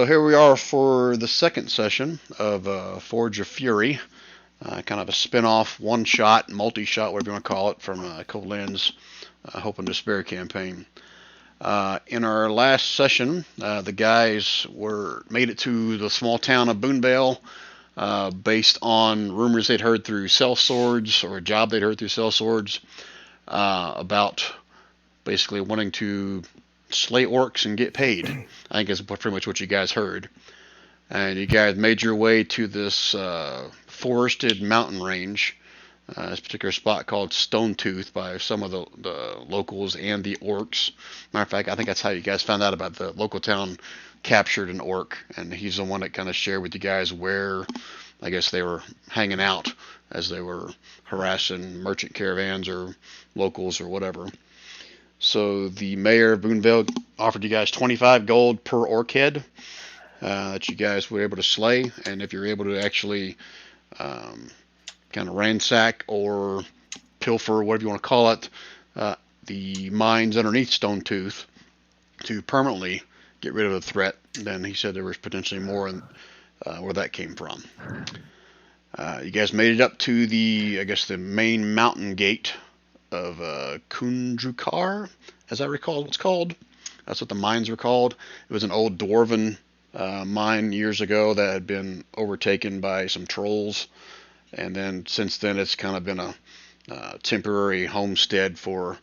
here we are for the second session of Forge of Fury, kind of a spin-off, one-shot, multi-shot, whatever you want to call it, from Colin's Hope and Despair campaign. In our last session, the guys made it to the small town of Boonvale, based on rumors they'd heard through sellswords, or a job they'd heard through sellswords, about basically wanting to slay orcs and get paid. I think is pretty much what you guys heard. And you guys made your way to this forested mountain range, this particular spot called Stone Tooth by some of the locals and the orcs. Matter of fact, I think that's how you guys found out about the local town captured an orc, and he's the one that kind of shared with you guys where I guess they were hanging out as they were harassing merchant caravans or locals or whatever. So the mayor of Boonvale offered you guys 25 gold per orc head that you guys were able to slay, and if you're able to actually kind of ransack or pilfer, whatever you want to call it, the mines underneath Stone Tooth to permanently get rid of the threat, then he said there was potentially more where that came from. You guys made it up to the main mountain gate of Kundrukar, as I recall what's called. That's what the mines were called. It was an old dwarven mine years ago that had been overtaken by some trolls, and then since then it's kind of been a temporary homestead for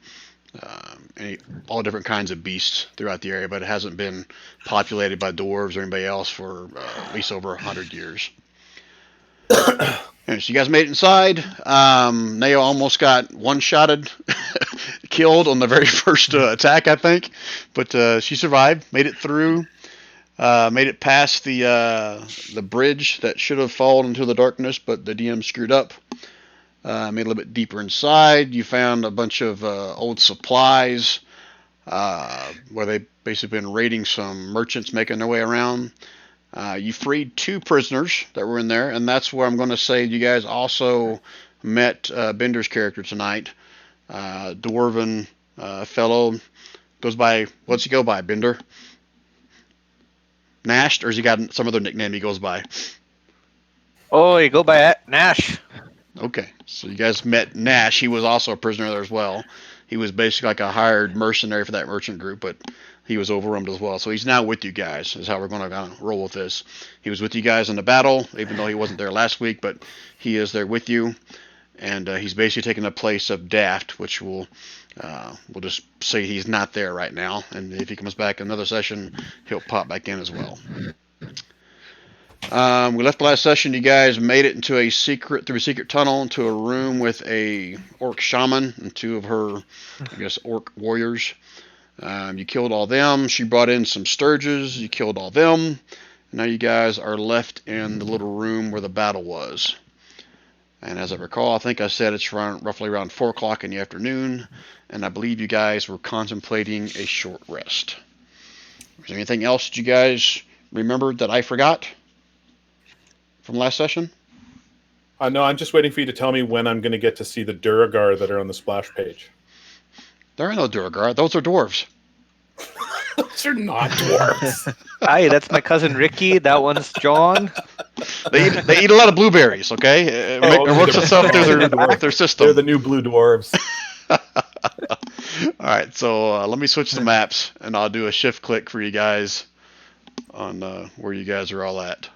all different kinds of beasts throughout the area, but it hasn't been populated by dwarves or anybody else for at least over 100 years. And so you guys made it inside. Nao almost got one-shotted, killed on the very first attack, I think. But she survived, made it through, made it past the bridge that should have fallen into the darkness, but the DM screwed up. Made a little bit deeper inside. You found a bunch of old supplies where they basically been raiding some merchants making their way around. You freed 2 prisoners that were in there, and that's where I'm going to say you guys also met Bender's character tonight. Dwarven fellow goes by, what's he go by, Bender? Nash, or has he got some other nickname he goes by? Oh, you go by Nash. Okay, so you guys met Nash. He was also a prisoner there as well. He was basically like a hired mercenary for that merchant group, but he was overwhelmed as well. So he's now with you guys, is how we're going to roll with this. He was with you guys in the battle, even though he wasn't there last week, but he is there with you. And he's basically taking the place of Daft, which we'll just say he's not there right now. And if he comes back another session, he'll pop back in as well. We left the last session. You guys made it through a secret tunnel into a room with a orc shaman and 2 of her, orc warriors. You killed all them. She brought in some sturges. You killed all them. And now you guys are left in the little room where the battle was. And as I recall, I think I said it's roughly around 4 o'clock in the afternoon. And I believe you guys were contemplating a short rest. Is there anything else that you guys remembered that I forgot from last session? No, I'm just waiting for you to tell me when I'm going to get to see the Duragar that are on the splash page. There are no Duragar. Those are dwarves. Those are not dwarves. Hi, that's my cousin Ricky. That one's John. They eat a lot of blueberries, okay? It works itself through their system. They're the new blue dwarves. All right, so let me switch the maps, and I'll do a shift click for you guys on where you guys are all at.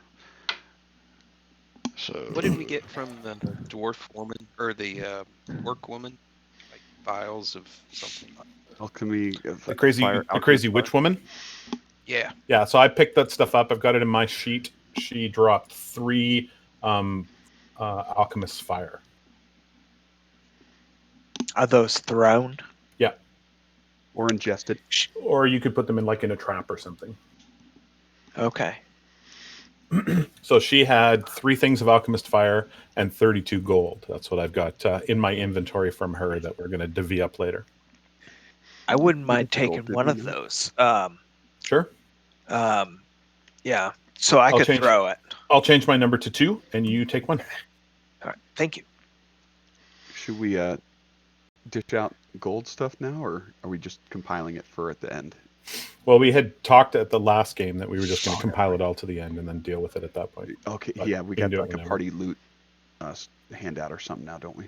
So, what did we get from the dwarf woman or the orc woman? Like vials of something. Alchemy. The crazy witch woman. Yeah. Yeah. So I picked that stuff up. I've got it in my sheet. She dropped 3 alchemist's fire. Are those thrown? Yeah. Or ingested. Or you could put them in a trap or something. Okay. So she had 3 things of alchemist fire and 32 gold. That's what I've got in my inventory from her that we're going to divvy up later. I wouldn't mind taking one of those. Sure. Yeah. So I could throw it. I'll change my number to 2, and you take 1. All right. Thank you. Should we dish out gold stuff now, or are we just compiling it for at the end? Well, we had talked at the last game that we were just going to compile it all to the end and then deal with it at that point. Okay, But yeah, we we can got do it like a whenever. party loot handout or something now, don't we?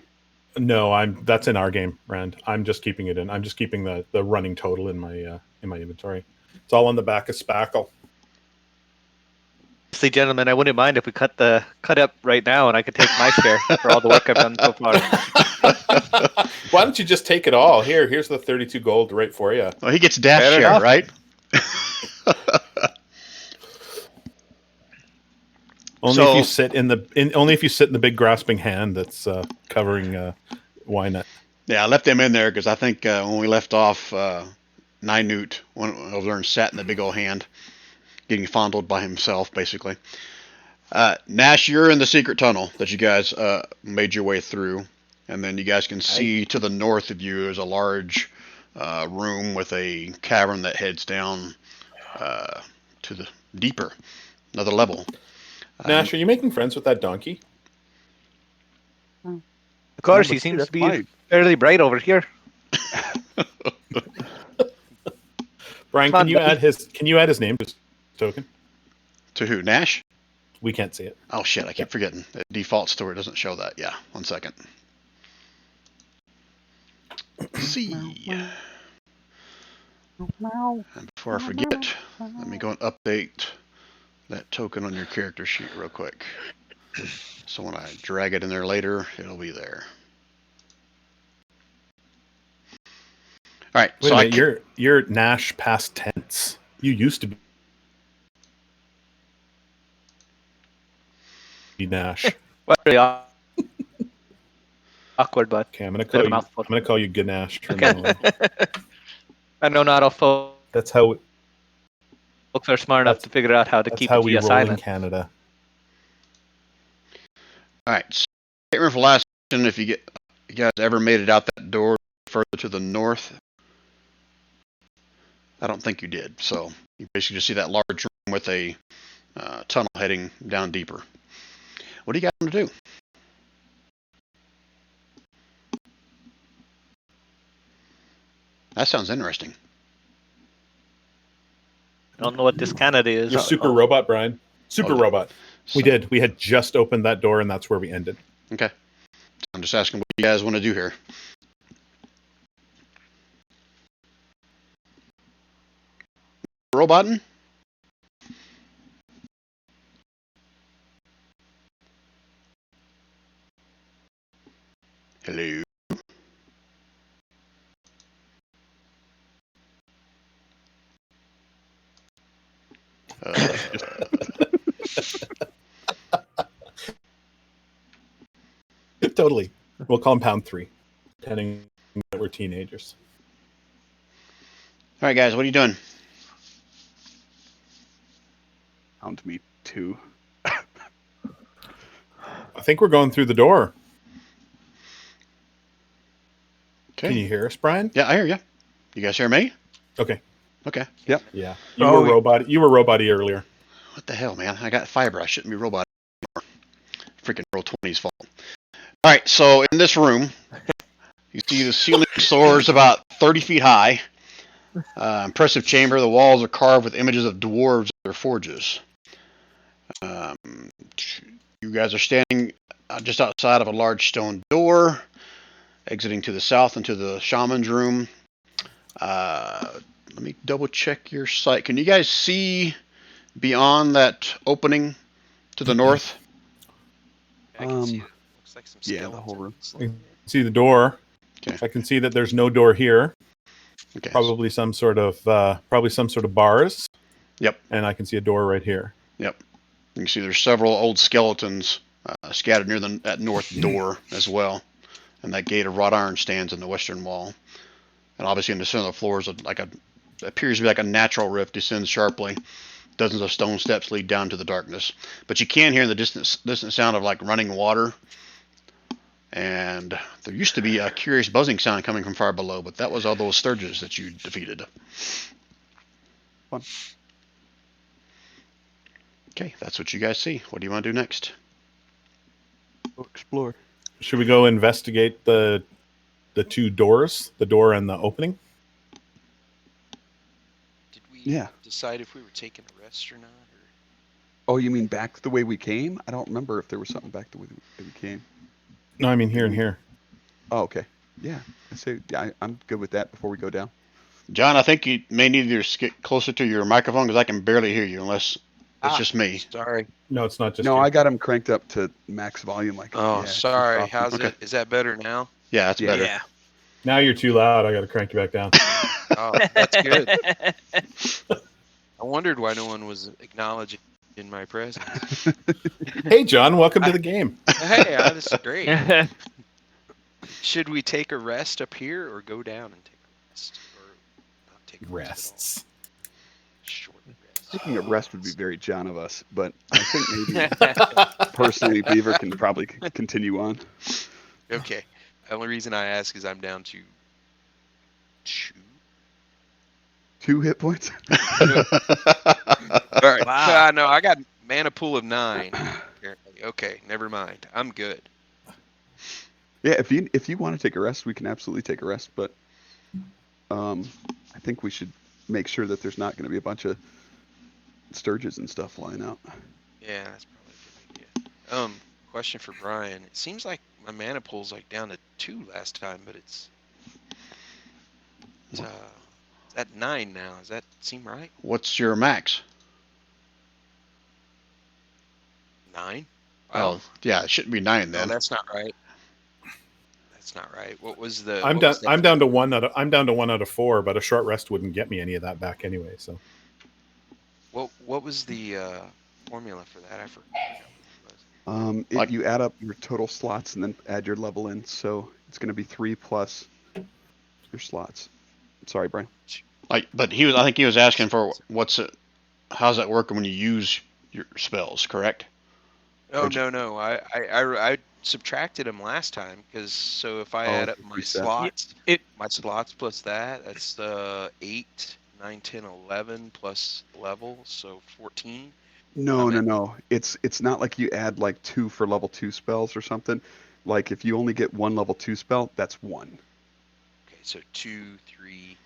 No, that's in our game, Rand. I'm just keeping it in. I'm just keeping the running total in my inventory. It's all on the back of Spackle. Honestly, gentlemen, I wouldn't mind if we cut up right now, and I could take my share for all the work I've done so far. Why don't you just take it all? Here's the 32 gold right for you. Well, he gets dash Fair share, enough. right? Only if you sit in the big grasping hand that's covering Wynut. Yeah, I left them in there because I think when we left off, Ninute, one of them sat in the big old hand, getting fondled by himself, basically. Nash, you're in the secret tunnel that you guys made your way through, and then you guys can see to the north of you is a large room with a cavern that heads down to the deeper, another level. Nash, are you making friends with that donkey? Of course, No, he but seems that's to be fine. fairly bright over here. Brian, Come on, can you add his name to this token? To who? Nash? We can't see it. Oh shit, I keep forgetting. The default store doesn't show that. Yeah, 1 second. See. And before I forget, let me go and update that token on your character sheet real quick. So when I drag it in there later, it'll be there. All right. Wait So a minute, you're Nash past tense. You used to be Nash. Well, really awkward, but Okay, I'm gonna Bit of a call you. mouthful. I'm gonna call you Ganesh. From Okay. now on. I know not all folks That's how. are smart enough to figure out how to That's keep how it we roll in silent. Canada. All right. So, can't remember the last question if you guys ever made it out that door further to the north. I don't think you did. So you basically just see that large room with a tunnel heading down deeper. What do you guys want to do? That sounds interesting. I don't know what this Canada is. You're super robot, Brian. Super Oh, robot. We So- did. We had just opened that door, and that's where we ended. Okay. I'm just asking what you guys want to do here. Robotin? Hello. Totally. We'll call him Pound 3, pretending that we're teenagers. All right, guys, what are you doing? Pound me too. I think we're going through the door. Okay. Can you hear us, Brian? Yeah, I hear you. You guys hear me? Okay. Okay. Yeah. You Oh, were robot. You were robot-y earlier. What the hell, man? I got fiber. I shouldn't be robot anymore. Freaking Roll20's fault. All right, so in this room, you see the ceiling soars about 30 feet high. Impressive chamber. The walls are carved with images of dwarves and their forges. You guys are standing just outside of a large stone door, exiting to the south into the shaman's room. Let me double check your sight. Can you guys see beyond that opening to the north? I can see it. Looks like some yeah, the whole room. skeletons. See the door. Okay. I can see that there's no door here. Okay. Probably some sort of bars. Yep. And I can see a door right here. You can see there's several old skeletons scattered near that north door as well. And that gate of wrought iron stands in the western wall. And obviously in the center of the floor is appears to be like a natural rift descends sharply. Dozens of stone steps lead down to the darkness. But you can hear in the distant sound of like running water. And there used to be a curious buzzing sound coming from far below, but that was all those sturges that you defeated. Fun. Okay, that's what you guys see. What do you want to do next? Go explore. Should we go investigate the two doors, the door and the opening? Yeah. decide if we were taking a rest or not? Or... Oh, you mean back the way we came? I don't remember if there was something back the way that we came. No, I mean here and here. Oh, okay. Yeah. I say, yeah, I'm good with that before we go down. John, I think you may need to get closer to your microphone because I can barely hear you unless it's just me. Sorry. No, it's not just No, you. I got him cranked up to max volume. Like, Oh, yeah, sorry. it's awesome. How's it? Is that better now? Yeah, that's Yeah. better. Yeah. Now you're too loud. I got to crank you back down. Oh, that's good. I wondered why no one was acknowledging my presence. Hey, John, welcome to the game. Hey, this is great. Should we take a rest up here or go down and take a rest? Or not take a rest Rests. at all? Short rest. Taking a rest would be very John of us, but I think maybe personally Beaver can probably continue on. Okay. The only reason I ask is I'm down to 2. 2 hit points. All right. Wow. No, I got mana pool of 9. Apparently. Okay, never mind. I'm good. Yeah, if you want to take a rest, we can absolutely take a rest, but I think we should make sure that there's not going to be a bunch of Sturges and stuff flying out. Yeah, that's probably a good idea. Question for Brian. It seems like my mana pool's like down to 2 last time, but it's at 9 now. Does that seem right? What's your max? 9? Oh, yeah, it shouldn't be 9 No, then. that's not right. That's not right. What was the? I'm what down. was that? I'm down to 1 out of. I'm down to 1 out of 4, but a short rest wouldn't get me any of that back anyway. So What was the formula for that? I forgot. what it was. Like- You add up your total slots and then add your level in, so it's going to be 3 plus your slots. Sorry, Brian. But I think he was asking for how's that working when you use your spells, correct? Oh Or ju- no. I subtracted them last time because if I add up my reset. slots, It- my slots plus that's 8, 9, 10, 11 plus level, so 14. No. It's not like you add like 2 for level 2 spells or something. Like if you only get 1 level 2 spell, that's 1. Okay, so 2, 3.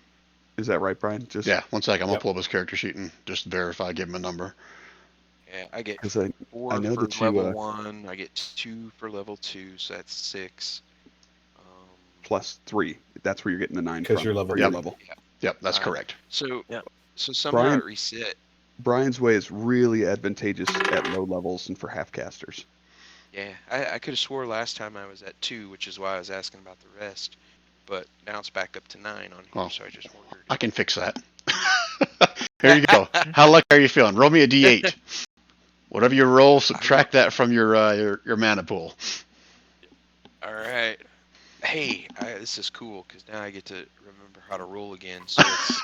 Is that right, Brian? Just Yeah, one second. I'm going Yep. to pull up his character sheet and just verify, give him a number. Yeah, I get because 4 I know for that you, level 1. I get 2 for level 2, so that's 6. plus 3. That's where you're getting the 9 from. 'Cause you're level for your three. level. Yep, that's Alright. correct. So Yep. so somehow Brian- it reset. Brian's way is really advantageous at low levels and for half casters. Yeah, I could have swore last time I was at 2, which is why I was asking about the rest. But now it's back up to 9 on here, Oh. so I just wondered. I can fix that. Here you go. How lucky are you feeling? Roll me a d8. Whatever you roll, subtract that from your mana pool. All right. Hey, this is cool because now I get to remember how to roll again. So it's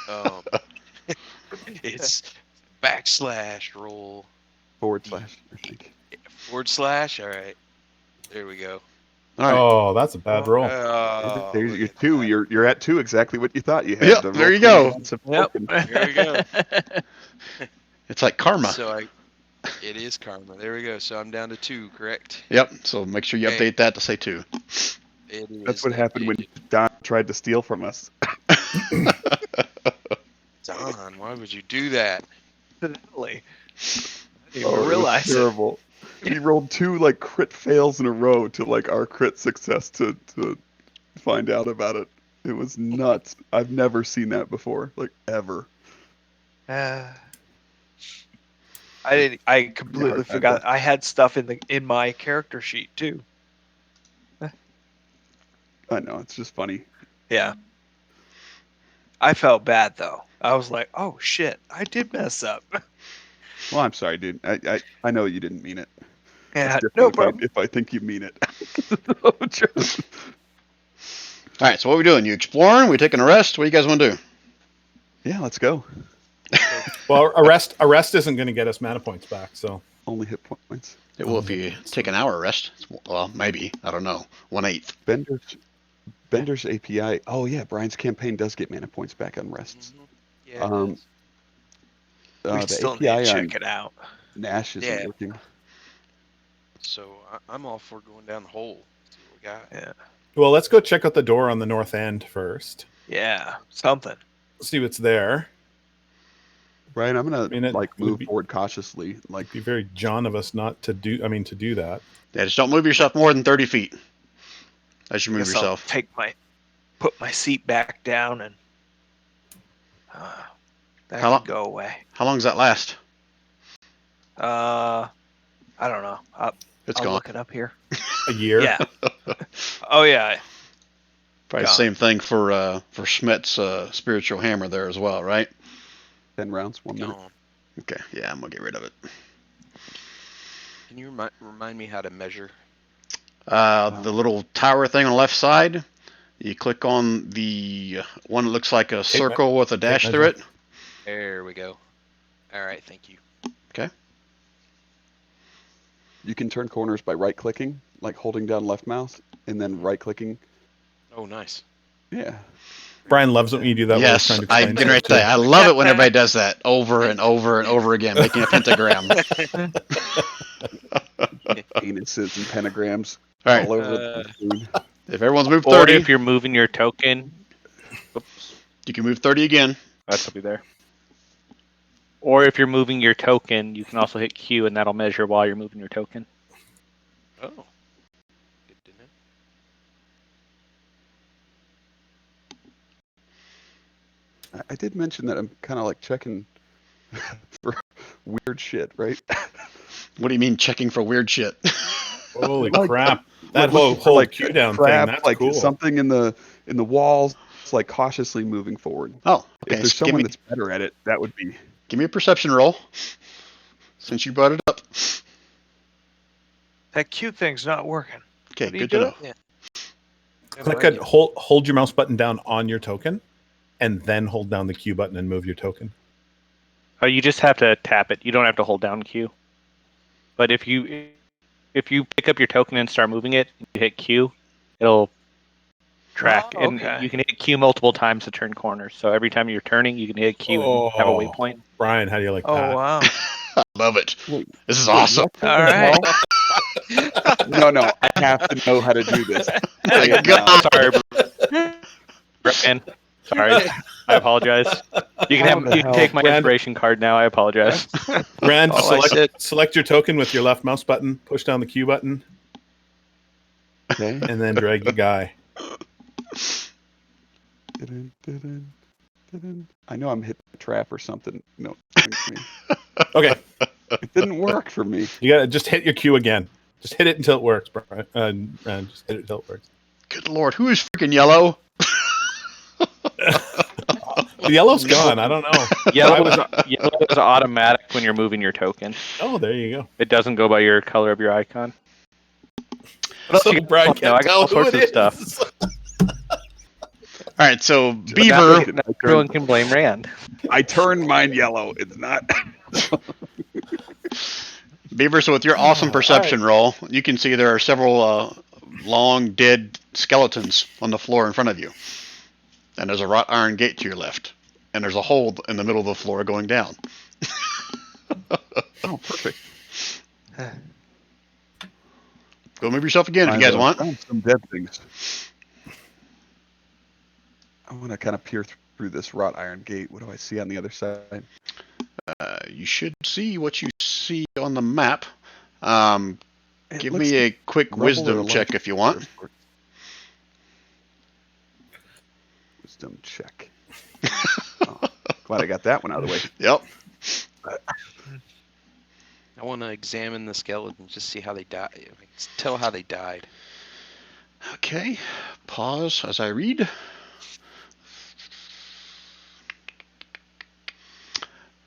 it's /roll / I think. /. All right, there we go. All right. oh, that's a bad roll. Oh, There's look your at 2. that. You're at 2 exactly what you thought you had. Yep, to there roll you go. 20 points of Yep. token. Here we go. It's like karma. So it is karma. There we go. So I'm down to 2, correct? Yep. So make sure you Okay. update that to say 2. It is. That's what happened when updated. Don tried to steal from us. Don, why would you do that? Definitely. I didn't Oh, it even was realize it. terrible. He rolled 2 like crit fails in a row to like our crit success to find out about it. It was nuts. I've never seen that before, like ever. I completely hard time, forgot. I had stuff in my character sheet too. I know, it's just funny. Yeah. I felt bad though. I was like, "Oh shit, I did mess up." Well, I'm sorry, dude. I know you didn't mean it. Yeah, It's no different problem. if I think you mean it. No joke. All right. So what are we doing? You exploring? We taking a rest? What do you guys want to do? Yeah, let's go. Well, arrest isn't going to get us mana points back. So Only hit points. It will if you take an hour rest. Well, maybe. I don't know. 1/8. Bender's API. Oh yeah, Brian's campaign does get mana points back on rests. Mhm. Yeah. it Um, is. We the still need API to on check it out. Nash isn't Yeah. working. So I'm all for going down the hole. See what we got. Yeah. well, let's go check out the door on the north end first. Yeah, something. See what's there. Brian, I'm gonna mean, it would move be- forward cautiously. Like, It'd be very John of us not to do. I mean, to do that. Yeah, just don't move yourself more than 30 feet as you move Guess I'll yourself. put my seat back down and that How can go away. How long does that last? I don't know. It's I'll gone. look it up here. A year. Yeah. Oh yeah. Probably the gone. same thing for Schmidt's spiritual hammer there as well, right? 10 rounds, 1 minute. Gone. Okay, yeah, I'm gonna get rid of it. Can you remind me how to measure? The little tower thing on the left side, you click on the one that looks like a circle with a dash through it. There we go. All right, thank you. You can turn corners by right-clicking, like holding down left mouse, and then right-clicking. Oh, nice. Yeah. Brian loves it when you do that. Yes, while he's trying to I'm explain getting ready to stuff, say, I love it when everybody does that over and over and over again, making a pentagram. Anuses and pentagrams All right, all over the screen. if everyone's moved Or 30, if you're moving your token, oops, you can move 30 again. that's will be there. Or if you're moving your token, you can also hit Q, and that'll measure while you're moving your token. Oh. Good to know. I did mention that I'm kind of like checking for weird shit, right? What do you mean checking for weird shit? too. Holy Like, crap! That Looking for, whole Q down thing. crap, That's like cool. something in the walls, it's like cautiously moving forward. Oh, If okay. there's So give someone me, that's better at it, that would be. give me a perception roll, since you brought it up. That cute thing's not working. Okay, What do you good to do? know. Click it. Hold your mouse button down on your token, and then hold down the Q button and move your token. Oh, you just have to tap it. You don't have to hold down Q. But if you pick up your token and start moving it, you hit Q, it'll track, Oh, and okay. you can hit Q multiple times to turn corners. So every time you're turning, you can hit Q and have a Oh. waypoint. Brian, how do you like Oh that? wow. I love it. Wait, This is awesome. All right. No, I have to know how to do this. My Say it God. now. Sorry, Brian. Sorry, I apologize. You can How have the you can hell? take my Brand- inspiration card now. I apologize. Brand, All I select your token with your left mouse button, push down the Q button, Okay. and then drag your guy. I know I'm hitting a trap or something. No, thanks me. Okay, It didn't work for me. you gotta just hit your Q again. Just hit it until it works, Brian. And just hit it until it works. Good Lord, who is freaking yellow? The yellow's gone. I don't know. Yellow is automatic when you're moving your token. Oh, there you go. It doesn't go by your color of your icon. What else So you Brian got? can't I got all tell who sorts of it stuff. is. All right, so Now Beaver, Everyone can blame Rand. I turned mine yellow. It's not. Beaver. So with your awesome perception roll, you can see there are several long dead skeletons on the floor in front of you, and there's a wrought iron gate to your left, and there's a hole in the middle of the floor going down. Oh, perfect. Go move yourself again if you guys want. Found some dead things. I want to kind of peer through this wrought iron gate. What do I see on the other side? You should see what you see on the map. It Give looks me a quick rubble or wisdom large check if you want. Wisdom check. Oh, glad I got that one out of the way. Yep. I want to examine the skeleton, just see how they died. Tell how they died. Okay. Pause as I read.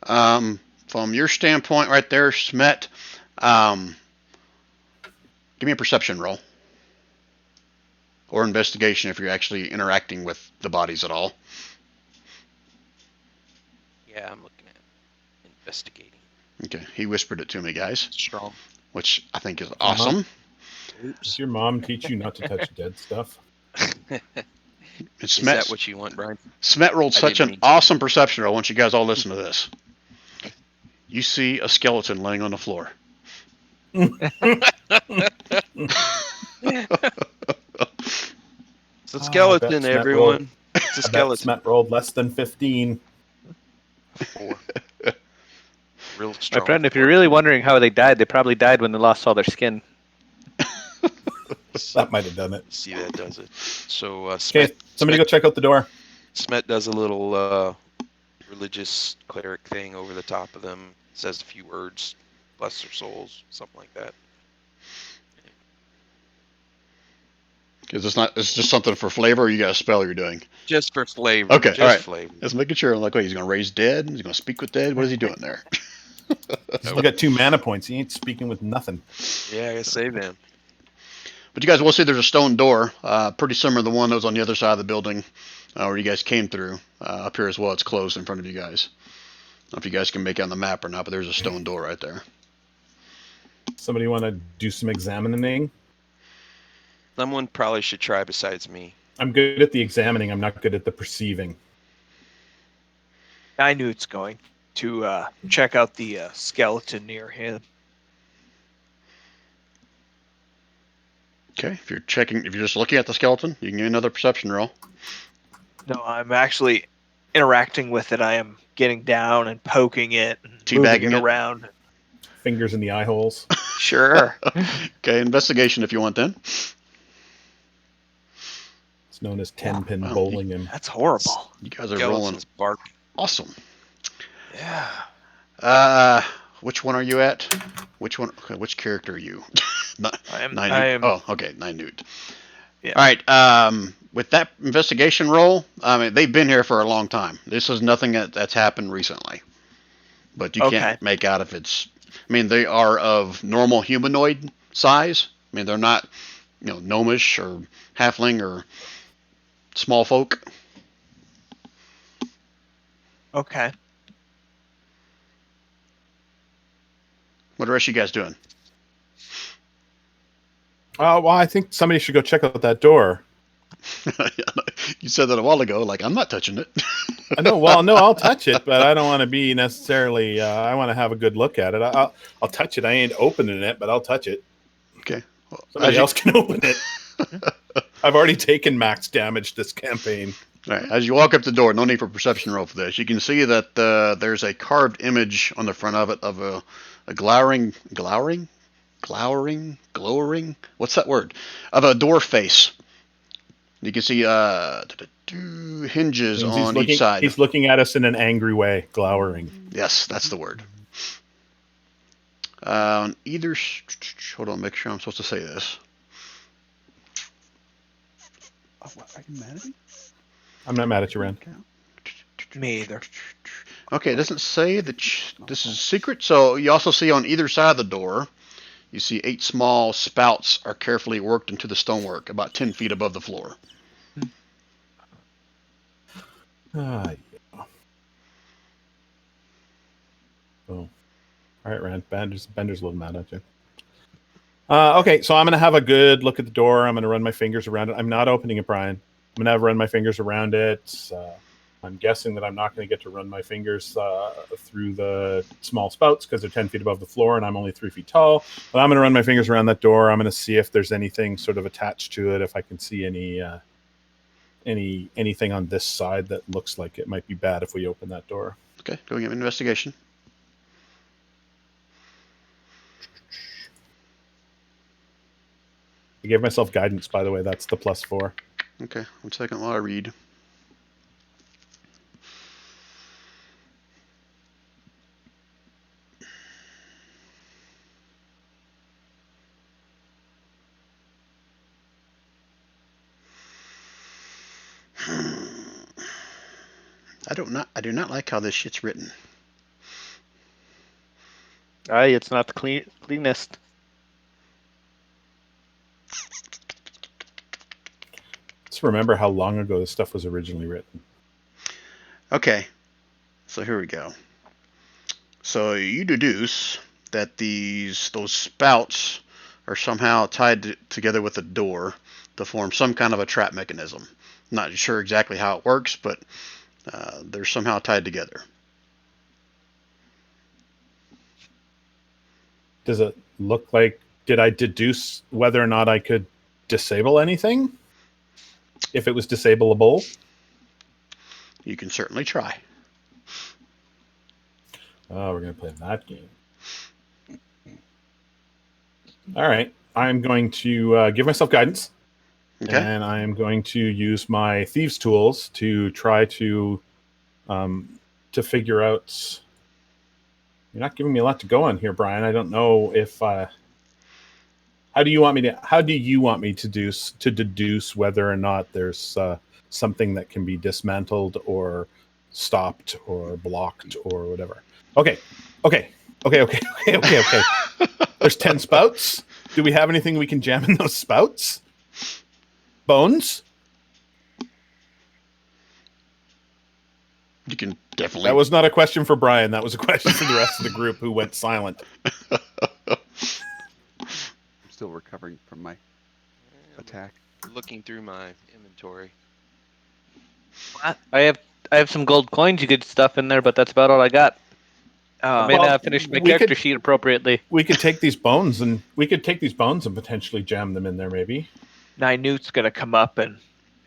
From your standpoint right there, Smet, give me a perception roll. Or investigation if you're actually interacting with the bodies at all. Yeah, I'm looking at investigating. Okay, he whispered it to me, guys, Strong. which I think is awesome. Does your mom teach you not to touch dead stuff? And Is that what you want, Brian? Smet rolled I such didn't an mean to. awesome perception roll. I want you guys all to listen to this. You see a skeleton laying on the floor. It's a skeleton, bet Smet everyone. It's a I bet skeleton. Smet rolled less than 15. 4. Real My strong. friend, if you're really wondering how they probably died when they lost all their skin. That might have done it. See, that does it. So Okay, somebody go check out the door. Smet does a little religious cleric thing over the top of them. Says a few words, bless their souls, something like that. Is this not? Is just something for flavor, or you got a spell you're doing? Just for flavor. Okay, just all right. flavor. Just making sure. I'm like, wait, he's gonna raise dead. He's gonna speak with dead. What is he doing there? He's only got 2 mana points. He ain't speaking with nothing. Yeah, I gotta save them. But you guys will see there's a stone door, pretty similar to the one that was on the other side of the building where you guys came through. Up here as well, it's closed in front of you guys. I don't know if you guys can make it on the map or not, but there's a stone door right there. Somebody want to do some examining? Someone probably should try besides me. I'm good at the examining. I'm not good at the perceiving. I knew it's going to check out the skeleton near him. Okay, if you're just looking at the skeleton, you can give another perception roll. No, I'm actually interacting with it. I am getting down and poking it, and Teabagging moving it? it around. Fingers in the eye holes. Sure. Okay, investigation if you want then. It's known as 10-pin Wow. bowling. And That's horrible. You guys are rolling Skeleton's barking. awesome. Yeah. Which one are you at? Which one? Okay, which character are you? I am. Oh, okay, Nynute. Yeah. All right. With that investigation roll, I mean they've been here for a long time. This is nothing that's happened recently, but you can't make out if it's. I mean, they are of normal humanoid size. I mean, they're not, gnomish or halfling or small folk. Okay. What are the rest of you guys doing? well, I think somebody should go check out that door. You said that a while ago. Like, I'm not touching it. I know. Well, no, I'll touch it, but I don't want to be necessarily. I want to have a good look at it. I'll touch it. I ain't opening it, but I'll touch it. Okay. Well, Somebody else can open it. I've already taken max damage this campaign. All right. As you walk up the door, no need for perception roll for this. You can see that there's a carved image on the front of it of a glowering. What's that word? Of a door face. You can see hinges on each side. He's looking at us in an angry way, glowering. Yes, that's the word. On either. Hold on, make sure I'm supposed to say this. Oh, what, are you mad at me? I'm not mad at you, Ren. Me either. Okay, it doesn't say that this is secret. So you also see on either side of the door, you see 8 small spouts are carefully worked into the stonework, about 10 feet above the floor. Ah, yeah. Oh. All right, Ren. Bender's a little mad at you. Okay, so I'm going to have a good look at the door. I'm going to run my fingers around it. I'm not opening it, Brian. I'm going to run my fingers around it. I'm guessing that I'm not going to get to run my fingers through the small spouts because they're 10 feet above the floor and I'm only 3 feet tall. But I'm going to run my fingers around that door. I'm going to see if there's anything sort of attached to it, if I can see anything on this side that looks like it might be bad if we open that door. Okay, go give me an investigation. I gave myself guidance, by the way. That's the +4. Okay, 1 second while I read. I do not like how this shit's written. It's not the cleanest. Let's remember how long ago this stuff was originally written. Okay, so here we go. So you deduce that those spouts are somehow tied together with a door to form some kind of a trap mechanism. Not sure exactly how it works, but they're somehow tied together. Does it look like, did I deduce whether or not I could disable anything? If it was disableable? You can certainly try. Oh, we're gonna play that game. All right, I'm going to give myself guidance, Okay. and I am going to use my thieves' tools to try to figure out. You're not giving me a lot to go on here, Brian. I don't know if. How do you want me to deduce whether or not there's something that can be dismantled or stopped or blocked or whatever? Okay. There's 10 spouts. Do we have anything we can jam in those spouts? Bones? You can definitely. That was not a question for Brian. That was a question for the rest of the group who went silent. I'm still recovering from my attack. Looking through my inventory. I have some gold coins you could stuff in there, but that's about all I got. I may Well, not have finished my we character could- sheet appropriately. We could take these bones and potentially jam them in there, maybe. Ninoot's gonna come up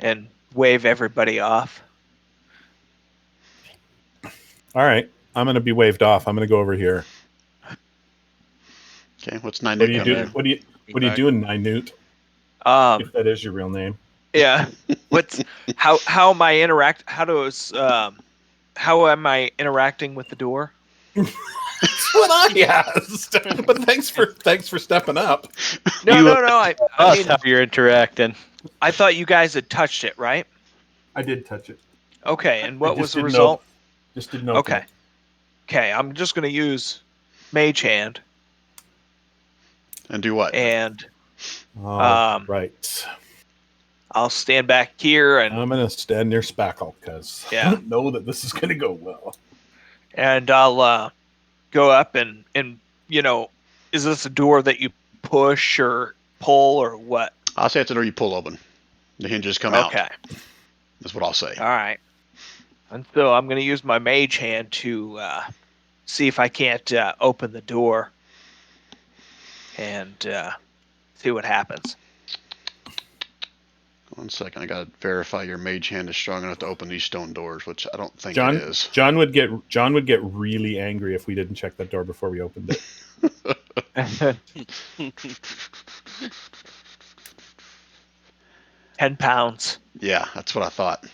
and wave everybody off. All right, I'm going to be waved off. I'm going to go over here. Okay, what's 9 What do you coming do? in? What do you do in Ninoot? If that is your real name. Yeah. What's how am I how am I interacting with the door? That's what I asked. But thanks for stepping up. No, You- no. I Us, mean, how you're interacting. I thought you guys had touched it, right? I did touch it. Okay, and I what just was the didn't result? Just didn't know. Okay. Okay, I'm just gonna use Mage Hand And do what? and Oh, right. I'll stand back here and I'm gonna stand near Spackle because I Yeah. don't know that this is gonna go well. I'll go up and is this a door that you push or pull or what? I'll say it's a door you pull open. The hinges come out. Okay. That's what I'll say. All right. And so I'm going to use my mage hand to see if I can't open the door and see what happens. 1 second. I got to verify your mage hand is strong enough to open these stone doors, which I don't think John, it is. John would get really angry if we didn't check that door before we opened it. 10 pounds. Yeah, that's what I thought.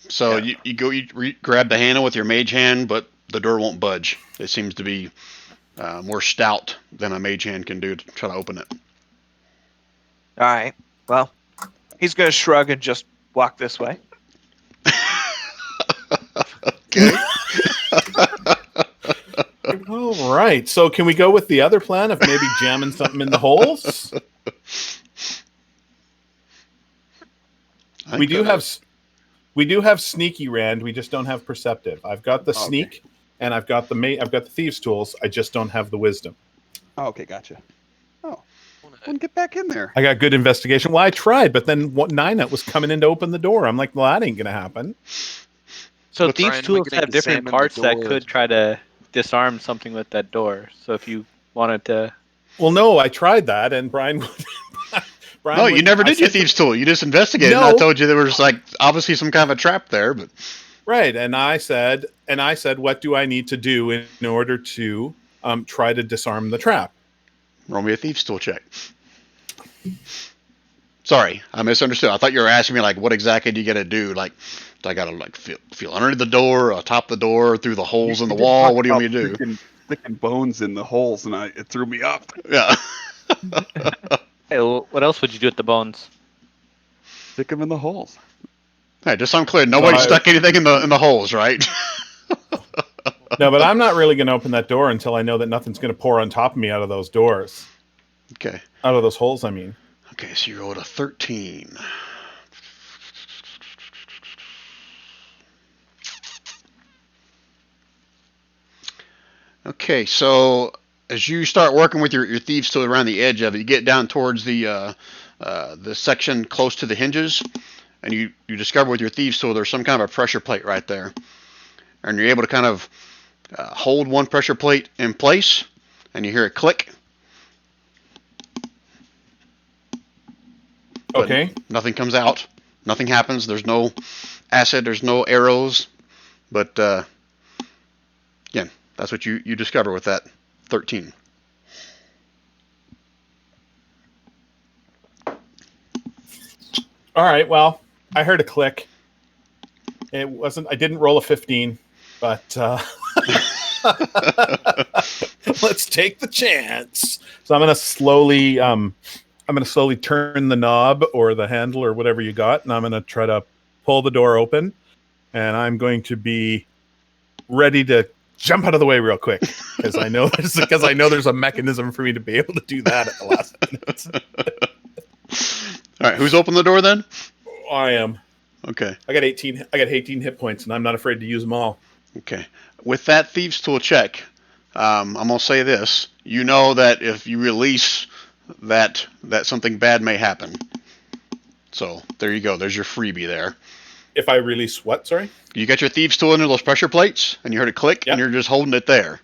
So Yeah. you grab the handle with your mage hand, but the door won't budge. It seems to be more stout than a mage hand can do to try to open it. All right. Well, he's going to shrug and just walk this way. Okay. All right. So can we go with the other plan of maybe jamming something in the holes? I We think do have sneaky, Rand. We just don't have perceptive. I've got the Okay. sneak, and I've got the thieves' tools. I just don't have the wisdom. Oh, okay, gotcha. Oh, well, get back in there. I got good investigation. Well, I tried, but then Nina was coming in to open the door. I'm like, well, that ain't gonna happen. So But these Brian, we tools could have different examine the parts that door. could try to disarm something with that door. So if you wanted to, Well, no, I tried that, and Brian. Brian No, you would- never I did your said to- thieves' tool. You just investigated. And I No. told you there was like obviously some kind of a trap there, but Right, and I said, what do I need to do in order to try to disarm the trap? roll me a thieves' tool check. Sorry, I misunderstood. I thought you were asking me like, what exactly do you got to do? Like, do I got to like feel under the door, atop the door, through the holes in the You did wall? talk What do you want me about to do? Sticking bones in the holes, and it threw me off. Yeah. hey, what else would you do with the bones? Stick them in the holes. Hey, just so I'm clear, nobody I- stuck anything in the holes, right? No, but I'm not really going to open that door until I know that nothing's going to pour on top of me out of those doors, Okay. out of those holes. I mean, Okay, so you rolled a 13. Okay, so as you start working with your thieves tool around the edge of it, you get down towards the section close to the hinges, and you discover with your thieves tool there's some kind of a pressure plate right there, and you're able to kind of hold one pressure plate in place, and you hear it click. But okay. nothing comes out. Nothing happens. There's no acid. There's no arrows. But again, That's what you discover with that 13. All right. Well, I heard a click. It wasn't. I didn't roll a 15, but let's take the chance. So I'm gonna slowly turn the knob or the handle or whatever you got, and I'm gonna try to pull the door open, and I'm going to be ready to jump out of the way real quick because I know there's a mechanism for me to be able to do that at the last minute. All right, who's opened the door then? I am. Okay. I got 18 hit points, and I'm not afraid to use them all. Okay. With that thieves tool check, I'm gonna say this: you know that if you release that something bad may happen. So there you go. There's your freebie there. If I release what? Sorry. You got your thieves tool under those pressure plates, and you heard a click, Yep. and you're just holding it there.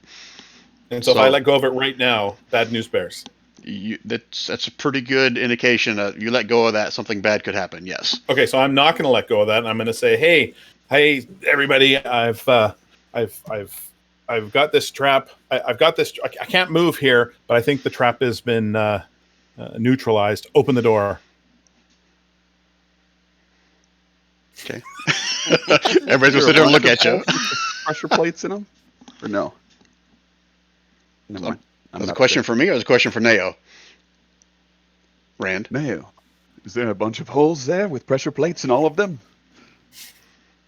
And so if So- I let go of it right now, bad news bears. That's a pretty good indication that you let go of that, something bad could happen. Yes. Okay, so I'm not going to let go of that, and I'm going to say, "Hey, everybody! I've got this trap. I've got this. I can't move here, but I think the trap has been neutralized. Open the door." Okay. Everybody's gonna sit there and look at you. Pressure plates in them, or no? Never mind. I'm Was a not question for me or was a question for Neo? Rand. No. Is there a bunch of holes there with pressure plates in all of them?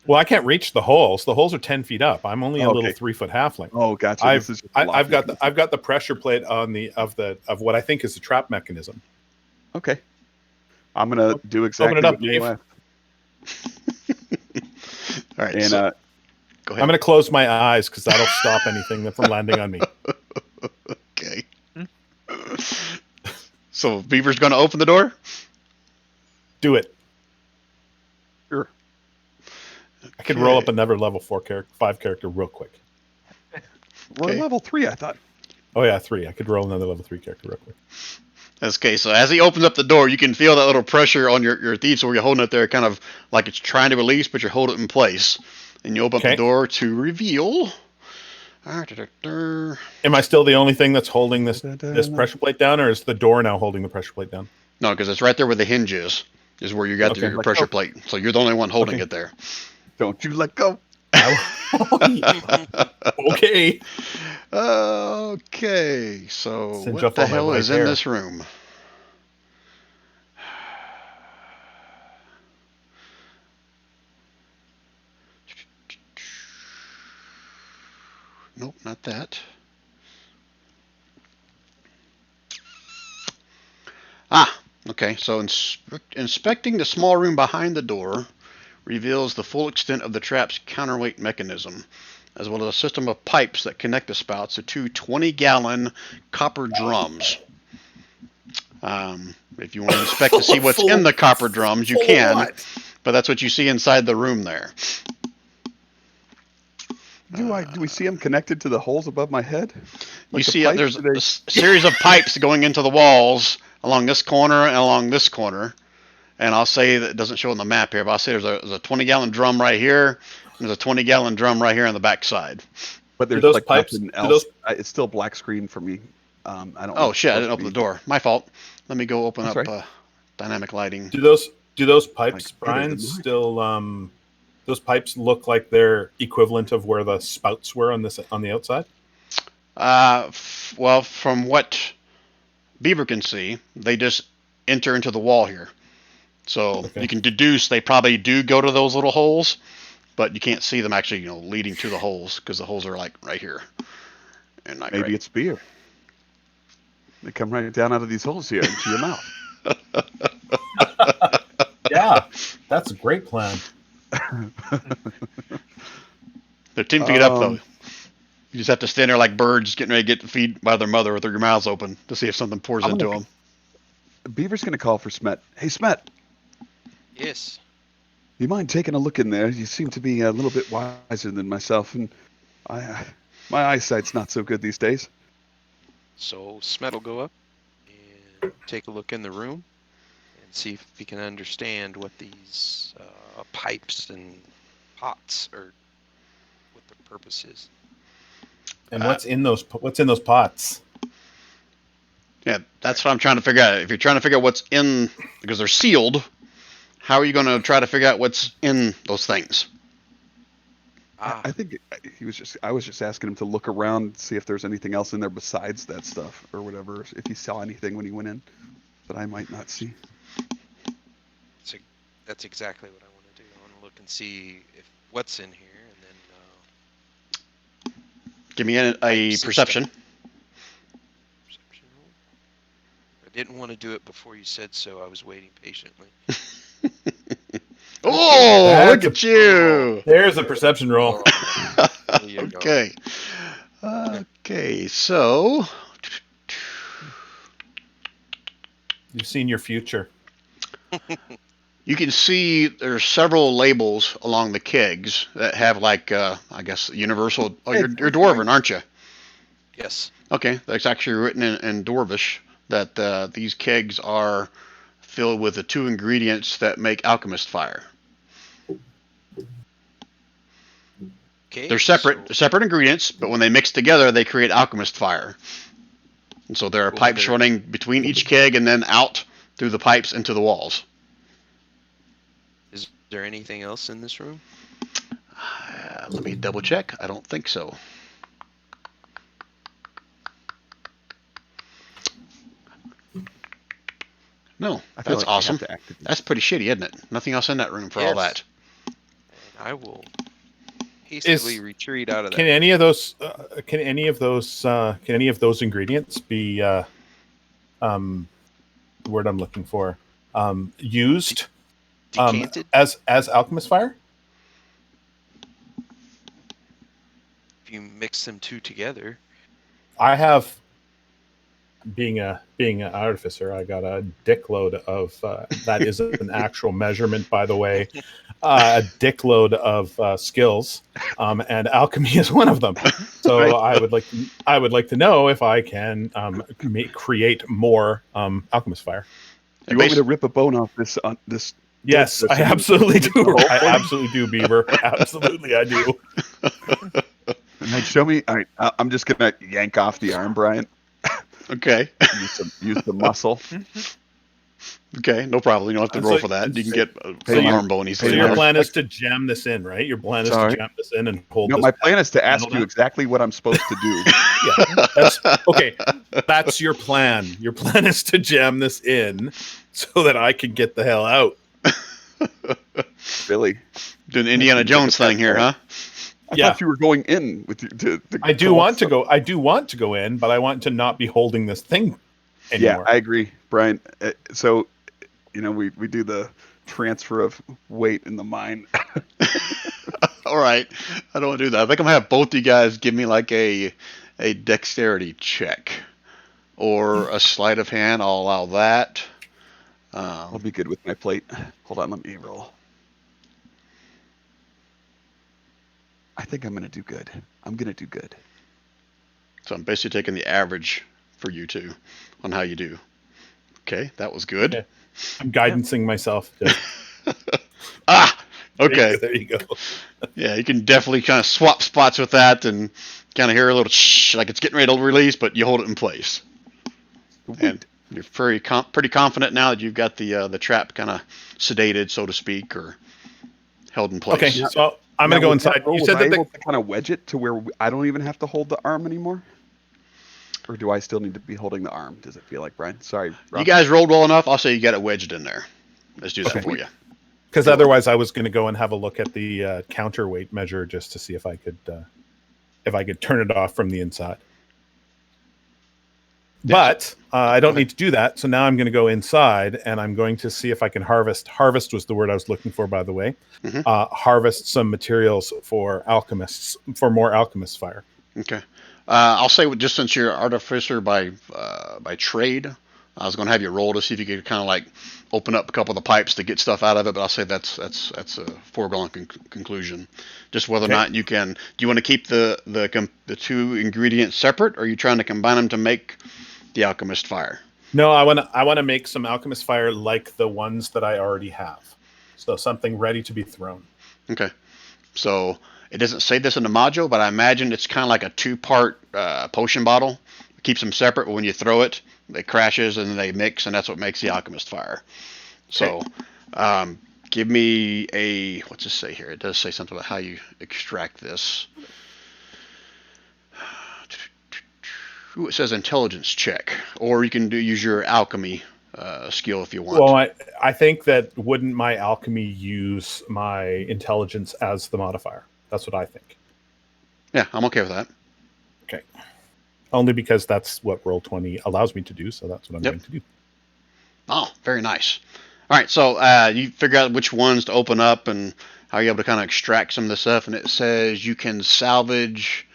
Well, I can't reach the holes. The holes are 10 feet up. I'm only a Okay. little 3-foot halfling. Oh, gotcha. I've This is just I've got blocking. the pressure plate on of what I think is the trap mechanism. Okay. I'm gonna do exactly Open it up, what you Dave. left. All right. And So, go I'm ahead. going to close my eyes because that'll stop anything from landing on me. Okay. So Beaver's gonna open the door. Do it. Sure. I could roll Okay. up another level 5 character real quick. We're Okay. level 3, I thought. Oh yeah, 3. I could roll another level 3 character real quick. Okay, so as he opens up the door, you can feel that little pressure on your thieves where you're holding it there, kind of like it's trying to release, but you hold it in place. And you open up Okay. the door to reveal. Da-da-da-da. Am I still the only thing that's holding this pressure plate down, or is the door now holding the pressure plate down? No, because it's right there where the hinge is where you got Okay. your pressure plate. So you're the only one holding Okay. it there. Don't you let go. Okay. Okay, so Cinch what off the all my hell white is in hair. this room? Nope, not that. Okay, so inspecting the small room behind the door reveals the full extent of the trap's counterweight mechanism, as well as a system of pipes that connect the spouts to two 20-gallon copper drums. If you want to inspect to see what's in the copper drums, you can, but that's what you see inside the room there. Do we see them connected to the holes above my head? You Like the see pipes, there's do they- a series of pipes going into the walls along this corner and along this corner. And I'll say that it doesn't show on the map here, but I'll say there's a 20-gallon drum right here, and there's a 20-gallon drum right here on the back side. But there's those like pipes- nothing do else. those- It's still black screen for me. I don't. know Oh if shit! I it's didn't open the supposed to door. My fault. Let me go open That's up right. dynamic lighting. Do those pipes, Like, better than Brian, mine. still those pipes look like they're equivalent of where the spouts were on the outside? Well, from what Beaver can see, they just enter into the wall here. So Okay. you can deduce they probably do go to those little holes, but you can't see them actually, leading to the holes because the holes are like right here. And like be. Maybe right. it's beer. They come right down out of these holes here into your mouth. Yeah, that's a great plan. They're 10 feet up though. Um, You just have to stand there like birds getting ready to get feed by their mother with their mouths open to see if something pours I'm into gonna- them. Beaver's gonna call for Smet. Hey, Smet, Yes. you mind taking a look in there? You seem to be a little bit wiser than myself, and my eyesight's not so good these days. So Smet will go up and take a look in the room and see if he can understand what these pipes and pots are, what their purpose is. And what's in those pots? Yeah, that's what I'm trying to figure out. If you're trying to figure out what's in, because they're sealed, how are you going to try to figure out what's in those things? I think I was just asking him to look around, see if there's anything else in there besides that stuff or whatever. If he saw anything when he went in that I might not see. That's exactly what I want to do. I want to look and see if what's in here, and then Give me a System. perception. perception roll. I didn't want to do it before you said so. I was waiting patiently. Oh, look That's at you. There's a perception roll. Oh, there you go. Okay. Okay, so You've seen your future. you can see there's several labels along the kegs that have like, I guess, universal. Oh, you're Dwarven, aren't you? Yes. Okay, that's actually written in Dwarvish that these kegs are filled with the 2 ingredients that make alchemist fire. Okay. They're separate ingredients, but when they mix together, they create alchemist fire. And so there are pipes running between each keg and then out through the pipes into the walls. Is there anything else in this room? Let me double check. I don't think so. No, I feel that's like I have awesome. to activate. That's pretty shitty, isn't it? Nothing else in that room for all that. And I will hastily retreat out of Can that. any of those ingredients be the word I'm looking for used Decanted? as alchemist fire? If you mix them 2 together. I have, being an artificer, I got a dickload of that is an actual measurement, by the way, a dickload of skills, and alchemy is one of them. So Right. I would like to know if I can create more alchemist fire. Do you want me to rip a bone off this? Yes, I absolutely do. I absolutely do, Beaver. Absolutely, I do. And then show me. All right, I'm just gonna yank off the arm, Brian. Okay. Use the muscle. Okay, no problem. You don't have to And roll so- for that. You can get Hey, some your- arm bone easily. So Hey, your Mark. plan is to jam this in, right? Your plan is Sorry. to jam this in and hold No, this. my plan is to ask handle you that? exactly what I'm supposed to do. Yeah, that's okay. That's your plan. Your plan is to jam this in so that I can get the hell out. Really? Doing the Indiana Jones thing here, huh? I Yeah. thought you were going in with to I do want to go. I do want to go in, but I want to not be holding this thing anymore. Yeah, I agree, Brian. So, we do the transfer of weight in the mind. All right. I don't want to do that. I think I'm going to have both you guys give me like a dexterity check or a sleight of hand. I'll allow that. I'll be good with my plate. Hold on, let me roll. I think I'm gonna do good. I'm gonna do good. So I'm basically taking the average for you two on how you do. Okay, that was good. Okay. I'm guidancing myself. Ah, okay. There you go. Yeah, you can definitely kind of swap spots with that and kind of hear a little shh, like it's getting ready to release, but you hold it in place. And you're pretty confident now that you've got the trap kind of sedated, so to speak, or held in place. Okay, so I'm gonna go inside. You said that able to kind of wedge it to where I don't even have to hold the arm anymore, or do I still need to be holding the arm? Does it feel like, Brian? Sorry, You Rob. guys rolled well enough. I'll say you got it wedged in there. Let's do that Okay. for you. because otherwise I was gonna go and have a look at the counterweight measure just to see if I could turn it off from the inside. But I don't need to do that. So now I'm going to go inside and I'm going to see if I can harvest. Harvest was the word I was looking for, by the way. Mhm. Harvest some materials for alchemists, for more alchemist fire. Okay. I'll say just since you're artificer by trade, I was going to have you roll to see if you could kind of like open up a couple of the pipes to get stuff out of it. But I'll say that's a foregone conclusion. Just whether Okay. or not you can. Do you want to keep the 2 ingredients separate, or are you trying to combine them to make the alchemist fire? No, I want to make some alchemist fire like the ones that I already have. So something ready to be thrown. Okay. So It doesn't say this in the module, but I imagine it's kind of like a two-part potion bottle. It keeps them separate, but when you throw it, it crashes and they mix, and that's what makes the alchemist fire. So, give me a, what's it say here? It does say something about how you extract this. Ooh, it says intelligence check, or you can use your alchemy skill if you want. Well, I think that wouldn't my alchemy use my intelligence as the modifier? That's what I think. Yeah, I'm okay with that. Okay. Only because that's what Roll20 allows me to do, so that's what I'm going to do. Oh, very nice. All right, so you figure out which ones to open up and how you're able to kind of extract some of this stuff, and it says you can salvage.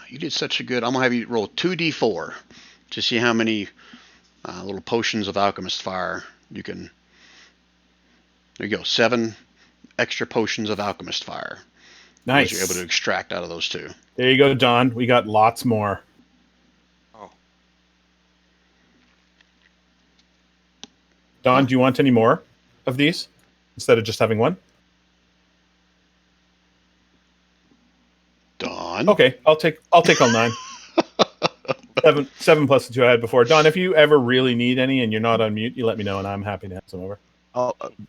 You did such a good. I'm gonna have you roll 2d4 to see how many little potions of alchemist fire you can. There you go, 7 extra potions of alchemist fire. Nice. You're able to extract out of those 2. There you go, Don. We got lots more. Oh, Don, do you want any more of these instead of just having one? Don. Okay, I'll take all 9. 7 plus the 2 I had before. Don, if you ever really need any and you're not on mute, you let me know and I'm happy to have some over.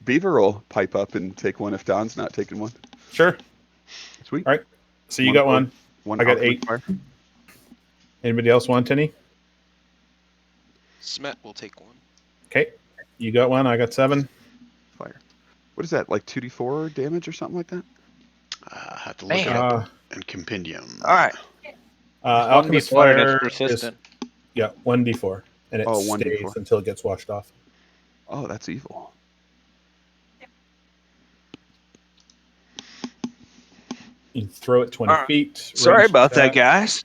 Beaver will pipe up and take one if Don's not taking one. Sure. Sweet. All right. So you got one. I got alchemy 8. fire. Anybody else want any? Smet will take one. Okay. You got one. I got 7. Fire. What is that? Like 2d4 damage or something like that? I have to look it Man. up in compendium. All right. Alchemist 1d4 and fire it's persistent. yeah, 1d4. And it 1d4. stays until it gets washed off. Oh, that's evil. You throw it 20 All right. feet. Sorry range about that, attack. guys.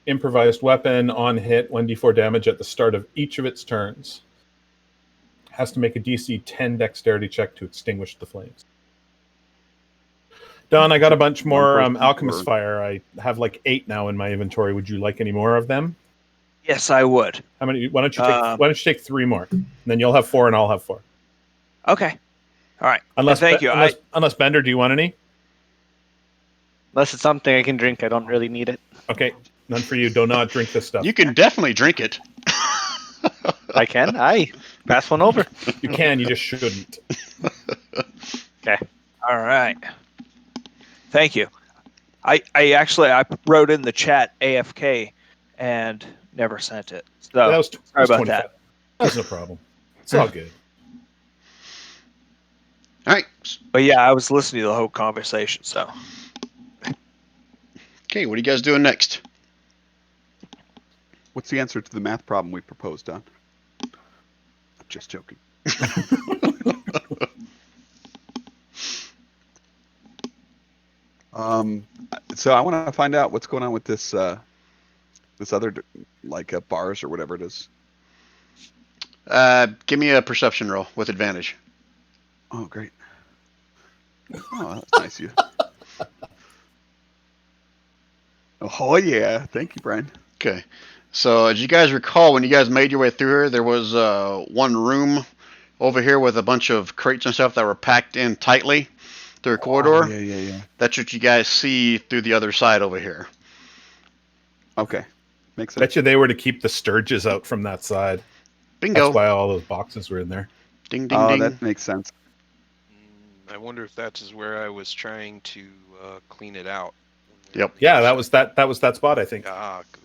Improvised weapon on hit, 1d4 damage at the start of each of its turns. Has to make a DC 10 dexterity check to extinguish the flames. Don, I got a bunch more One person alchemist or- fire. I have like 8 now in my inventory. Would you like any more of them? Yes, I would. How many? Why don't you take 3 more? And then you'll have 4 and I'll have 4. Okay. All right. Unless Thank you. Unless Bender, do you want any? Unless it's something I can drink, I don't really need it. Okay, none for you. Do not drink this stuff. You can definitely drink it. I can. I pass one over. You can, you just shouldn't. All right. Thank you. I actually wrote in the chat AFK and never sent it. So That was, sorry about 25. that. That's no problem. It's all good. All right. But yeah, I was listening to the whole conversation. So Okay, what are you guys doing next? What's the answer to the math problem we proposed, Don? I'm just joking. So I want to find out what's going on with this this other like bars or whatever it is. Give me a perception roll with advantage. Oh, great. Oh, that's nice of you. Oh yeah, thank you, Brian. Okay. So as you guys recall, when you guys made your way through here, there was one room over here with a bunch of crates and stuff that were packed in tightly through a corridor. Oh, yeah. That's what you guys see through the other side over here. Okay, makes sense. Bet you they were to keep the sturges out from that side. Bingo. That's why all those boxes were in there. Ding, ding, Oh, ding. that makes sense. I wonder if that is where I was trying to clean it out. Yep. Yeah, that was that spot, I think. Ah, good.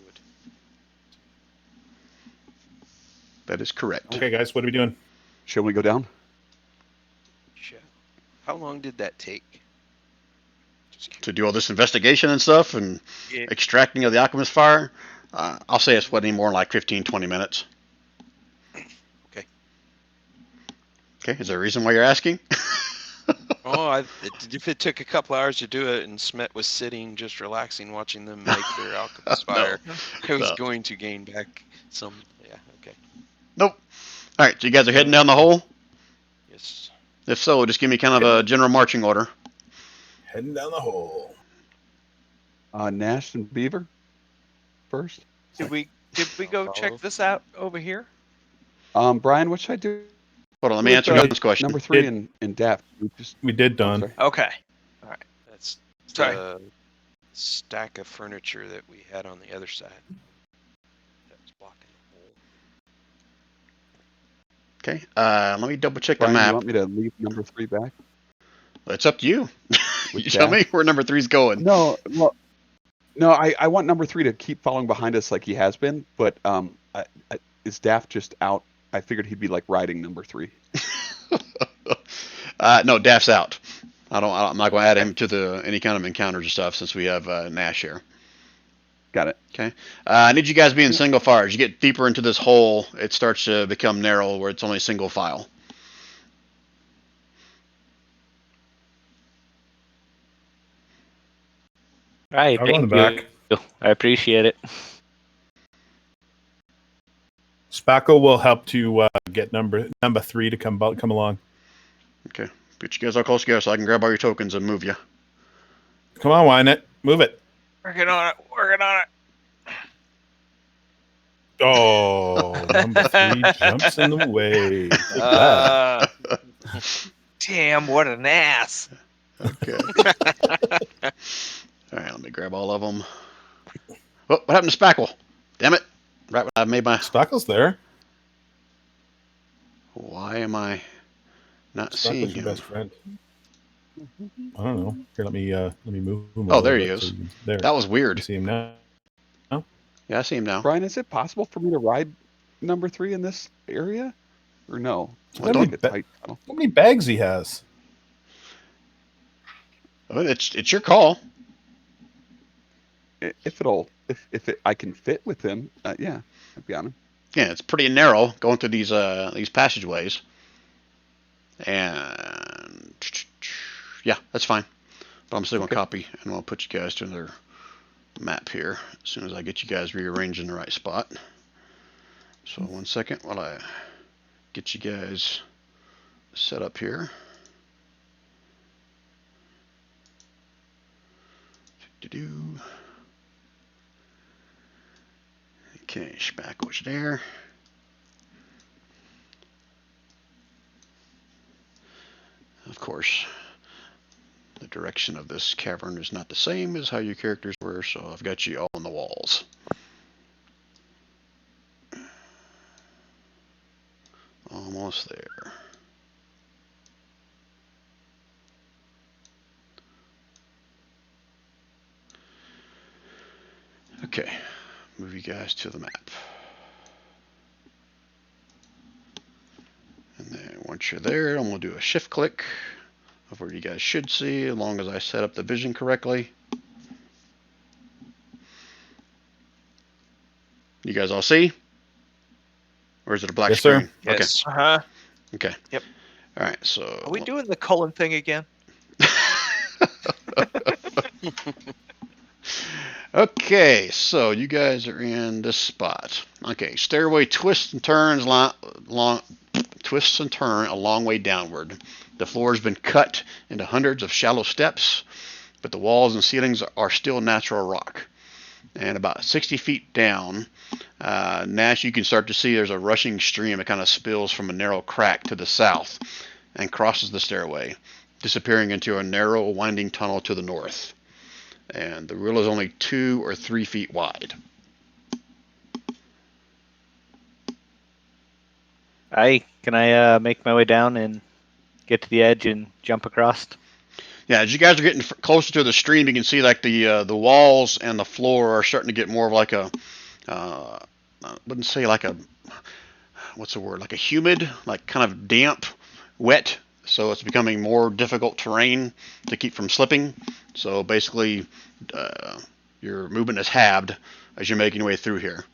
That is correct. Okay, guys, what are we doing? Shall we go down? Shit. How long did that take? Just To curious. do all this investigation and stuff and Yeah. extracting of the alchemist fire, I'll say it's what, any more like 15, 20 minutes. Okay. Okay, is there a reason why you're asking? If it took a couple hours to do it and Smet was sitting just relaxing watching them make their alchemist No. fire, I was No. going to gain back some. Yeah, okay. Nope. All right, so you guys are heading down the hole? Yes. If so, just give me kind of a general marching order. Heading down the hole. Nash and Beaver first. did we go check this out over here? Brian, what should I do? Hold on, let me with, answer Don's question. Number 3 in depth. We just, We did, oh, Don. sorry. Okay. That's Sorry. the stack of furniture that we had on the other side. That's blocking the hole. Okay. Let me double check the Brian, you map. want me to leave number 3 back? It's up to you. With You tell Daff? me where number 3's going. No, well, no, I want number 3 to keep following behind us like he has been, but is Daff just out? I figured he'd be like riding number 3. No, Daff's out. I'm not going to add him to any kind of encounters and stuff since we have Nash here. Got it. Okay. I need you guys to be in single file. As you get deeper into this hole, it starts to become narrow where it's only single file. All right, I'll go in thank the back. you. I appreciate it. Spackle will help to get number 3 to come along. Okay. Get you guys all close together so I can grab all your tokens and move you. Come on, Wynette. Move it. Working on it. Working on it. Oh, number 3 jumps in the way. Take that. Damn, what an ass. Okay. All right, let me grab all of them. Oh, what happened to Spackle? Damn it. Right when I made my... Spackle's there. Why am I not seeing Spackle's your him? best friend. I don't know. Here, let me move him. Oh, a there little he bit is. so you can- there. That was You weird. see him now. Yeah, I see him now. Brian, is it possible for me to ride number 3 in this area? Or no? Well, It's don't- like a tight tunnel. How many bags he has? Oh, it's your call. If I can fit with him, yeah, I'd be on him. Yeah, it's pretty narrow going through these passageways. And yeah, that's fine. But I'm still gonna Okay. copy and I'll put you guys to another map here as soon as I get you guys rearranged in the right spot. So 1 second while I get you guys set up here. Do-do. Okay, Spackle's there. Of course, the direction of this cavern is not the same as how your characters were, so I've got you all on the walls. Almost there. Okay, move you guys to the map. And then once you're there, I'm going to do a shift click of where you guys should see, as long as I set up the vision correctly. You guys all see? Or is it a black Yes, sir. screen? Yes. Uh-huh. Okay. Yep. All right, so... Are we doing the Cullen thing again? Okay, so you guys are in this spot. Okay, stairway twists and turns twists and turn a long way downward. The floor has been cut into hundreds of shallow steps, but the walls and ceilings are still natural rock. And about 60 feet down, Nash, you can start to see there's a rushing stream that kind of spills from a narrow crack to the south and crosses the stairway, disappearing into a narrow, winding tunnel to the north. And the rill is only 2 or 3 feet wide. Can I make my way down and get to the edge and jump across? Yeah, as you guys are getting closer to the stream, you can see like the walls and the floor are starting to get more of like a, I wouldn't say like a, what's the word, like a humid, like kind of damp, wet. So it's becoming more difficult terrain to keep from slipping. So basically, your movement is halved as you're making your way through here,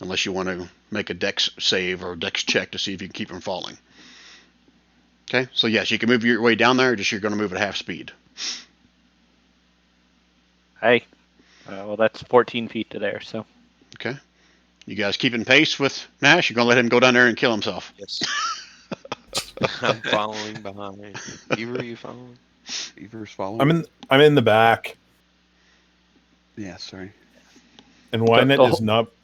unless you want to make a dex save or dex check to see if you can keep from falling. Okay, so yes, you can move your way down there, just you're going to move at half speed. Well, that's 14 feet to there, so. Okay, you guys keeping pace with Nash? You're going to let him go down there and kill himself? Yes. I'm following behind. Beaver, are you following? Beaver's following. I'm in the back, Yeah, sorry. and The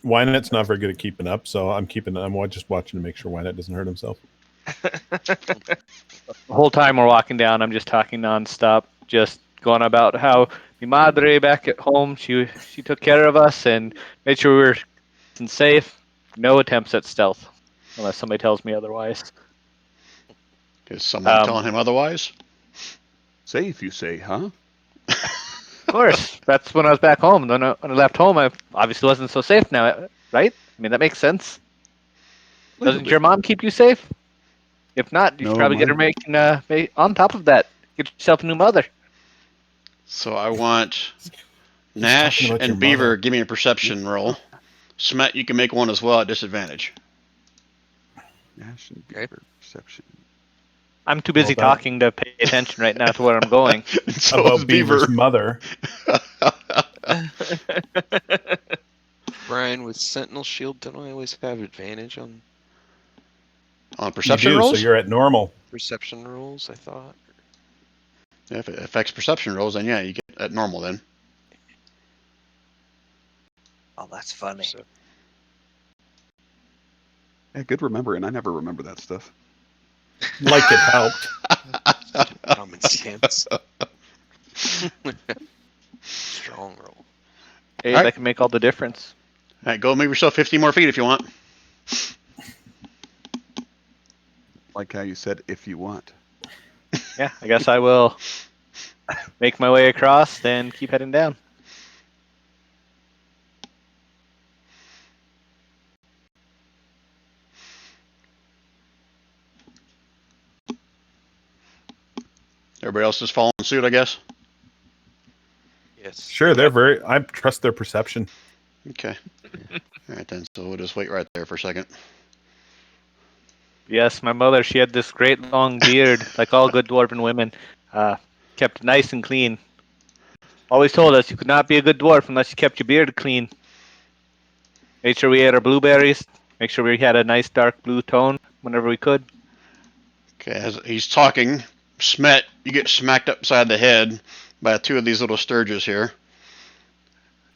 Wynette's not very good at keeping up, so I'm just watching to make sure Wynette doesn't hurt himself. The whole time we're walking down, I'm just talking nonstop, just going about how mi madre back at home, she took care of us and made sure we were safe. No attempts at stealth, unless somebody tells me otherwise. Is someone telling him otherwise? Safe, you say, huh? Of course, that's when I was back home. When I left home, I obviously wasn't so safe now, right? I mean, that makes sense. Doesn't your mom keep you safe? If not, you should No, probably get her making on top of that. Get yourself a new mother. So I want talking Nash about your and Beaver. mother. Give me a perception roll. Smet, you can make one as well at disadvantage. Nash and Okay. Beaver perception. I'm too busy Well, that- talking to pay attention right now to where I'm going. And so About is Beaver. Beaver's mother. Brian, with Sentinel Shield, don't I always have advantage on On You perception do, rolls? so you're at normal. perception rolls? I thought. If it affects perception rolls, then yeah, you get at normal then. Oh, that's funny. So, Yeah, good remembering. I never remember that stuff. Like it helped. common sense. Strong roll. Hey, Alright. that can make all the difference. All right, go move yourself 50 more feet if you want. Like how you said, if you want. Yeah, I guess I will make my way across, then keep heading down. Everybody else is following suit, I guess. Yes. Sure, I trust their perception. Okay. All right then. So we'll just wait right there for a second. Yes, my mother, she had this great long beard, like all good dwarven women. Kept nice and clean. Always told us you could not be a good dwarf unless you kept your beard clean. Made sure we ate our blueberries. Make sure we had a nice dark blue tone whenever we could. Okay. As he's talking, Smet, you get smacked upside the head by two of these little sturges here,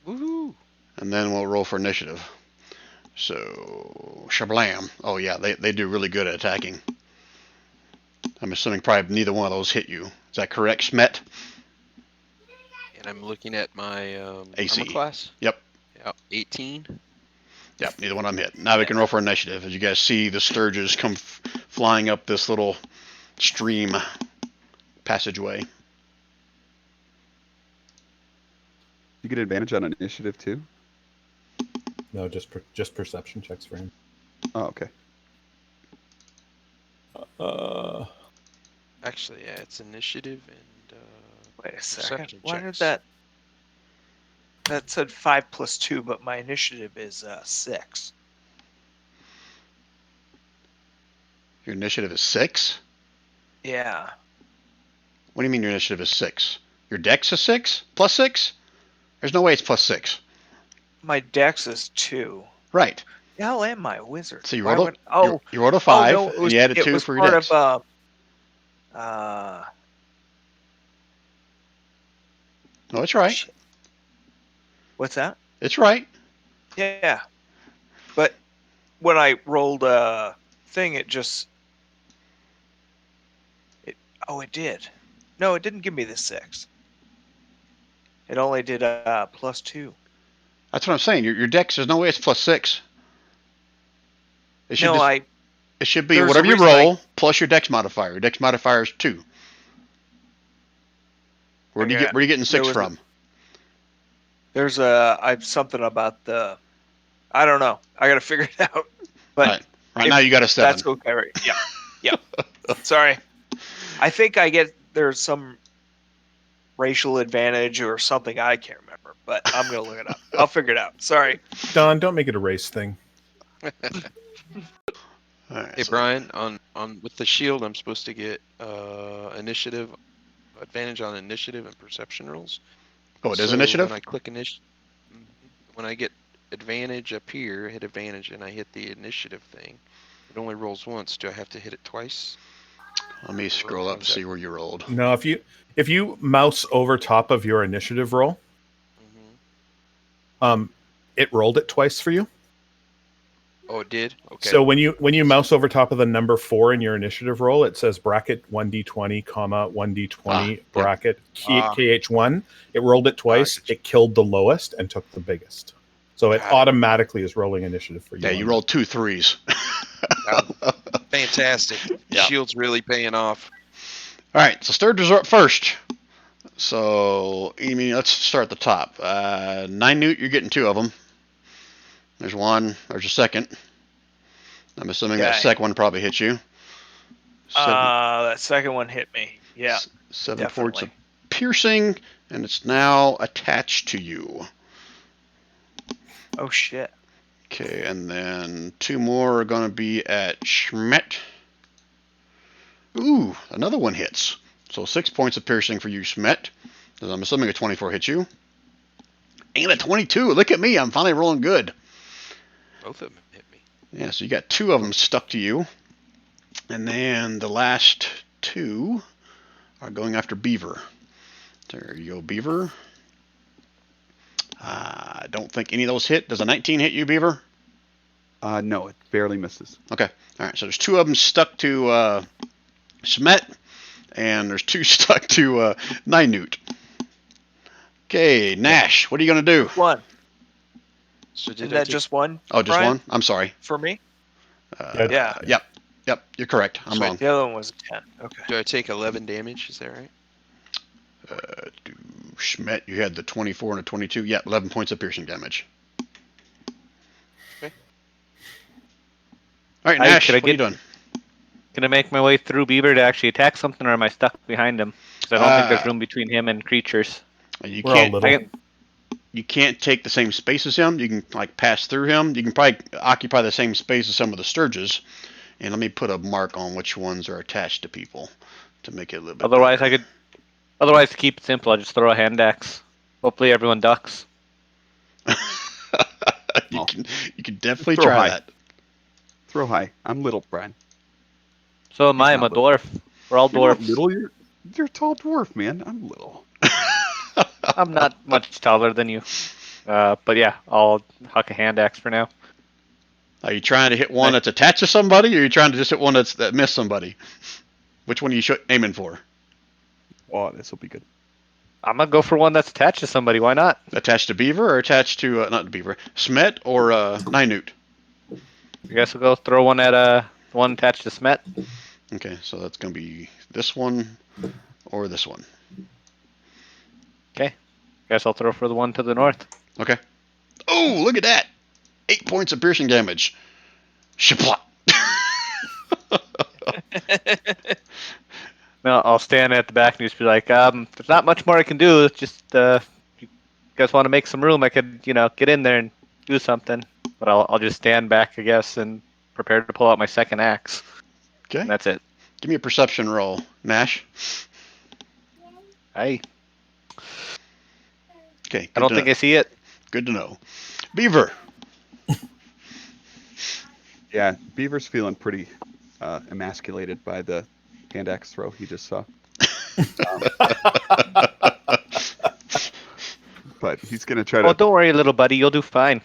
Woohoo! and then we'll roll for initiative. So shablam. Oh yeah, they do really good at attacking. I'm assuming probably neither one of those hit you. Is that correct, Smet? And I'm looking at my AC. armor class. Yep. Yeah, 18. Yep, neither one of them hit. Now we can roll for initiative. As you guys see, the sturges come flying up this little stream passageway. You get advantage on initiative too? No, just perception checks for him. Oh, okay. Actually, yeah, it's initiative and Wait a second. perception Why did checks. that said 5+2, but my initiative is 6. Your initiative is 6? Yeah. What do you mean your initiative is 6? Your dex is 6? Plus 6? There's no way it's plus 6. My dex is 2. Right. The hell am I, a wizard? So you Why rolled would- you rolled a 5, no, it was, and you added it 2 was for your part dex. of No, it's right. shit. What's that? It's right. Yeah. But when I rolled a thing, it just it did. No, it didn't give me the 6. It only did +2. That's what I'm saying. Your dex, there's no way it's plus 6. It should, No, it should be there's a whatever you reason roll plus your dex modifier. Your dex modifier is 2. Where are you getting 6 was from? there's something about the I don't know. I got to figure it out. But Right now you got a 7. that's okay. Right? Yeah. Yeah. Sorry. I think there's some racial advantage or something. I can't remember, but I'm going to look it up. I'll figure it out. Sorry. Don, don't make it a race thing. All right, Hey so- Brian, on with the shield, I'm supposed to get initiative advantage on initiative and perception rolls. Oh, it is So initiative? When I click when I get advantage up here, hit advantage, and I hit the initiative thing, it only rolls once. Do I have to hit it twice? Let me scroll up and see where you rolled. No, if you mouse over top of your initiative roll, Mm-hmm. it rolled it twice for you. Oh, it did. Okay. So when you mouse over top of the number 4 in your initiative roll, it says bracket 1d20, comma 1d20 bracket KH1. It rolled it twice. gotcha. It killed the lowest and took the biggest. So it Got it. automatically is rolling initiative for you. Yeah, on you that. rolled 2 3s. Fantastic. Yeah. Shield's really paying off. All right, so Sturges are up first. So, I mean, let's start at the top. 9 Newt, you're getting 2 of them. There's one. There's a second. I'm assuming that Okay. second one probably hit you. That second one hit me. Yeah, 7 points of definitely. piercing, and it's now attached to you. Oh shit. Okay, and then 2 more are going to be at Schmidt. Ooh, another one hits. So 6 points of piercing for you, Schmidt. I'm assuming a 24 hits you. And a 22. Look at me. I'm finally rolling good. Both of them hit me. Yeah, so you got 2 of them stuck to you. And then the last 2 are going after Beaver. There you go, Beaver. I don't think any of those hit. Does a 19 hit you, Beaver? No, it barely misses. Okay. All right. So there's 2 of them stuck to Schmidt, and there's 2 stuck to Nynute. Okay, Nash, what are you going to do? One. So Isn't did I that take- just one Oh, just Brian? one? I'm sorry. for me? Yeah. Yeah. Yep, you're correct. I'm So wrong. The other one was a 10. Okay. do I take 11 damage? Is that right? Schmidt, you had the 24 and a 22. Yeah, 11 points of piercing damage. Okay. All right, Hey, Nash, could I what are you get- doing? Gonna make my way through Beaver to actually attack something, or am I stuck behind him? Because I don't think there's Ah. room between him and creatures. You We're all can't. little. I can, You can't take the same space as him. You can like pass through him. You can probably occupy the same space as some of the Sturges. And let me put a mark on which ones are attached to people to make it a little bit. otherwise, better. Otherwise, to keep it simple, I just throw a hand axe. Hopefully, everyone ducks. you can definitely Throw try high. that. Throw high. I'm little, Brian. So am I. I'm a not little. dwarf. We're all You're not dwarfs. little. You're a tall dwarf, man. I'm little. I'm not much taller than you. But yeah, I'll huck a hand axe for now. Are you trying to hit one that's attached to somebody, or are you trying to just hit one that missed somebody? Which one are you aiming for? Oh, this will be good. I'm gonna go for one that's attached to somebody. Why not? Attached to Beaver or attached to not Beaver, Smet or Nynute? I guess we'll go throw one at one attached to Smet. Okay, so that's gonna be this one or this one. Guess I'll throw for the one to the north. Okay. Oh, look at that! 8 points of piercing damage. Shaplop. No, I'll stand at the back and just be like, there's not much more I can do. Just you guys want to make some room, I could, get in there and do something. But I'll just stand back, I guess, and prepare to pull out my second axe. Okay. And that's it. Give me a perception roll, Nash. I Okay. don't think I see it. Good to know. Beaver. Yeah, Beaver's feeling pretty emasculated by the hand axe throw he just saw. But he's gonna try Oh, to. don't worry, little buddy. You'll do fine.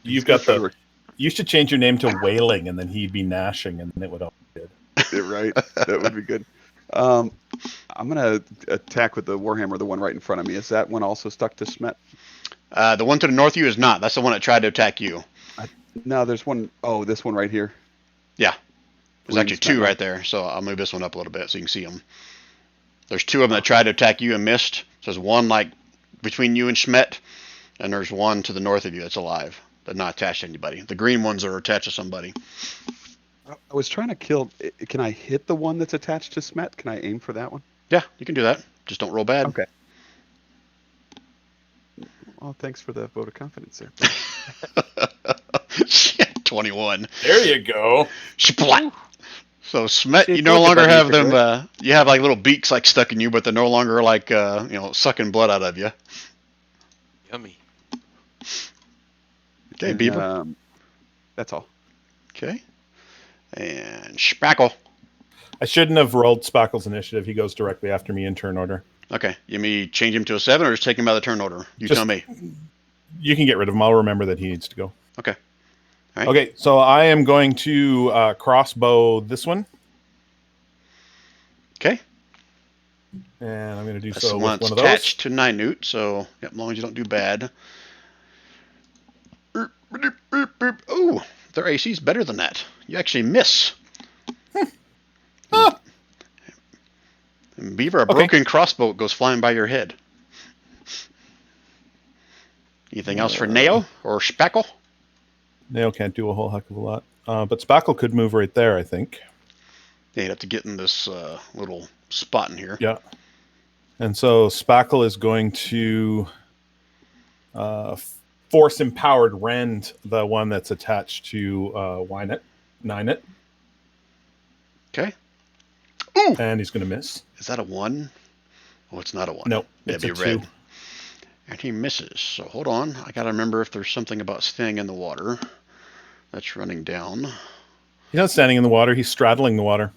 You've gonna got try the. You should change your name to Wailing, and then he'd be gnashing, and then it would all be good. Right, that would be good. I'm gonna attack with the warhammer, the one right in front of me. Is that one also stuck to Smet? The one to the north of you is not. That's the one that tried to attack you. No, there's one oh this one right here. There's actually 2 right there, so I'll move this one up a little bit so you can see them. There's 2 of them that tried to attack you and missed. So there's one like between you and Schmidt, and there's one to the north of you that's alive, but not attached to anybody. The green ones are attached to somebody. I was trying to kill. Can I hit the one that's attached to Smet? Can I aim for that one? Yeah, you can do that. Just don't roll bad. Okay. Well, thanks for the vote of confidence there. Shit, 21. There you go. Splat. So Smet, See, you it's no like longer about have nature, them. You have like little beaks like stuck in you, but they're no longer like sucking blood out of you. Yummy. Okay, And, Beaver. That's all. Okay. And Spackle. I shouldn't have rolled Spackle's initiative. He goes directly after me in turn order. Okay. You may change him to a 7 or just take him by the turn order. You Just- tell me. You can get rid of him. I'll remember that he needs to go. All right. Okay, so I am going to crossbow this one, Okay. and I'm going to do That's the so one with that's one of those. attached to Ninute, so yep, as long as you don't do bad. Oh, their AC is better than that. You actually miss. Ah, And Beaver, a Okay. broken crossbow goes flying by your head. Anything else for Neo or Spackle? Nail can't do a whole heck of a lot, but Spackle could move right there, I think. Yeah, you'd have to get in this little spot in here. Yeah. And so Spackle is going to force empowered rend the one that's attached to Ninet, Okay. Ooh! and he's going to miss. Is that a 1? Oh, it's not a 1. No, That'd it's be a red. 2. And he misses. So hold on. I got to remember if there's something about staying in the water. That's running down. He's not standing in the water. He's straddling the water.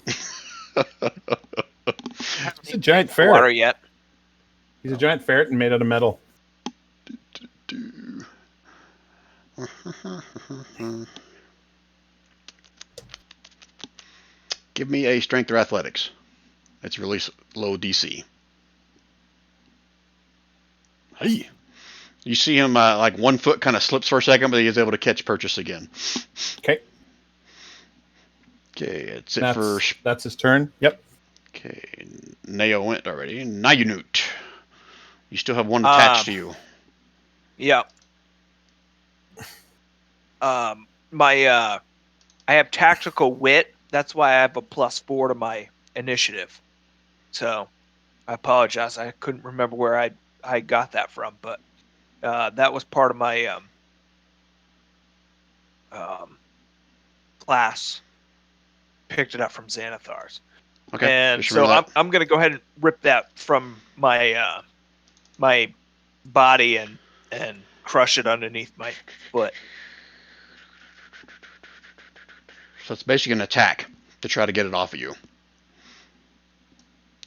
He's a giant Water ferret. yet? He's a giant ferret and made out of metal. Give me a strength or athletics. It's really low DC. Hey. You see him like 1 foot kind of slips for a second, but he is able to catch purchase again. Okay. Okay, it's it for. That's his turn. Yep. Okay, Neo went already. Nayunut. You still have one attached to you. Yeah. I have tactical wit. That's why I have a +4 to my initiative. So I apologize. I couldn't remember where I got that from, but that was part of my class. Picked it up from Xanathar's. Okay, And just so remember I'm going to go ahead and rip that from my my body and crush it underneath my foot. So it's basically an attack to try to get it off of you.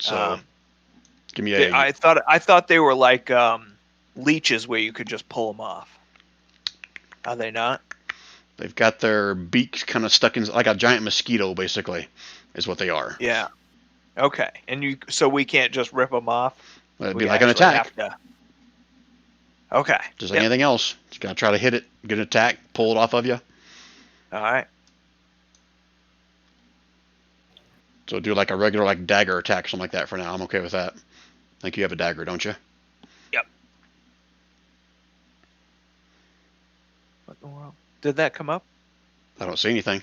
So give me a. I thought they were like leeches where you could just pull them off. Are they not? They've got their beaks kind of stuck in like a giant mosquito, basically, is what they are. Yeah. Okay. And so we can't just rip them off. It'd We be like an actually attack, have to- Okay. just like anything else. You gotta try to hit it, get an attack, pull it off of you. All right. So do like a regular like dagger attack, something like that for now. I'm okay with that. I think you have a dagger, don't you? Yep. What in the world? Did that come up? I don't see anything.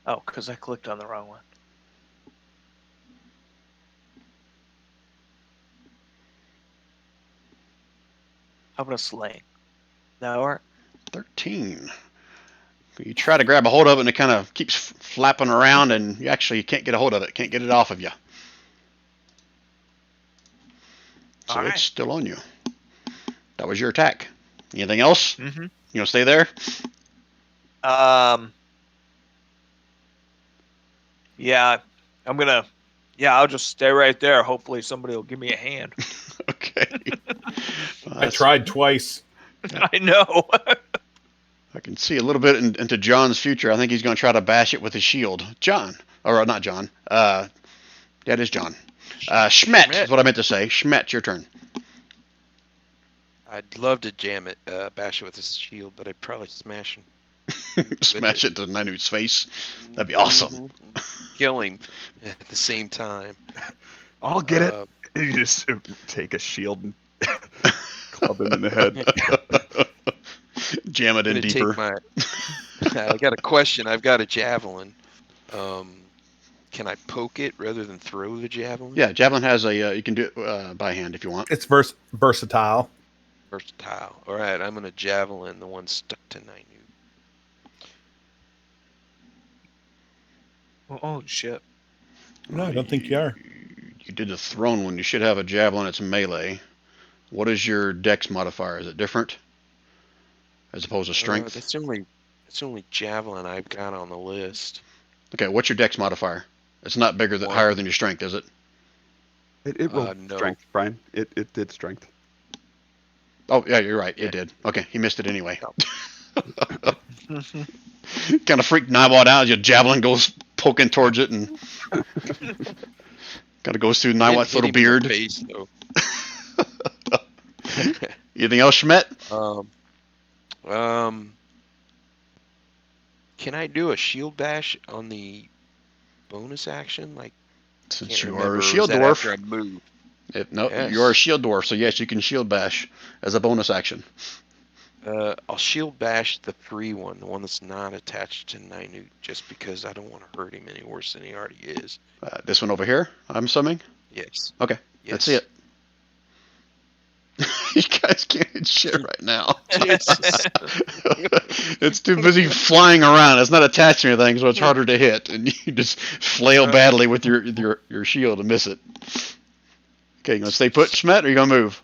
Oh, because I clicked on the wrong one. How about a sling? That work? 13. You try to grab a hold of it and it kind of keeps flapping around and you actually can't get a hold of it, can't get it off of you. So All right. it's still on you. That was your attack. Anything else? Mm-hmm. You gonna stay there? Yeah, I'll just stay right there. Hopefully somebody will give me a hand. Okay. I tried twice. I know. I can see a little bit into John's future. I think he's going to try to bash it with his shield. John. Or not John. Yeah, it is John. Schmet is what I meant to say. Schmet, your turn. I'd love to jam it, bash it with his shield, but I'd probably smash him. Smash it to Ninute's face. That'd be awesome. Kill him at the same time. I'll get it. You just take a shield and club him in the head. Jam it in I'm gonna deeper. take I got a question. I've got a javelin. Can I poke it rather than throw the javelin? Yeah, javelin has a. You can do it by hand if you want. It's versatile. Versatile. All right, I'm gonna javelin the one stuck to Ninute. Oh shit. No, I don't think you are. You did the thrown one. You should have a javelin. It's melee. What is your dex modifier? Is it different? As opposed to strength? It's only javelin I've got on the list. Okay, what's your dex modifier? It's not bigger than 1. higher than your strength, is it? It rolled No. strength, Brian. It did strength. Oh, yeah, you're right. Yeah. It did. Okay, he missed it anyway. No. Kind of freaked Nightbot out as your javelin goes poking towards it and kind of goes through Didn't Nightbot's hit little him in the beard. face, though. Anything else, Schmidt? Can I do a shield bash on the bonus action? Like, Since can't you remember, are or a is shield that dwarf. after I move? No, Yes. you are a shield dwarf, so yes, you can shield bash as a bonus action. I'll shield bash the free one, the one that's not attached to Ninute, just because I don't want to hurt him any worse than he already is. This one over here, I'm assuming. Yes. Okay, Yes. let's see it. You guys can't hit shit right now. Jesus. It's too busy flying around. It's not attached to anything, so it's harder to hit, and you just flail badly with your shield to miss it. Okay, you gonna stay put, Schmidt, or you gonna move?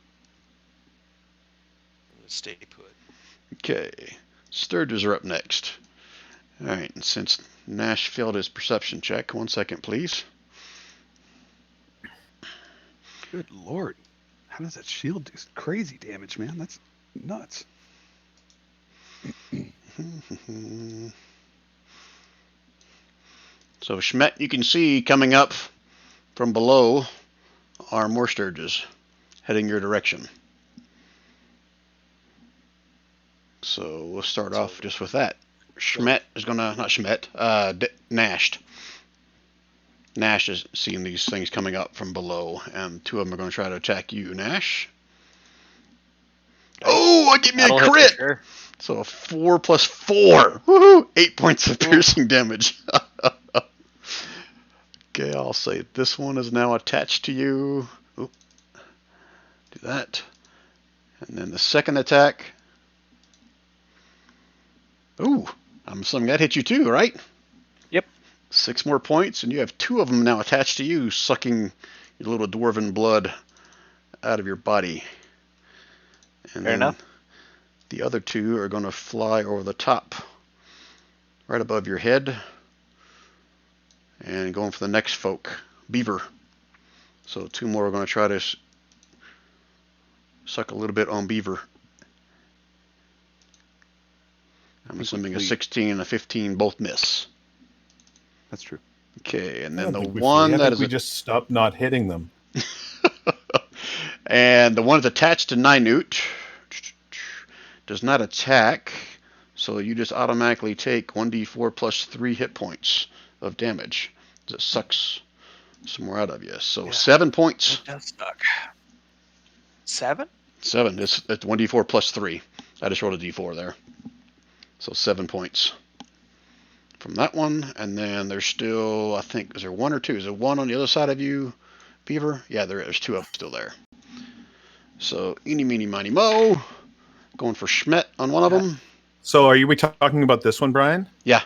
Stay put. Okay, Sturges are up next. All right, and since Nash failed his perception check, 1 second, please. Good lord. How does that shield do crazy damage, man? That's nuts. So Schmidt, you can see coming up from below are more Sturges heading your direction. So we'll start off just with that. Schmidt is gonna, not Schmidt, Nash. Nash is seeing these things coming up from below, and two of them are going to try to attack you, Nash. Oh, give me a That'll hit for crit! sure. So a 4 plus 4. Woohoo! 8 points of piercing damage. Okay, I'll say this one is now attached to you. Oop. Do that. And then the second attack. Ooh, I'm assuming that hit you too, right? Yep. 6 more points, and you have 2 of them now attached to you, sucking your little dwarven blood out of your body. And Fair then enough. the other 2 are going to fly over the top, right above your head, and going for the next folk, Beaver. So 2 more are going to try to suck a little bit on Beaver. I'm assuming a 16 and a 15 both miss. That's true. Okay, and I then don't the think we one flee. I that think is we just stopped not hitting them. and the one that's attached to Ninute does not attack, so you just automatically take 1d4 plus 3 hit points of damage. It sucks some more out of you. So Yeah. 7 points. It does suck. 7? 7. It's 1d4 plus 3. I just rolled a d4 there. So 7 points from that one. And then there's still, I think, is there 1 or 2? Is there 1 on the other side of you, Beaver? Yeah, there's 2 of them still there. So eeny, meeny, miny, mo. Going for Schmidt on one of them. So are we talking about this one, Brian? Yeah.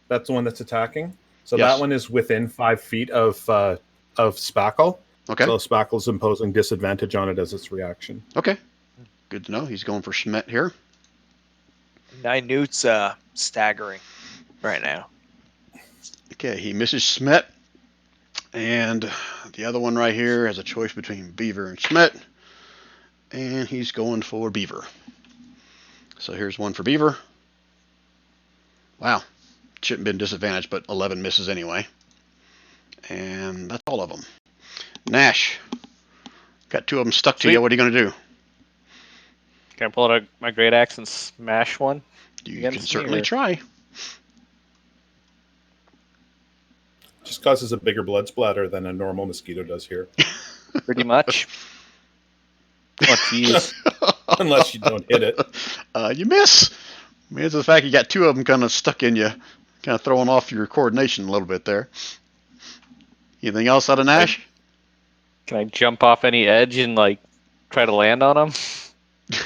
That's the one that's attacking? So Yes. that one is within 5 feet of Spackle. Okay. So Spackle's imposing disadvantage on it as its reaction. Okay. Good to know. He's going for Schmidt here. Ninute's staggering right now. Okay, he misses Schmidt. And the other one right here has a choice between Beaver and Schmidt. And he's going for Beaver. So here's one for Beaver. Wow. Shouldn't have been disadvantaged, but 11 misses anyway. And that's all of them. Nash. Got 2 of them stuck to Sweet. you. What are you going to do? Can I pull out my great axe and smash one? You Against can me, certainly or- try. Just causes a bigger blood splatter than a normal mosquito does here. Pretty much. Oh, jeez. Unless you don't hit it. You miss. I mean, it's the fact you got 2 of them kind of stuck in you, kind of throwing off your coordination a little bit there. Anything else out of Nash? Can I jump off any edge and like try to land on them?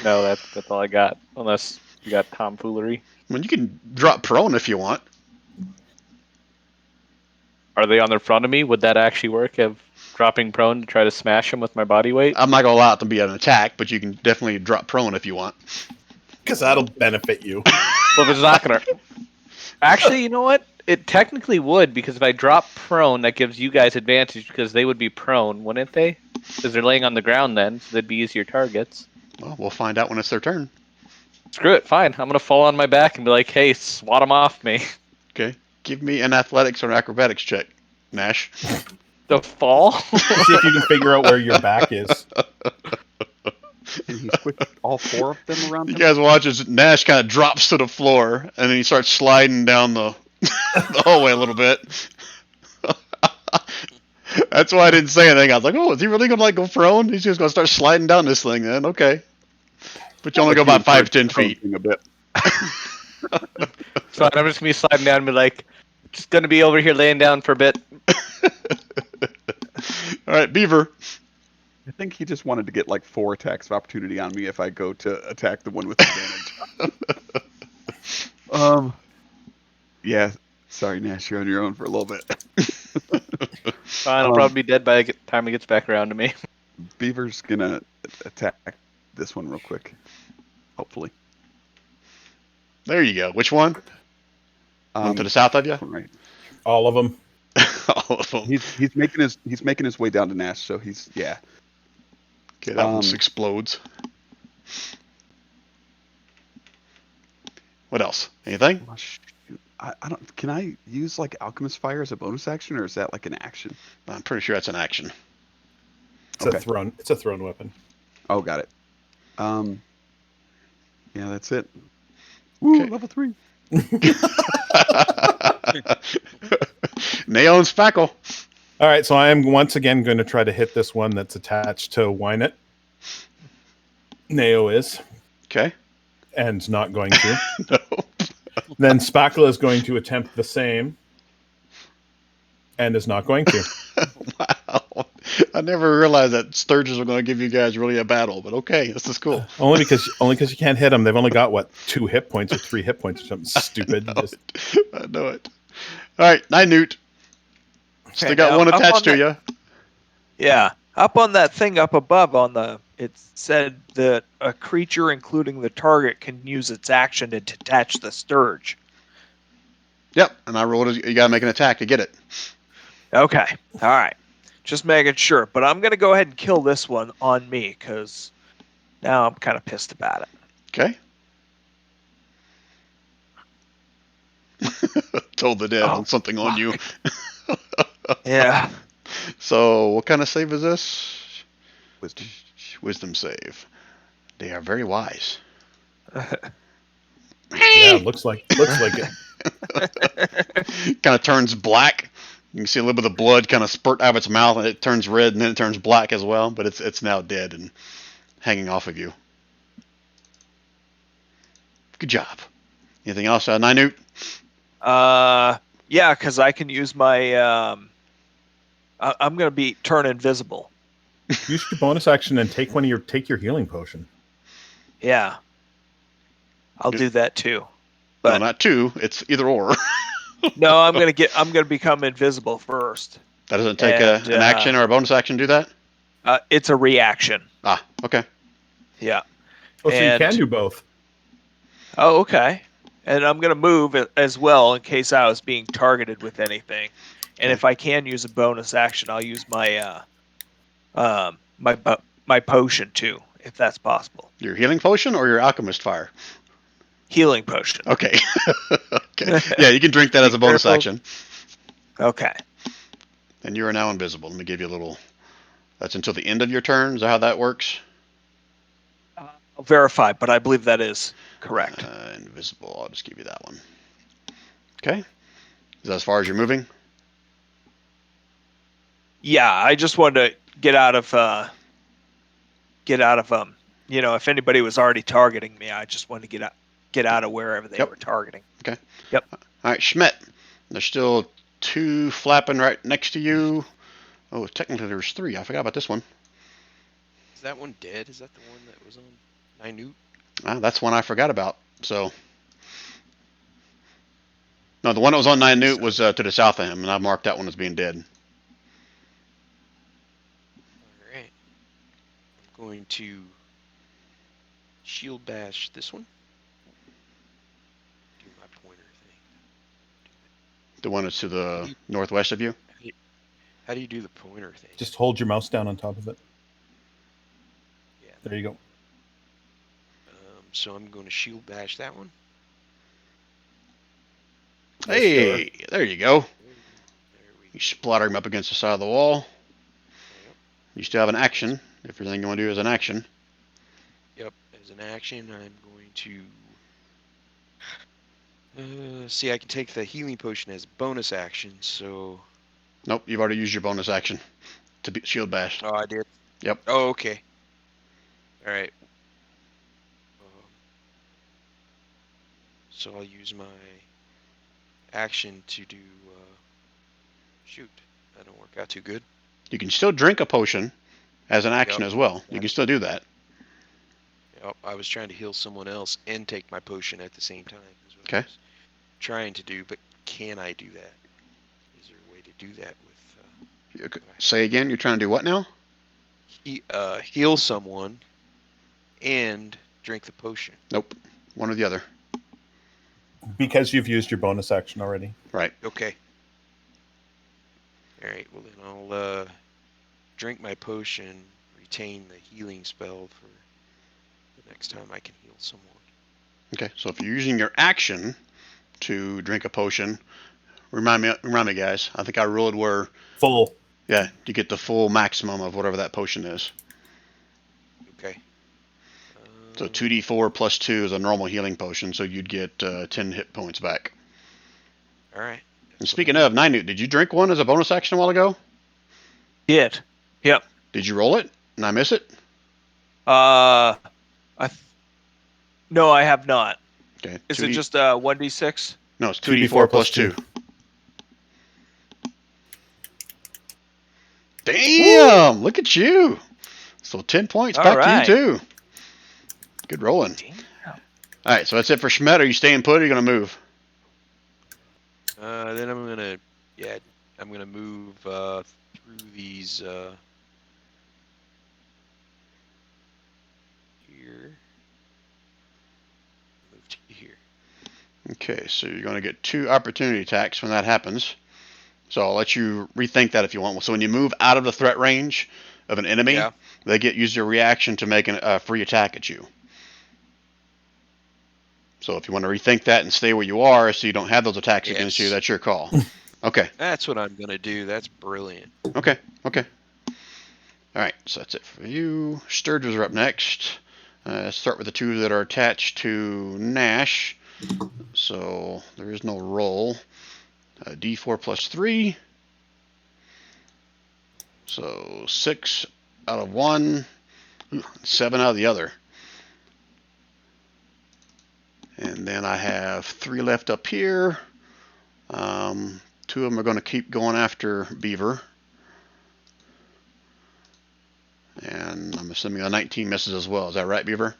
No, that's all I got. Unless you got tomfoolery. I mean, you can drop prone if you want. Are they on the front of me? Would that actually work? Of dropping prone to try to smash them with my body weight? I'm not going to allow it to be an attack, but you can definitely drop prone if you want. Because that'll benefit you. Well, if it's not gonna. Actually, you know what? It technically would, because if I drop prone, that gives you guys advantage because they would be prone, wouldn't they? Because they're laying on the ground then, so they'd be easier targets. Well, we'll find out when it's their turn. Screw it, fine. I'm gonna fall on my back and be like, "Hey, swat him off me." Okay. Give me an athletics or an acrobatics check, Nash. The fall? See if you can figure out where your back is. Can he switch all 4 of them around You him? guys watch as Nash kind of drops to the floor, and then he starts sliding down the, the hallway a little bit. That's why I didn't say anything. I was like, oh, is he really going to go prone? He's just going to start sliding down this thing then. Okay. But you only go about 5 to 10 feet. A bit. So I'm just gonna be sliding down and be like, just gonna be over here laying down for a bit. All right, Beaver. I think he just wanted to get like 4 attacks of opportunity on me if I go to attack the one with advantage. Yeah. Sorry, Nash, you're on your own for a little bit. Fine, I'll probably be dead by the time he gets back around to me. Beaver's gonna attack this one real quick. Hopefully. There you go. Which one? One to the south of you? Right. All of them. All of them. He's making his way down to Nash, so he's yeah. Okay, that one explodes. What else? Anything? Oh, shoot. I don't. Can I use like Alchemist Fire as a bonus action, or is that like an action? I'm pretty sure that's an action. It's Okay. a thrown. It's a thrown weapon. Oh, got it. Yeah, that's it. Woo, Okay. level 3. Neo and Spackle. All right, so I am once again going to try to hit this one that's attached to Wynet. Neo is, Okay. and not going to. No. Then Spackle is going to attempt the same, and is not going to. Wow. I never realized that Sturges were going to give you guys really a battle, but okay, this is cool. Only because you can't hit them. They've only got what 2 hit points or 3 hit points or something stupid. Just, I know it. All right, Nute. Still Okay, got now, one up attached on to you. Yeah, up on that thing up above on the, it said that a creature, including the target, can use its action to detach the Sturge. Yep, and I rolled it. You got to make an attack to get it. Okay, all right, just making sure. But I'm gonna go ahead and kill this one on me because now I'm kind of pissed about it. Okay. Told the dead on something on you. Yeah. So, what kind of save is this? Wisdom. Wisdom save. They are very wise. yeah, looks like it. Kind of turns black. You can see a little bit of blood kind of spurt out of its mouth, and it turns red, and then it turns black as well. But it's now dead and hanging off of you. Good job. Anything else, Nynute? Yeah, because I can use my. I'm gonna turn invisible. Use your bonus action and take your healing potion. Yeah. I'll do that too. No, But not two. It's either or. no, I'm gonna become invisible first. That doesn't take And, an action or a bonus action to do that? It's a reaction. Ah, okay. Yeah. Oh, so you And- can do both. Oh, okay. And I'm gonna move as well in case I was being targeted with anything. And if I can use a bonus action, I'll use my my potion too, if that's possible. Your healing potion or your alchemist fire? Healing potion. Okay. Okay. Yeah, you can drink that as a bonus Careful. action. Okay. And you are now invisible. Let me give you a little. That's until the end of your turn. Is that how that works? I'll verify, but I believe that is correct. Invisible. I'll just give you that one. Okay. Is that as far as you're moving? Yeah, I just wanted to get out of if anybody was already targeting me, I just wanted to get out of wherever they Yep. were targeting. All right, Schmidt. There's still two flapping right next to you. Oh, technically there's three. I forgot about this one. Is that one dead? Is that the one that was on Nynute? That's one I forgot about. So, no, the one that was on Nynute was to the south of him, and I marked that one as being dead. Alright. I'm going to shield bash this one. Do my pointer thing. The one that's to the northwest of you. How do you do the pointer thing? Just hold your mouse down on top of it. Yeah. There you go. So I'm going to shield bash that one. Hey, there you go. There we You splatter him up against the side of the wall. You still have an action. If everything you want to do is an action. Yep, as an action, I'm going to see. I can take the healing potion as bonus action. So, Nope, you've already used your bonus action to be shield bash. oh, I did. Yep. Oh, okay. All right. So I'll use my action to do. Shoot, that don't work out too good. You can still drink a potion as an action Yep. as well. You can still do that. Yep, I was trying to heal someone else and take my potion at the same time. Is what Okay. I was trying to do, but can I do that? Is there a way to do that with Say again, you're trying to do what now? heal someone and drink the potion? Nope, one or the other. Because you've used your bonus action already. Right. Okay. All right. Well, then I'll drink my potion, retain the healing spell for the next time I can heal someone. Okay, so if you're using your action to drink a potion, remind me, guys. I think I ruled where Full. you get the full maximum of whatever that potion is. Okay. So 2d4 plus 2 is a normal healing potion, so you'd get 10 hit points back. All right. And speaking of, Ninute, did you drink one as a bonus action a while ago? Did. Yep. Did you roll it? And I miss it? No, I have not. Okay. Is it just 1d6? No, it's 2d4 plus 2. Damn! Look at you. So 10 points All back right. to you, too. Good rolling. Damn. All right, so that's it for Schmidt. Are you staying put or are you going to move? Then I'm gonna move through these here. Move to here. Okay, so you're going to get 2 opportunity attacks when that happens. So I'll let you rethink that if you want. So when you move out of the threat range of an enemy, Yeah. they use their reaction to make a free attack at you. So if you want to rethink that and stay where you are so you don't have those attacks against you, Yes. that's your call. Okay. That's what I'm gonna do. That's brilliant. Okay. All right, so that's it for you. Sturges are up next. Start with the 2 that are attached to Nash. So there is no roll. D4 plus 3. So 6 out of 1. 7 out of the other. And then I have 3 left up here. 2 of them are going to keep going after Beaver. And I'm assuming a 19 misses as well. Is that right, Beaver?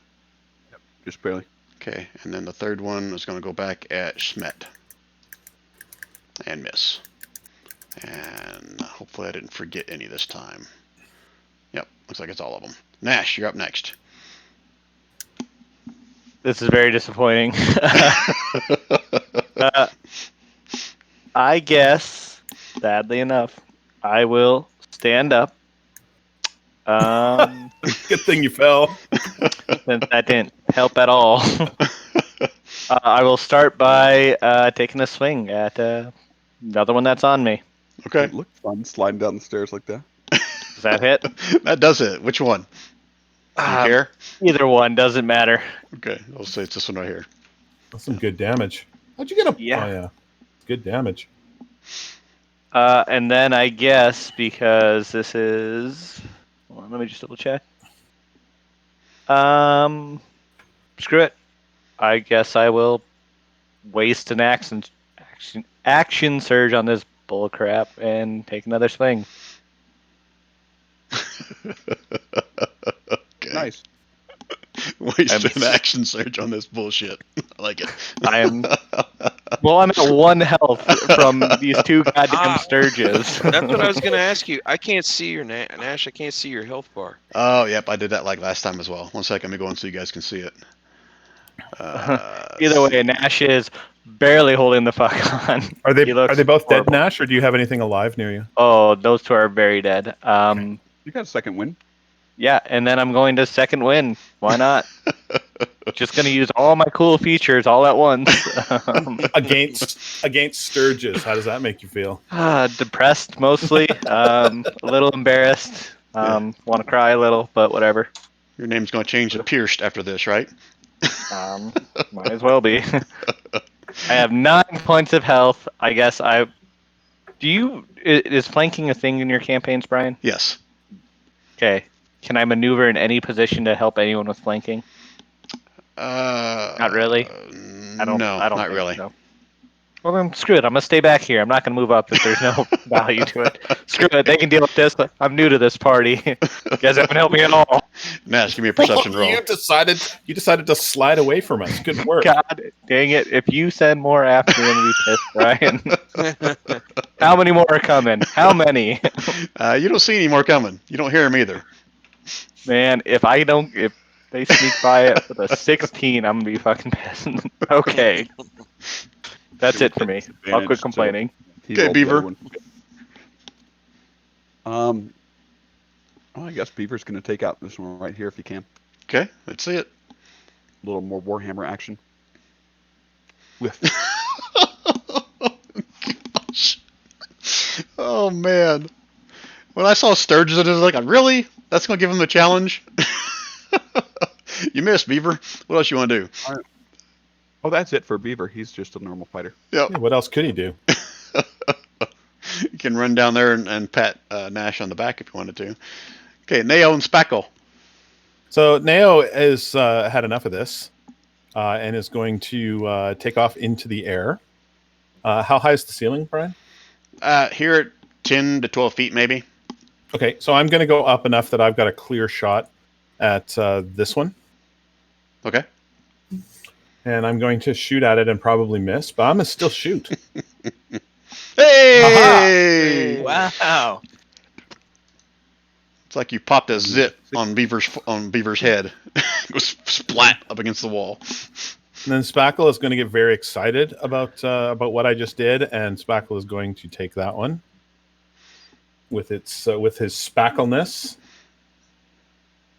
Just barely. Okay, and then the third one is going to go back at Schmidt. And miss. And hopefully I didn't forget any this time. Yep, looks like it's all of them. Nash, you're up next. This is very disappointing. I guess, sadly enough, I will stand up. Good thing you fell. Since that didn't help at all. I will start by taking a swing at the other one that's on me. Okay, It looked fun sliding down the stairs like that. Does that hit? that does it. Which one? Do you care? Either one doesn't matter. Okay, I'll say it's this one right here. That's some good damage. How'd you get a? Yeah. Oh, yeah. Good damage. And then I guess because this is, hold on, let me just double check. Screw it. I guess I will waste an action surge on this bull crap and take another swing. Okay. Nice. Waste an action surge on this bullshit. I like it. I'm at 1 health from these 2 goddamn Sturges. That's what I was gonna ask you. I can't see your Nash. I can't see your health bar. Oh, yep, I did that like last time as well. 1 second, let me go in so you guys can see it. Either way, Nash is barely holding the fuck on. Are they He looks both horrible. dead, Nash, or do you have anything alive near you? Oh, those 2 are very dead. You got a second win. Yeah, and then I'm going to second win. Why not? Just gonna use all my cool features all at once. against Sturges. How does that make you feel? Depressed mostly. A little embarrassed. Want to cry a little, but whatever. Your name's going to change to Pierced after this, right? Might as well be. I have 9 points of health. I guess I. Is flanking a thing in your campaigns, Brian? Yes. Okay. Can I maneuver in any position to help anyone with flanking? Not really. I don't. No, I don't not think really. so. Well then, screw it. I'm gonna stay back here. I'm not gonna move up if there's no value to it. Screw it. They can deal with this. I'm new to this party. You guys haven't helped me at all. Nash, give me a perception roll. You decided to slide away from us. Good work. God dang it! If you send more after me, I'm gonna be pissed, Brian. How many more are coming? How many? You don't see any more coming. You don't hear them either. Man, if they sneak by it with a 16, I'm gonna be fucking pissed. Okay. That's it for me. I'll quit complaining. He Okay, rolled the other Beaver. one. Well, I guess Beaver's going to take out this one right here if you can. Okay, let's see it. A little more Warhammer action. With Gosh. Oh man. When I saw Sturges, I was like, really? That's going to give him the challenge? You missed, Beaver. What else you want to do? oh, that's it for Beaver. He's just a normal fighter. Yep. Yeah, what else could he do? You can run down there and pat Nash on the back if you wanted to. Okay, Neo and Spackle. So Neo has had enough of this and is going to take off into the air. How high is the ceiling, Brian? Here at 10 to 12 feet, maybe. Okay, so I'm going to go up enough that I've got a clear shot at this one. Okay. And I'm going to shoot at it and probably miss, but I'm going to still shoot. Hey! Wow. It's like you popped a zit on Beaver's head. It was splat up against the wall. And then Spackle is going to get very excited about what I just did, and Spackle is going to take that one with his spackleness.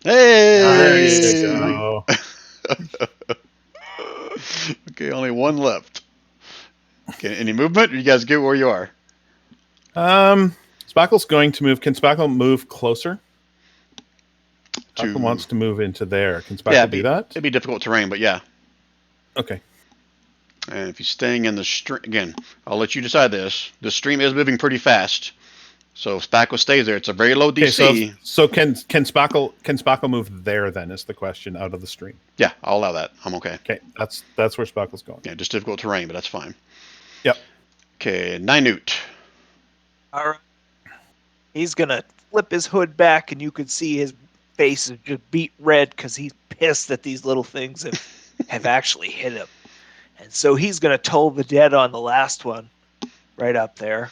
Hey! There you go. Okay, only one left. Okay, any movement? Or you guys get where you are? Spackle's going to move. Can Spackle move closer? To- Spackle wants to move into there. Can Spackle do that? It'd be difficult terrain, but yeah. Okay. And if you're staying in the stream, again, I'll let you decide this. The stream is moving pretty fast. So if Spackle stays there, it's a very low DC. Okay, so can Spackle move there then is the question out of the stream. Yeah, I'll allow that. I'm okay. Okay, that's where Spackle's going. Yeah, just difficult terrain, but that's fine. Yep. Okay, Ninute. All right. He's gonna flip his hood back, and you could see his face is just beat red because he's pissed that these little things have actually hit him. And so he's gonna toll the dead on the last one, right up there.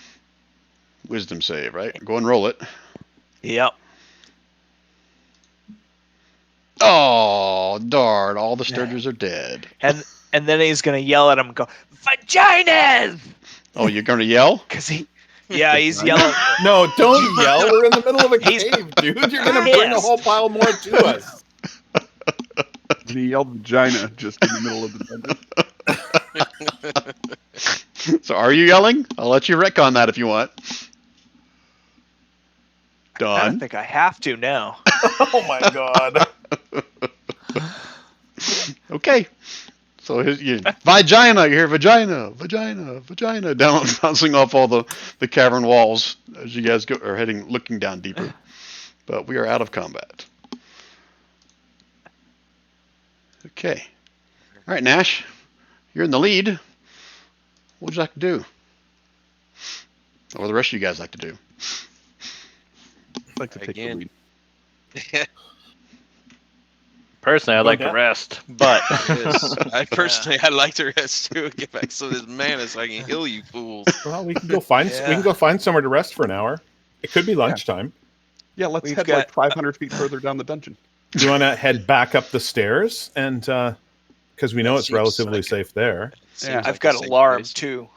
Wisdom save, right? Go and roll it. Yep. Oh, darn. All the Sturges are dead. And then he's gonna yell at him and go, "Vaginas!" Oh, you're going to yell? Because he's yelling. No, don't yell. We're in the middle of a He's- cave, dude. You're going to bring a Yes. whole pile more to us. And he yelled vagina just in the middle of the dungeon. So are you yelling? I'll let you retcon that if you want. I Done. think I have to now. Oh my god. Okay. So vagina, you hear vagina, down, bouncing off all the cavern walls as you guys are looking down deeper. But we are out of combat. Okay. All right, Nash, you're in the lead. What would you like to do? Or the rest of you guys like to do? I'd like to take the Again. lead. Personally, I'd like to Okay. rest, but Yes. I'd like to rest too and get back some of this mana so I can heal you fools. Well, we can go find somewhere to rest for an hour. It could be lunchtime. Yeah, let's We've head got- like 500 feet further down the dungeon. Do you want to head back up the stairs and because we know That it's seems relatively like- safe there. Seems Yeah. like I've got a safe alarms place. too.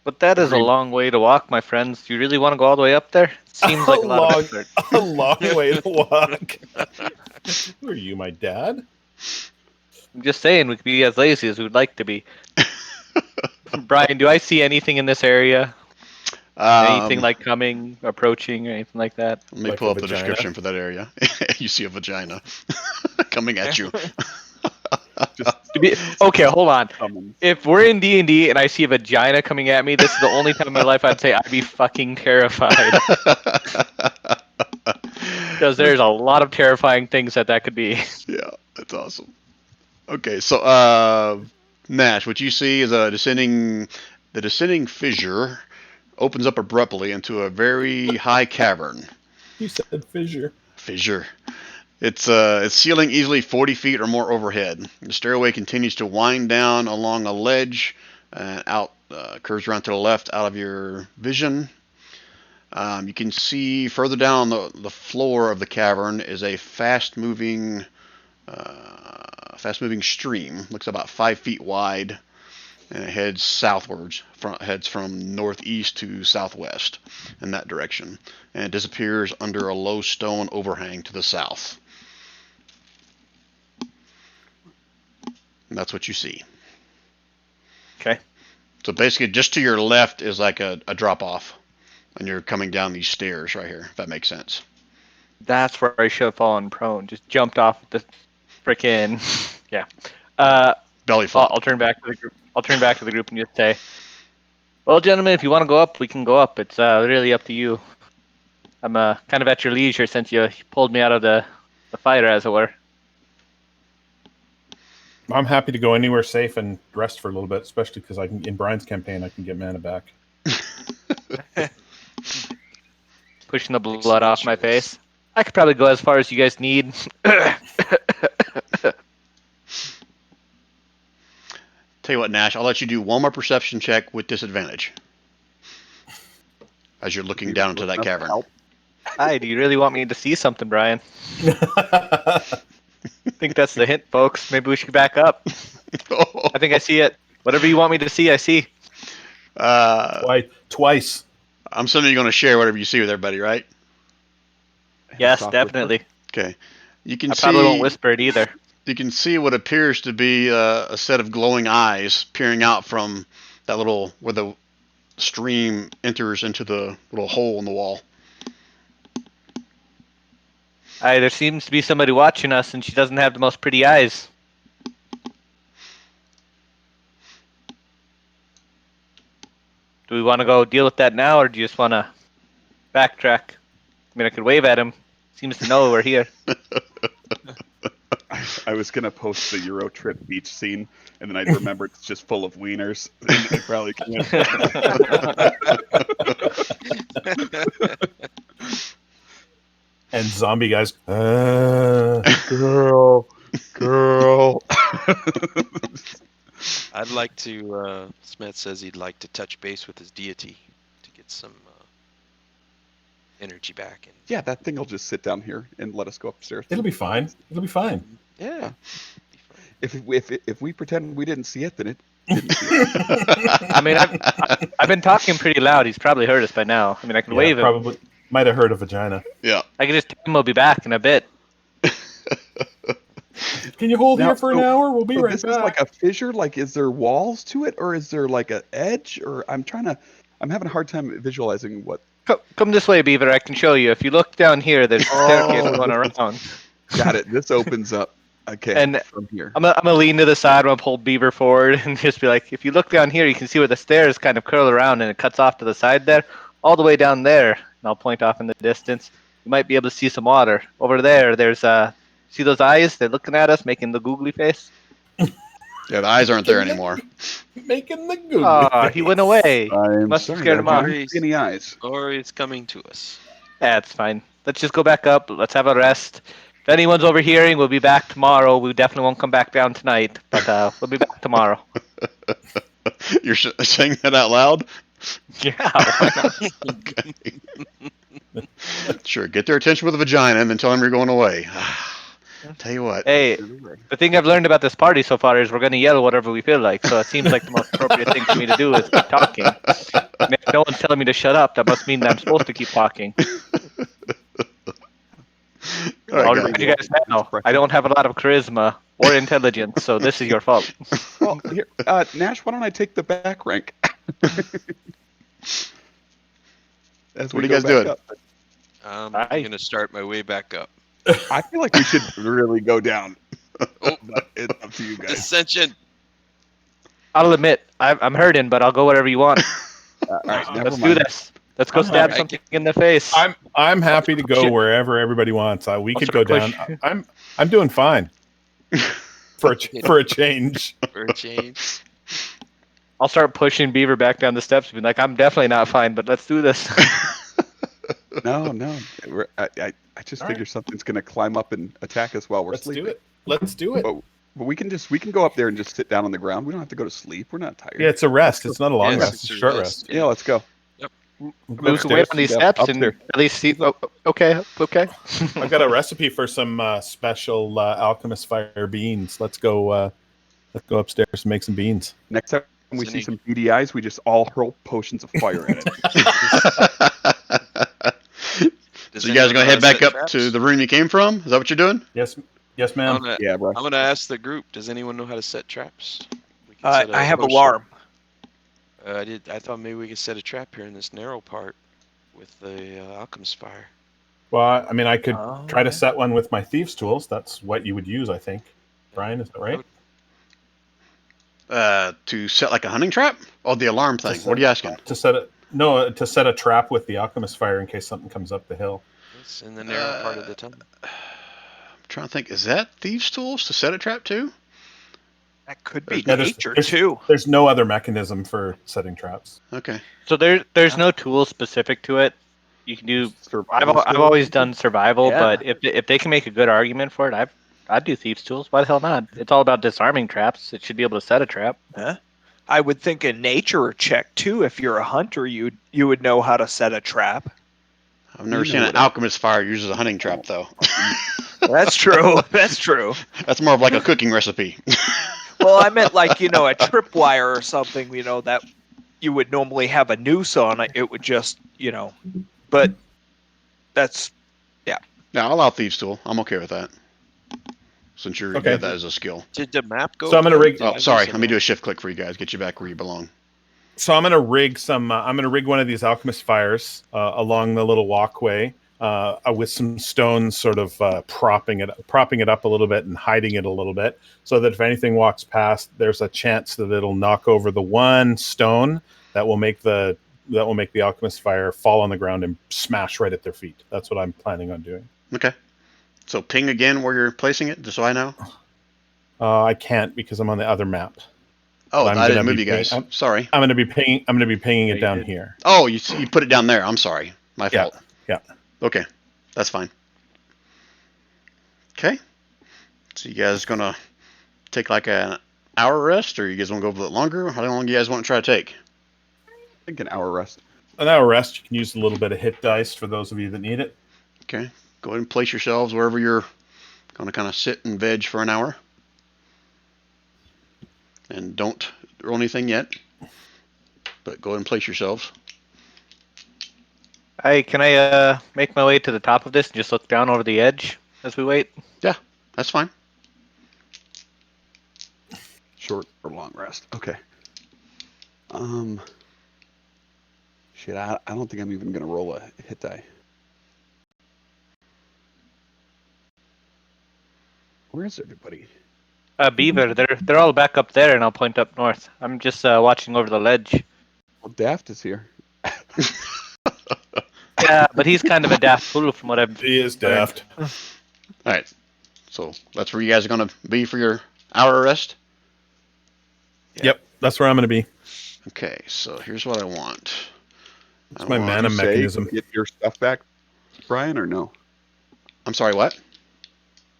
but that is a long way to walk, my friends. Do you really want to go all the way up there? Seems like a lot of effort. A long way to walk. Who are you, my dad? I'm just saying we could be as lazy as we'd like to be. Brian, do I see anything in this area? Anything like coming, approaching, or anything like that? Let me Like pull a up the vagina? description for that area. You see a vagina coming at you. Okay, hold on. Summons. If we're in D&D and I see a vagina coming at me, this is the only time in my life I'd say I'd be fucking terrified. Because there's a lot of terrifying things that could be. Yeah, that's awesome. Okay, so Nash, what you see is the descending fissure opens up abruptly into a very high cavern. You said fissure. Fissure. It's ceiling easily 40 feet or more overhead. The stairway continues to wind down along a ledge and out, curves around to the left out of your vision. You can see further down the floor of the cavern is a fast-moving stream. Looks about 5 feet wide, and it heads southwards. Heads from northeast to southwest in that direction, and it disappears under a low stone overhang to the south. And that's what you see. Okay. So basically, just to your left is like a drop off, and you're coming down these stairs right here. If that makes sense. That's where I should have fallen prone. Just jumped off the frickin' yeah. Belly flop. I'll turn back to the group. I'll turn back to the group and just say, "Well, gentlemen, if you want to go up, we can go up. It's really up to you. I'm kind of at your leisure since you pulled me out of the fire, as it were." I'm happy to go anywhere safe and rest for a little bit, especially because I can in Brian's campaign I can get mana back. Pushing the blood off my face. I could probably go as far as you guys need. Tell you what, Nash, I'll let you do one more perception check with disadvantage as you're looking down into that cavern. Hi, do you really want me to see something, Brian? I think that's the hint, folks. Maybe we should back up. I think I see it. Whatever you want me to see, I see. Twice. I'm assuming you're going to share whatever you see with everybody, right? Yes, Soft definitely. Okay. You can I probably see. won't whisper it either. You can see what appears to be a set of glowing eyes peering out from that little where the stream enters into the little hole in the wall. There seems to be somebody watching us, and she doesn't have the most pretty eyes. Do we want to go deal with that now, or do you just want to backtrack? I mean, I could wave at him. Seems to know we're here. I was gonna post the Euro trip beach scene, and then I remembered it's just full of wieners. I probably can't. And zombie guys. Girl. I'd like to. Smith says he'd like to touch base with his deity to get some energy back. And Yeah, that thing will just sit down here and let us go upstairs. It'll be fine. It'll be fine. yeah, If we pretend we didn't see it, then it didn't see it. I mean, I've been talking pretty loud. He's probably heard us by now. I mean, I could wave him. Probably might have heard of vagina. Yeah. I could just tell him we'll be back in a bit. Can you hold Now, here for an so- hour? We'll be So right this back. is like a fissure. Like, is there walls to it, or is there like an edge? Or I'm having a hard time visualizing what. Come this way, Beaver. I can show you. If you look down here, there's a staircase going around. Got it. This opens up. Okay. And from here. I'm gonna lean to the side. I'm gonna pull Beaver forward and just be like, if you look down here, you can see where the stairs kind of curl around and it cuts off to the side there, all the way down there. And I'll point off in the distance. You might be able to see some water over there. There's see those eyes? They're looking at us, making the googly face. Yeah, the eyes aren't there anymore. Making the good. Oh, he went away. I'm must have sorry, scared him I off. didn't see any eyes. or it's coming to us. That's fine. Let's just go back up. Let's have a rest. If anyone's overhearing, we'll be back tomorrow. We definitely won't come back down tonight, but we'll be back tomorrow. You're saying that out loud? Yeah. Why not? Okay. Sure. Get their attention with a vagina and then tell them you're going away. Tell you what. Hey, the thing I've learned about this party so far is we're going to yell whatever we feel like, so it seems like the most appropriate thing for me to do is keep talking. And if no one's telling me to shut up, that must mean that I'm supposed to keep talking. All right, I'll guys. remind you guys now, I don't have a lot of charisma. or intelligence. So this is your fault. Well, here, Nash, why don't I take the back rank? As What we are you go guys back doing? up. I'm Aye. gonna start my way back up. I feel like we should really go down. Oh, But it's up to you guys. Ascension. I'll admit, I'm hurting, but I'll go whatever you want. All right, never Let's do mind. this. Let's go I'm stab happy. something in the face. I'm happy to go Shit. wherever everybody wants. We I'll could start go down. push. I'm doing fine for a change. For a change. I'll start pushing Beaver back down the steps and be like, I'm definitely not fine, but let's do this. No. I just All figure right. something's gonna climb up and attack us while we're Let's sleeping. do it. Let's do it. But we can go up there and just sit down on the ground. We don't have to go to sleep. We're not tired. Yeah, it's a rest. It's not a long Yes, rest. it's It's a a short rest. rest. Yeah, let's go. We'll go Move away upstairs. from these Yeah, steps up and there. at least see. Oh, okay. I've got a recipe for some special alchemist fire beans. Let's go upstairs and make some beans. Next time we Isn't see he- some beady eyes, we just all hurl potions of fire at it. Does So you guys anyone gonna know head how back set up traps? to the room you came from? Is that what you're doing? Yes, I'm ma'am. gonna, Yeah, bro. I'm gonna ask the group. Does anyone know how to set traps? We can set I a have potion. alarm. I thought maybe we could set a trap here in this narrow part with the alchemist fire. Well, I mean, I could Oh, try to okay. set one with my thieves' tools. That's what you would use, I think. Brian, is that right? To set like a hunting trap? Oh, the alarm thing. Just What are you asking? To set a trap with the alchemist fire in case something comes up the hill. It's in the narrow part of the tunnel. I'm trying to think. Is that thieves' tools to set a trap too? That could be Yeah, nature too. There's no other mechanism for setting traps. Okay. So there's no tool specific to it. You can do. Survival I've skills? always done survival, Yeah. but if they can make a good argument for it, I'd do thieves' tools. Why the hell not? It's all about disarming traps. It should be able to set a trap. I would think a nature check too. If you're a hunter, you would know how to set a trap. I've never You seen know an what I- alchemist fire uses a hunting trap though. That's true. That's true. That's more of like a cooking recipe. Well, I meant like a tripwire or something. That you would normally have a noose on. It would just but that's Yeah, I'll allow thieves' tool. I'm okay with that. Since you're Okay. good at that as a skill. Did the map go? So I'm gonna down? rig- Did I Oh, miss sorry. it? Let me do a shift click for you guys. Get you back where you belong. So I'm gonna rig some. I'm gonna rig one of these alchemist fires along the little walkway with some stones, sort of propping it up a little bit and hiding it a little bit, so that if anything walks past, there's a chance that it'll knock over the one stone that will make the alchemist fire fall on the ground and smash right at their feet. That's what I'm planning on doing. Okay. So ping again where you're placing it, just so I know. I can't because I'm on the other map. Oh, I'm I didn't gonna move be you guys. ping- Sorry. I'm gonna be pinging you it down did. here. Oh, you put it down there. I'm sorry. My Yeah, fault. yeah. Okay, that's fine. Okay. So you guys gonna take like an hour rest, or you guys want to go a little bit longer? How long do you guys want to try to take? I think an hour rest. An hour rest. You can use a little bit of hit dice for those of you that need it. Okay. Go ahead and place yourselves wherever you're gonna kind of sit and veg for an hour. And don't roll anything yet. But go ahead and place yourselves. Can I make my way to the top of this and just look down over the edge as we wait? That's fine. Short or long rest. Okay. Shit, I don't think I'm even gonna roll a hit die. Where is everybody? Beaver, they're all back up there, and I'll point up north. I'm just watching over the ledge. Well, Daft is here. Yeah, but he's kind of a daft fool from what I've. He is daft. All right. So that's where you guys are gonna be for your hour rest. Yep, that's where I'm gonna be. Okay. So here's what I want. It's I my want- mana Did you say mechanism. Get your stuff back, Brian, or no? I'm sorry. What?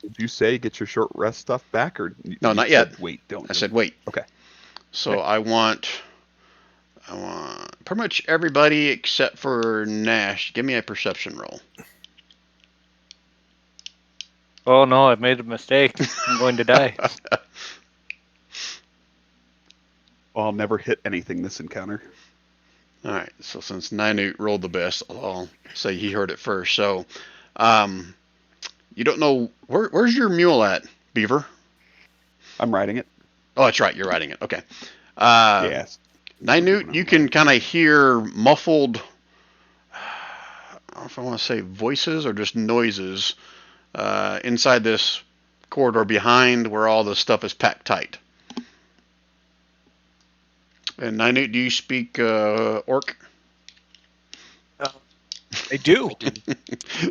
Did you say get your short rest stuff back, or No, you not said yet. Wait, don't. I do it? said wait. Okay. So Okay. I want pretty much everybody except for Nash. Give me a perception roll. Oh no, I've made a mistake. I'm going to die. Well, I'll never hit anything this encounter. All right. So since Nanu rolled the best, I'll say he heard it first. So, you don't know where's your mule at, Beaver? I'm writing it. Oh, that's right. You're writing it. Okay. Yes. Ninute, you can kind of hear muffled, I don't know if I want to say voices or just noises inside this corridor behind where all the stuff is packed tight. And Ninute, do you speak Orc? I do.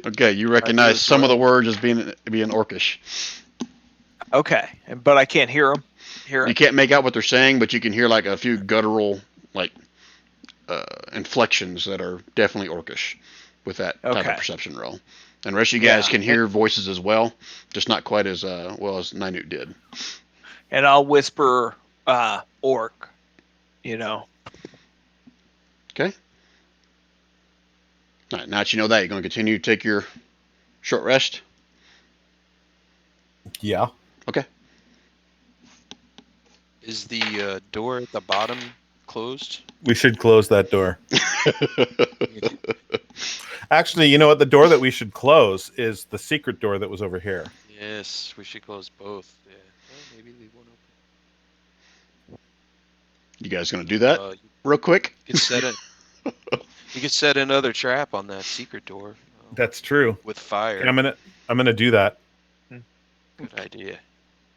Okay, you recognize as some of the well. words as being Orcish. Okay, but I can't hear them. You can't make out what they're saying, but you can hear like a few guttural like inflections that are definitely Orcish with that type Okay. of perception roll. And the rest of you guys Yeah. can hear voices as well, just not quite as well as Ninute did. And I'll whisper orc, you know. Okay. All right, now that you know that, you're going to continue to take your short rest. Yeah. Is the door at the bottom closed? We should close that door. Actually, you know what? The door that we should close is the secret door that was over here. Yes, we should close both. Yeah. Well, maybe leave one open. You guys going to do that real quick? You could set it. You could set another trap on that secret door. That's true. With fire. Okay, I'm gonna do that. Good idea.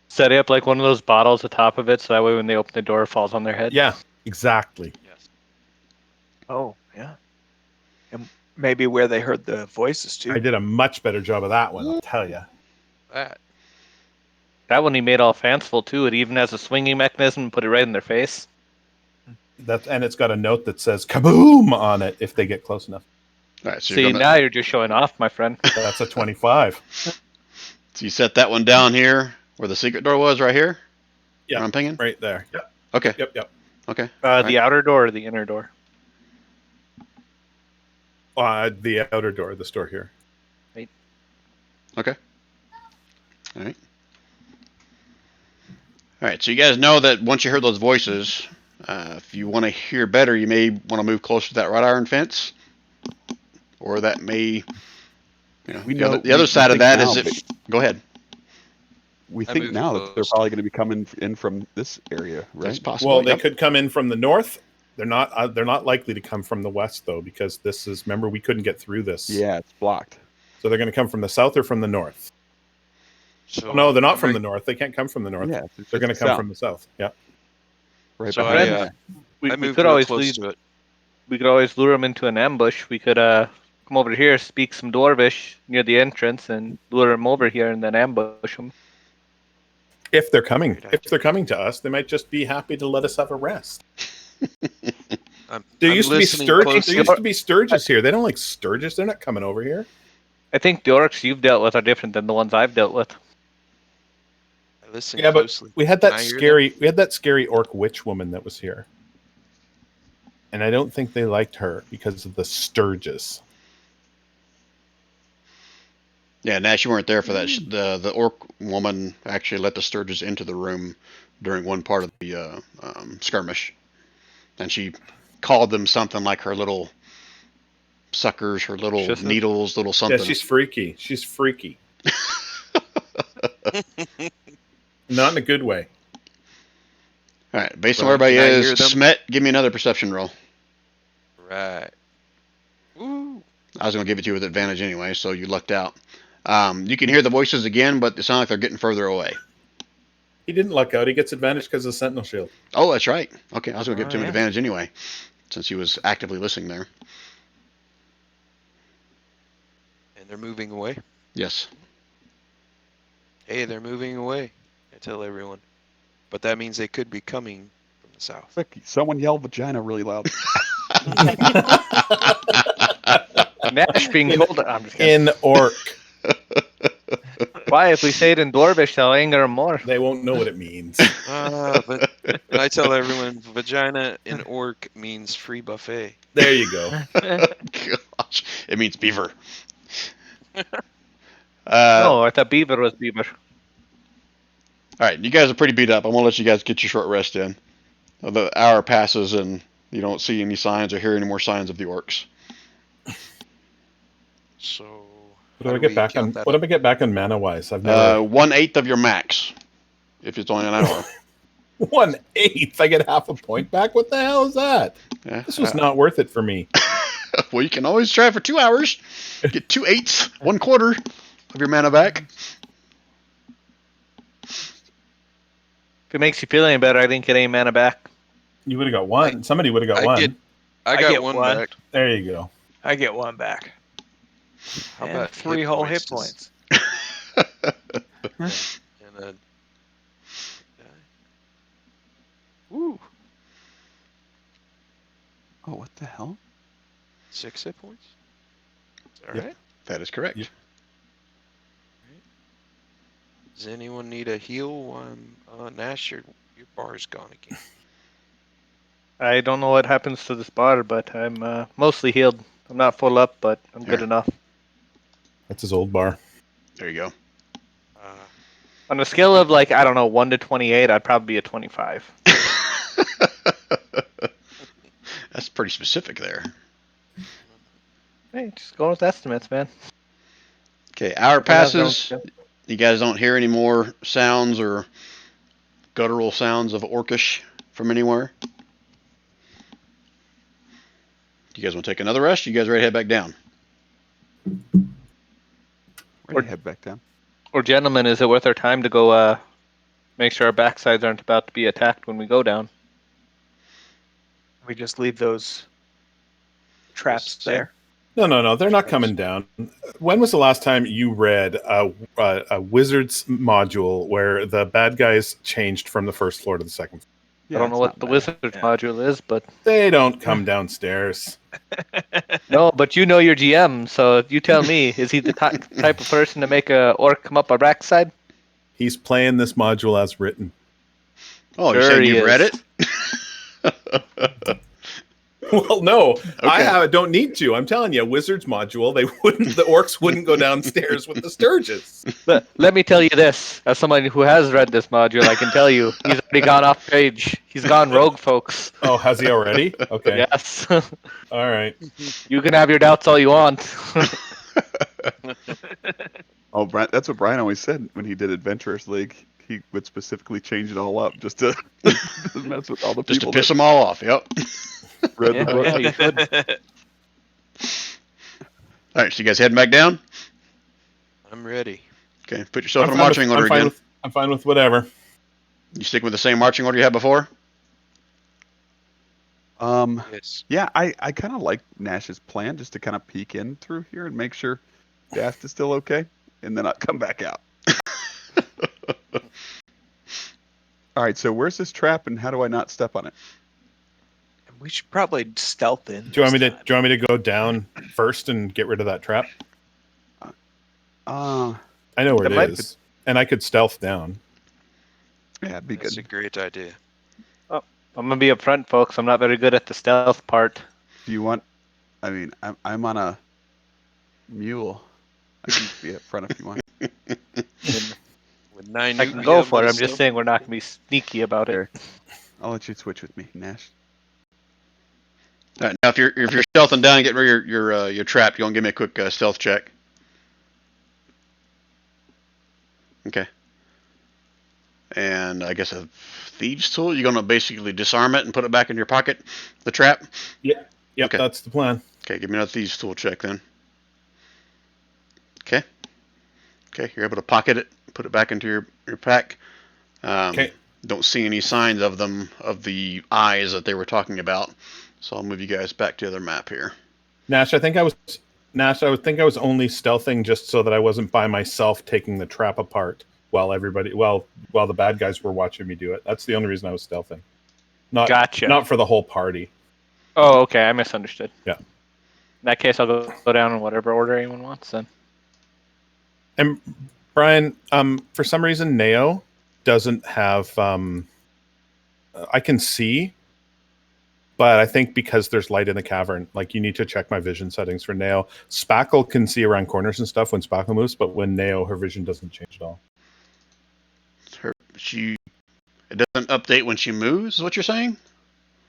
Set it up like one of those bottles atop of it, so that way when they open the door, it falls on their head. Yeah, exactly. Yes. Oh, yeah. And maybe where they heard the voices too. I did a much better job of that one, I'll tell you. That. That one he made all fanciful too. It even has a swinging mechanism. Put it right in their face. And it's got a note that says "kaboom" on it if they get close enough. All right, so See, you're gonna, now you're just showing off, my friend. That's a 25. so you set that one down here where the secret door was, right here. Yeah. Where I'm pinging. Right there. Yep. Okay. Yep. Okay. The outer door or the inner door? The outer door, this door here. Okay. All right. All right. So you guys know that once you heard those voices, if you want to hear better, you may want to move closer to that wrought iron fence, or that may, the other side of that is if. Go ahead. We I think moved now that they're close. probably going to be coming in from this area, right? That's possible. Well, they Yep. could come in from the north. They're not likely to come from the west though, because this is, remember, we couldn't get through this. Yeah, it's blocked. So they're going to come from the south or from the north. So No, they're not from the north. They can't come from the north. Yeah, They're going to come from the south. Yeah. right So behind I, you. We, I we moved could real always close lead, to it. we could always lure them into an ambush. We could come over here, speak some Dwarvish near the entrance, and lure them over here and then ambush them. If they're coming, Great if they're coming to us, they might just be happy to let us have a rest. I'm There I'm used to be listening Sturgis. closely. There used to be Sturgis here. They don't like Sturgis. They're not coming over here. I think the orcs you've dealt with are different than the ones I've dealt with. I listen Yeah, but closely. we had Can that I hear scary. We had that scary orc witch woman that was here, and I don't think they liked her because of the Sturgis. Yeah, Nash, you weren't there for that. The orc woman actually let the Sturges into the room during one part of the skirmish, and she called them something like her little suckers, her little Shusses? needles, little something. Yeah, she's freaky. She's freaky. Not in a good way. All right, based on Well, where everybody can I is, hear them? Smet, give me another perception roll. Right. Woo. I was going to give it to you with advantage anyway, so you lucked out. You can hear the voices again, but they sound like they're getting further away. He didn't luck out. He gets advantage because of the Sentinel Shield. Oh, that's right. Okay, I was going to give it to him yeah. advantage anyway, since he was actively listening there. And they're moving away. Yes. Hey, they're moving away. I tell everyone. But that means they could be coming from the south. Quick, someone yell vagina really loud. Nash being told. I'm just kidding. In orc, Why? If we say it in Dwarvish, they'll anger him more. they won't know what it means. But I tell everyone, vagina in orc means free buffet. There you go. Gosh, it means beaver. No, I thought beaver was beaver. All right, you guys are pretty beat up. I'm gonna let you guys get your short rest in. The hour passes and you don't see any signs or hear any more signs of the orcs. So What do I get back on? What do I get back on mana wise? I've never. 1/8 of your max. if it's only an hour. 1/8. I get half a point back. What the hell is that? Yeah. This was not worth it for me. Well, you can always try for 2 hours. Get 2/8, 1/4 of your mana back. If it makes you feel any better, I didn't get any mana back. You would have got one. Somebody would have got I one. get- I get got one one. back. There you go. I get one back. How And about 3 hit whole points? hit points. And a woo, Oh, what the hell? 6 hit points. All Yep. right. That is correct. Yep. Does anyone need a heal? Nash, your bar's gone again. I don't know what happens to this bar, but I'm mostly healed. I'm not full up, but I'm good Here. enough. That's his old bar. There you go. On a scale of like, I don't know, 1 to 28, I'd probably be a 25. That's pretty specific there. Hey, just going with estimates, man. Okay, hour passes. Whatever. You guys don't hear any more sounds or guttural sounds of Orcish from anywhere? You guys want to take another rest? You guys ready to head back down? Ready to head back down. Or gentlemen, is it worth our time to go make sure our backsides aren't about to be attacked when we go down? We just leave those traps there. No. They're not coming down. When was the last time you read a Wizards module where the bad guys changed from the first floor to the second floor? Yeah, I don't know it's what not the bad. Wizards module is, but They don't come downstairs. no, but you know your GM, so you tell me, is he the type of person to make a orc come up our backside? He's playing this module as written. Oh, Sure you saying he you've read is. it? Well, no, Okay. I don't need to. I'm telling you, Wizards module. The orcs wouldn't go downstairs with the Sturges. Let me tell you this, as someone who has read this module, I can tell you, he's already gone off page. He's gone rogue, folks. Oh, has he already? Okay, Yes. all right. You can have your doubts all you want. Oh, Brian, that's what Brian always said when he did Adventurers League. He would specifically change it all up just to mess with all the Just to people piss that them all off. Yep. read Yeah, the book. yeah, you should. All right, so you guys heading back down? I'm ready. Okay, put yourself in a I'm fine marching with- order again. I'm fine with whatever. You sticking with the same marching order you had before? Yes. Yeah, I kind of like Nash's plan just to kind of peek in through here and make sure Daft is still okay, and then I'll come back out. All right, so where's this trap, and how do I not step on it? We should probably stealth in. Do you want me this to? time. Do you want me to go down first and get rid of that trap? Uh, I know where That it might is, and I could stealth down. yeah, it'd be That's a good. great idea. I'm gonna be upfront, folks. I'm not very good at the stealth part. Do you want? I mean, I'm on a mule. I can be up front if you want. With 9 I Newton can go guns for it. and I'm just stuff. saying we're not gonna be sneaky about it. I'll let you switch with me, Nash. All right, now if you're stealthing down and getting rid of your trap, you want to give me a quick stealth check? Okay. And I guess a thieves tool. You're gonna basically disarm it and put it back in your pocket, the trap. Yep, Okay. that's the plan. Okay, give me another thieves tool check then. Okay. Okay, you're able to pocket it, put it back into your pack. Okay. Don't see any signs of them, of the eyes that they were talking about. So I'll move you guys back to the other map here. Nash, I think I was only stealthing just so that I wasn't by myself taking the trap apart while the bad guys were watching me do it. That's the only reason I was stealthing. Gotcha. Not for the whole party. Oh, okay. I misunderstood. Yeah. In that case, I'll go down in whatever order anyone wants then. And Brian, for some reason, Neo doesn't have. I can see, but I think because there's light in the cavern, like you need to check my vision settings for Neo. Spackle can see around corners and stuff when Spackle moves, but when Neo, her vision doesn't change at all. It doesn't update when she moves, is what you're saying?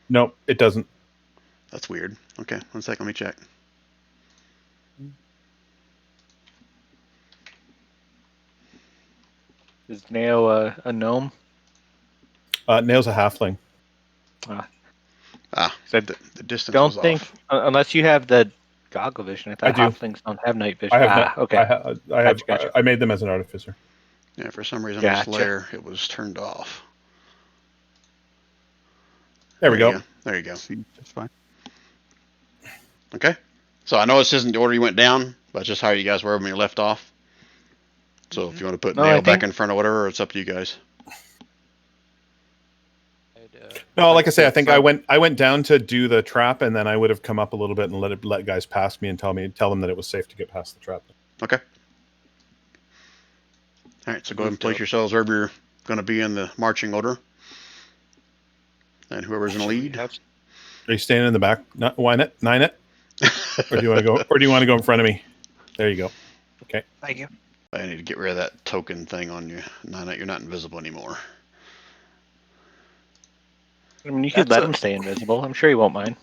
Nope, it doesn't. That's weird. Okay, 1 second, let me check. Is Neo a gnome? Nail's a halfling. Ah, So I the distance don't was think off. Unless you have the goggle vision. I I thought do. halflings don't have night vision. I have Okay. I have. Gotcha. I made them as an artificer. Yeah, for some reason on this Gotcha. layer it was turned off. There we you go. There you go. See, just fine. Okay. So I know this isn't the order you went down, but it's just how you guys were when you left off. So if you want to put No, I Nail back think- in front of whatever, it's up to you guys. No, like I say, I think I so- went down to do the trap, and then I would have come up a little bit and let guys pass me and tell them that it was safe to get past the trap. Okay. All right. So go ahead and place yourselves wherever you're going to be in the marching order, and whoever's in the lead. Are you standing in the back? Nine it? Or do you want to go? Or do you want to go in front of me? There you go. Thank you. I need to get rid of that token thing on you. No, you're not invisible anymore. I mean, you could That's let him stay invisible. I'm sure he won't mind.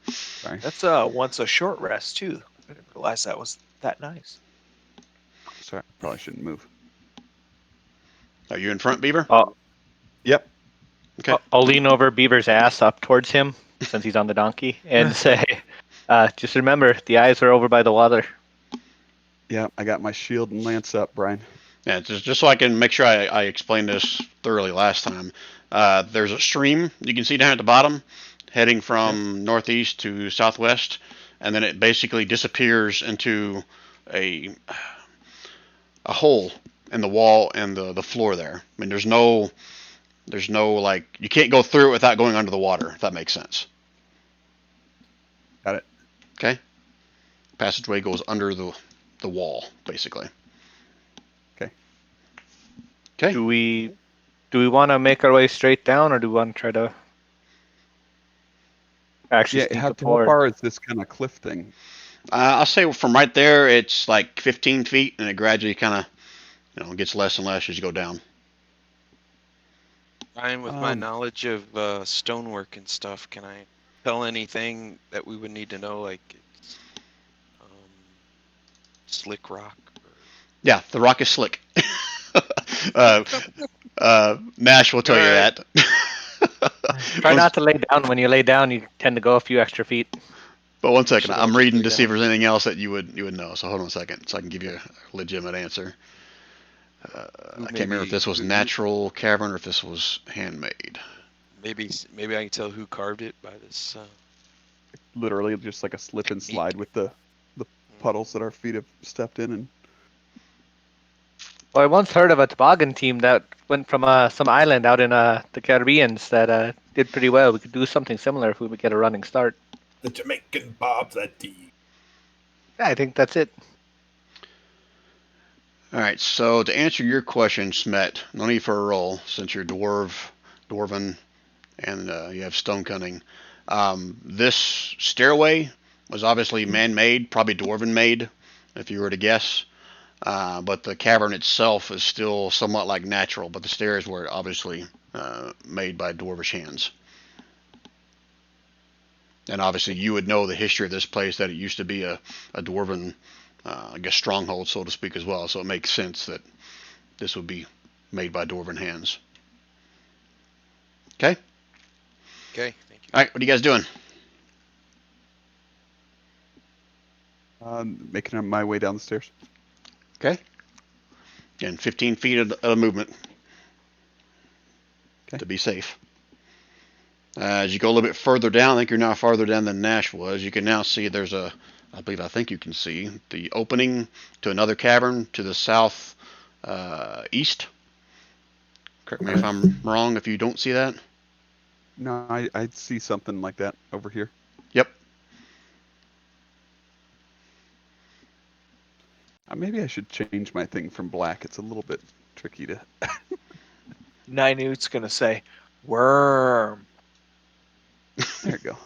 Sorry. That's once a short rest too. I didn't realize that was that nice. Sorry. Probably shouldn't move. Are you in front, Beaver? Yep. Okay. I'll lean over Beaver's ass up towards him since he's on the donkey and say, just remember, the eyes are over by the water. Yeah, I got my shield and lance up, Brian. Yeah, just so I can make sure I explained this thoroughly last time. There's a stream you can see down at the bottom, heading from northeast to southwest, and then it basically disappears into a hole in the wall and the floor there. I mean, there's no like you can't go through it without going under the water. If that makes sense. Got it. Okay. Passageway goes under the wall, basically. Okay. Okay. Do we want to make our way straight down, or do we want to try to actually Yeah. sneak How up forward? far is this kind of cliff thing? I'll say from right there, it's like 15 feet, and it gradually kind of, gets less and less as you go down. Ryan, with my Um, knowledge of stonework and stuff, can I tell anything that we would need to know, like it's, slick rock? Or... Yeah, the rock is slick. Nash will tell you Alright. that. Try not to lay down. When you lay down, you tend to go a few extra feet. But one second, Should I I'm just reading lay to see if down? there's anything else that you would know. So hold on a second, so I can give you a legitimate answer. I can't remember if this was natural cavern or if this was handmade. Maybe I can tell who carved it by this. Literally just like a slip and slide with the puddles that our feet have stepped in, and Well, I once heard of a toboggan team that went from some island out in the Caribbeans that did pretty well. We could do something similar if we would get a running start. The Jamaican bobsled. Yeah, I think that's it. All right, so to answer your question, Smet, no need for a roll since you're dwarven, and you have stone cunning. This stairway was obviously man-made, probably dwarven-made, if you were to guess. But the cavern itself is still somewhat like natural, but the stairs were obviously made by dwarvish hands. And obviously you would know the history of this place, that it used to be a dwarven, I guess, stronghold, so to speak, as well. So it makes sense that this would be made by dwarven hands. Okay? Okay, thank you. All right, what are you guys doing? making my way down the stairs. Okay. Again, 15 feet of movement. Okay. To be safe. As you go a little bit further down, I think you're now farther down than Nash was. You can now see there's I think you can see the opening to another cavern to the south east. Correct me if I'm wrong if you don't see that. No, I see something like that over here. Yep. Maybe I should change my thing from black. It's a little bit tricky to. Ninute's gonna say, "Worm." There you go.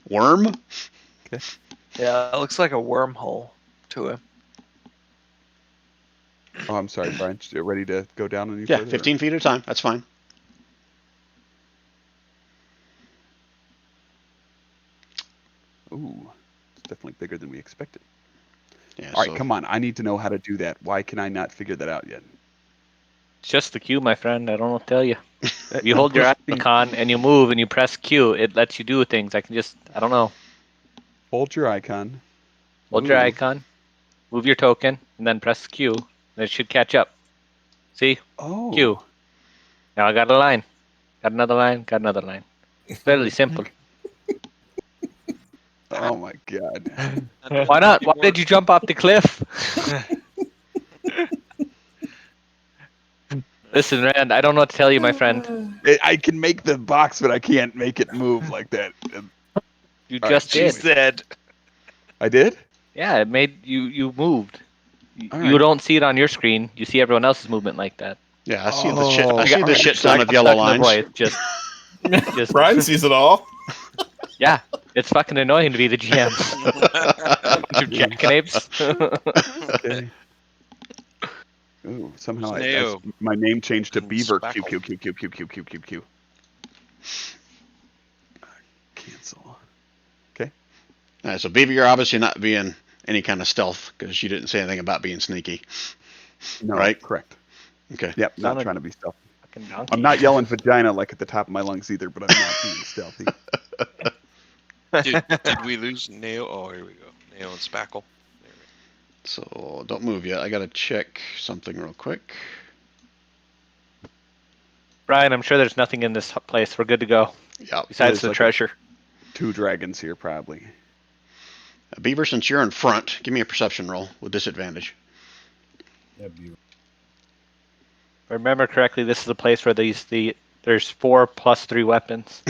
Worm? Yeah, it looks like a wormhole to him. Oh, I'm sorry, Brian. You ready to go down any Yeah, further? 15 feet at a time. That's fine. Ooh, it's definitely bigger than we expected. Yeah. All so right, come on. I need to know how to do that. Why can I not figure that out yet? It's just the Q, my friend. I don't know what to tell you. That You hold your must be- icon and you move and you press Q. It lets you do things. I don't know. Hold your icon. Hold your move. icon, move your token, and then press Q. And it should catch up. See? Oh. Q. Now I got a line. Got another line. Got another line. It's fairly simple. Oh my god. Why not? Why did you jump off the cliff? Listen, Rand, I don't know what to tell you, my friend. I can make the box, but I can't make it move like that. You All right, just She did. said, I did? Yeah, it made you moved. All You right. don't see it on your screen. You see everyone else's movement like that. yeah, I see the shit. I Oh, see all the right. shit So I ton of got yellow stuck in the lines. void. Just Brian sees it all. yeah. It's fucking annoying to be the GM. Bunch of jackanapes. Okay. Ooh, somehow Who's Neo? my name changed to And Beaver Q Spackle. Q Q Q Q Q Q Q Q. Cancel. All right, so Beaver, you're obviously not being any kind of stealth because you didn't say anything about being sneaky. No, Right. correct. Okay. Yep, not Sounded- trying to be stealthy. Fucking donkey. I'm not yelling vagina like at the top of my lungs either, but I'm not being stealthy. Did we lose Neo? Oh, here we go. Neo and Spackle. There we So don't move yet. I gotta check something real quick. Brian, I'm sure there's nothing in this place. We're good to go. Yeah. Besides There's the like treasure. 2 dragons here, probably. Beaver, since you're in front, give me a perception roll with disadvantage. Yeah, Beaver. If I remember correctly, this is a place where there's 4 plus 3 weapons.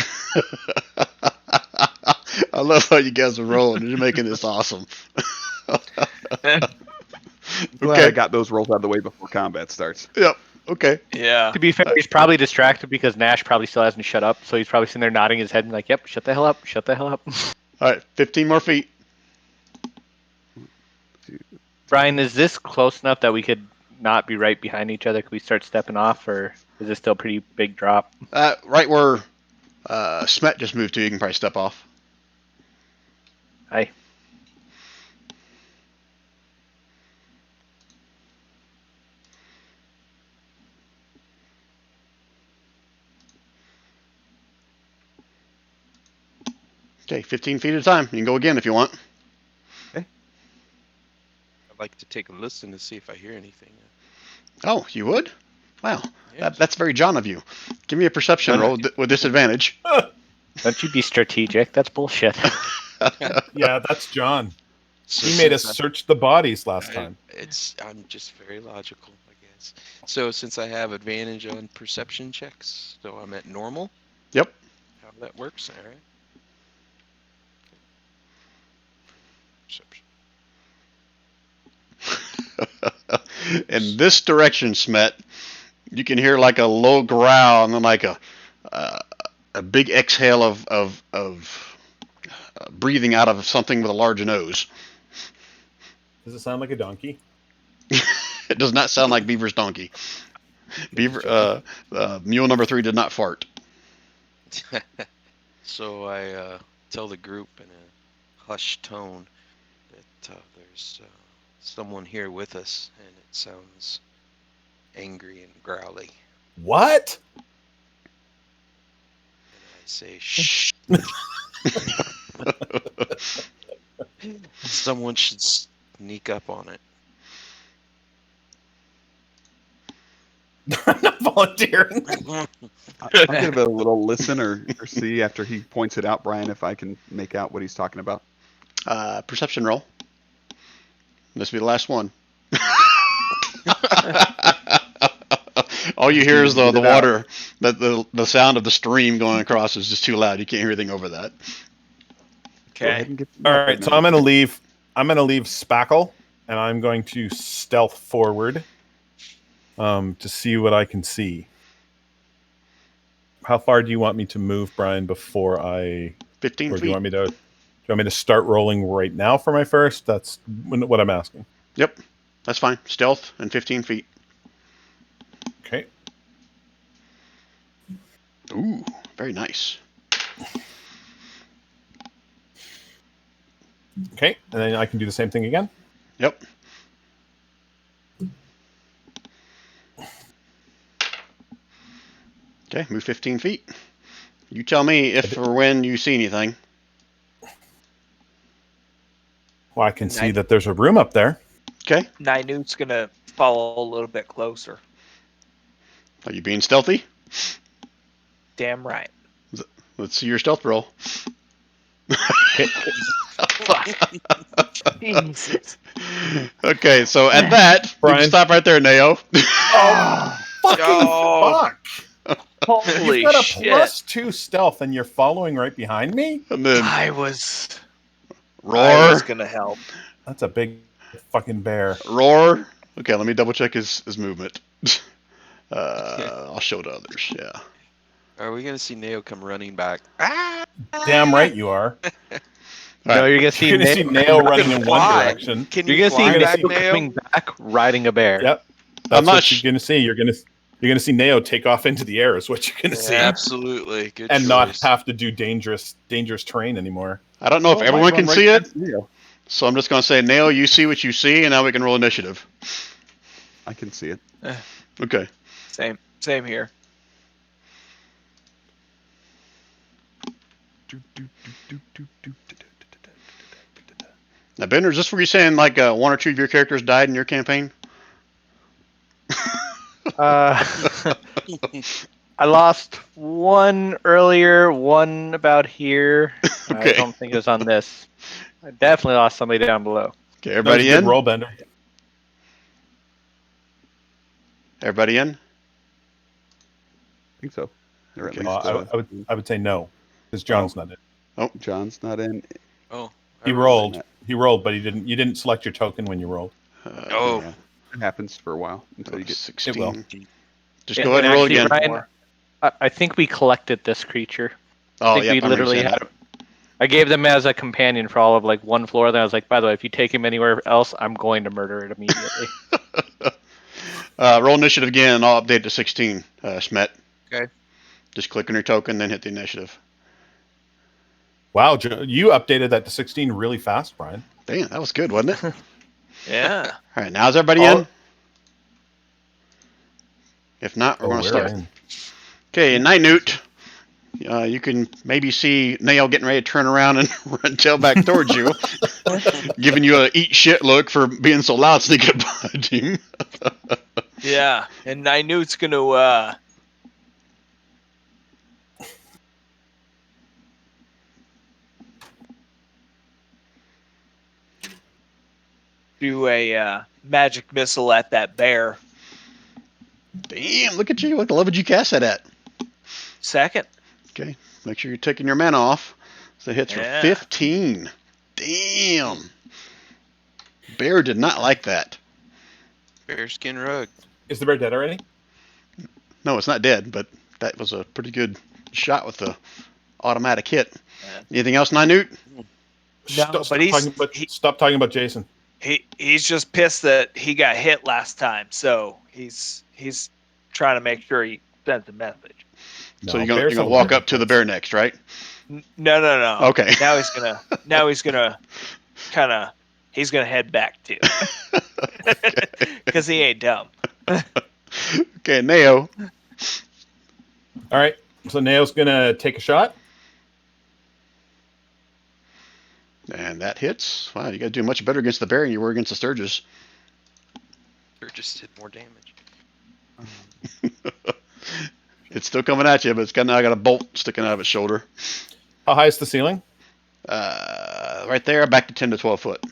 I love how you guys are rolling. You're making this awesome. Glad I got those rolls out of the way before combat starts. Yep. Okay. yeah. To be fair, he's probably distracted because Nash probably still hasn't shut up. So he's probably sitting there nodding his head and like, yep, shut the hell up, shut the hell up. All right. 15 more feet. Brian, is this close enough that we could not be right behind each other? Could we start stepping off, or is this still a pretty big drop? Right where Smet just moved to, you can probably step off. Hi. Okay. 15 feet at a time. You can go again if you want. I'd like to take a listen to see if I hear anything. Oh, you would? Wow. Yes. That's very John of you. Give me a perception roll with disadvantage. Don't you be strategic. That's bullshit. Yeah, that's John. So He made us since search the bodies last I- time. I'm just very logical, I guess. So since I have advantage on perception checks, so I'm at normal. Yep. How that works? All right. Perception. In this direction, Smet, you can hear like a low growl and then like a big exhale of breathing out of something with a large nose. Does it sound like a donkey? It does not sound like Beaver's donkey. Beaver, mule number 3 did not fart. So I tell the group in a hushed tone that there's someone here with us, and it sounds angry and growly. What? And I say, "Shh." Someone should sneak up on it. I'm not volunteering. I'll give it a little listen or see after he points it out, Brian, if I can make out what he's talking about. Perception roll. This will be the last one. All you hear is the water, the sound of the stream going across is just too loud. You can't hear anything over that. Go ahead Okay. and get All right, so I'm gonna leave Spackle, and I'm going to stealth forward to see what I can see. How far do you want me to move, Brian, before I 15 or do feet. you want me to start rolling right now for my first? That's what I'm asking. Yep. That's fine. Stealth and 15 feet. Okay. Ooh, very nice. Okay, and then I can do the same thing again. Yep. Okay, move 15 feet. You tell me if or when you see anything. Well, I can see that there's a room up there. Okay. Ninute's gonna follow a little bit closer. Are you being stealthy? Damn right. Let's see your stealth roll. Jesus. Okay, so at that, you Brian. can stop right there, Neo. Fucking Oh. fuck! Holy You've got a shit. +2 stealth, and you're following right behind me. And then I was roar, gonna help. That's a big fucking bear. roar. Okay, let me double check his movement. I'll show to others. Yeah. Are we gonna see Neo come running back? Ah! Damn right you are. No, Right. you're gonna see You're gonna see Nail. Nail running in one Fly. direction. Can You're you gonna see fly back, Nail Neo? coming back riding a bear. Yep. I'm That's not what you're gonna see. You're gonna see Neo take off into the air. Is what you're gonna see, Absolutely. Good and choice. not have to do dangerous terrain anymore. I don't know if Oh, everyone might can run see right it, past Neo. so I'm just gonna say, Neo, you see what you see, and now we can roll initiative. I can see it. Okay. Same here. Now, Bender, is this where you're saying like one or two of your characters died in your campaign? I lost one earlier, one about here. I Okay. don't think it was on this. I definitely lost somebody down below. Okay, That was a everybody good in? roll, Bender. Everybody in? I think so. Or at Okay. least, I would say no, because John's not in. John's not in. Oh. He I rolled. that. He rolled, but he didn't. You didn't select your token when you rolled. Oh. Yeah, it happens for a while until you get. 16. will. Just Yeah, go ahead and roll actually, again. Ryan, I think we collected this creature. Oh, I think yeah, we literally had him. I gave them as a companion for all of like one floor. Then I was like, by the way, if you take him anywhere else, I'm going to murder it immediately. Roll initiative again, and I'll update to 16, Smet. Okay. Just click on your token, then hit the initiative. Wow, you updated that to 16 really fast, Brian. Damn, that was good, wasn't it? Yeah. All right, now is everybody in? If not, we're going to we're start. in. Okay, Night Newt, you can maybe see Nail getting ready to turn around and run tail back towards you, giving you a eat shit look for being so loud sneaking behind him. Yeah. And Ninute's gonna do a magic missile at that bear. Damn, look at you. What the level did you cast that at? Second. Okay, make sure you're taking your mana off. So it hits for Yeah. 15. Damn. Bear did not like that. Bearskin rug. Is the bear dead already? No, it's not dead, but that was a pretty good shot with the automatic hit. Yeah. Anything else, Nynute? No, Stop but he's- talking about, stop talking about Jason. He's just pissed that he got hit last time, so he's trying to make sure he sends a message. So No, you're bears gonna have walk a- up to the bear next, right? No. Okay. Now he's gonna he's gonna head back too, because he ain't dumb. Okay, Neo. All right, so Nail's gonna take a shot. And that hits. Wow, you gotta do much better against the bear than you were against the Sturgis. Or just did more damage. It's still coming at you, but it's now got a bolt sticking out of its shoulder. How high is the ceiling? Right there, back to 10 to 12 foot.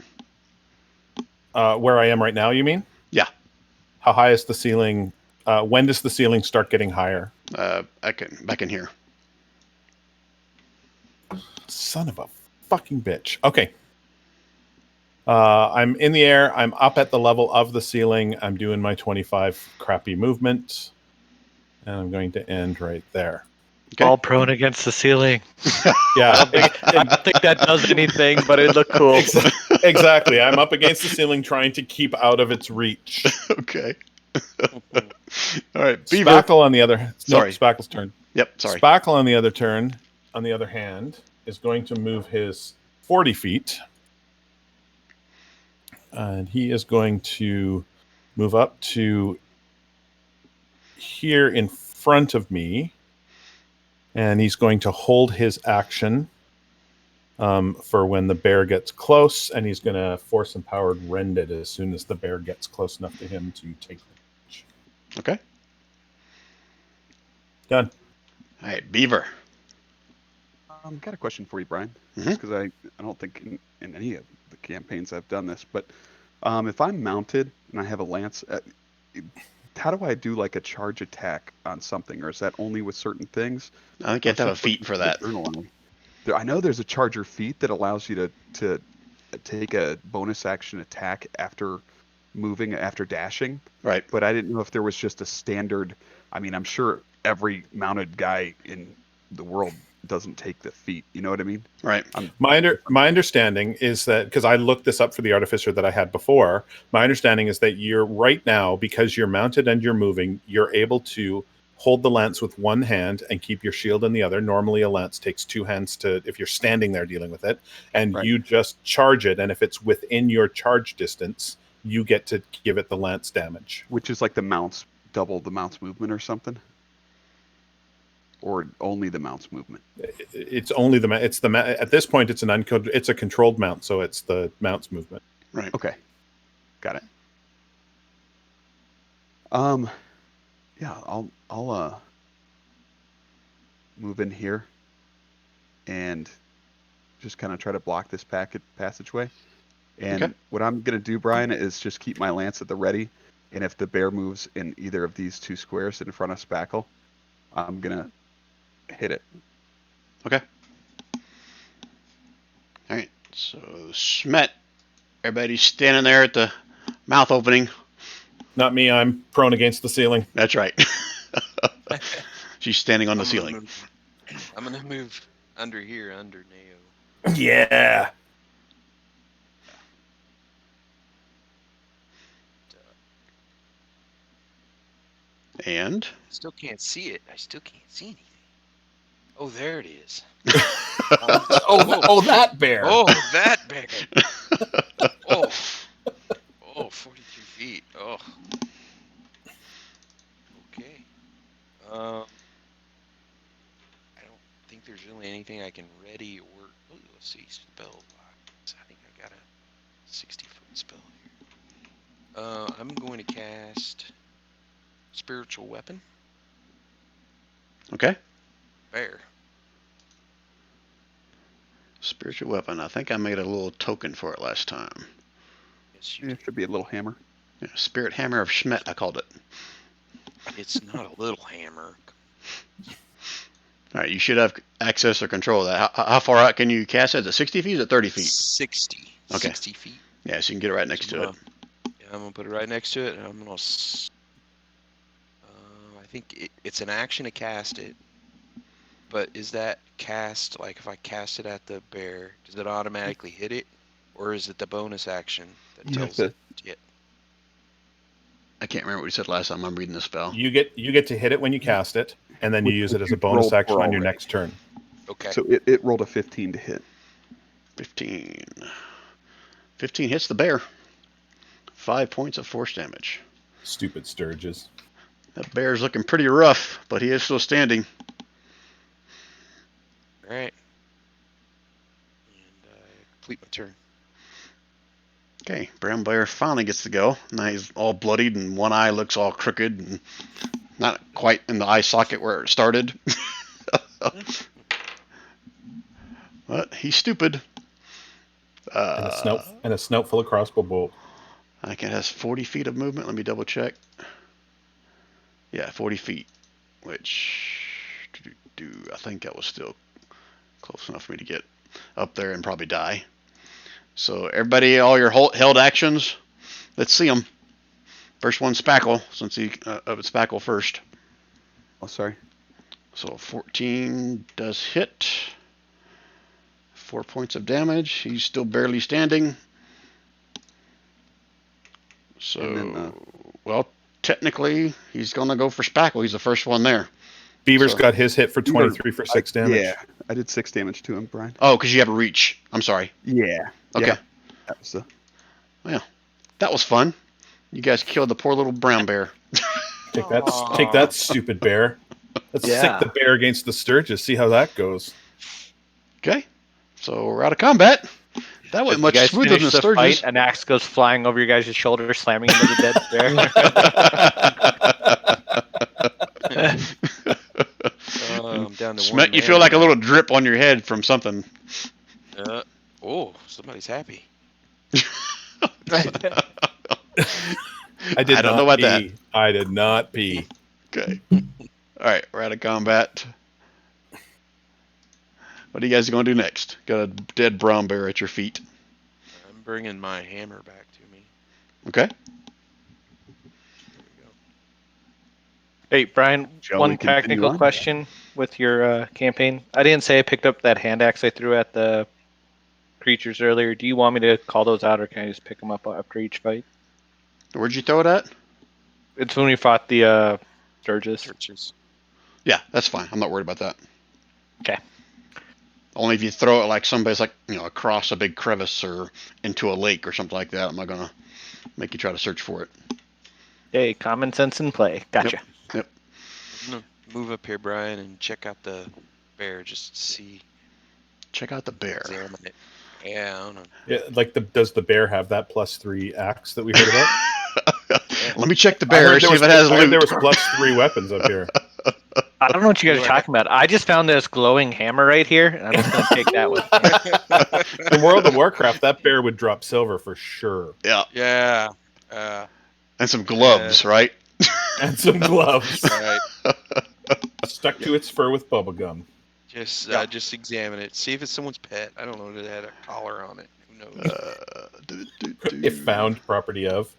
Where I am right now, you mean? Yeah. How high is the ceiling? When does the ceiling start getting higher? Back in here. Son of a fucking bitch. Okay. I'm in the air. I'm up at the level of the ceiling. I'm doing my 25 crappy movement. And I'm going to end right there. Okay. All prone against the ceiling. Yeah, I don't think that does anything, but it looked cool. exactly. I'm up against the ceiling trying to keep out of its reach. Okay. All right, Beaver. Spackle on the other... Sorry. No, Spackle's turn. Yep, sorry. Spackle on the other hand, is going to move his 40 feet And he is going to move up to here in front of me. And he's going to hold his action for when the bear gets close. And he's going to force empowered rend it as soon as the bear gets close enough to him to take damage. Okay. Done. All right, Beaver. Got a question for you, Brian. Mhm. Because I don't think in any of the campaigns I've done this, but if I'm mounted and I have a lance, how do I do like a charge attack on something, or is that only with certain things? I think you have to have a feat for that. I know there's a charger feat that allows you to take a bonus action attack after moving, after dashing, Right. but I didn't know if there was just a standard. I mean, I'm sure every mounted guy in the world doesn't take the feat. You know what I mean? Right. My understanding is that, because I looked this up for the artificer that I had before, my understanding is that you're right now, because you're mounted and you're moving, you're able to hold the lance with one hand and keep your shield in the other. Normally a lance takes two hands to, if you're standing there dealing with it, and Right. you just charge it, and if it's within your charge distance, you get to give it the lance damage. Which is like the mounts, double the mounts movement or something? Or only the mounts movement? It's only at this point it's it's a controlled mount, so it's the mounts movement. Right. Okay. Got it. Yeah, I'll move in here and just kind of try to block this passageway. And Okay. what I'm gonna do, Brian, is just keep my lance at the ready. And if the bear moves in either of these two squares in front of Spackle, I'm gonna hit it. Okay. All right. So Schmet, everybody's standing there at the mouth opening. Not me, I'm prone against the ceiling. That's right. She's standing on the ceiling. I'm gonna move under here, under Neo. Yeah. And Still can't see it. I still can't see anything. Oh, there it is. Oh, that bear. Oh, that bear. Oh, 43 feet. Oh. Okay. I don't think there's really anything I can ready or. Ooh, let's see. Spell locks. I think I got a 60-foot spell here. I'm going to cast Spiritual Weapon. okay. Bear. Spiritual weapon. I think I made a little token for it last time. Yes, you It should be a little hammer. Yeah, Spirit Hammer of Schmet, I called it. It's not a little hammer. All right, you should have access or control of that. How far out can you cast it? Is it 60 feet or 30 feet? 60. Okay. 60 feet. Yeah, so you can get it right next to it. Yeah, I'm gonna put it right next to it, and I'm gonna. I think it's an action to cast it, but is that cast like if I cast it at the bear, does it automatically hit it, or is it the bonus action that You have tells it to- to hit? I can't remember what you said last time. I'm reading the spell. You get to hit it when you cast it, and then you use it as a bonus rolled action for on your already. next turn. Okay. So it rolled a 15 to hit. 15. 15 hits the bear. 5 points of force damage. Stupid Sturges. That bear's looking pretty rough, but he is still standing. All right. And I complete my turn. Okay, brown bear finally gets to go. Now he's all bloodied and one eye looks all crooked and not quite in the eye socket where it started. But he's stupid. And a snout full of crossbow bolt. I think it has 40 feet of movement. Let me double check. Yeah, 40 feet, which I think that was still close enough for me to get up there and probably die. So everybody, all your held actions, let's see them. First one, Spackle, since he Spackle first. Oh, sorry. So 14 does hit. 4 points of damage. He's still barely standing. So, And then, well, technically, he's going to go for Spackle. He's the first one there. Beaver's So- got his hit for 23 for 6 damage. Yeah, I did 6 damage to him, Brian. Oh, because you have a reach. I'm sorry. Yeah. Okay. Yeah, that was the. That was fun. You guys killed the poor little brown bear. Take that, Aw. take that, stupid bear. Let's Yeah. sick the bear against the Sturgis. See how that goes. Okay, so we're out of combat. That went As you much guys smoother finish than the Sturgis. fight, an axe goes flying over your guys' shoulder, slamming into the dead bear. I'm down to Smet, one you feel man like a now. little drip on your head from something. Oh, somebody's happy. I did I don't not know about pee. I did not pee. Okay. All right, we're out of combat. What are you guys going to do next? Got a dead brown bear at your feet. I'm bringing my hammer back to me. Okay. There we go. Hey, Brian, Shall we one continue technical on? question with your campaign. I didn't say I picked up that hand axe I threw at the creatures earlier. Do you want me to call those out, or can I just pick them up after each fight? Where'd you throw it at? It's when we fought the Sturgis. Churches. Yeah, that's fine. I'm not worried about that. Okay. Only if you throw it like someplace like, across a big crevice or into a lake or something like that. I'm not going to make you try to search for it. Hey, common sense in play. Gotcha. I'm gonna move up here, Brian, and check out the bear just to see. Check out the bear. Examine it. Yeah, I don't know. Yeah, like does the bear have that +3 axe that we heard about? Let me check the I bear, heard see if it has I heard loot. there was +3 weapons up here. I don't know what you guys are talking about. I just found this glowing hammer right here, and I'm just going to take that with me. In World of Warcraft, that bear would drop silver for sure. Yeah, Yeah. and some gloves, right? And some gloves All right. stuck to its fur with bubblegum. Just examine it. See if it's someone's pet. I don't know if it had a collar on it. Who knows? If found, property of.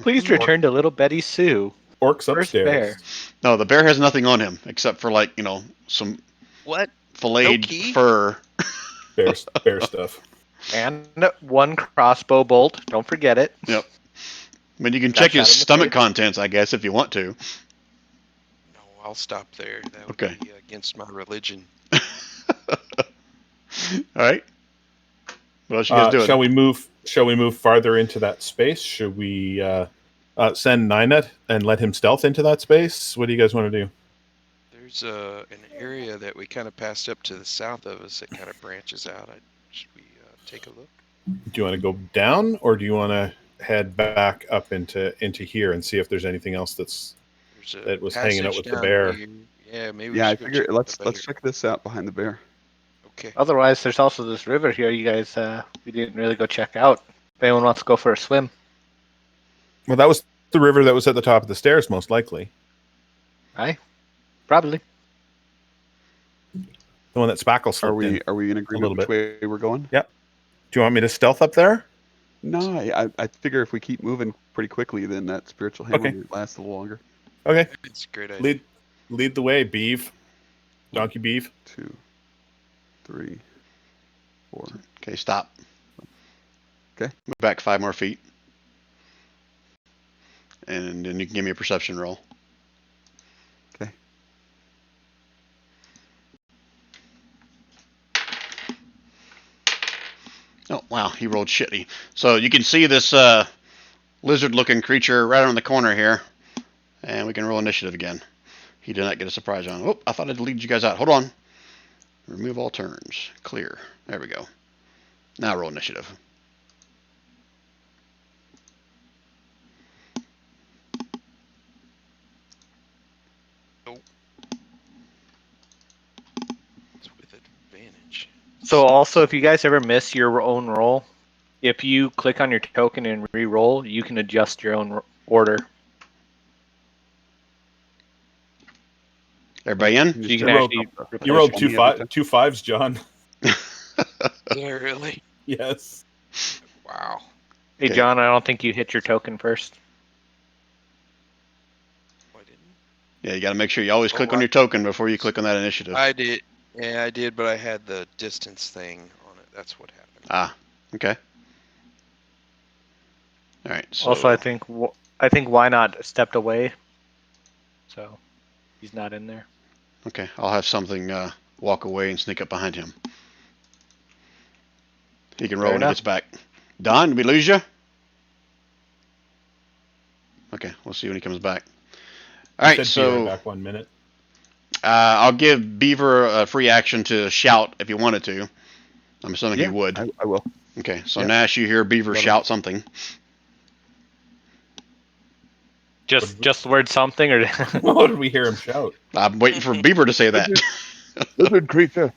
Please return to little Betty Sue. Orcs First upstairs. bear. No, the bear has nothing on him except for some What? filleted key? fur. Bear stuff. And one crossbow bolt. Don't forget it. Yep. I mean, you can Got check shot his in the stomach face. contents, I guess, if you want to. No, I'll stop there. That would Okay. be against my religion. All right. What else you guys doing? Shall we move farther into that space? Should we send Ninet and let him stealth into that space? What do you guys want to do? There's an area that we kind of passed up to the south of us that kind of branches out. Should we take a look? Do you want to go down, or do you want to head back up into here and see if there's anything else There's a that was hanging out passage with the down bear? here. Yeah, maybe. We Yeah, I should go figure check let's the let's bear. check this out behind the bear. Okay. Otherwise, there's also this river here. You guys, we didn't really go check out. If anyone wants to go for a swim, Well, that was the river that was at the top of the stairs, most likely. probably. The one that Spackle slipped Are we in. in agreement little which way we're going? Do you want me to stealth up there? No, I figure if we keep moving pretty quickly, then that spiritual hammer Okay. might last a little longer. Okay. It's a great idea. Lead the way, Beeve. Donkey Beeve. 2, 3, 4. Okay, stop. Okay. Move back 5 more feet. And then you can give me a perception roll. Okay. Oh, wow, he rolled shitty. So you can see this lizard-looking creature right around the corner here. And we can roll initiative again. He did not get a surprise on. Oh, I thought I'd lead you guys out. Hold on. Remove all turns. Clear. There we go. Now roll initiative. It's with advantage. So also, if you guys ever miss your own roll, if you click on your token and re-roll, you can adjust your own order. Everybody in? So you can You rolled- actually. You rolled replace- two fives, John. Yeah, really? Yes. Wow. Hey, Okay. John, I don't think you hit your token first. I didn't. Yeah, you got to make sure you always click on right. your token before you click on that initiative. I did. Yeah, I did, but I had the distance thing on it. That's what happened. Ah, okay. All right. So, Also, I think why not stepped away, so he's not in there. okay, I'll have something walk away and sneak up behind him. He can roll Fair when he enough. gets back. Don, did we lose you? Okay, we'll see when he comes back. You All right, said be right so back 1 minute. I'll give Beaver a free action to shout if you wanted to. I'm assuming Yeah, he would. I will. Okay, so Yeah. Nash, you hear Beaver Let him- shout something. Just the word something, or What did we hear him shout? I'm waiting for Beaver to say that. Lizard creature.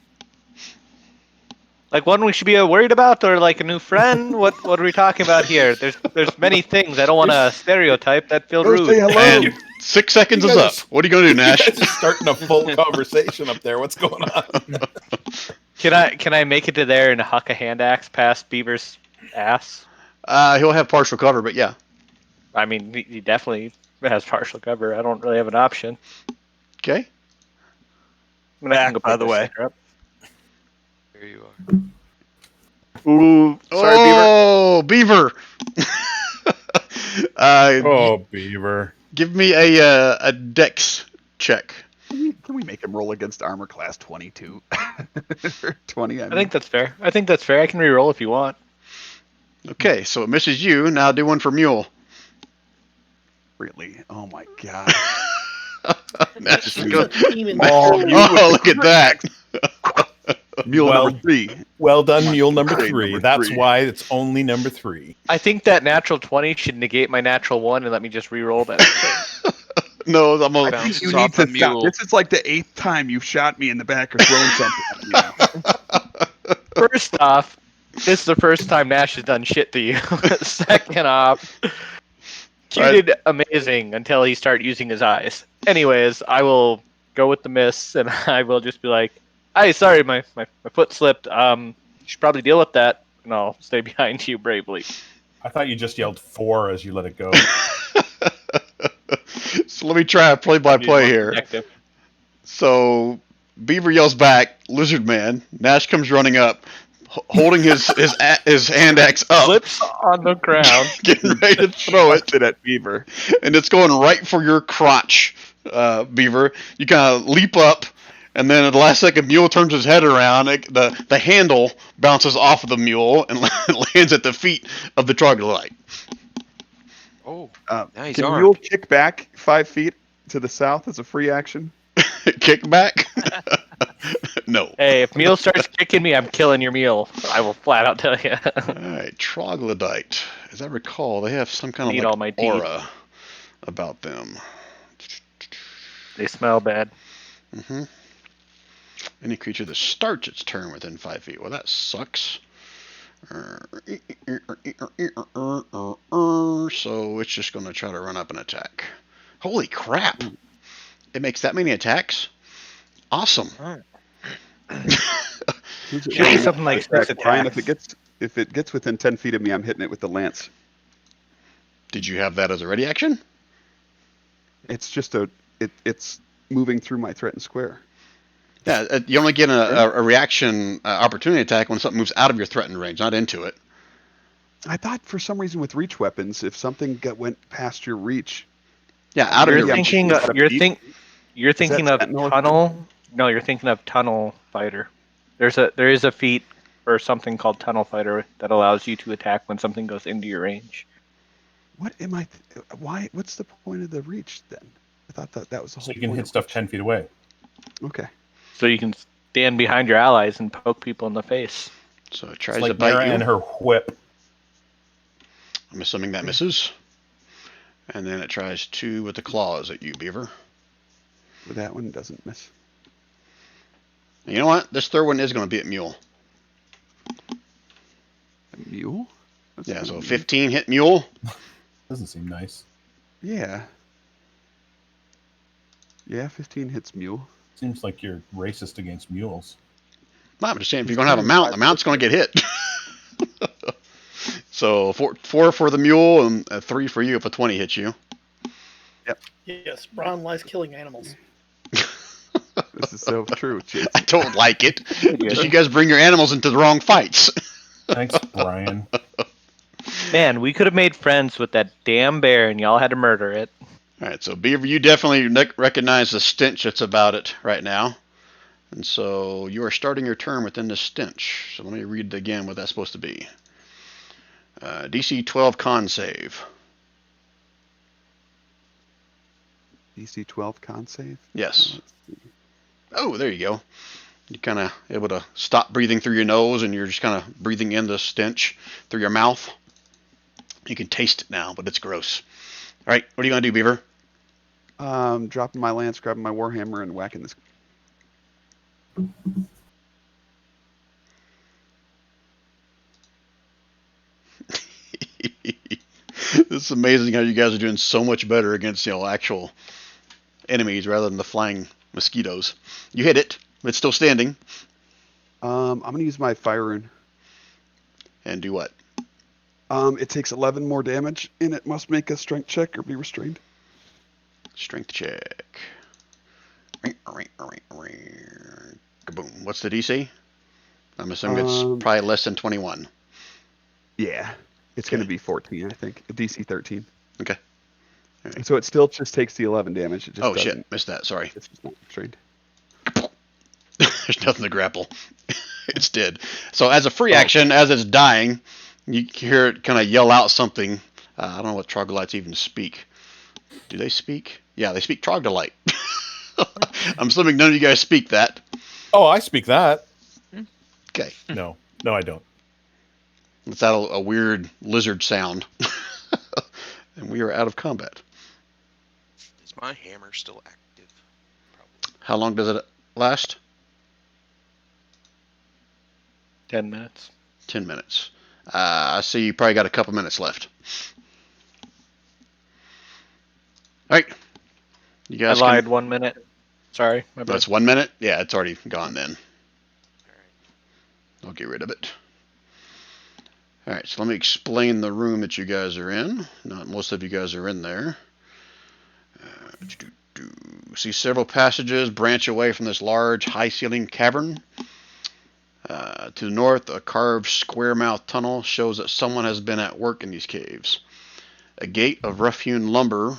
like one we should be worried about, or like a new friend? What are we talking about here? There's many things. I don't want to stereotype. That feel Go rude. say hello. And 6 seconds You is guys up. are- What are you gonna do, Nash? You guys are starting a full conversation up there. What's going on? Can I make it to there and huck a hand axe past Beaver's ass? He'll have partial cover, but yeah. I mean, he definitely has partial cover. I don't really have an option. Okay. I mean, I can Back, go by pick the my way. sticker up. There you are. Ooh, sorry, Beaver. Oh, Beaver. Oh, Beaver. Give me a Dex check. Can we make him roll against armor class 22? Or 20, I think that's fair. I can re-roll if you want. Okay, so it misses you. Now do one for Mule. Really? Oh my god. Nash Just is use good. Demon. Oh, look at that. Mule Well- number 3. Well done, Come on, mule number great, 3. number That's 3. why it's only number 3. I think that natural 20 should negate my natural 1 and let me just re-roll that. No, I'm I gonna, bounces You off need the to stop. mule. This is like the 8th time you've shot me in the back or thrown something at me now. First off, this is the first time Nash has done shit to you. Second off, Q Right. did amazing until he started using his eyes. Anyways, I will go with the miss, and I will just be like, "Hey, sorry, my foot slipped. You should probably deal with that." And I'll stay behind you bravely. I thought you just yelled 4 as you let it go. So let me try a play-by-play here. Protective. So Beaver yells back, Lizard Man. Nash comes running up, holding his hand axe up, Slips on the ground. getting ready to throw it, Chucked it at Beaver. and it's going right for your crotch, Beaver. You kind of leap up, and then at the last second, Mule turns his head around. The handle bounces off of the mule and lands at the feet of the troglodyte. Oh, Nice Can arm. Mule kick back 5 feet to the south as a free action? Kickback? No. Hey, if Mule starts kicking me, I'm killing your Mule. I will flat out tell you. All right, troglodyte. As I recall, they have some kind Need of all like my teeth. aura about them. They smell bad. hmm Any creature that starts its turn within 5 feet. Well, that sucks. So it's just going to try to run up and attack. Holy crap! It makes that many attacks? Awesome. Who's it Should be rolling something up like back? 6 Brian, attacks. if it gets within 10 feet of me, I'm hitting it with the lance. Did you have that as a ready action? It's just it's moving through my threatened square. Yeah, you only get a reaction opportunity attack when something moves out of your threatened range, not into it. I thought for some reason with reach weapons, if something went past your reach, Yeah, out of You're your range. thinking. Is that a beat? You're thinking of Sentinel? tunnel. No, you're thinking of tunnel fighter. There is a feat or something called tunnel fighter that allows you to attack when something goes into your range. what am I? Why? What's the point of the reach then? I thought that was the So whole you can point hit of stuff reach. 10 feet away. Okay. So you can stand behind your allies and poke people in the face. So it It's tries to like bite Mara you. and her whip. I'm assuming that misses. And then it tries to with the claws at you, Beaver. But that one doesn't miss. And you know what? This third one is going to be at Mule. A mule? That's Yeah, kinda so weird. 15 hit Mule. Doesn't seem nice. Yeah. Yeah, 15 hits mule. Seems like you're racist against mules. No, I'm just saying, if you're going to have a mount, the mount's going to get hit. So four for the Mule and 3 for you if a 20 hits you. Yes, Braun likes killing animals. This is so true, Chase. I don't like it. Just you guys bring your animals into the wrong fights. Thanks, Brian. Man, we could have made friends with that damn bear, and y'all had to murder it. All right, so Beaver, you definitely recognize the stench that's about it right now. And so you are starting your turn within the stench. So let me read again what that's supposed to be. DC 12 con save. DC 12 con save. Yes. Oh, there you go. You're kind of able to stop breathing through your nose, and you're just kind of breathing in the stench through your mouth. You can taste it now, but it's gross. All right, what are you going to do, Beaver? Dropping my lance, grabbing my warhammer, and whacking this. It's amazing how you guys are doing so much better against actual enemies rather than the flying mosquitoes. You hit it, but it's still standing. I'm gonna use my fire rune. And do what? It takes 11 more damage, and it must make a strength check or be restrained. Strength check. Kaboom. What's the DC? I'm assuming it's probably less than 21. Yeah, it's gonna be 14, I think. DC 13. Okay. All right. So it still just takes the 11 damage. It just Shit, doesn't- missed that. Sorry. It's just not restrained. There's nothing to grapple. It's dead. So as a free action, as it's dying, you hear it kind of yell out something. I don't know what troglodytes even speak. Do they speak? Yeah, they speak troglodyte. I'm assuming none of you guys speak that. Oh, I speak that. Okay. No, I don't. It's out a weird lizard sound. And we are out of combat. Is my hammer still active? Probably. How long does it last? 10 minutes. 10 minutes. I see you probably got a couple minutes left. All right. You I guys lied 1 minute. Sorry, my bad. That's 1 minute? Yeah, it's already gone then. All right. I'll get rid of it. All right, so let me explain the room that you guys are in. Not most of you guys are in there. See several passages branch away from this large, high-ceilinged cavern. To the north, a carved square-mouthed tunnel shows that someone has been at work in these caves. A gate of rough-hewn lumber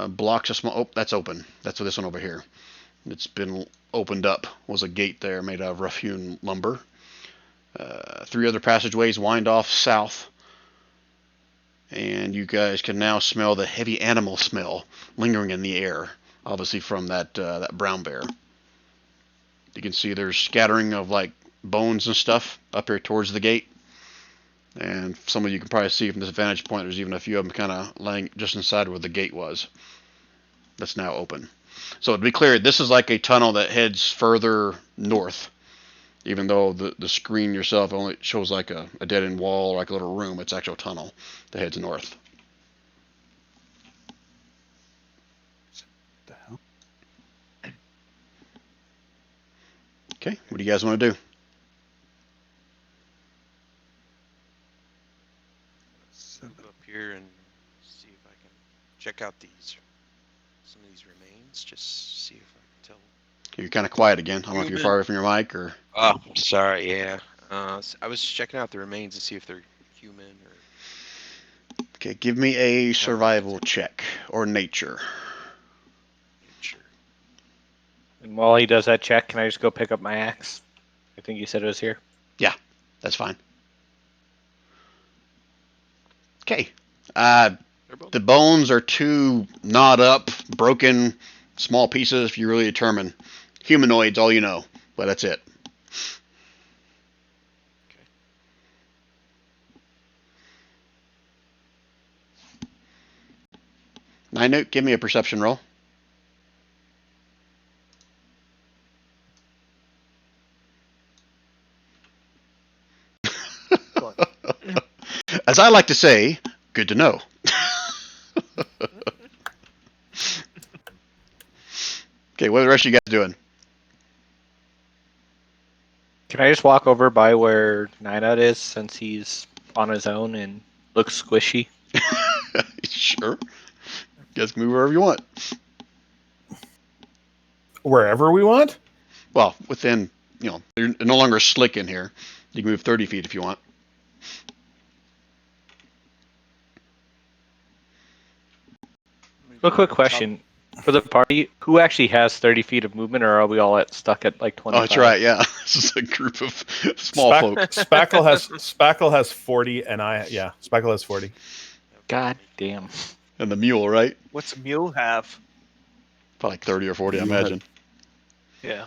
blocks a small... Oh, that's open. That's this one over here. It's been opened up. Was a gate there made out of rough-hewn lumber. 3 other passageways wind off south. And you guys can now smell the heavy animal smell lingering in the air. Obviously from that brown bear. You can see there's scattering of like bones and stuff up here towards the gate. And some of you can probably see from this vantage point, there's even a few of them kind of laying just inside where the gate was. That's now open. So to be clear, this is like a tunnel that heads further north. Even though the screen yourself only shows like a dead-end wall or like a little room, it's actual tunnel that heads north. What the hell? Okay, what do you guys want to do? Go up here and see if I can check out some of these remains. Just see if I can tell. You're kind of quiet again. I don't know if you're far away from your mic or... Oh, sorry. Yeah. I was checking out the remains to see if they're human or Okay, give me a survival check or nature. nature. And while he does that check, can I just go pick up my axe? I think you said it was here. That's fine. Okay. They're both The bones are too gnawed up, broken, small pieces if you're really determined. Humanoids, all you know, but that's it. Ninook, give me a perception roll. As I like to say, good to know. Okay, what are the rest of you guys doing? Can I just walk over by where Nineout is since he's on his own and looks squishy? Sure. You guys can move wherever you want. Wherever we want? Well, within, you're no longer slick in here. You can move 30 feet if you want. Real quick question. For the party, who actually has 30 feet of movement, or are we all stuck at like 25? Oh, that's right. Yeah, this is a group of small folk. Spackle has 40, and Spackle has 40. God damn. And the mule, right? What's a mule have? Probably like 30 or 40, I You had- imagine. Yeah.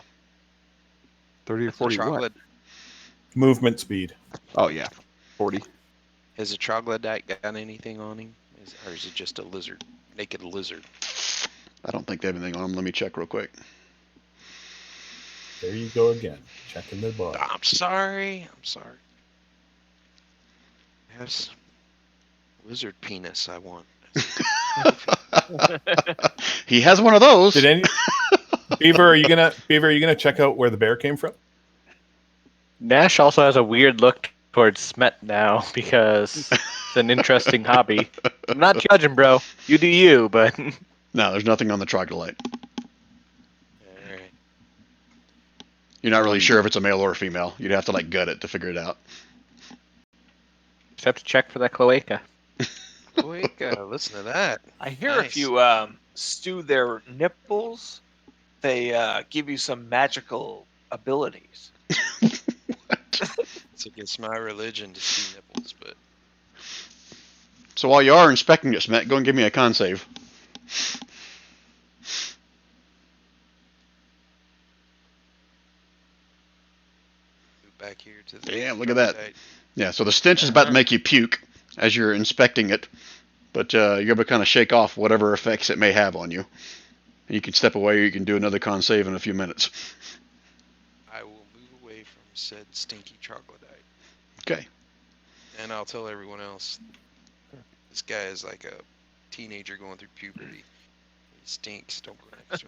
30 or Has the 40 what? troglodyte, Movement speed. Oh, yeah. 40. has the troglodyte got anything on him? Or is it just a lizard? Naked lizard? I don't think they have anything on them. Let me check real quick. There you go again. Checking the body. I'm sorry. Has lizard penis I want. He has one of those. Did any Beaver? Are you gonna check out where the bear came from? Nash also has a weird look towards Smet now because it's an interesting hobby. I'm not judging, bro. You do you, but No, there's nothing on the troglodyte. Alright. You're not really sure if it's a male or a female. You'd have to like gut it to figure it out. just have to check for that cloaca. Cloaca, listen to that. I hear Nice. if you stew their nipples, they give you some magical abilities. It's against my religion to see nipples, but So while you are inspecting this, Matt, go and give me a con save. move back here to the Damn, look at that. troglodyte. Yeah, so the stench is about to make you puke as you're inspecting it, but you're able to kind of shake off whatever effects it may have on you. And you can step away, or you can do another con save in a few minutes. I will move away from said stinky troglodyte. Okay. And I'll tell everyone else, this guy is like a teenager going through puberty. He stinks. Don't go next to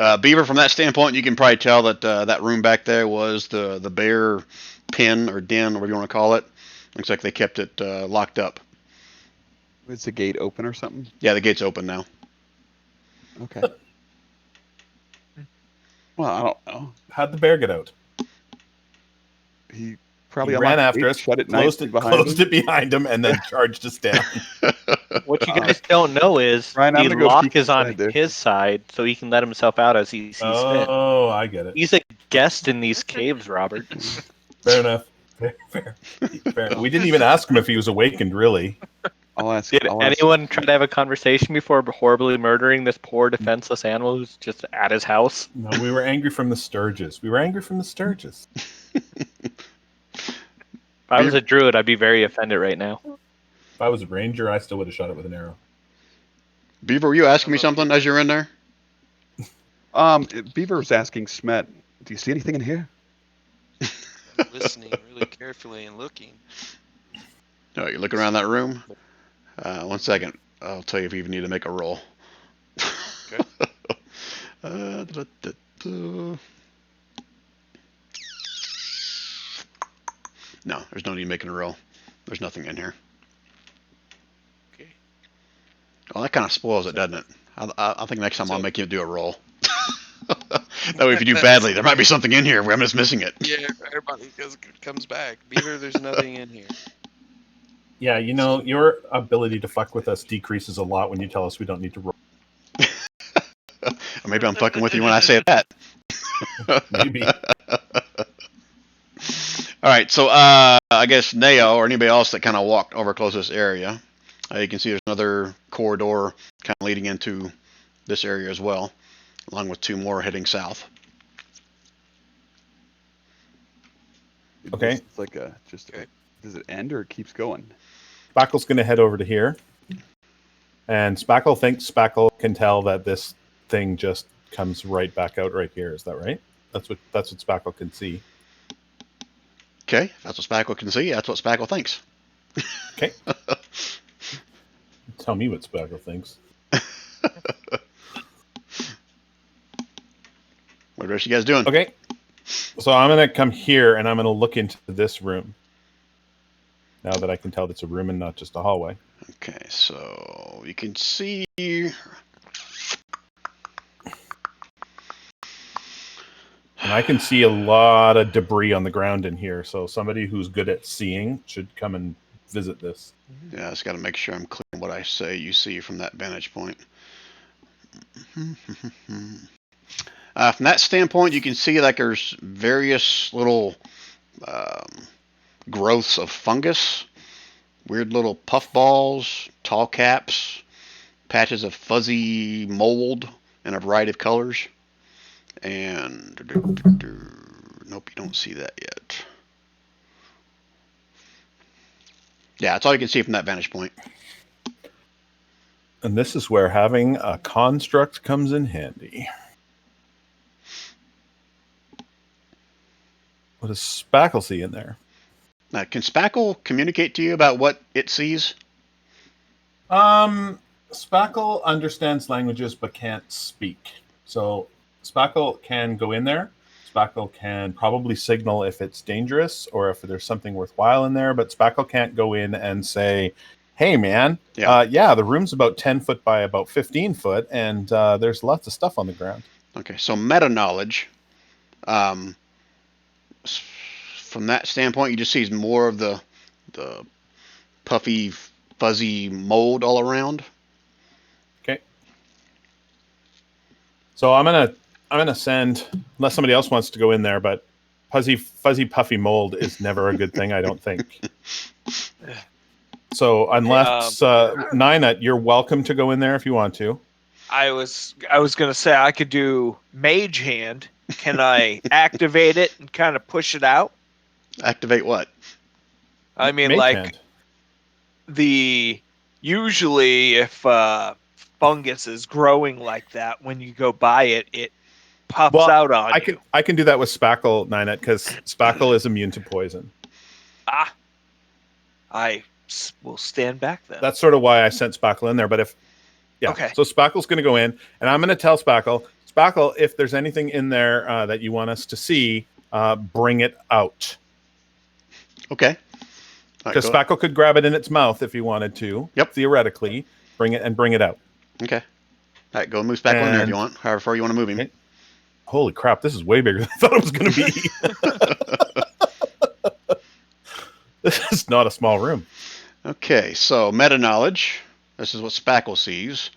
him. Beaver, from that standpoint, you can probably tell that that room back there was the bear pen or den, whatever you want to call it. Looks like they kept it locked up. Is the gate open or something? Yeah, the gate's open now. Okay. Well, I don't know. How'd the bear get out? He probably He ran unlocked the after gate, us, shut it closed nicely it, behind closed him. it behind him, and then charged us down. What you guys don't know is Ryan, I'm the gonna go lock peek is on inside there. his side, so he can let himself out as he sees fit. Oh, I get it. He's a guest in these caves, Robert. Fair enough. Fair. We didn't even ask him if he was awakened, really. Did anyone try to have a conversation before horribly murdering this poor defenseless animal who's just at his house? No, we were angry from the Sturges. If I was a druid, I'd be very offended right now. If I was a ranger, I still would have shot it with an arrow. Beaver, were you asking me something as you're in there? Beaver was asking Smet, do you see anything in here? I'm listening really carefully and looking. No, you're looking around that room. 1 second. I'll tell you if you even need to make a roll. Okay. No, there's no need making a roll. There's nothing in here. Okay. Well, that kind of spoils it, doesn't it? I think next time I'll make you do a roll. That way, if you do badly, there might be something in here where I'm just missing it. Yeah, everybody comes back. Beaver, there's nothing in here. Yeah, you know, your ability to fuck with us decreases a lot when you tell us we don't need to roll. Or maybe I'm fucking with you when I say that. Maybe. All right, so I guess Neo or anybody else that kind of walked over close to this area, you can see there's another corridor kind of leading into this area as well, along with two more heading south. Okay. It's like does it end or it keeps going? Spackle's going to head over to here. And Spackle thinks Spackle can tell that this thing just comes right back out right here. Is that right? That's what Spackle can see. Okay, if that's what Spackle can see. That's what Spackle thinks. Okay. Tell me what Spackle thinks. What are the rest of you guys doing? Okay. So I'm going to come here and I'm going to look into this room. Now that I can tell it's a room and not just a hallway. Okay, so you can see. And I can see a lot of debris on the ground in here. So somebody who's good at seeing should come and visit this. Yeah, I just got to make sure I'm clear on what I say you see from that vantage point. From that standpoint, you can see like there's various little growths of fungus, weird little puff balls, tall caps, patches of fuzzy mold in a variety of colors. And nope, you don't see that yet. Yeah, that's all you can see from that vantage point. And this is where having a construct comes in handy. What does Spackle see in there? Now, can Spackle communicate to you about what it sees? Spackle understands languages but can't speak. So Spackle can go in there. Spackle can probably signal if it's dangerous or if there's something worthwhile in there, but Spackle can't go in and say, hey, man, the room's about 10 foot by about 15 foot, and there's lots of stuff on the ground. Okay, so meta-knowledge, from that standpoint, you just see more of the puffy, fuzzy mold all around. Okay. So I'm gonna send, unless somebody else wants to go in there, but fuzzy, puffy mold is never a good thing, I don't think. So unless Nina, you're welcome to go in there if you want to. I was gonna say I could do Mage Hand. Can I activate it and kind of push it out? Activate what? I mean, Mage like hand. usually if fungus is growing like that, when you go by it, it pops out on you. I can do that with Spackle, Ninette, because Spackle is immune to poison. I will stand back then. That's sort of why I sent Spackle in there. But Okay. So Spackle's going to go in, and I'm going to tell Spackle, if there's anything in there that you want us to see, bring it out. Okay. Because Spackle could grab it in its mouth if he wanted to. Yep. Theoretically, bring it out. Okay. All right, go move Spackle in there if you want. However far you want to move him. Okay. Holy crap, this is way bigger than I thought it was going to be. This is not a small room. Okay, so meta-knowledge. This is what Spackle sees.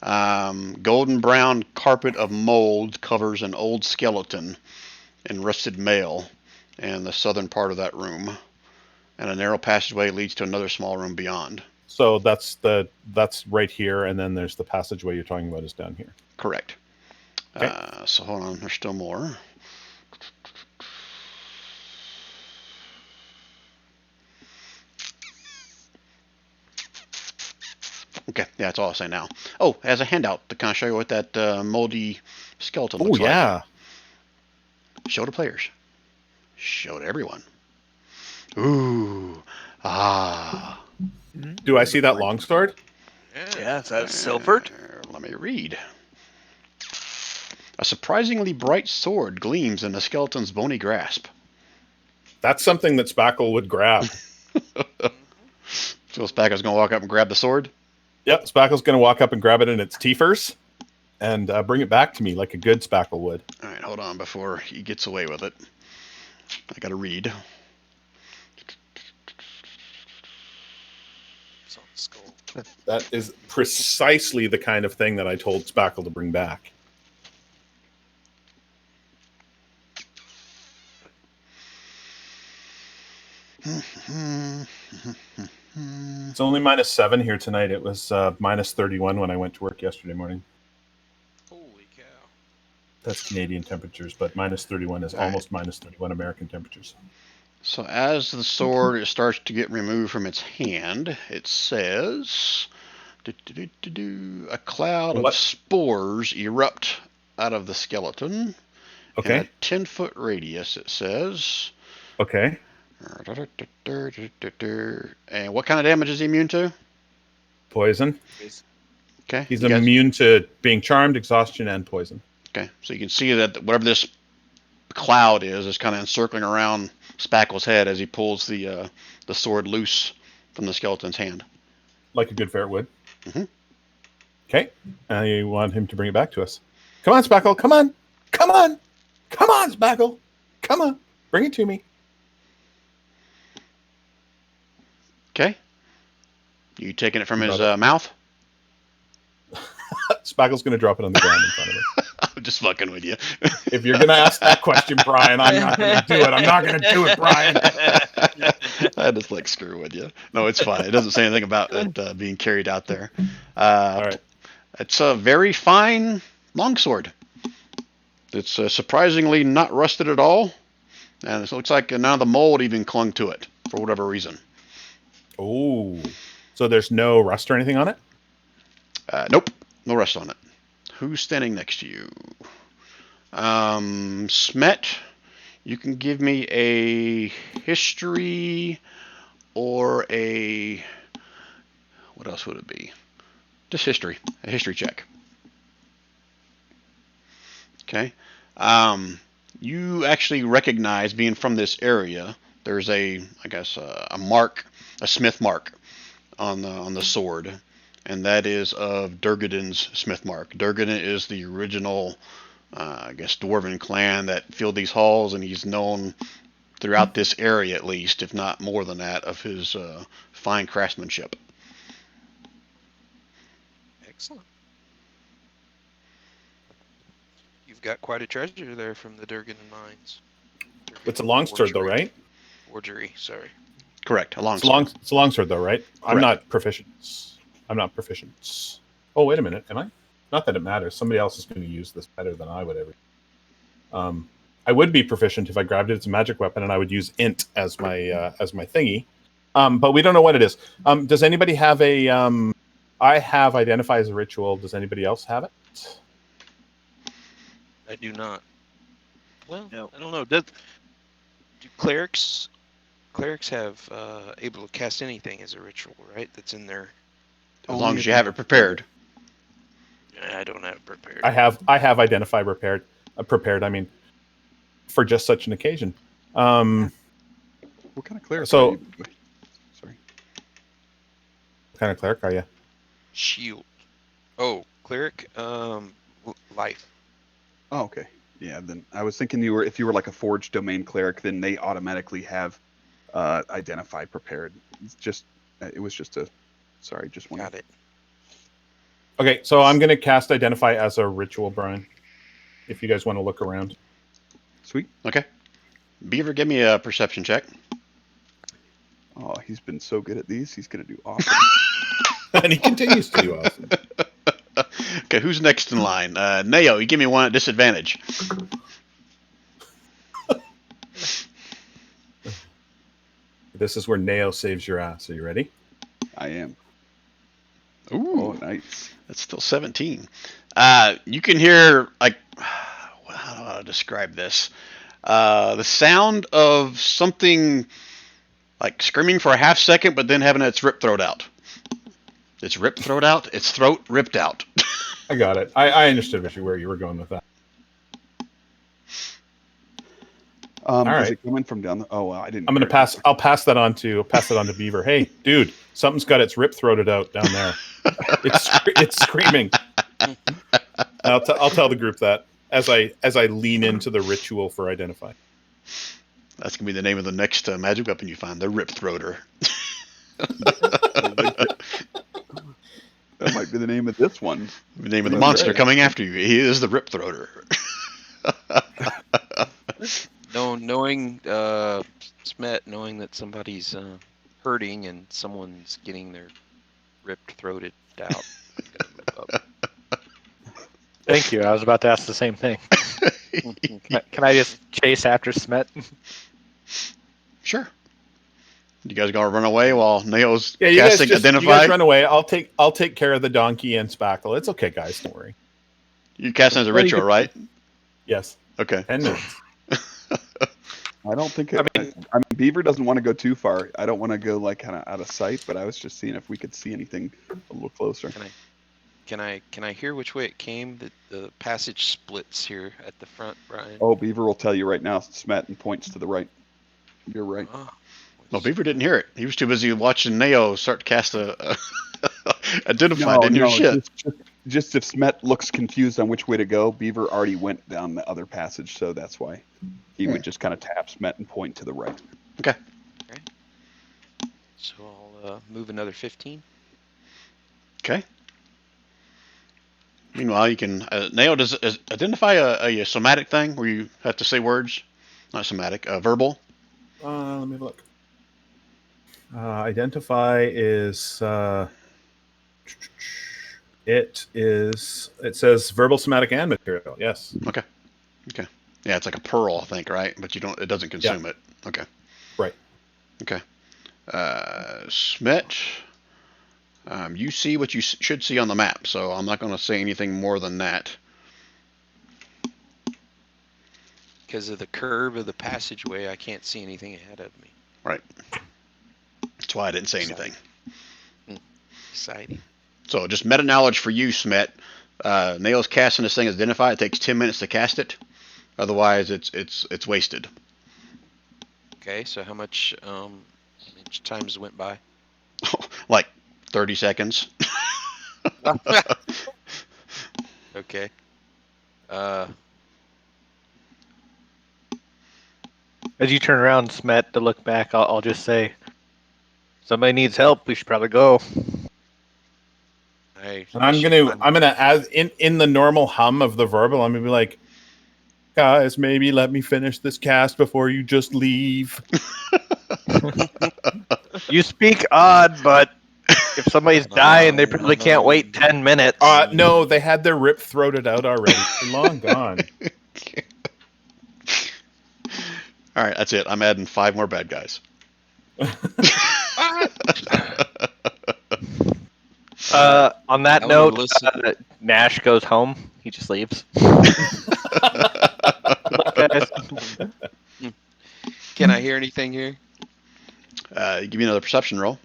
Golden brown carpet of mold covers an old skeleton in rusted mail in the southern part of that room. And a narrow passageway leads to another small room beyond. So that's right here, and then there's the passageway you're talking about is down here. Correct. Okay. So hold on, there's still more. Okay, yeah, that's all I'll say now. Oh, as a handout to kind of show you what that moldy skeleton looks like. Oh, yeah. Show to players. Show to everyone. Ooh. Ah. Do I see that longsword? Yeah, is that silvered? Let me read. A surprisingly bright sword gleams in the skeleton's bony grasp. That's something that Spackle would grab. So Spackle's going to walk up and grab the sword? Yep, Spackle's going to walk up and grab it in its teethers and bring it back to me like a good Spackle would. All right, hold on before he gets away with it. I got to read. It's on the skull. That is precisely the kind of thing that I told Spackle to bring back. It's only -7 here tonight. It was -31 when I went to work yesterday morning. Holy cow. That's Canadian temperatures, but -31 is almost -31 American temperatures. So as the sword starts to get removed from its hand, it says, a cloud of spores erupt out of the skeleton. Okay. In a 10-foot radius, it says. Okay. And what kind of damage is he immune to? Poison. Okay. He's immune to being charmed, exhaustion, and poison. Okay. So you can see that whatever this cloud is kind of encircling around Spackle's head as he pulls the sword loose from the skeleton's hand. Like a good ferret would. Mm-hmm. Okay. I want him to bring it back to us. Come on, Spackle. Come on. Come on. Come on, Spackle. Come on. Bring it to me. Okay. You taking it from his mouth? Spackle's going to drop it on the ground in front of us. I'm just fucking with you. If you're going to ask that question, Brian, I'm not going to do it. I'm not going to do it, Brian. I just like screw with you. No, it's fine. It doesn't say anything about it being carried out there. All right. It's a very fine longsword. It's surprisingly not rusted at all, and it looks like none of the mold even clung to it for whatever reason. Oh, so there's no rust or anything on it? Nope, no rust on it. Who's standing next to you? Smet, you can give me a history or a... What else would it be? Just history. A history check. Okay. You actually recognize, being from this area, there's a mark, a smith mark on the sword, and that is of Durgadin's smith mark. Durgadin is the original, dwarven clan that filled these halls, and he's known throughout this area, at least, if not more than that, of his fine craftsmanship. Excellent. You've got quite a treasure there from the Durgan mines. It's a longsword, though, right? Forgery, sorry. Correct. It's a longsword, though, right? I'm not proficient. Oh, wait a minute. Am I? Not that it matters. Somebody else is going to use this better than I would ever. I would be proficient if I grabbed it. It's a magic weapon, and I would use int as my thingy. But we don't know what it is. Does anybody have a? I have identify as a ritual. Does anybody else have it? I do not. Well, No. I don't know. Do clerics have able to cast anything as a ritual, right? That's in there. As long as you have it prepared. I don't have it prepared. I have identify prepared. I mean, for just such an occasion. What kind of cleric So- are you? Sorry. What kind of cleric are you? Shield. Oh, cleric. Life. Oh, okay. Yeah, then I was thinking if you were like a forged domain cleric, then they automatically have identify prepared. It was just a sorry, just one. Got it. Okay, so I'm going to cast identify as a ritual, Brian. If you guys want to look around. Sweet. Okay. Beaver, give me a perception check. Oh, he's been so good at these. He's gonna do awesome. And he continues to do awesome. Okay, who's next in line? Neo, you give me one at disadvantage. This is where Neo saves your ass. Are you ready? I am. Ooh, Oh, nice. that's still 17. You can hear, like, how do I describe this? The sound of something like screaming for a half second, but then having its rip throat out. Its rip throat out? Its throat ripped out. I got it. I understood where you were going with that. Is right. it coming from down the? Oh, well, I didn't. I'm gonna hear it. pass. I'll pass that on to Beaver. Hey, dude, something's got its rip throated out down there. It's screaming. I'll tell the group that as I lean into the ritual for identify. That's going to be the name of the next magic weapon you find, the Rip Throater. That might be the name of this one. The name of the That's monster right. coming after you. He is the Rip Throater. Knowing Smet, knowing that somebody's hurting and someone's getting their ripped throated out. Thank you. I was about to ask the same thing. Can I just chase after Smet? Sure. You guys going to run away while Neo's Yeah, you guys casting just Identify? you guys run away. I'll take care of the donkey and Spackle. It's okay, guys. Don't worry. You casting as a ritual, right? Yes. Okay. 10 minutes. I don't think. I mean, Beaver doesn't want to go too far. I don't want to go like kind of out of sight. But I was just seeing if we could see anything a little closer. Can I hear which way it came? The passage splits here at the front, Brian. Oh, Beaver will tell you right now. Smet and points to the right. You're right. Oh, No, Beaver didn't hear it. He was too busy watching Neo start to cast a Identify. Didn't hear shit. Just if Smet looks confused on which way to go, Beaver already went down the other passage, so that's why he would just kind of tap Smet and point to the right. Okay. So I'll move another 15. Okay. Meanwhile, you can Neo does Identify a somatic thing where you have to say words, not somatic, verbal. Let me look. Identify is It says verbal, somatic, and material. Yes. Okay. Yeah, it's like a pearl, I think, right? But it doesn't consume it. Okay. Right. Okay. Smet, you see what you should see on the map, so I'm not going to say anything more than that. Because of the curve of the passageway, I can't see anything ahead of me. Right. That's why I didn't say anything. Exciting. So just meta knowledge for you, Smet. Nail's casting this thing as identify. It takes 10 minutes to cast it. Otherwise, it's wasted. Okay, so how much time has went by? Like 30 seconds. Okay. As you turn around, Smet, to look back, I'll just say, somebody needs help. We should probably go. And I'm gonna as in the normal hum of the verbal, I'm gonna be like, guys, maybe let me finish this cast before you just leave. You speak odd, but if somebody's dying, they probably can't wait 10 minutes. No, they had their rip throated out already. Long gone. All right, that's it. I'm adding 5 more bad guys. On that note, Nash goes home. He just leaves. Can I hear anything here? Give me another perception roll.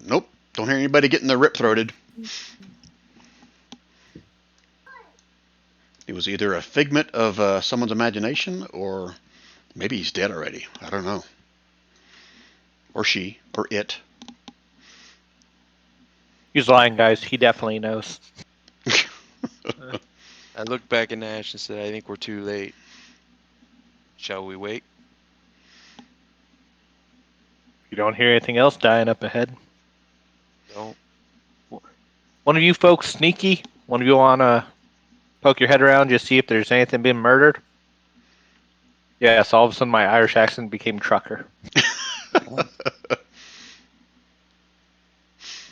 Nope. Don't hear anybody getting their rip throated. It was either a figment of someone's imagination, or maybe he's dead already. I don't know. Or she, or it. He's lying, guys. He definitely knows. I looked back at Nash and said, I think we're too late. Shall we wait? You don't hear anything else dying up ahead? Don't. One of you folks sneaky? One of you want to poke your head around, just see if there's anything being murdered? Yes, all of a sudden my Irish accent became trucker.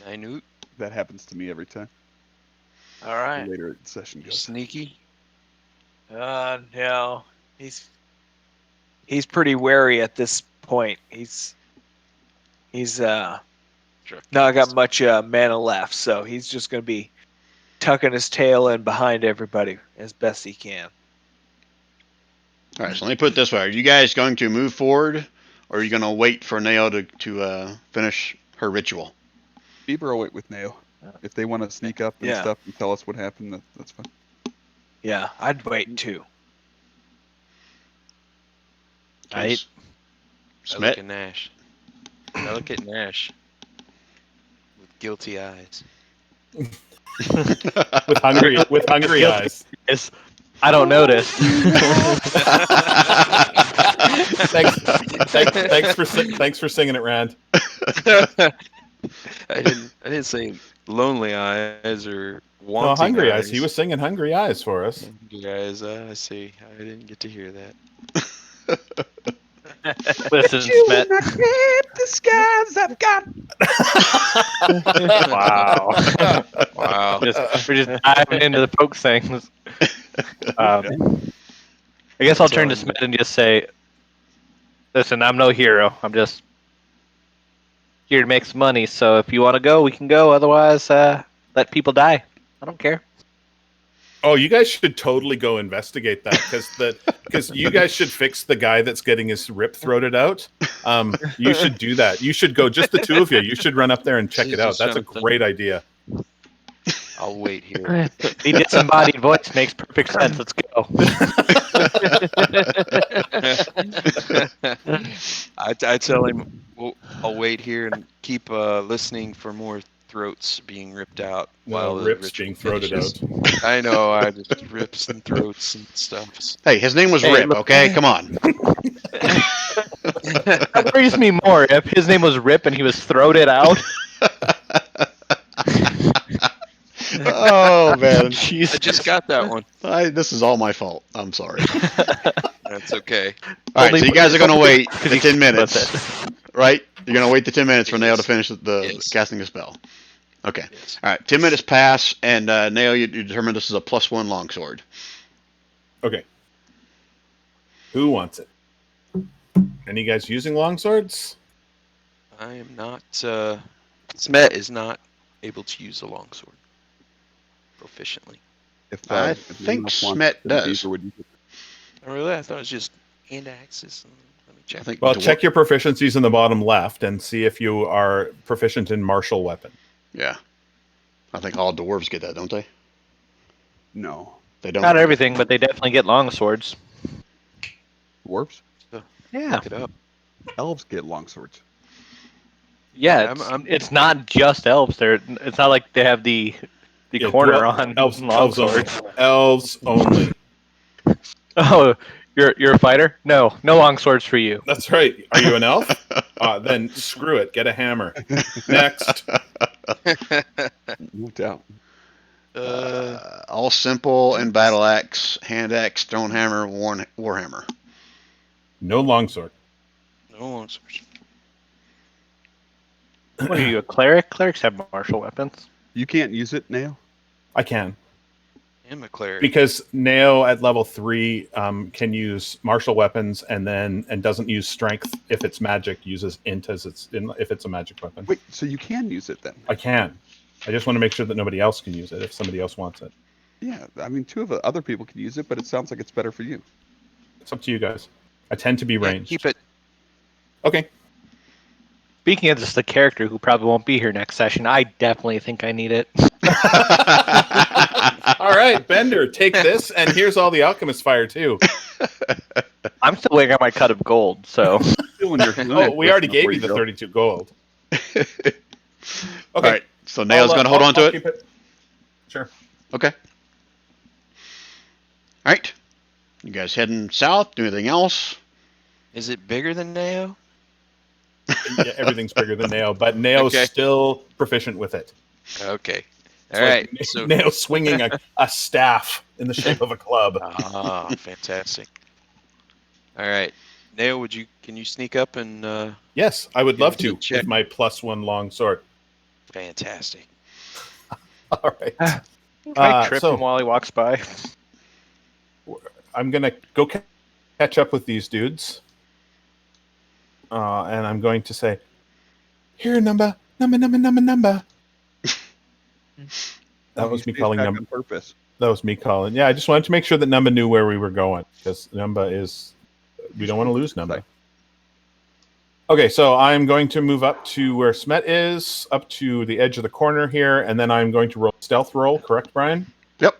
Ninoot, That happens to me every time. All right. The later the session goes. sneaky. No, he's pretty wary at this point. He's not got much mana left, so he's just gonna be tucking his tail in behind everybody as best he can. All right, so let me put it this way: are you guys going to move forward, or are you going to wait for Nail to finish her ritual? Bieber will wait with Nao. If they want to sneak up and stuff and tell us what happened, that's fine. Yeah, I'd wait too. I look Smet? at Nash. I look at Nash with guilty eyes. with hungry eyes. Yes, I don't notice. Thanks for singing it, Rand. I didn't say lonely eyes or wanting hungry eyes. He was singing hungry eyes for us. Hungry eyes. I see. I didn't get to hear that. Listen, Smet. The skies I've got. Wow. Wow. We're just diving into the folk things. I guess I'll turn to Smet and just say, listen, I'm no hero. I'm just here to make some money. So if you want to go, we can go. Otherwise, let people die. I don't care. Oh, you guys should totally go investigate that because you guys should fix the guy that's getting his rip throated out. You should do that. You should go, just the two of you. You should run up there and check it out. That's a great idea. I'll wait here. The disembodied voice makes perfect sense. Let's go. I tell him I'll wait here and keep listening for more throats being ripped out. While the rips ritual being throated finishes. out. I know, I just rips and throats and stuff. Hey, his name was Rip, okay? Come on. That worries me more if his name was Rip and he was throated out. Oh, man. I just got that one. This is all my fault. I'm sorry. That's okay. All right, Only so you guys are going to wait because the you 10 can minutes, with it. right? You're going to wait the 10 minutes for Nail to Yes. finish the Yes. casting the spell. Okay. Yes. All right, 10 minutes pass, and Nail, you determine this is a +1 longsword. Okay. Who wants it? Any guys using longswords? I am not. Smet is not able to use a longsword proficiently. If I if think anyone else wants Smet it, does. Beaver would use it. Oh, really? I thought it was just hand axes. Let me check. I think Well, dwar- check your proficiencies in the bottom left and see if you are proficient in martial weapon. Yeah. I think all dwarves get that, don't they? No. They don't. Not Okay. everything, but they definitely get long swords. Dwarves? Yeah. Look it up. Elves get longswords. Yeah, Yeah, it's, I'm- it's not just elves. It's not like they have the Yeah, corner dwell- on elves long only. swords. Elves only. Oh, you're a fighter? No long swords for you. That's right. Are you an elf? Then screw it. Get a hammer. Next. No doubt. All simple and battle axe, hand axe, stone hammer, warhammer. No longsword. No longswords. What are you, a cleric? Clerics have martial weapons. You can't use it, Nail? I can. I'm a cleric. Because Nao at level 3 can use martial weapons and doesn't use strength if it's magic, uses int as if it's a magic weapon. Wait, so you can use it then? I can. I just want to make sure that nobody else can use it if somebody else wants it. Yeah, I mean, two of the other people can use it, but it sounds like it's better for you. It's up to you guys. I tend to be Yeah, ranged. keep it. Okay. Speaking of just the character who probably won't be here next session, I definitely think I need it. All right, Bender, take this, and here's all the alchemist fire too. I'm still waiting on my cut of gold, so Still in your Oh, we already gave before you the go. 32 gold. Okay. All right, so Nail's going to hold on to I'll it? keep it. Sure. Okay. All right. You guys heading south? Do anything else? Is it bigger than Nao? Yeah, everything's bigger than Nao, but Nao's Okay. still proficient with it. Okay. It's All right. like So. Nao swinging a staff in the shape of a club. Ah, fantastic. All right. Nao, can you sneak up and Yes, I would love to Check. with my +1 long sword. fantastic. All right. I trip so- him while he walks by. I'm gonna go catch up with these dudes, and I'm going to say, "Here, number." That was me He stays calling back number. on purpose. That was me calling. Yeah, I just wanted to make sure that Numba knew where we were going because Numba is. We don't want to lose Numba. Okay, so I'm going to move up to where Smet is, up to the edge of the corner here, and then I'm going to roll stealth roll. Correct, Brian? Yep.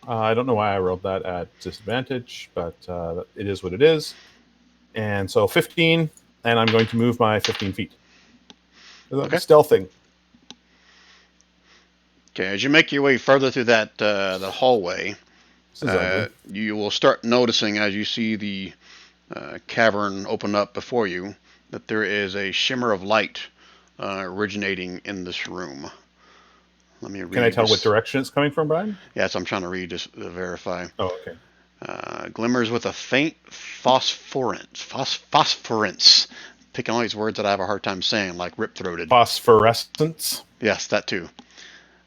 I don't know why I rolled that at disadvantage, but it is what it is. And so 15, and I'm going to move my 15 feet. Okay. Stealthing. Okay, as you make your way further through that the hallway, This is ugly. you will start noticing as you see the cavern open up before you that there is a shimmer of light originating in this room. Let me read. Can I tell this. what direction it's coming from, Brian? Yes, I'm trying to read this to verify. Oh, okay. Glimmers with a faint phosphorence. Picking all these words that I have a hard time saying, like rip-throated. Phosphorescence. Yes, that too.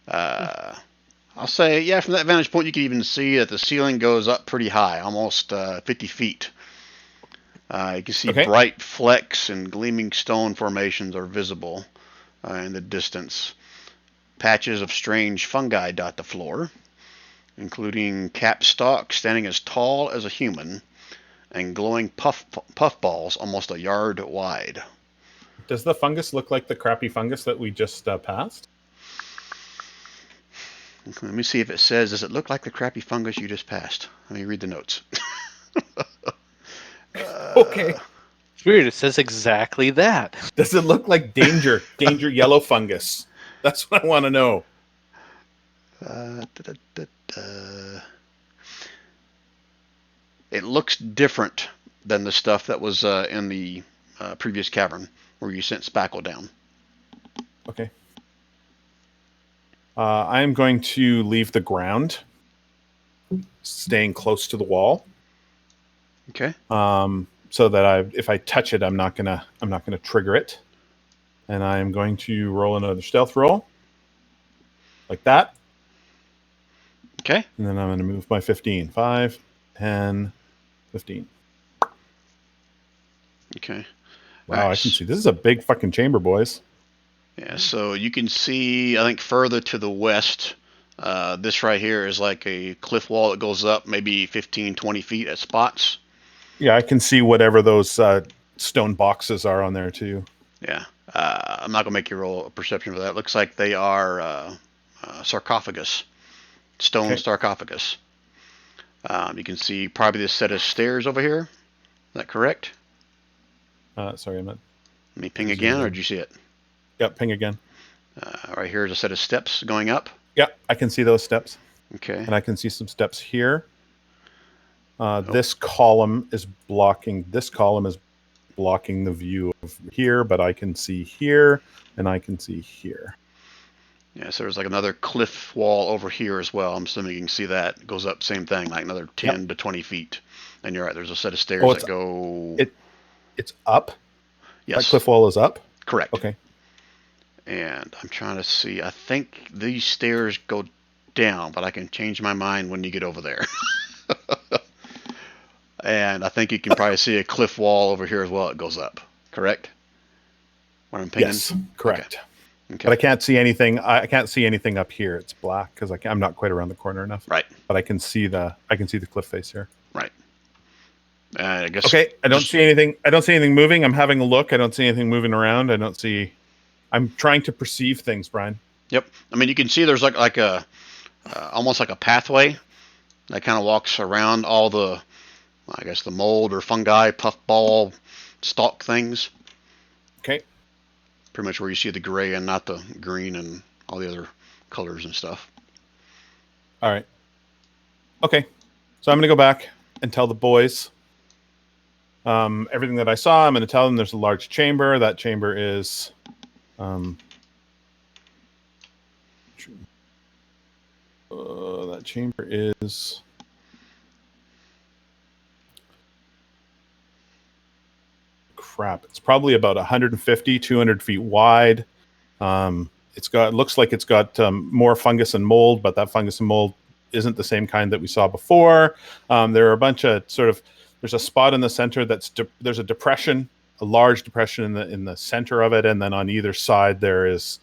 I'll say, yeah, from that vantage point, you can even see that the ceiling goes up pretty high, almost 50 feet. You can see Okay. bright flecks and gleaming stone formations are visible in the distance. Patches of strange fungi dot the floor, including capstalk standing as tall as a human and glowing puff balls almost a yard wide. Does the fungus look like the crappy fungus that we just passed? Let me see if it says, does it look like the crappy fungus you just passed? Let me read the notes. Okay. It's weird. It says exactly that. Does it look like danger yellow fungus? That's what I want to know. It looks different than the stuff that was in the previous cavern where you sent Spackle down. Okay. I'm going to leave the ground staying close to the wall, Okay. so that if I touch it, I'm not gonna trigger it. And I am going to roll another stealth roll, like that. Okay. And then I'm going to move my 15. 5, 10, 15. Okay. Wow, Alright. I can see. This is a big fucking chamber, boys. Yeah, so you can see, I think further to the west, this right here is like a cliff wall that goes up maybe 15, 20 feet at spots. Yeah, I can see whatever those stone boxes are on there too. Yeah. I'm not going to make you roll a perception for that. Looks like they are sarcophagus, stone Okay. sarcophagus. You can see probably this set of stairs over here. Is that correct? Sorry, I'm not. Let me ping again, or did you see it? Yep, ping again. Right here is a set of steps going up. Yep, I can see those steps. Okay. And I can see some steps here. This column is blocking. This column is blocking the view of here, but I can see here, and I can see here. Yeah, so there's like another cliff wall over here as well. I'm assuming you can see that. It goes up, same thing, like another 10 to 20 feet. And you're right, there's a set of stairs that go... It's up? Yes. That cliff wall is up? Correct. Okay. And I'm trying to see, I think these stairs go down, but I can change my mind when you get over there. And I think you can probably see a cliff wall over here as well. It goes up, correct? What I'm pinging? Yes, correct. Okay. But I can't see anything. I can't see anything up here. It's black because I'm not quite around the corner enough. Right. But I can see the cliff face here. Right. I guess. Okay. I don't see anything. I don't see anything moving. I'm having a look. I don't see anything moving around. I don't see. I'm trying to perceive things, Brian. Yep. I mean, you can see there's like a almost like a pathway that kind of walks around all the, I guess, the mold or fungi, puffball, stalk things. Okay. Pretty much where you see the gray and not the green and all the other colors and stuff. All right. Okay. So I'm going to go back and tell the boys everything that I saw. I'm going to tell them there's a large chamber. That chamber is... that chamber is... Crap. It's probably about 150, 200 feet wide. It looks like it's got more fungus and mold, but that fungus and mold isn't the same kind that we saw before. There are a bunch of there's a spot in the center there's a depression, a large depression in the center of it, and then on either side there is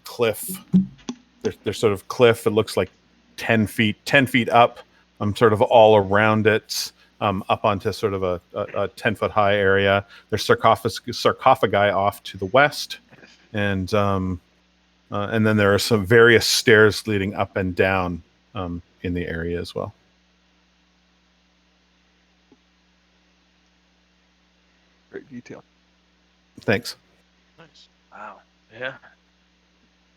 cliff. There's sort of cliff. It looks like 10 feet up, sort of all around it. Up onto sort of a 10-foot high area. There's sarcophagi off to the west, and then there are some various stairs leading up and down in the area as well. Great detail. Thanks. Nice. Wow. Yeah.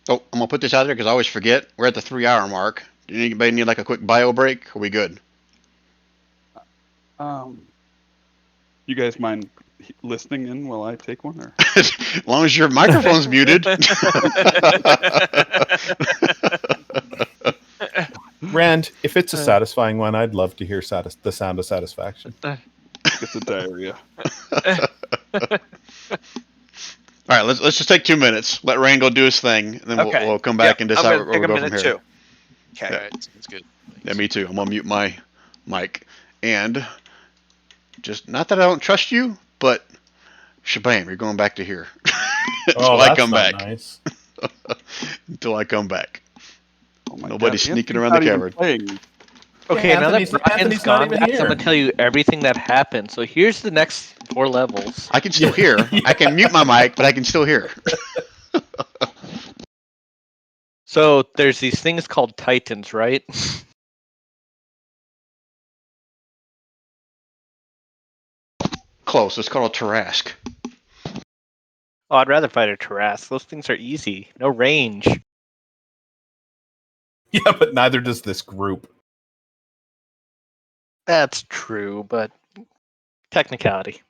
Oh, I'm gonna put this out there because I always forget. We're at the 3-hour mark. Do anybody need like a quick bio break? Are we good? You guys mind listening in while I take one, or? As long as your microphone's muted. Rand, if it's a satisfying one, I'd love to hear the sound of satisfaction. It's a diarrhea. All right, let's just take 2 minutes. Let Rand go do his thing, and then Okay. we'll come back and I'm decide gonna where take we a go from minute here. too. Okay. All right, sounds good. Yeah, me too. I'm gonna mute my mic, and just not that I don't trust you, but shabam, you're going back to here until I come back. Nice. Until I come back. Oh my Nobody's God, sneaking Anthony's around the not even cavern. playing. Okay, Yeah, now that Anthony's Brian's not gone, even guys, here. I'm gonna tell you everything that happened. So here's the next 4 levels. I can still hear. I can mute my mic, but I can still hear. So there's these things called Titans, right? Close. It's called a Tarrasque. Oh, I'd rather fight a Tarrasque. Those things are easy. No range. Yeah, but neither does this group. That's true, but technicality.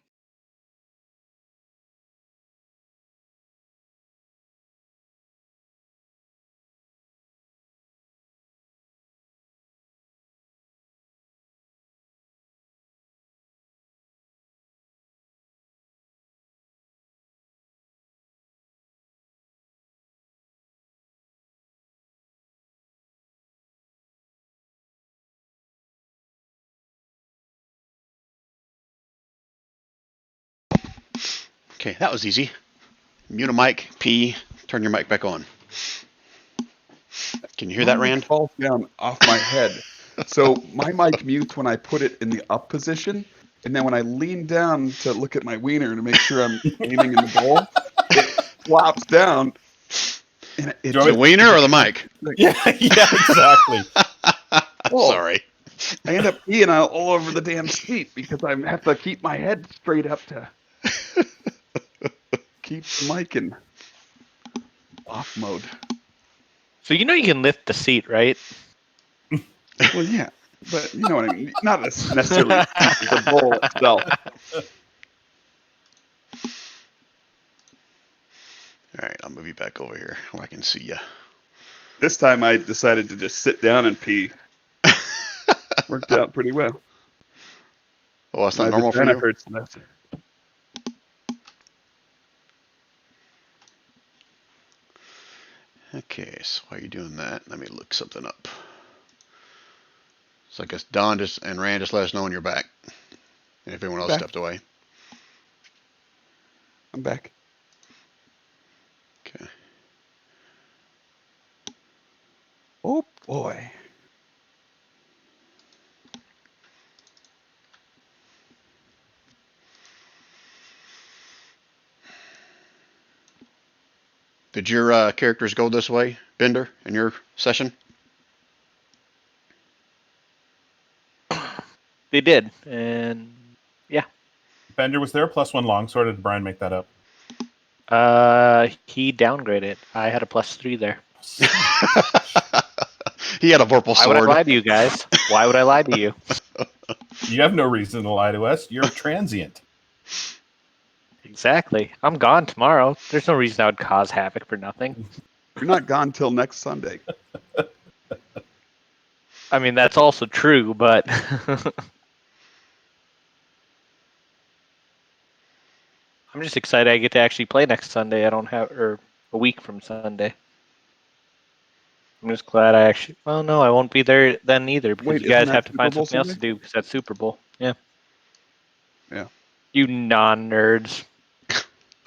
Okay, that was easy. Mute a mic, P, turn your mic back on. Can you hear that, My mic Rand? falls down off my head. So my mic mutes when I put it in the up position, and then when I lean down to look at my wiener to make sure I'm aiming in the bowl, it flops down. And it Do you want The wiener or the mic? Yeah, yeah, exactly. Oh. Sorry. I end up peeing all over the damn seat because I have to keep my head straight up to keep the mic in off mode. So you know you can lift the seat, right? Well, yeah, but you know what I mean. Not necessarily the bowl itself. All right, I'll move you back over here where I can see you. This time I decided to just sit down and pee. Worked out pretty well. Oh, that's not My normal for vagina you? hurts less. Okay, so while you're doing that, let me look something up. So I guess Don and Rand just let us know when you're back. And if anyone else Back. stepped away. I'm back. Okay. Oh boy. Did your characters go this way, Bender, in your session? They did, and Bender was there, +1 longsword. Did Brian make that up? he downgraded. I had a +3 there. He had a purple Why would I sword. lie to you guys? Why would I lie to you? You have no reason to lie to us. You're transient. Exactly. I'm gone tomorrow. There's no reason I would cause havoc for nothing. You're not gone till next Sunday. I mean, that's also true, but I'm just excited I get to actually play next Sunday. I don't have, or a week from Sunday. I'm just glad I actually. Well, no, I won't be there then either because Wait, you guys isn't have that to find Super Bowl something else to Sunday? do because that's Super Bowl. Yeah. Yeah. You non-nerds,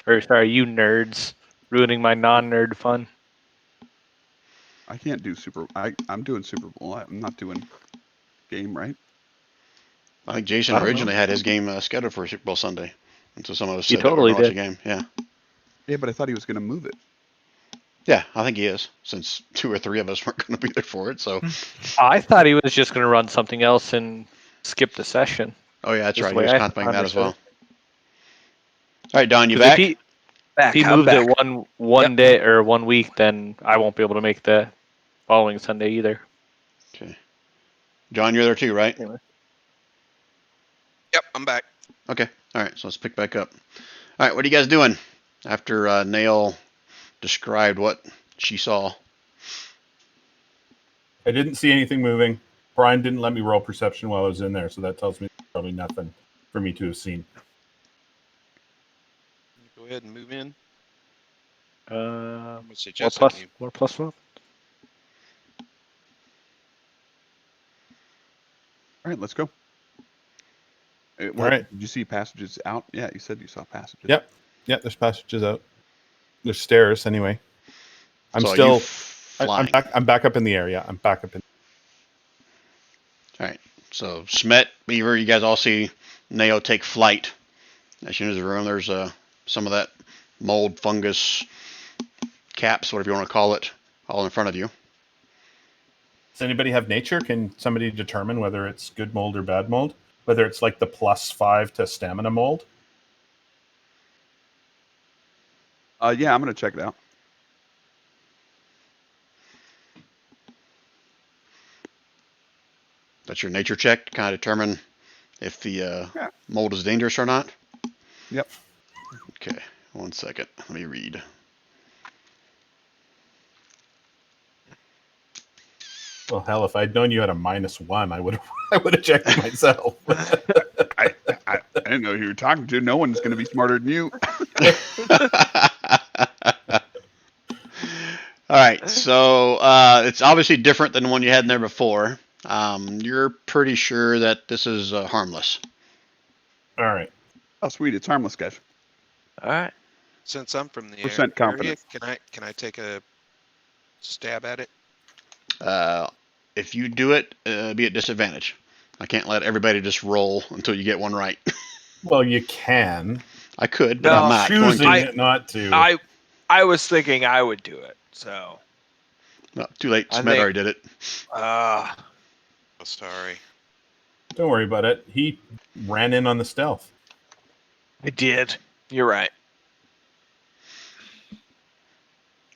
or sorry, you nerds, ruining my non-nerd fun. I can't do I'm doing Super Bowl. I'm not doing game, right? I think Jason I don't originally know. had his game scheduled for Super Bowl Sunday. And so some of us He said that we're totally going to watch did. the game. Yeah. Yeah, but I thought he was going to move it. Yeah, I think he is, since 2 or 3 of us weren't going to be there for it. So, I thought he was just going to run something else and skip the session. oh yeah, that's Just right. the He way was I contemplating that as understood well. it. All right, Don, you 'Cause back? if Back. he I'm moves back. it one day or 1 week, then I won't be able to make the following Sunday either. Okay. John, you're there too, right? Anyway. Yep, I'm back. Okay. All right. So let's pick back up. All right. What are you guys doing after Nail described what she saw? I didn't see anything moving. Brian didn't let me roll perception while I was in there, so that tells me probably nothing for me to have seen. Go ahead and move in. More I'm gonna suggest that you. plus one. All right, let's go. All right. Did you see passages out? Yeah, you said you saw passages. Yep. Yep. There's passages out. There's stairs anyway. I'm So are still. you flying. I'm back up in the area. I'm back up in. All right. So Smet, Beaver, you guys all see Nao take flight. As you enter the room, there's some of that mold, fungus, caps, whatever you want to call it, all in front of you. Does anybody have nature? Can somebody determine whether it's good mold or bad mold? Whether it's like the +5 to stamina mold? Yeah, I'm going to check it out. That's your nature check to kind of determine if the mold is dangerous or not. Yep. Okay, 1 second. Let me read. Well, hell, if I'd known you had a -1, I would have checked it myself. I didn't know who you were talking to. No one's going to be smarter than you. All right, so it's obviously different than the one you had in there before. You're pretty sure that this is harmless. All right. Oh, sweet. It's harmless, guys. All right. Since I'm from the Percent area, confidence. can I take a stab at it? If you do it, be at disadvantage. I can't let everybody just roll until you get one right. Well, you can. I could, but No, I'm not going Choosing to. not to. I was thinking I would do it. So. No, too late. I Smet think- already did it. Oh, sorry. Don't worry about it. He ran in on the stealth. I did. You're right.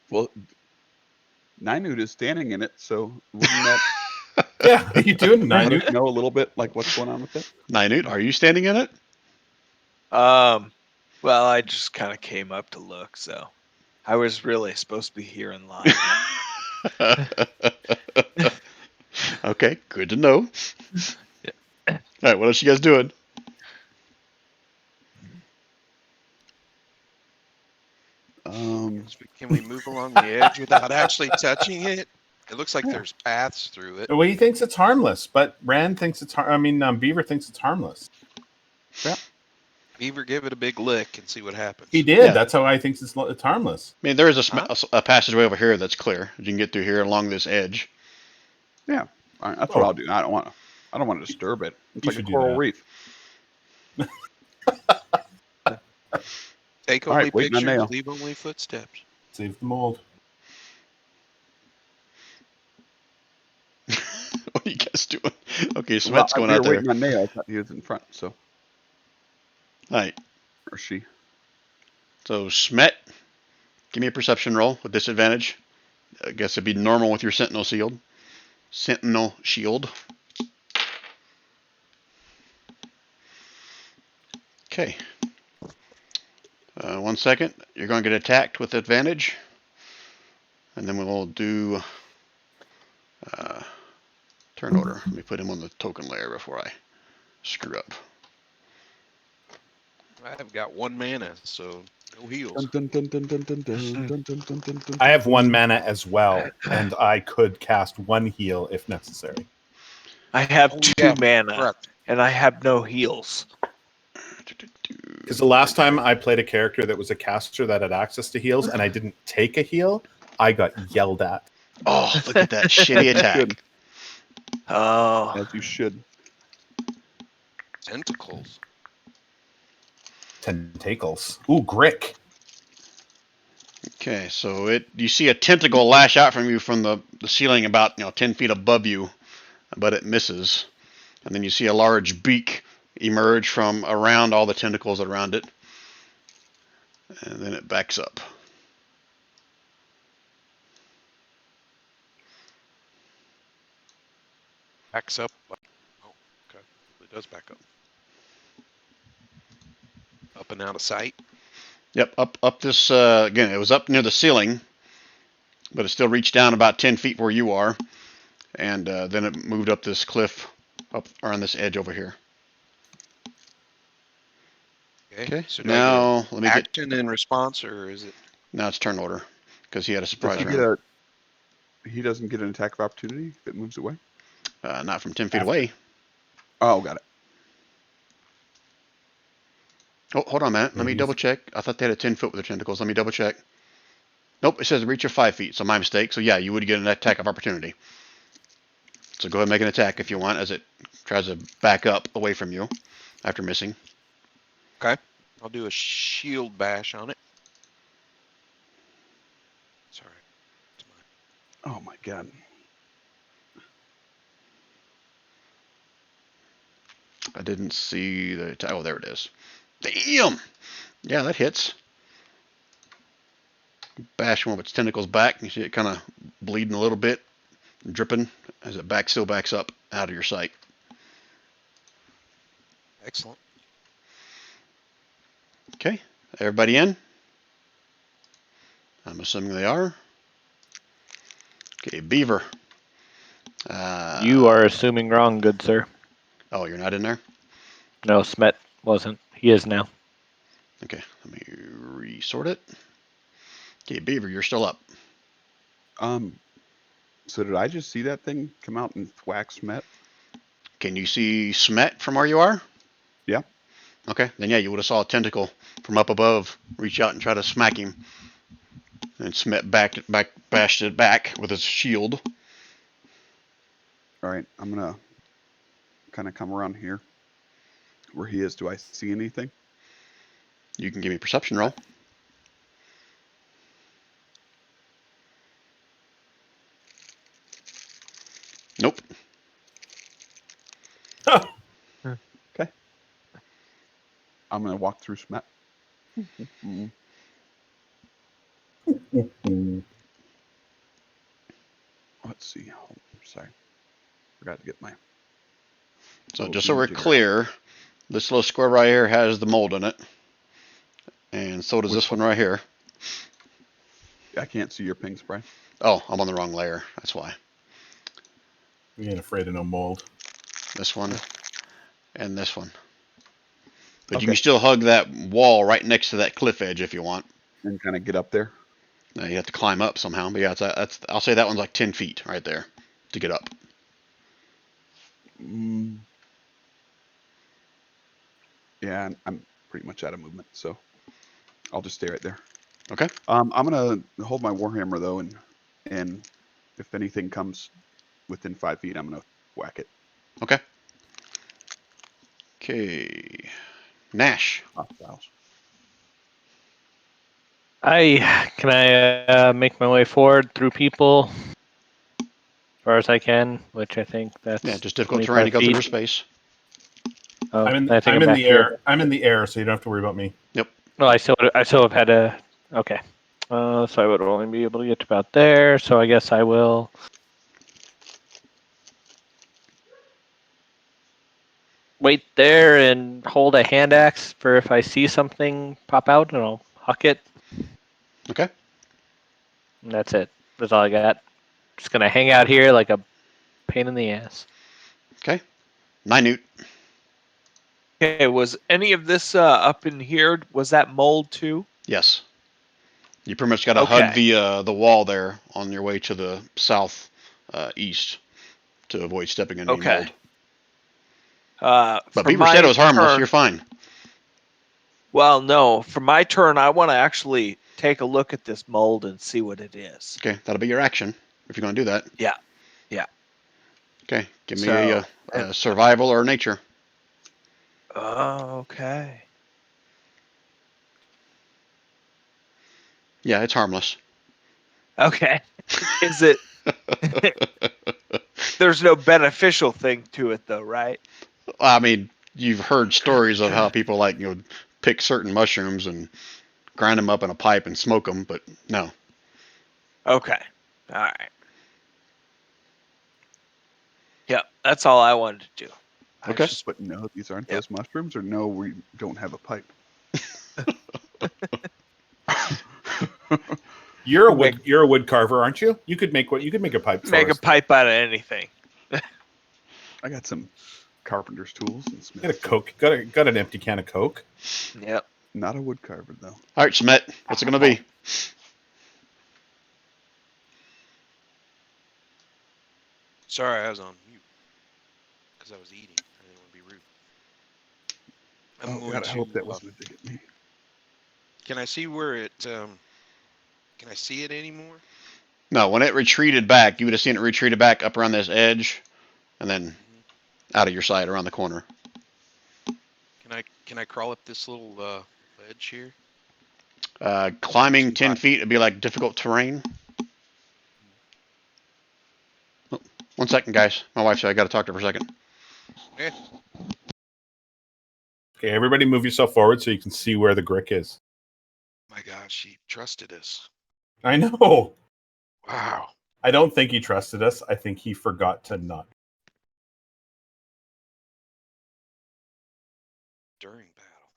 Well, Ninute is standing in it, so wouldn't that Yeah, you doing nine? Ninute know a little bit like what's going on with it? Ninute, are you standing in it? Well, I just kind of came up to look, so I was really supposed to be here in line. Okay, good to know. All right, what else you guys doing? Can we move along the edge without actually touching it? It looks like there's paths through it. Well, he thinks it's harmless, but Rand thinks it's. Beaver thinks it's harmless. Beaver, give it a big lick and see what happens. He did. Yeah. That's how I think it's harmless. I mean, there is a passageway over here that's clear. You can get through here along this edge. Yeah, all right, that's what I'll do. I don't want to disturb it. It's You like a should do coral that. reef. Take All only right, waiting on pictures, Nail. leave only footsteps. Save the mold. What are you guys doing? Okay, Well, Smet's going we out were there. waiting on Nail. I thought he was in front, so All right, or she. so Smet, give me a perception roll with disadvantage. I guess it'd be normal with your Sentinel shield. Sentinel shield. Okay. 1 second. You're going to get attacked with advantage. And then we'll do turn order. Let me put him on the token layer before I screw up. I've got 1 mana, so no heals. Dun, dun, dun, dun, dun, dun, dun, dun, dun, dun, dun, I have 1 mana as well, and I could cast 1 heal if necessary. I have Oh, 2 yeah, mana, correct. and I have no heals. Because the last time I played a character that was a caster that had access to heals, and I didn't take a heal, I got yelled at. Oh, look at that shitty attack. Good. Oh, As you should. Tentacles. Tentacles. Ooh, Grick. Okay, so you see a tentacle lash out from you from the ceiling about 10 feet above you, but it misses. And then you see a large beak emerge from around all the tentacles around it. And then it backs up. Backs up. Oh, okay. It does back up. Up and out of sight. Yep, up this, again, it was up near the ceiling, but it still reached down about 10 feet where you are. And then it moved up this cliff, up around this edge over here. Okay, So do I now let get me get, action in response, or is it? now it's turn order, because he had a surprise Does he round. he doesn't get an attack of opportunity if it moves away? Not from 10 feet away. Oh, got it. Oh, hold on, man. Let me double check. I thought they had a 10 foot with their tentacles. Let me double check. Nope, it says reach of 5 feet, so my mistake. So yeah, you would get an attack of opportunity. So go ahead and make an attack if you want, as it tries to back up away from you after missing. I'll do a shield bash on it. Sorry. It's mine. Oh my god. I didn't see the attack. Oh, there it is. Damn! Yeah, that hits. Bash one of its tentacles back. You see it kind of bleeding a little bit, dripping as it still backs up out of your sight. Excellent. Okay, everybody in? I'm assuming they are. Okay, Beaver. You are assuming wrong, good sir. Oh, you're not in there? No, Smet wasn't. He is now. Okay, let me resort it. Okay, Beaver, you're still up. So did I just see that thing come out and thwack Smet? Can you see Smet from where you are? Yeah. Okay, then yeah, you would have saw a tentacle from up above reach out and try to smack him, and Smet bashed it back with his shield. All right, I'm gonna kind of come around here where he is. Do I see anything? You can give me a perception roll. Nope. Okay. I'm gonna walk through Smet. Let's see. Oh, sorry, forgot to get my. So little just so we're jigger. clear, this little square right here has the mold in it, and so does Which this one right here. I can't see your pings, Brian. Oh, I'm on the wrong layer. That's why. You ain't afraid of no mold. This one and this one. But Okay. you can still hug that wall right next to that cliff edge if you want. And kind of get up there. Now you have to climb up somehow. But yeah, that's I'll say that one's like 10 feet right there to get up. Yeah, and I'm pretty much out of movement, so I'll just stay right there. Okay. I'm gonna hold my warhammer though, and if anything comes within 5 feet, I'm gonna whack it. Okay. Okay. Nash. Hostiles. Can I make my way forward through people as far as I can, which I think that's Yeah, just difficult terrain to 25 go through feet. space. Oh, I'm in, I think I'm in back the here. air. I'm in the air, so you don't have to worry about me. No, I still have had a. Okay. So I would only be able to get to about there. So I guess I will. Wait there and hold a hand axe for if I see something pop out, and I'll huck it. Okay. And that's it. That's all I got. Just gonna hang out here like a pain in the ass. Okay. Minute. Okay, was any of this up in here? Was that mold too? Yes. You pretty much got to Okay. hug the wall there on your way to the south east to avoid stepping into any Okay. mold. But for Beaver said it was my harmless. turn- You're fine. Well, no. For my turn, I want to actually take a look at this mold and see what it is. Okay, that'll be your action if you're going to do that. Yeah. Yeah. Okay, give me So, a survival or nature. Oh, okay. Yeah, it's harmless. Okay. Is it? There's no beneficial thing to it, though, right? I mean, you've heard stories of how people pick certain mushrooms and grind them up in a pipe and smoke them, but no. Okay. All right. Yep. That's all I wanted to do. I Okay. just- But no, these aren't Yep. those mushrooms, or no, we don't have a pipe. You're a wood carver, aren't you? You could make a pipe for make a us. pipe out of anything. I got some carpenter's tools and Got a smiths. Coke. Got an empty can of Coke. Yep. Not a wood carver though. All right, Smet, what's it going to be? Sorry, I was on mute because I was eating. I didn't want to be rude. I'm Oh going God, I hope that to, wasn't a dig at me. Can I see where it? Can I see it anymore? No, when it retreated back, you would have seen it retreated back up around this edge, and then out of your sight around the corner. Can I crawl up this little ledge here? Climbing Too 10 high. feet would be like difficult terrain. Oh, 1 second, guys. My wife said I got to talk to her for a second. Eh. Okay, everybody move yourself forward so you can see where the Grick is. My God, she trusted us. I know. Wow. I don't think he trusted us. I think he forgot to not. During battle.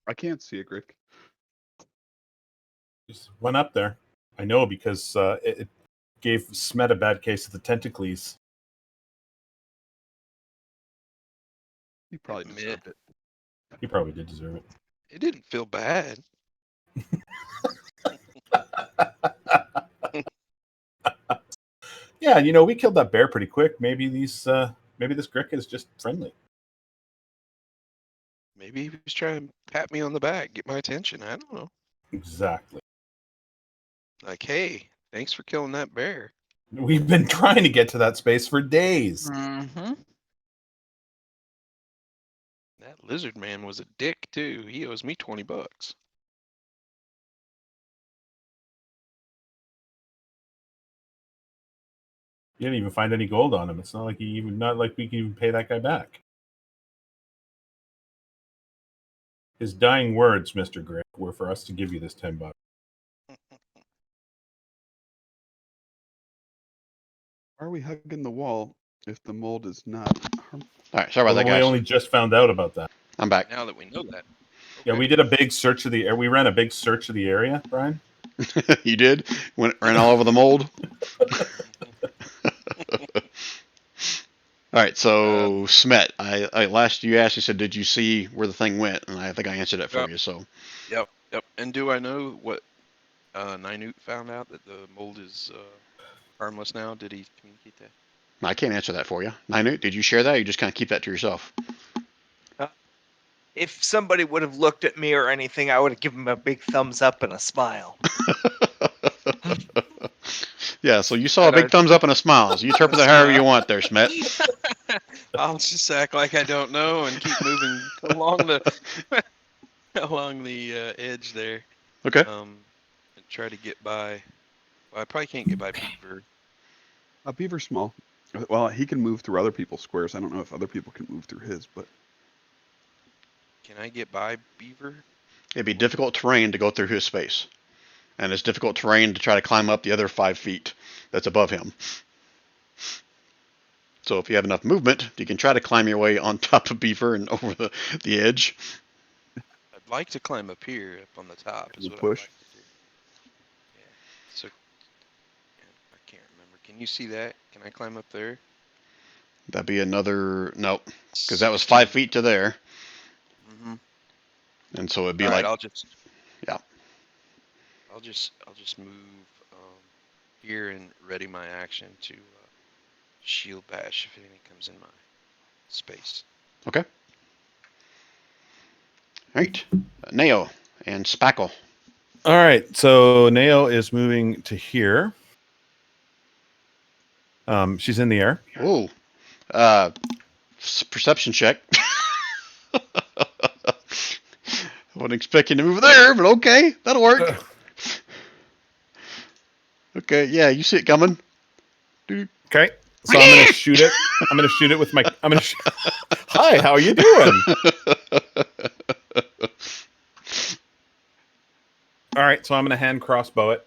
I can't see a Grick. Just went up there. I know because it gave Smet a bad case of the tentacles. He probably Admit. deserved it. He probably did deserve it. It didn't feel bad. Yeah, Yeah, we killed that bear pretty quick. Maybe this Grick is just friendly. Maybe he was trying to pat me on the back, get my attention. I don't know. Exactly. Like, hey, thanks for killing that bear. We've been trying to get to that space for days. Mm-hmm. That lizard man was a dick too. He owes me $20. You didn't even find any gold on him. It's not like we can even pay that guy back. His dying words, Mr. Grick, were for us to give you this $10. Why are we hugging the wall if the mold is not harmful? All right, sorry about that, We guys. only just found out about that. I'm back. Now that we know that. Yeah, we did a big search of the area. We ran a big search of the area, Brian. You did? Ran all over the mold? All right, so Smet, I last you asked, you said, did you see where the thing went? And I think I answered that for Yep. you. So Yep. And do I know what Ninute found out, that the mold is harmless now? Did he communicate that? I can't answer that for you. Ninute, did you share that? Or you just kind of keep that to yourself? If somebody would have looked at me or anything, I would have given him a big thumbs up and a smile. Yeah, so you saw a And big I- thumbs up and a smile. So you interpret that however you want there, Smet. I'll just act like I don't know and keep moving along the edge there. Okay. And try to get by. Well, I probably can't get by Beaver. Beaver's small. Well, he can move through other people's squares. I don't know if other people can move through his, but Can I get by Beaver? It'd be difficult terrain to go through his space. And it's difficult terrain to try to climb up the other 5 feet that's above him. So if you have enough movement, you can try to climb your way on top of Beaver and over the edge. I'd like to climb up here, up on the top. Is We'll what push. I'd like to do. Yeah. So yeah, I can't remember. Can you see that? Can I climb up there? That'd be another, no, because that was 5 feet to there. Mm-hmm. And so it'd be All right, like, I'll just. Yeah. I'll just move here and ready my action to shield bash if anything comes in my space. okay. All right. Neo and Spackle. All right, so Neo is moving to here. She's in the air. Ooh. Perception check. I wasn't expecting to move there, but okay, that'll work. Okay, yeah, you see it coming. Okay, so I'm gonna shoot it. I'm gonna shoot it with my. Hi, how are you doing? All right, so I'm gonna hand crossbow it.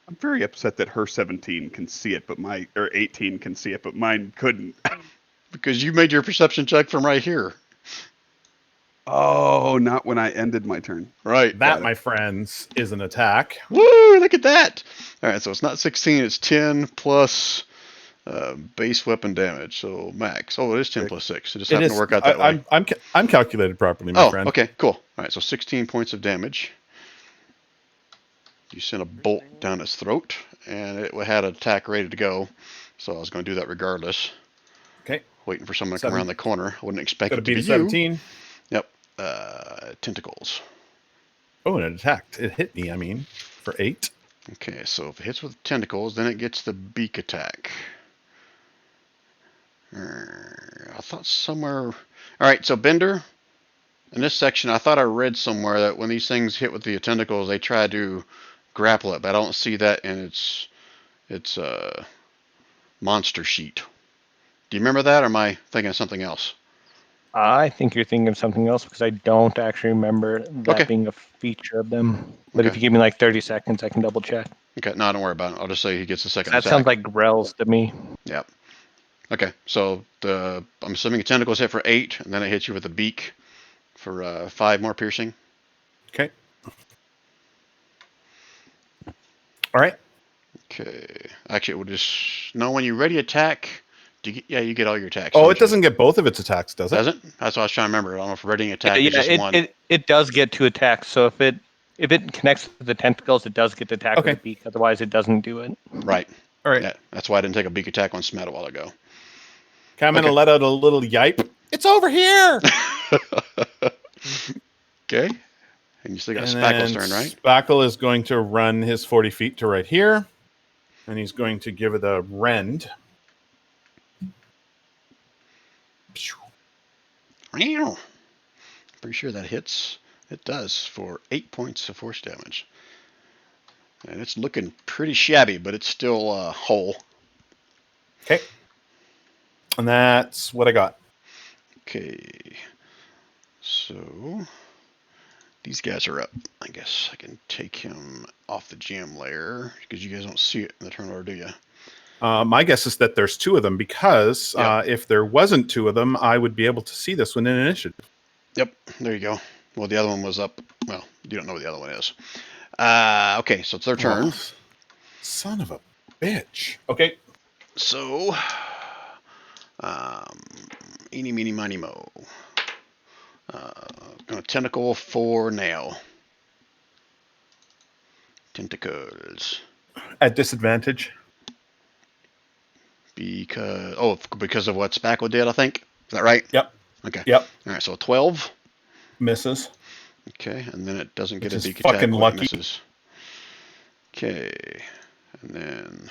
I'm very upset that her 17 can see it, but 18 can see it, but mine couldn't. Because you made your perception check from right here. Oh, not when I ended my turn. Right. That, my friends, is an attack. Woo, look at that. All right, so it's not 16, it's 10 plus base weapon damage. So max. Oh, it is 10 plus 6. It just happened to work out that way. I'm calculated properly, my friend. Okay, cool. All right, so 16 points of damage. You sent a bolt down its throat, and it had an attack ready to go. So I was going to do that regardless. Okay. Waiting for someone to come around the corner. I wouldn't expect Gonna it to be be you. 17. Yep. Tentacles. Oh, and it attacked. It hit me, for 8. Okay, so if it hits with tentacles, then it gets the beak attack. I thought somewhere... All right, so Bender, in this section, I thought I read somewhere that when these things hit with the tentacles, they try to grapple it, but I don't see that in its monster sheet. Do you remember that, or am I thinking of something else? I think you're thinking of something else because I don't actually remember that Okay. being a feature of them. But if Okay. you give me like 30 seconds, I can double check. Okay, no, don't worry about it. I'll just say he gets the second That attack. sounds like Grells to me. Yep. Okay, so I'm assuming the tentacles hit for 8, and then it hits you with the beak for 5 more piercing. Okay. All right. Okay. Actually, it will just... No, when you ready attack... you get all your attacks. Oh, don't it you? doesn't get both of its attacks, does it? Does it? That's what I was trying to remember. I don't know if readying attack is Yeah, just one. it does get 2 attacks. So if it connects to the tentacles, it does get the attack Okay. with the beak. Otherwise, it doesn't do it. Right. All right. Yeah, that's why I didn't take a beak attack on Smet a while ago. Okay, I'm going to Okay. let out a little yipe. It's over here! Okay. And you still got And Spackle's then turn, right? Spackle is going to run his 40 feet to right here. And he's going to give it a rend. Meow. Pretty sure that hits. It does for 8 points of force damage. And it's looking pretty shabby, but it's still whole. Okay. And that's what I got. Okay. So these guys are up. I guess I can take him off the jam layer because you guys don't see it in the turn order, do you? My guess is that there's 2 of them because Yep. if there wasn't 2 of them, I would be able to see this one in initiative. Yep. There you go. Well, the other one was up. Well, you don't know where the other one is. Okay, so it's their turn. Oh, son of a bitch. Okay. So, eeny, meeny, miny, mo. Gonna tentacle for nail. Tentacles. At disadvantage. Because of what Spackle did, I think. Is that right? Yep. Okay. Yep. All right, so a 12. Misses. Okay, and then it doesn't get Which a is beak attack fucking when it lucky. misses. Okay, and then.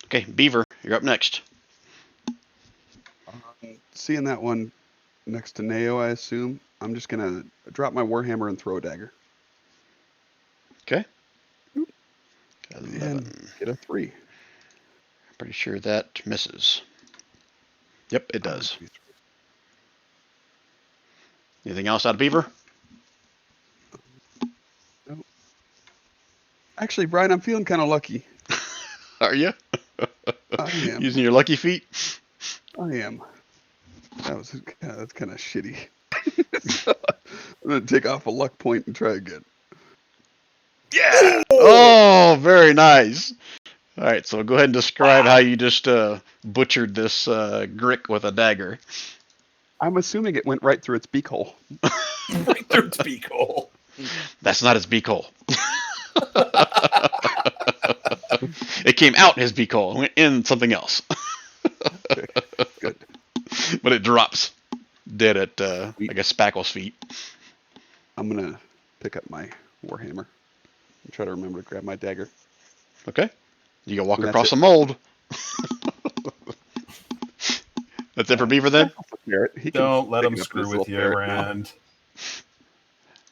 Okay, Beaver, you're up next. Seeing that one next to Neo, I assume, I'm just going to drop my Warhammer and throw a dagger. Okay. Oop. 11. And get a 3. Pretty sure that misses. Yep, it does. Anything else out of Beaver? No. Actually, Brian, I'm feeling kind of lucky. Are you? I am. Using your lucky feet? I am. That's kind of shitty. So, I'm gonna take off a luck point and try again. Yeah! Oh, very nice. All right, so go ahead and describe how you just butchered this Grick with a dagger. I'm assuming it went right through its beak hole. Right through its beak hole. That's not his beak hole. It came out his beak hole and went in something else. Okay, good. But it drops dead at, I guess, Spackle's feet. I'm gonna pick up my Warhammer and try to remember to grab my dagger. Okay. You go walk And that's across it. the mold. That's it for Beaver then? Barrett, he can Don't let pick him it up screw his with little you, ferret now. Rand.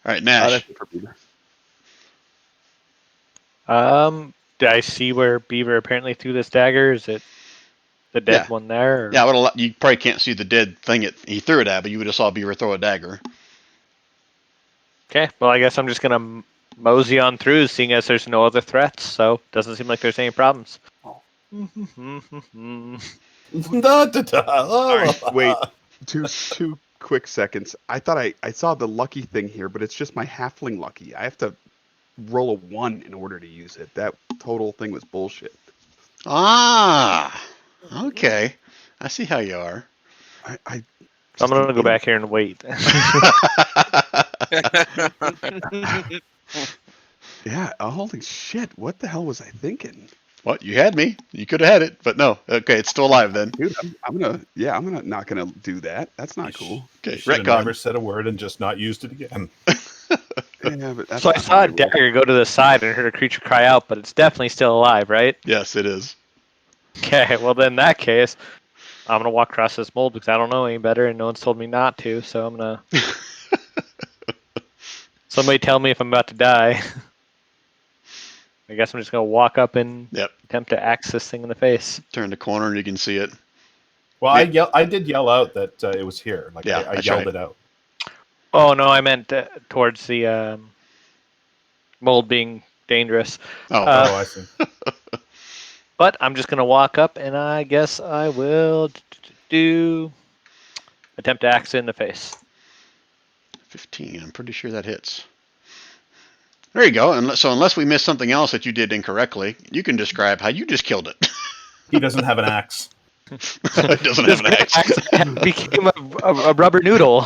All right, Nash. That's it for Beaver. Did I see where Beaver apparently threw this dagger? Is it the dead Yeah. one there? Or? Yeah, you probably can't see the dead thing he threw it at, but you would have saw Beaver throw a dagger. Okay, well, I guess I'm just going to mosey on through, seeing as there's no other threats, so doesn't seem like there's any problems. Da, da, da. All right, wait. Two quick seconds. I thought I saw the lucky thing here, but it's just my halfling lucky. I have to roll a 1 in order to use it. That total thing was bullshit. Ah, okay. I see how you are. I So I'm going to go back here and wait. Yeah, holy shit. What the hell was I thinking? What? You had me. You could have had it, but no. Okay, it's still alive then. Dude, I'm not gonna do that. That's not cool. Okay, Should have retcon. never said a word and just not used it again. Yeah, but that's So I not saw how a roll. dagger go to the side and heard a creature cry out, but it's definitely still alive, right? Yes, it is. Okay, well, then in that case, I'm going to walk across this mold because I don't know any better and no one's told me not to, so I'm going to... Somebody tell me if I'm about to die. I guess I'm just going to walk up and Yep. attempt to axe this thing in the face. Turn the corner and you can see it. Well, Yeah. I did yell out that it was here. Like Yeah, I that's yelled right. it out. Oh, no, I meant towards the mold being dangerous. Oh, Oh, I see. But I'm just going to walk up and I guess I will attempt to axe it in the face. 15. I'm pretty sure that hits. There you go. Unless we missed something else that you did incorrectly, you can describe how you just killed it. He doesn't have an axe. It doesn't have an axe. axe became a rubber noodle.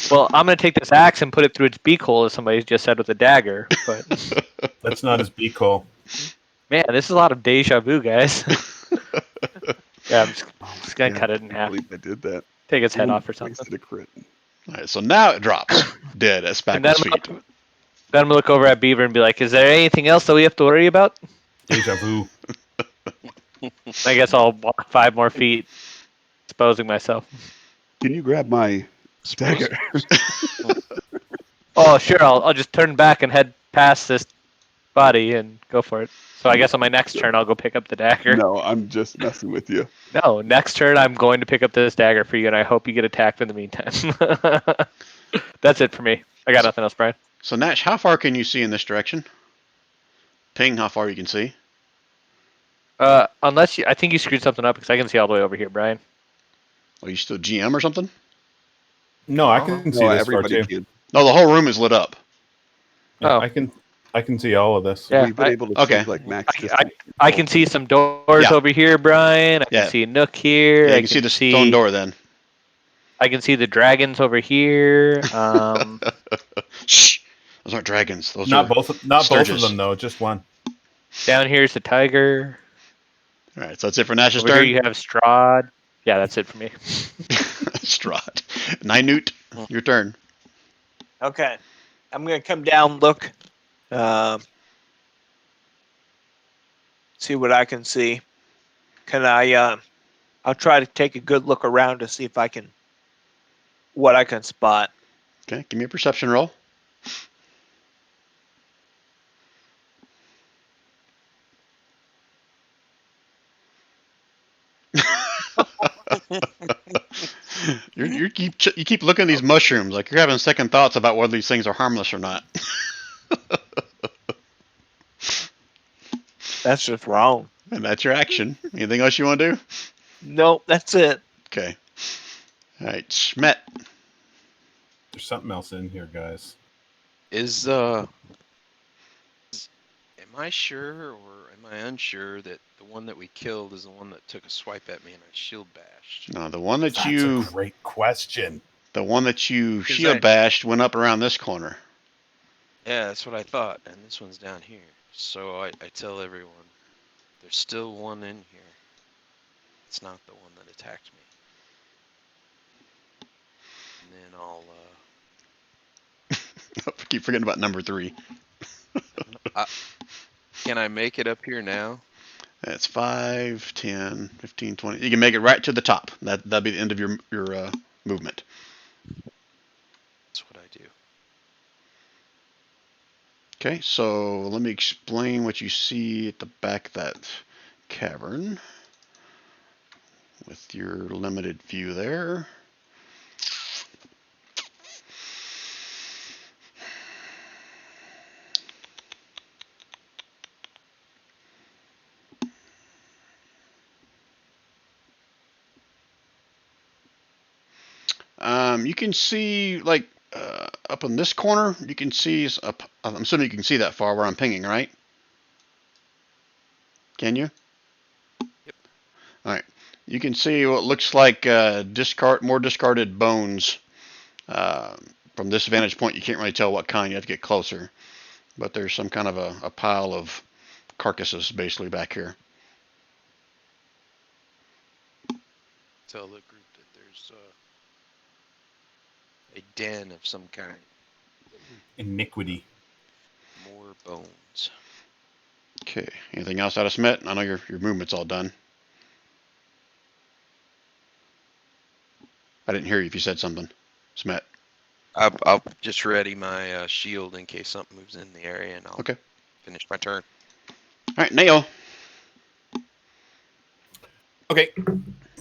Well, I'm gonna take this axe and put it through its beak hole, as somebody just said, with a dagger. But That's not his beak hole. man, this is a lot of deja vu, guys. Yeah, I'm just gonna cut it in I half. believe I did that. Take its head Ooh, off or something. wasted a crit. All right, so now it drops dead at And then Spackle's feet. then I'm gonna look over at Beaver and be like, "Is there anything else that we have to worry about?" Deja vu. I guess I'll walk 5 more feet, exposing myself. Can you grab my dagger? Oh, sure. I'll just turn back and head past this body and go for it. So I guess on my next turn, I'll go pick up the dagger. No, I'm just messing with you. No, next turn I'm going to pick up this dagger for you, and I hope you get attacked in the meantime. That's it for me. I got nothing else, Brian. So Nash, how far can you see in this direction? Ping, how far you can see? Unless I think you screwed something up because I can see all the way over here, Brian. Are you still GM or something? No, I can see No, this far everybody too. can. No, the whole room is lit up. Yeah, Oh. I can see all of this. Yeah, We've been able to okay. take like max I, distance. I can see some doors Yeah. over here, Brian. I Yeah. can see a nook here. Yeah, I you can see the stone door then. I can see the dragons over here. Shh! Those aren't dragons. Those Not are both of Sturgis. them though, just one. Down here's the tiger. All right, so that's it for Nash's Over here turn. you have Strahd. Yeah, that's it for me. Strahd. Ninute, your turn. Okay. I'm gonna come down, look, see what I can see. Can I? I'll try to take a good look around to see if I can, what I can spot. Okay, give me a perception roll. you keep looking at these mushrooms like you're having second thoughts about whether these things are harmless or not. That's just wrong. And that's your action. Anything else you want to do? Nope, that's it. Okay. All right, Schmet. There's something else in here, guys. Am I sure or am I unsure that the one that we killed is the one that took a swipe at me and I shield bashed? No, the one that That's you a great question. shield I- bashed went up around this corner. Yeah, that's what I thought, and this one's down here. So I tell everyone, there's still one in here. It's not the one that attacked me. And then I'll Keep forgetting about number 3. can I make it up here now? That's 5, 10, 15, 20. You can make it right to the top. That'd be the end of your movement. That's what I do. Okay, so let me explain what you see at the back of that cavern with your limited view there. You can see, like, up in this corner, you can see, I'm assuming you can see that far where I'm pinging, right? Can you? Yep. All right. You can see what looks like more discarded bones. From this vantage point, you can't really tell what kind. You have to get closer. But there's some kind of a pile of carcasses basically back here. Tell the group that there's a den of some kind. Iniquity. More bones. Okay. Anything else out of Smet? I know your movement's all done. I didn't hear you if you said something. Smet. I'll just ready my shield in case something moves in the area, and I'll Okay. finish my turn. All right, Nail. Okay,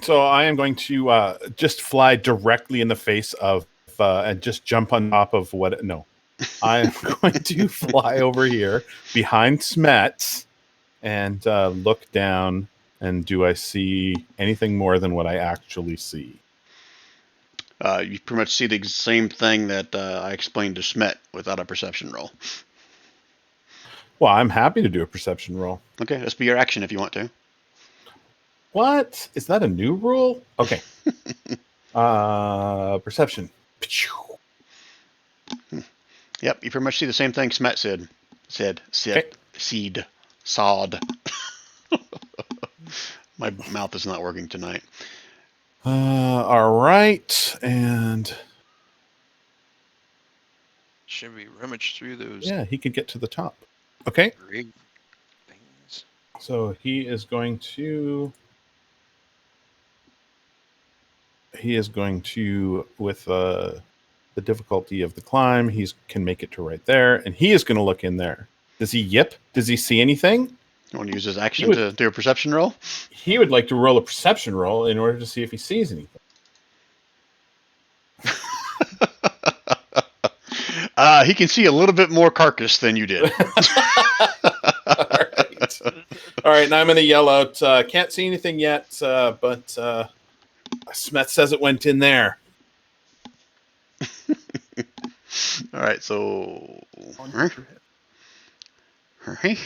so I am going to just fly directly in the face of and just jump on top of what? No, I am going to fly over here behind Smets and look down. And do I see anything more than what I actually see? You pretty much see the same thing that I explained to Smet without a perception roll. Well, I'm happy to do a perception roll. Okay, that's be your action if you want to. What? Is that a new rule? Okay. Perception. Yep, you pretty much see the same thing Smet said. Okay. Seed, sod. My mouth is not working tonight. All right, and Should we rummage through those yeah, he could get to the top. Okay, rig things? so he is going to. He is going to, with the difficulty of the climb, he can make it to right there, and he is going to look in there. Does he yip? Does he see anything? You want to use his action would- to do a perception roll? He would like to roll a perception roll in order to see if he sees anything. He can see a little bit more carcass than you did. All right, now I'm going to yell out, can't see anything yet, but Smet says it went in there. All right, so. Okay.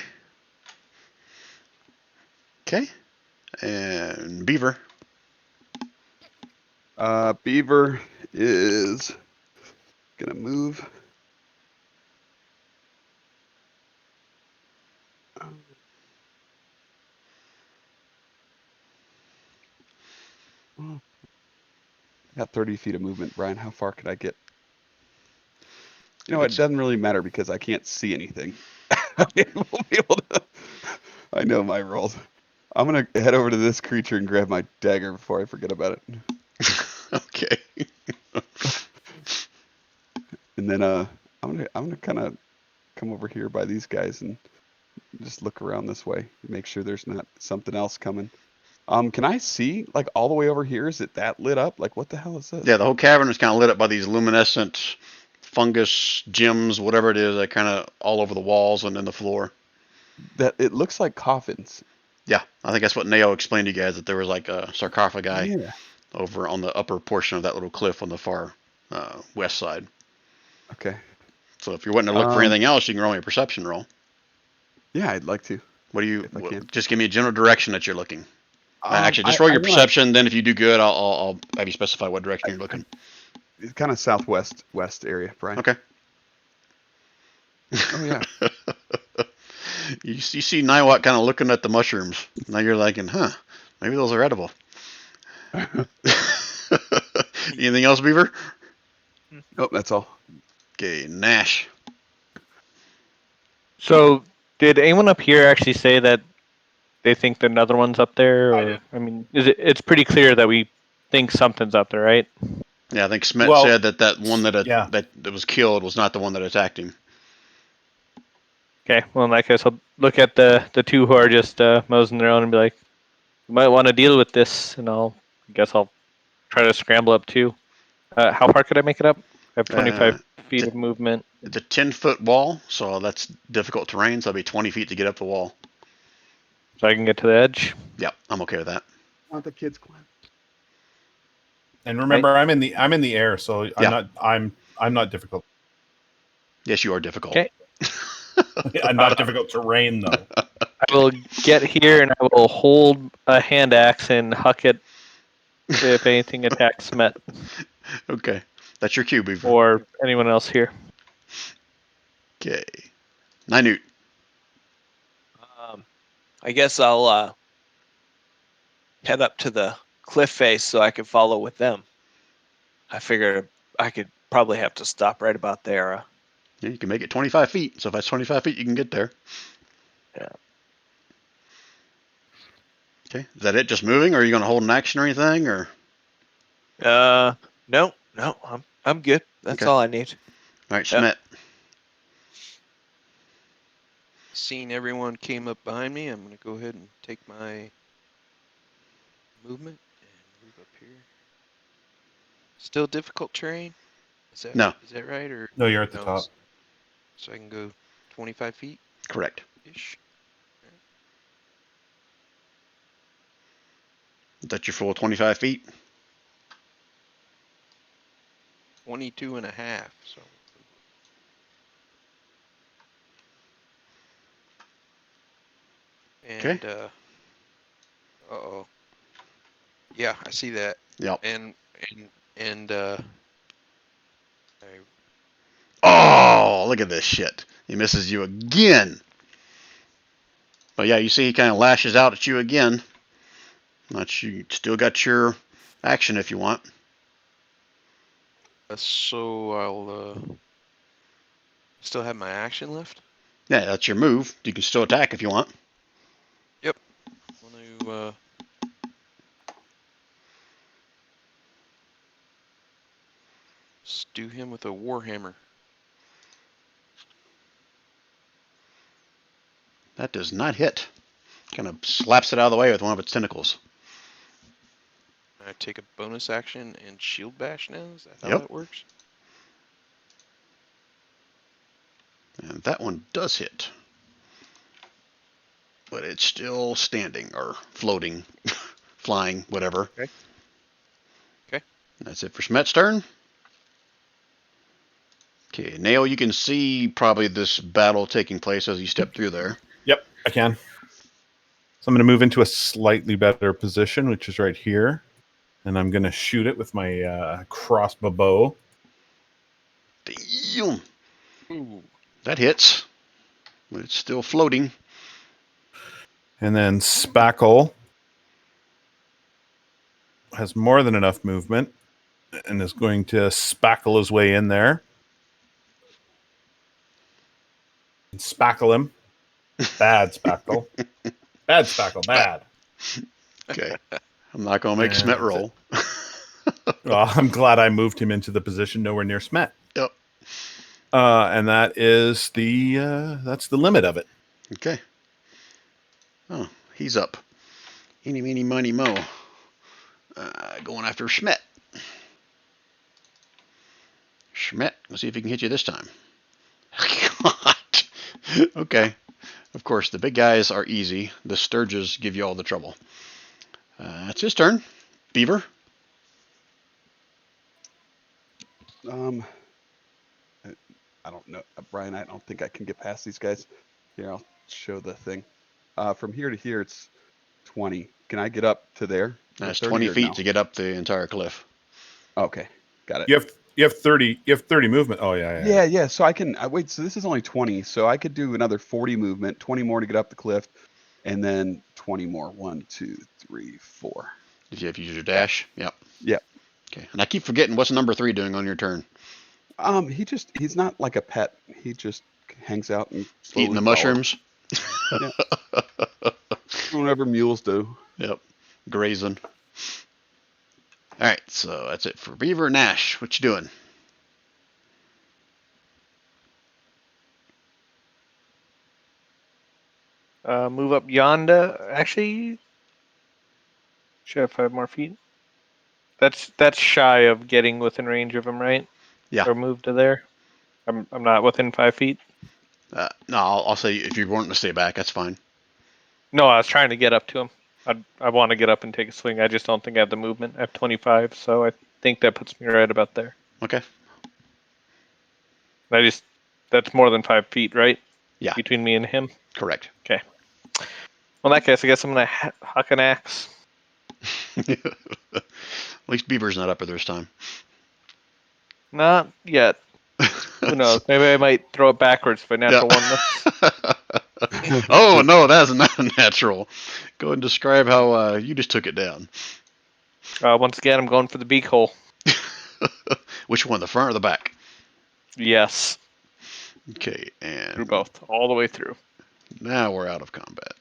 And Beaver. Beaver is gonna move. I got 30 feet of movement, Brian. How far could I get? You know, it doesn't really matter because I can't see anything. I won't be able to. I know my rolls. I'm gonna head over to this creature and grab my dagger before I forget about it. Okay. And then I'm gonna kind of come over here by these guys and just look around this way, make sure there's not something else coming. Can I see like all the way over here? Is it that lit up? Like what the hell is this? Yeah, the whole cavern is kind of lit up by these luminescent fungus gems, whatever it is, that kind of all over the walls and in the floor. That it looks like coffins. Yeah, I think that's what Nao explained to you guys, that there was like a sarcophagi Yeah. over on the upper portion of that little cliff on the far west side. Okay. So if you're wanting to look for anything else, you can roll me a perception roll. Yeah, I'd like to. What do you? If I can. Just give me a general direction that you're looking. Actually, just roll your perception. Then, if you do good, I'll have you specify what direction you're looking. It's kind of west area, Brian. Okay. Oh yeah. You see Niwot kind of looking at the mushrooms. Now you're thinking, maybe those are edible. Anything else, Beaver? Nope, that's all. Okay, Nash. So, did anyone up here actually say that they think that another one's up there? Or I mean, it's pretty clear that we think something's up there, right? Yeah, I think Smet Well, said that one that yeah. that was killed was not the one that attacked him. Okay, well in that case, I'll look at the two who are just moseying their own and be like, "You might want to deal with this," and I guess I'll try to scramble up too. How far could I make it up? I have 25 feet of movement. It's a 10-foot wall, so that's difficult terrain. So it'll be 20 feet to get up the wall. So I can get to the edge. Yeah, I'm okay with that. Want the kids climb? And remember, I'm in the air, so Yeah. I'm not difficult. Yes, you are difficult. Okay. I'm not difficult terrain though. I will get here and I will hold a hand axe and huck it if anything attacks Smet Okay, that's your cue, Beaver. or anyone else here. Okay, Ninute. I guess I'll head up to the cliff face so I can follow with them. I figured I could probably have to stop right about there. Yeah, you can make it 25 feet. So if that's 25 feet, you can get there. Yeah. Okay, is that it? Just moving, or are you going to hold an action or anything, or? No, I'm good. That's Okay. all I need. All right, Yeah. Smet. Seeing everyone came up behind me, I'm gonna go ahead and take my movement and move up here. Still difficult terrain? Is that No. Is that right or No, you're at the no? top. So I can go 25 feet Correct. ish. Is that your full 25 feet? 22 and a half. So and Okay. uh-oh. Yeah, I see that. Yep. And Oh, look at this shit. He misses you again. But yeah, you see he kind of lashes out at you again. But you still got your action if you want. so I'll still have my action left. Yeah, that's your move. You can still attack if you want. Yep. Want to stew him with a warhammer. That does not hit. Kind of slaps it out of the way with one of its tentacles. I take a bonus action and shield bash now. Is that how Yep. that works? And that one does hit. But it's still standing or floating, flying, whatever. Okay. Okay. That's it for Smet's turn. Okay, Nail, you can see probably this battle taking place as you step through there. Yep, I can. So I'm going to move into a slightly better position, which is right here. And I'm going to shoot it with my crossbow bow. Damn. Ooh. That hits. But it's still floating. And then Spackle has more than enough movement and is going to spackle his way in there. And spackle him. Bad Spackle. Bad Spackle, bad. Okay. I'm not going to make Smet roll. Well, I'm glad I moved him into the position nowhere near Smet. Yep. And that is that's the limit of it. Okay. Oh, he's up. Eeny, meeny, miny, mo. Going after Schmet. Schmet, let's see if he can hit you this time. God. Okay. Of course, the big guys are easy. The Sturges give you all the trouble. It's his turn. Beaver. I don't know, Brian. I don't think I can get past these guys. Here, I'll show the thing. From here to here, it's 20. Can I get up to there? That's 30 20 or feet no? to get up the entire cliff. Okay, got it. You have 30 movement. Oh yeah. Yeah. So I can wait. So this is only 20. So I could do another 40 movement, 20 more to get up the cliff, and then 20 more. 1, 2, 3, 4. Did you have to use your dash? Yep. Yep. Okay. And I keep forgetting, what's number 3 doing on your turn? He's not like a pet. He just hangs out and slowly Eating the follows. mushrooms? Whatever mules do. Yep. Grazing. All right, so that's it for Beaver. Nash, what you doing? Move up yonder. Actually, should have 5 more feet. That's shy of getting within range of him, right? Yeah. Or move to there. I'm not within 5 feet. No, I'll say if you're wanting to stay back, that's fine. No, I was trying to get up to him. I want to get up and take a swing. I just don't think I have the movement. I have 25, so I think that puts me right about there. Okay. That's more than 5 feet, right? Yeah. Between me and him. Correct. Okay. Well, in that case, I guess I'm gonna huck an axe. At least Beaver's not up there this time. Not yet. Who knows? Maybe I might throw it backwards if I natural one this. Oh, no, that's not natural. Go ahead and describe how you just took it down. Once again, I'm going for the beak hole. Which one, the front or the back? Yes, Okay, through and both, all the way through. now we're out of combat.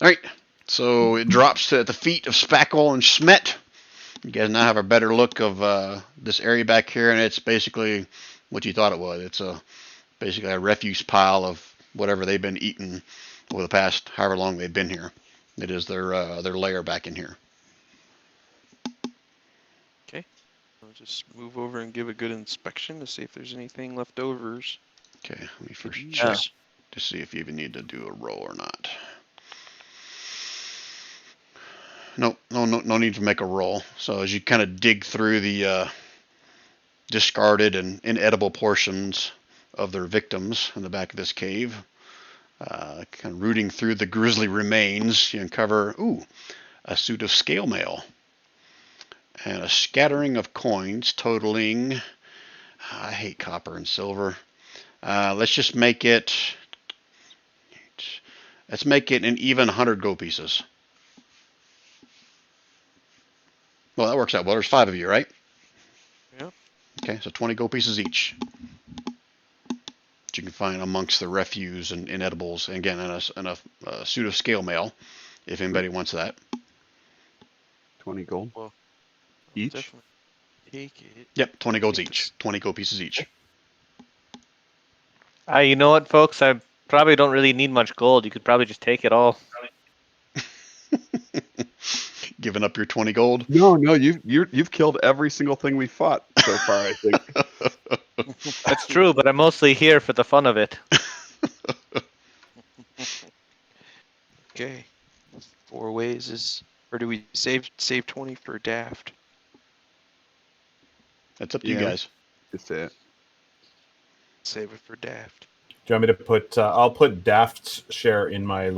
All right, so it drops to the feet of Spackle and Schmet. You guys now have a better look of this area back here, and it's basically what you thought it was. It's basically a refuse pile of whatever they've been eating over the past however long they've been here. It is their lair back in here. Okay. I'll just move over and give a good inspection to see if there's anything left overs. Okay, let me first Yeah. check to see if you even need to do a roll or not. No need to make a roll. So as you kind of dig through the discarded and inedible portions of their victims in the back of this cave, kind of rooting through the grisly remains, you uncover a suit of scale mail and a scattering of coins totaling. I hate copper and silver. Let's just make it. Let's make it an even 100 gold pieces. Well, that works out well. There's 5 of you, right? Yep. Okay, so 20 gold pieces each. That you can find amongst the refuse and inedibles, and again, in a suit of scale mail, if anybody wants that. 20 gold. Well, Each? Definitely take it. Yep, 20 golds each. 20 gold pieces each. You know what, folks? I probably don't really need much gold. You could probably just take it all. Giving up your 20 gold? No, you've killed every single thing we fought so far, I think. That's true, but I'm mostly here for the fun of it. Okay. 4 ways is, or do we save 20 for Daft? That's up to you Yeah. guys. Just say it. Save it for Daft. Do you want me to put? I'll put Daft's share in my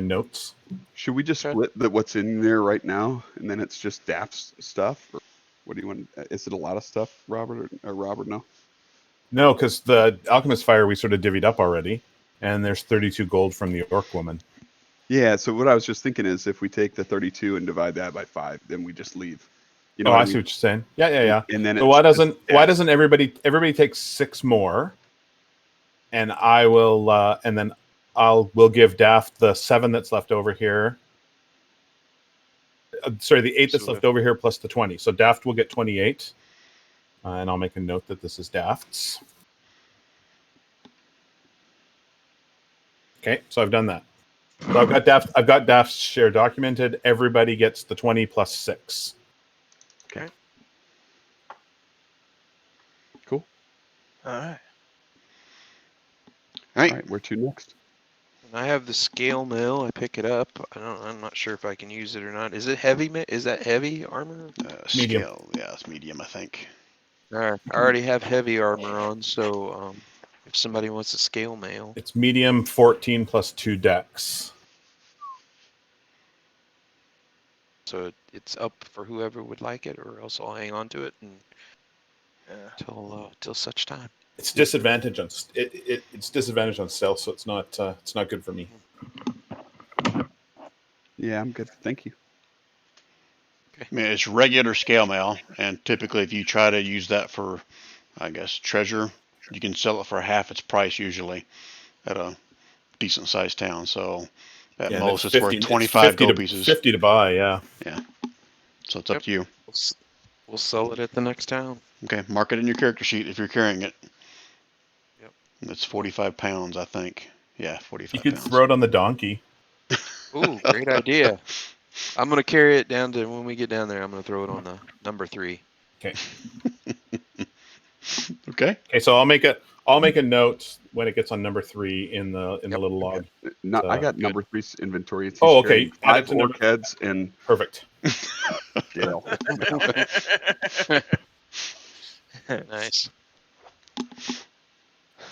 notes. Should we just Okay. split what's in there right now, and then it's just Daft's stuff? Or what do you want? Is it a lot of stuff, Robert? Or Robert? No. No, because the Alchemist Fire we sort of divvied up already, and there's 32 gold from the Orc Woman. Yeah. So what I was just thinking is, if we take the 32 and divide that by 5, then we just leave. You know Oh, what I I see mean? what you're saying. Yeah. And then So it's why just doesn't everybody take 6 more, and I will and then we'll give Daft the 7 that's left over here. Sorry, the 8 that's So left over here plus the 20. So Daft will get 28, and I'll make a note that this is Daft's. Okay, so I've done that. So I've got Daft's share documented. Everybody gets the 20 plus 6. Cool. All right. All right. All right. Where to next? And I have the scale mail. I pick it up. I'm not sure if I can use it or not. Is it heavy? Is that heavy armor? Medium. Scale. Yeah, it's medium, I think. Alright, I already have heavy armor on, so if somebody wants a scale mail, It's medium 14 plus 2 dex. so it's up for whoever would like it, or else I'll hang on to it and Yeah. till such time. It's disadvantage on it's disadvantage on stealth, so it's not good for me. Yeah, I'm good. Thank you. I mean, it's regular scale mail, and typically if you try to use that for, I guess, treasure, you can sell it for half its price usually at a decent sized town. So at Yeah, and most it's worth 25 50 gold to, pieces. 50 to buy, yeah. So it's up Yep. to you. We'll sell it at the next town. Okay, mark it in your character sheet if you're carrying it. Yep. It's 45 pounds, I think. Yeah, 45 You could pounds. throw it on the donkey. Ooh, great idea. I'm gonna carry it down to when we get down there. I'm gonna throw it on the number 3. Okay. Okay, so I'll make a note when it gets on number 3 in the little log. Not, I got good. number 3's inventory. It's Oh, okay. carrying Add it 5 to number- orc heads and Perfect. Gale. Nice.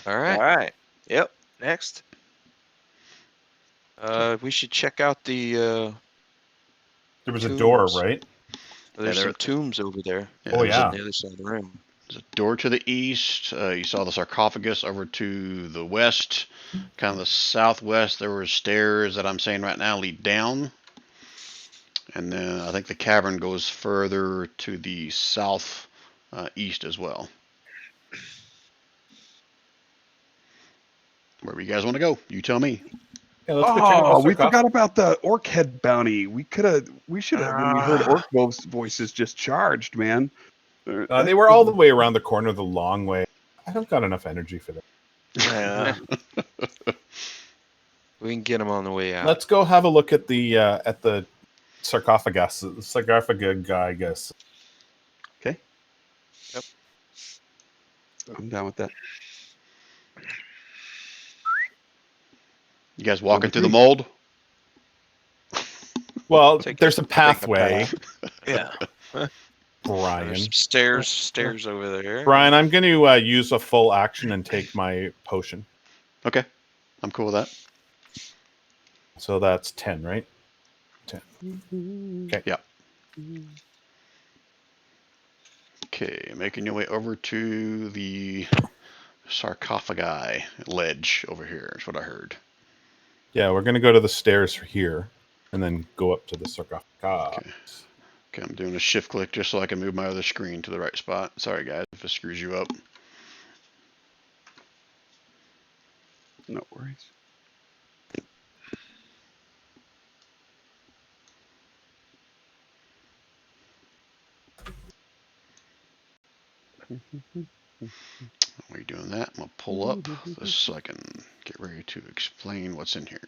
All All right. right. Yep. Next. We should check out the. There was a door, Tombs. right? There's there- some tombs over there. Yeah, Oh, there's yeah. On the other side of the room. There's a door to the east. You saw the sarcophagus over to the west. Kind of the southwest, there were stairs that I'm saying right now lead down. And then I think the cavern goes further to the south east as well. Wherever you guys want to go, you tell me. Yeah, let's go check out Oh, the we sarcophagus. forgot about the orc head bounty. We should have, when we heard orc voices, just charged, man. They were all the way around the corner the long way. I don't got enough energy for that. Yeah. We can get them on the way out. Let's go have a look at the sarcophagus, I guess. Okay. Yep. I'm down with that. You guys walking Number through the 3. mold? Well, Take there's a a pathway, Yeah. Brian. There's some stairs over there. Brian, I'm going to use a full action and take my potion. Okay, I'm cool with that. So that's 10, right? 10. Okay. Yep. Okay, making your way over to the sarcophagi ledge over here is what I heard. Yeah, we're going to go to the stairs here and then go up to the sarcophagus. Okay, I'm doing a shift click just so I can move my other screen to the right spot. Sorry, guys, if it screws you up. No worries. While you're doing that, I'm going to pull up this so I can get ready to explain what's in here.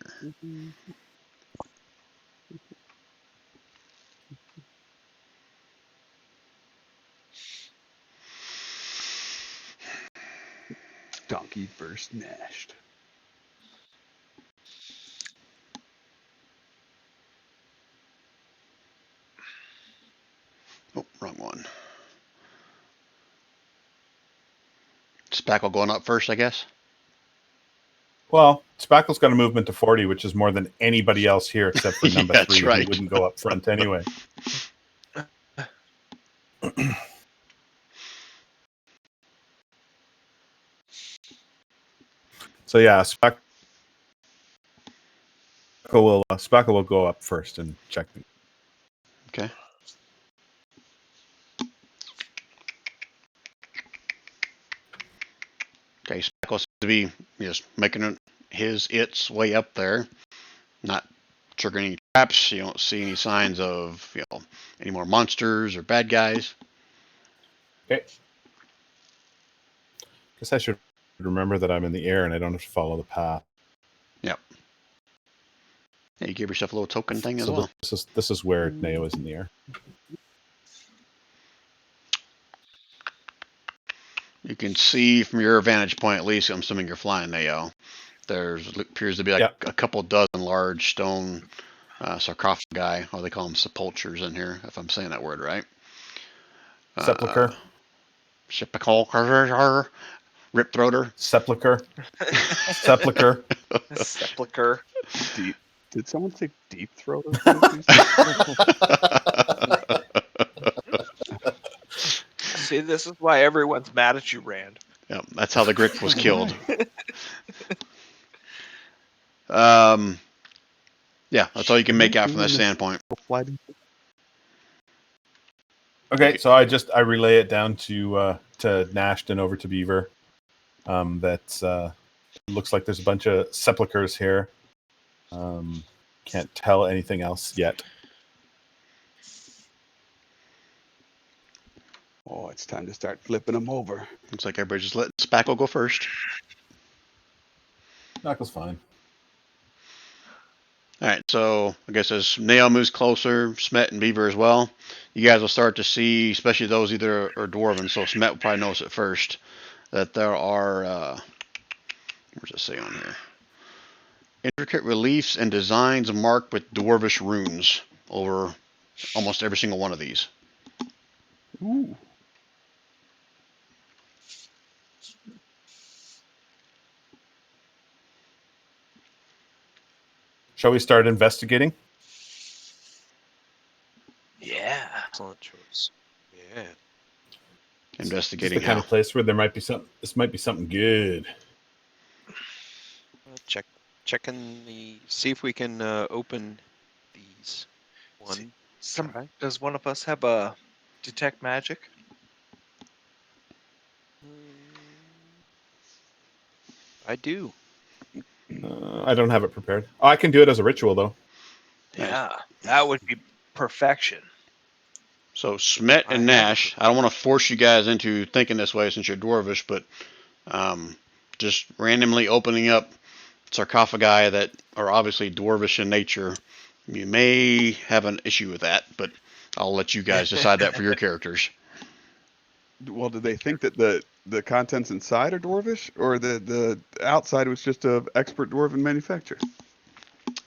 Donkey first nashed. Oh, wrong one. Spackle going up first, I guess. Well, Spackle's got a movement to 40, which is more than anybody else here except for number That's 3, right. who wouldn't go up front anyway. So yeah, Spackle will go up first and check me. Okay. Okay, Spackle seems to be just making its way up there, not triggering any traps. You don't see any signs of any more monsters or bad guys. Okay. Guess I should remember that I'm in the air and I don't have to follow the path. Yep. Yeah, you gave yourself a little token thing as So well. this is where Neo is in the air. You can see from your vantage point, at least, I'm assuming you're flying Neo. There appears to be like a couple dozen large stone sarcophagi, or they call them sepulchres in here, if I'm saying that word right. Sepulcher. Sepulcher. Rip throater. Sepulcher. Sepulcher. Sepulcher. Deep. Did someone say deep throater? See, this is why everyone's mad at you, Rand. Yep, that's how the Grip was killed. Yeah, that's all you can make out from that standpoint. Okay, so I relay it down to Nashed and over to Beaver. That's looks like there's a bunch of sepulchers here. Can't tell anything else yet. Oh, it's time to start flipping them over. Looks like everybody just let Spackle go first. Knuckles fine. All right, so I guess as Neo moves closer, Smet and Beaver as well, you guys will start to see, especially those either are dwarven, so Smet will probably notice it first, that there are, where's it say on here? Intricate reliefs and designs marked with dwarvish runes over almost every single one of these. Ooh. Shall we start investigating? Yeah. Excellent choice. Yeah. It's Investigating the kind how. of place where there might be this might be something good. See if we can open these. Try. Does one of us have a detect magic? I do. I don't have it prepared. Oh, I can do it as a ritual though. Yeah, that would be perfection. So Smet and Nash, I don't want to force you guys into thinking this way since you're dwarvish, but just randomly opening up sarcophagi that are obviously dwarvish in nature, you may have an issue with that, but I'll let you guys decide that for your characters. Well, do they think that the contents inside are dwarvish, or the outside was just a expert dwarven manufacturer?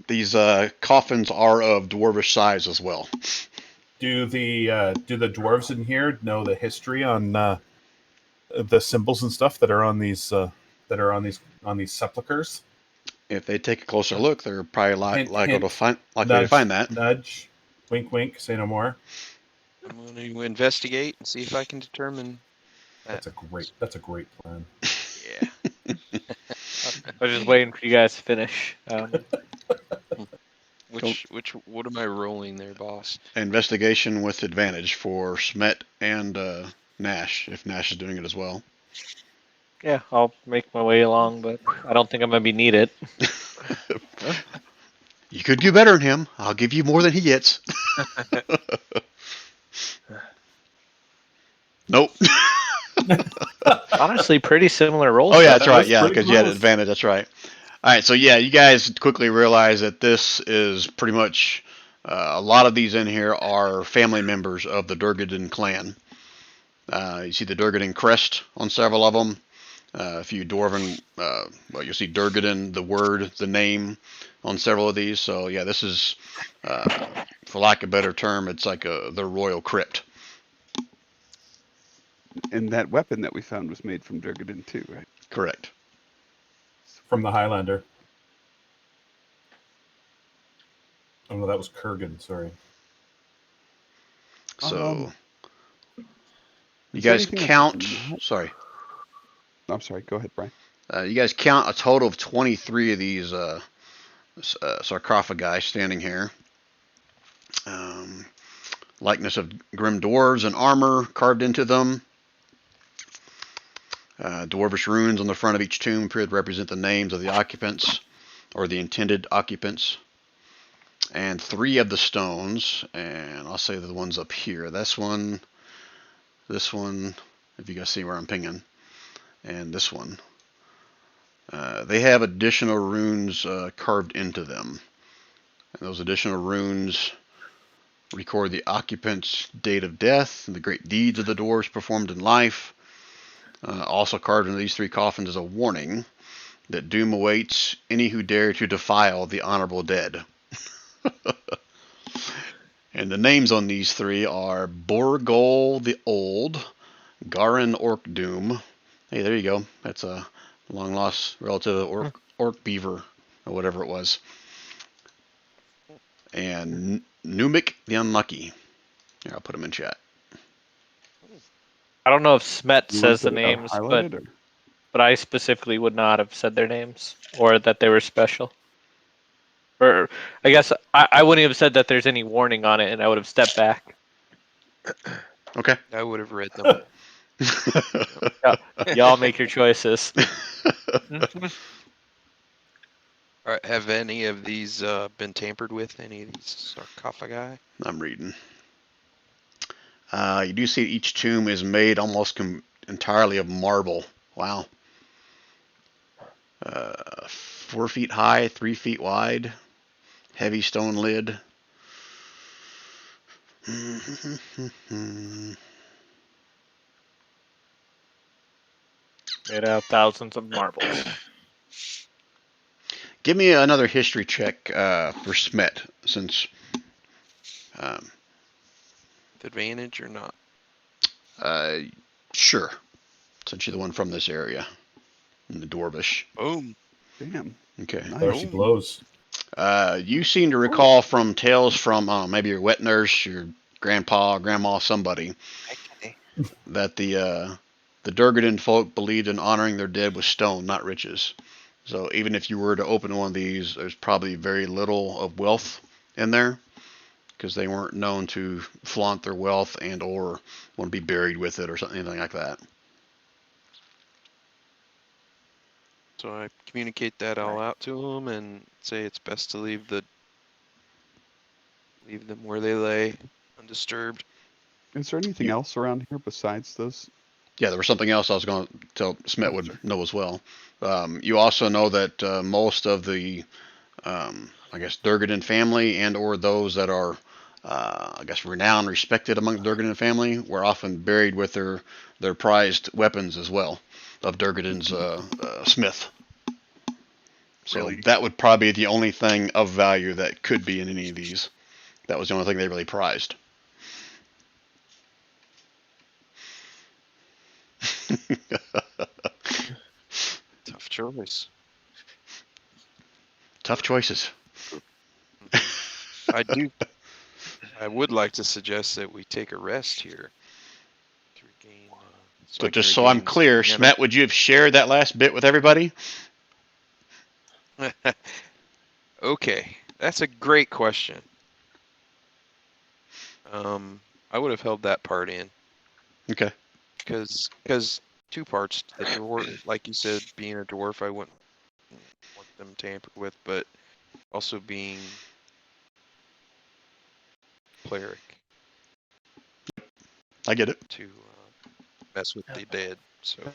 These coffins are of dwarvish size as well. Do the dwarves in here know the history on the symbols and stuff that are on these sepulchers? if they take a closer look, they're probably Hint, likely to hint. find that. Nudge. Wink, wink. Say no more. I'm going to investigate and see if I can determine that. That's a great plan. Yeah. I was just waiting for you guys to finish. What am I rolling there, boss? Investigation with advantage for Smet and Nash, if Nash is doing it as well. Yeah, I'll make my way along, but I don't think I'm gonna be needed. You could do better than him. I'll give you more than he gets. Nope. Honestly, pretty similar roles. Oh yeah, that's That right. was Yeah, pretty because you had close. advantage. That's right. All right, so yeah, you guys quickly realize that this is pretty much a lot of these in here are family members of the Durgadin clan. You see the Durgadin crest on several of them. If you Dwarven, well, you'll see Durgadin, the word, the name on several of these. So yeah, this is, for lack of a better term, it's like the royal crypt. And that weapon that we found was made from Durgadin too, right? Correct. From the Highlander. Oh no, that was Kurgan. Sorry. So you is there guys anything else count. not- Sorry. I'm sorry. Go ahead, Brian. You guys count a total of 23 of these sarcophagi standing here. Likeness of grim dwarves and armor carved into them. Dwarvish runes on the front of each tomb appear to represent the names of the occupants or the intended occupants. And 3 of the stones, and I'll say the ones up here. This one, if you guys see where I'm pinging, and this one. They have additional runes carved into them. And those additional runes record the occupant's date of death and the great deeds of the dwarves performed in life. Also carved into these 3 coffins is a warning that doom awaits any who dare to defile the honorable dead. And the names on these 3 are Borgol the Old, Garin Orkdoom. Hey, there you go. That's a long lost relative of Orc Beaver, or whatever it was. And Numik the Unlucky. Here, I'll put them in chat. I don't know if Smet You says the want that names, highlighted, or? but I specifically would not have said their names or that they were special. Or I guess I wouldn't have said that there's any warning on it, and I would have stepped back. Okay. I would have read them. Y'all make your choices. All right, have any of these been tampered with? Any of these sarcophagi? I'm reading. You do see each tomb is made almost entirely of marble. Wow. 4 feet high, 3 feet wide, heavy stone lid. Made out of thousands of marbles. Give me another history check for Smet, since With advantage or not? sure, since you're the one from this area, in the Dwarvish. Boom. Damn. Okay. There Nice. she blows. You seem to recall from tales from maybe your wet nurse, your grandpa, grandma, somebody, that the Durgadin folk believed in honoring their dead with stone, not riches. So even if you were to open one of these, there's probably very little of wealth in there, because they weren't known to flaunt their wealth and or want to be buried with it or something, anything like that. So I communicate that all out to them and say it's best to leave them where they lay, undisturbed. Is there anything else around here besides those? Yeah, there was something else I was going to tell Smet would know as well. You also know that most of the, I guess, Durgadin family and or those that are, I guess, renowned, respected among the Durgadin family were often buried with their prized weapons as well of Durgadin's smith. So Really? that would probably be the only thing of value that could be in any of these. That was the only thing they really prized. Tough choice. Tough choices. I would like to suggest that we take a rest here to regain. So I can just so I'm regain some clear, mana. Smet, would you have shared that last bit with everybody? Okay, that's a great question. I would have held that part in Okay. because two parts. The dwarf, like you said, being a dwarf, I wouldn't want them tampered with, but also being cleric I get it. to mess with the dead. So I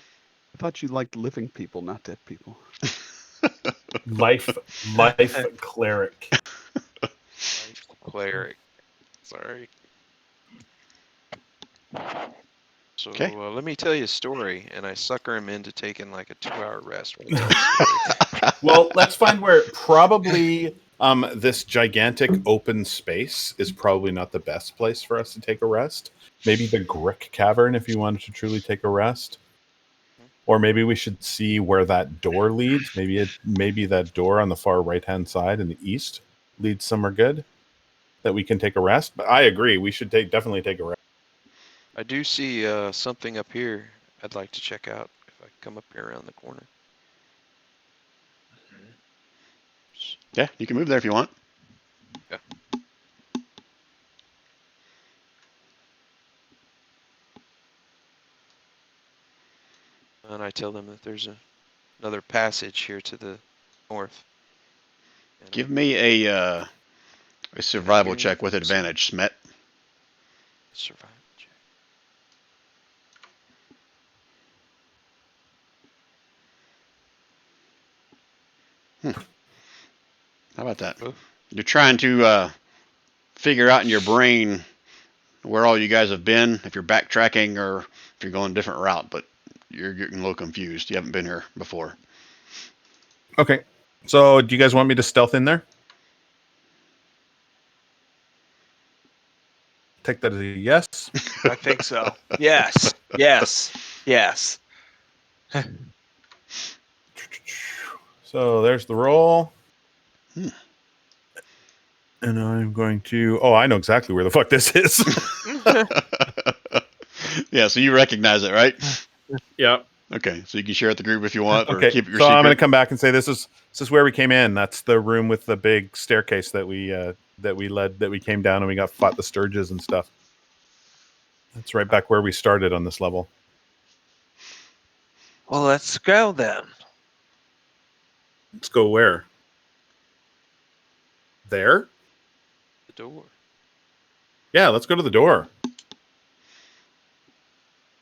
thought you liked living people, not dead people. Life cleric. cleric. Sorry. So Okay. let me tell you a story, and I sucker him into taking like a 2-hour rest. While I tell the story. Well, let's find where probably this gigantic open space is probably not the best place for us to take a rest. Maybe the Grick Cavern if you wanted to truly take a rest. Or maybe we should see where that door leads. Maybe that door on the far right-hand side in the east leads somewhere good that we can take a rest. But I agree, we should definitely take a rest. I do see something up here I'd like to check out if I come up here around the corner. Yeah, you can move there if you want. Yeah. And I tell them that there's another passage here to the north. And Give me a survival Experience. check with advantage, Smet. survival check. How about that? Oh. You're trying to figure out in your brain where all you guys have been, if you're backtracking or if you're going a different route, but you're getting a little confused. You haven't been here before. Okay. So do you guys want me to stealth in there? Take that as a yes. I think so. Yes. Yes. Yes. So there's the roll. Hmm. And I'm going to... Oh, I know exactly where the fuck this is. Yeah, so you recognize it, right? Yeah. Okay, so you can share it with the group if you want, or Okay. keep it your So secret. I'm going to come back and say this is where we came in. That's the room with the big staircase that we came down and we fought the Sturges and stuff. That's right back where we started on this level. Well, let's go then. Let's go where? There? The door. Yeah, let's go to the door.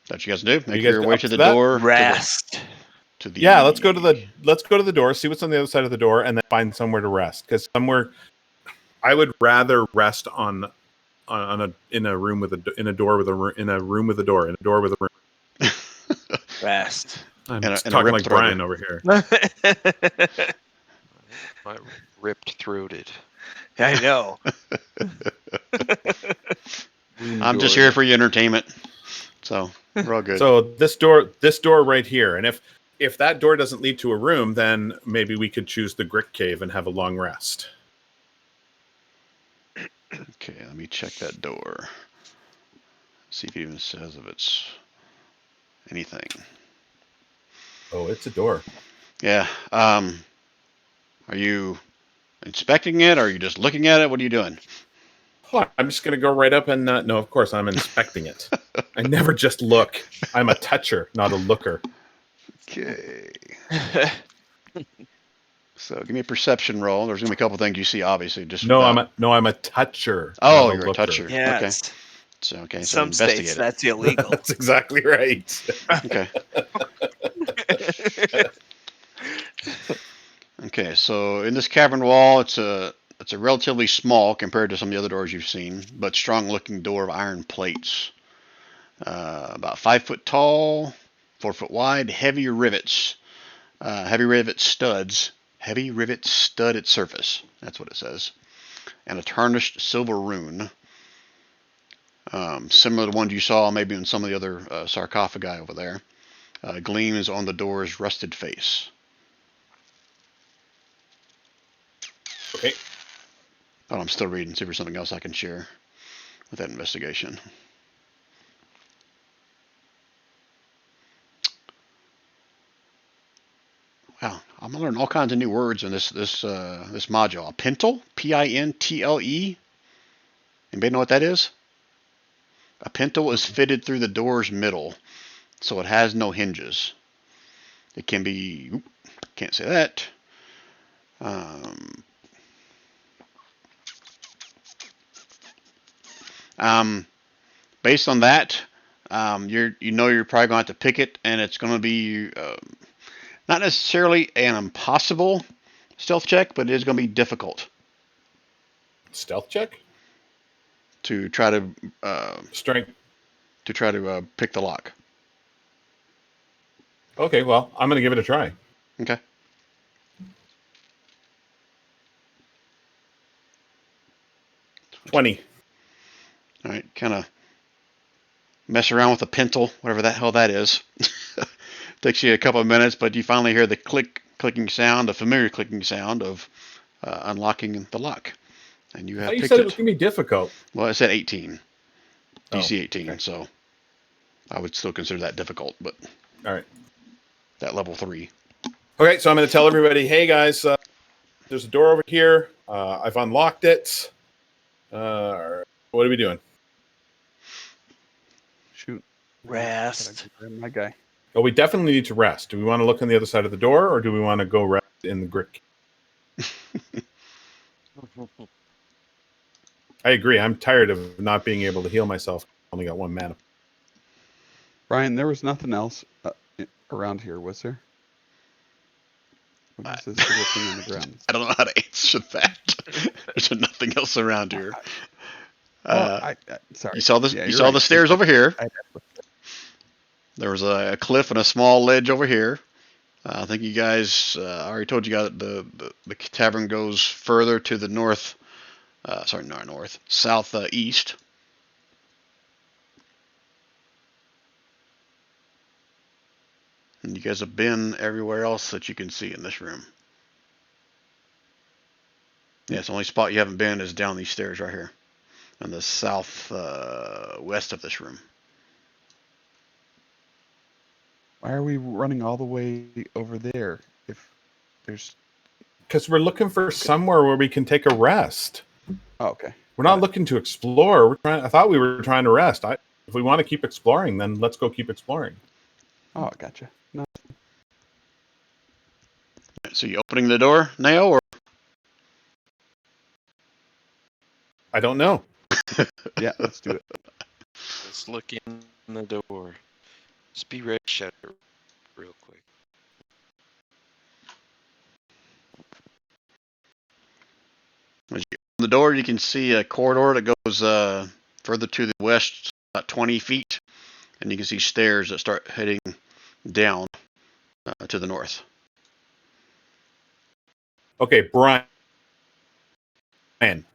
That you guys do. Make You guys your way up to to the that? door. Rest. To the Yeah, let's go to the door, see what's on the other side of the door, and then find somewhere to rest. Because somewhere, I would rather rest in a room with a door with a room with a door with a room. Rest. I'm And a talking rip like throater. Brian over here. My ripped throated. I know. I'm just here for your entertainment. So we're all good. So this door right here, and if that door doesn't lead to a room, then maybe we could choose the Grick Cave and have a long rest. Okay, let me check that door. See if it even says if it's anything. Oh, it's a door. Yeah. Are you inspecting it? Or are you just looking at it? What are you doing? Oh, I'm just going to go right up and no, of course I'm inspecting it. I never just look. I'm a toucher, not a looker. Okay. So give me a perception roll. There's gonna be a couple things you see, obviously. Just No, without- I'm a toucher. Oh, not you're a looker. toucher. Yes. Okay. So In so some investigate states, it. that's illegal. That's exactly right. Okay. Okay. So in this cavern wall, it's a relatively small compared to some of the other doors you've seen, but strong-looking door of iron plates. About 5 foot tall, 4 foot wide, heavy rivet studs, heavy rivet studded surface. That's what it says, and a tarnished silver rune, similar to the ones you saw maybe in some of the other sarcophagi over there. Gleams on the door's rusted face. Okay. Oh, I'm still reading. See if there's something else I can share with that investigation. Wow, I'm gonna learn all kinds of new words in this module. A pintle, P-I-N-T-L-E. Anybody know what that is? A pintle is fitted through the door's middle, so it has no hinges. It can be. Can't say that. Based on that, you're probably going to have to pick it, and it's going to be not necessarily an impossible stealth check, but it is going to be difficult Stealth check? to try to Strength. pick the lock. Okay, well, I'm going to give it a try. Okay. $20. All right. Kind of mess around with a pintle, whatever the hell that is. Takes you a couple of minutes, but you finally hear the clicking sound, a familiar clicking sound of unlocking the lock, and you have You picked said it. it was going to be difficult. Well, I said 18. DC 18, okay. so I would still consider that difficult, but All right. that level 3. Okay, so I'm going to tell everybody, hey guys, there's a door over here. I've unlocked it. What are we doing? Shoot. Rest. Grab my guy. Oh, we definitely need to rest. Do we want to look on the other side of the door, or do we want to go rest in the grit? I agree. I'm tired of not being able to heal myself. I only got 1 mana. Brian, there was nothing else around here, was there? What is this little thing on the ground? I don't know how to answer that. There's nothing else around here. Sorry. You saw this. Yeah, you you're saw right. the stairs over here. I- There was a cliff and a small ledge over here. I think you guys I already told you guys the tavern goes further to the north. Southeast. And you guys have been everywhere else that you can see in this room. Yeah, it's the only spot you haven't been is down these stairs right here, on the south west of this room. Why are we running all the way over there if there's... Because we're looking for somewhere where we can take a rest. Oh, okay. We're not looking to explore. I thought we were trying to rest. If we want to keep exploring, then let's go keep exploring. Oh, gotcha. No. So you opening the door now, or I don't know. Yeah, let's do it. Let's look in the door. Just be ready to shut it real quick. as you open the door, you can see a corridor that goes further to the west, about 20 feet, and you can see stairs that start heading down to the north. Okay, Brian.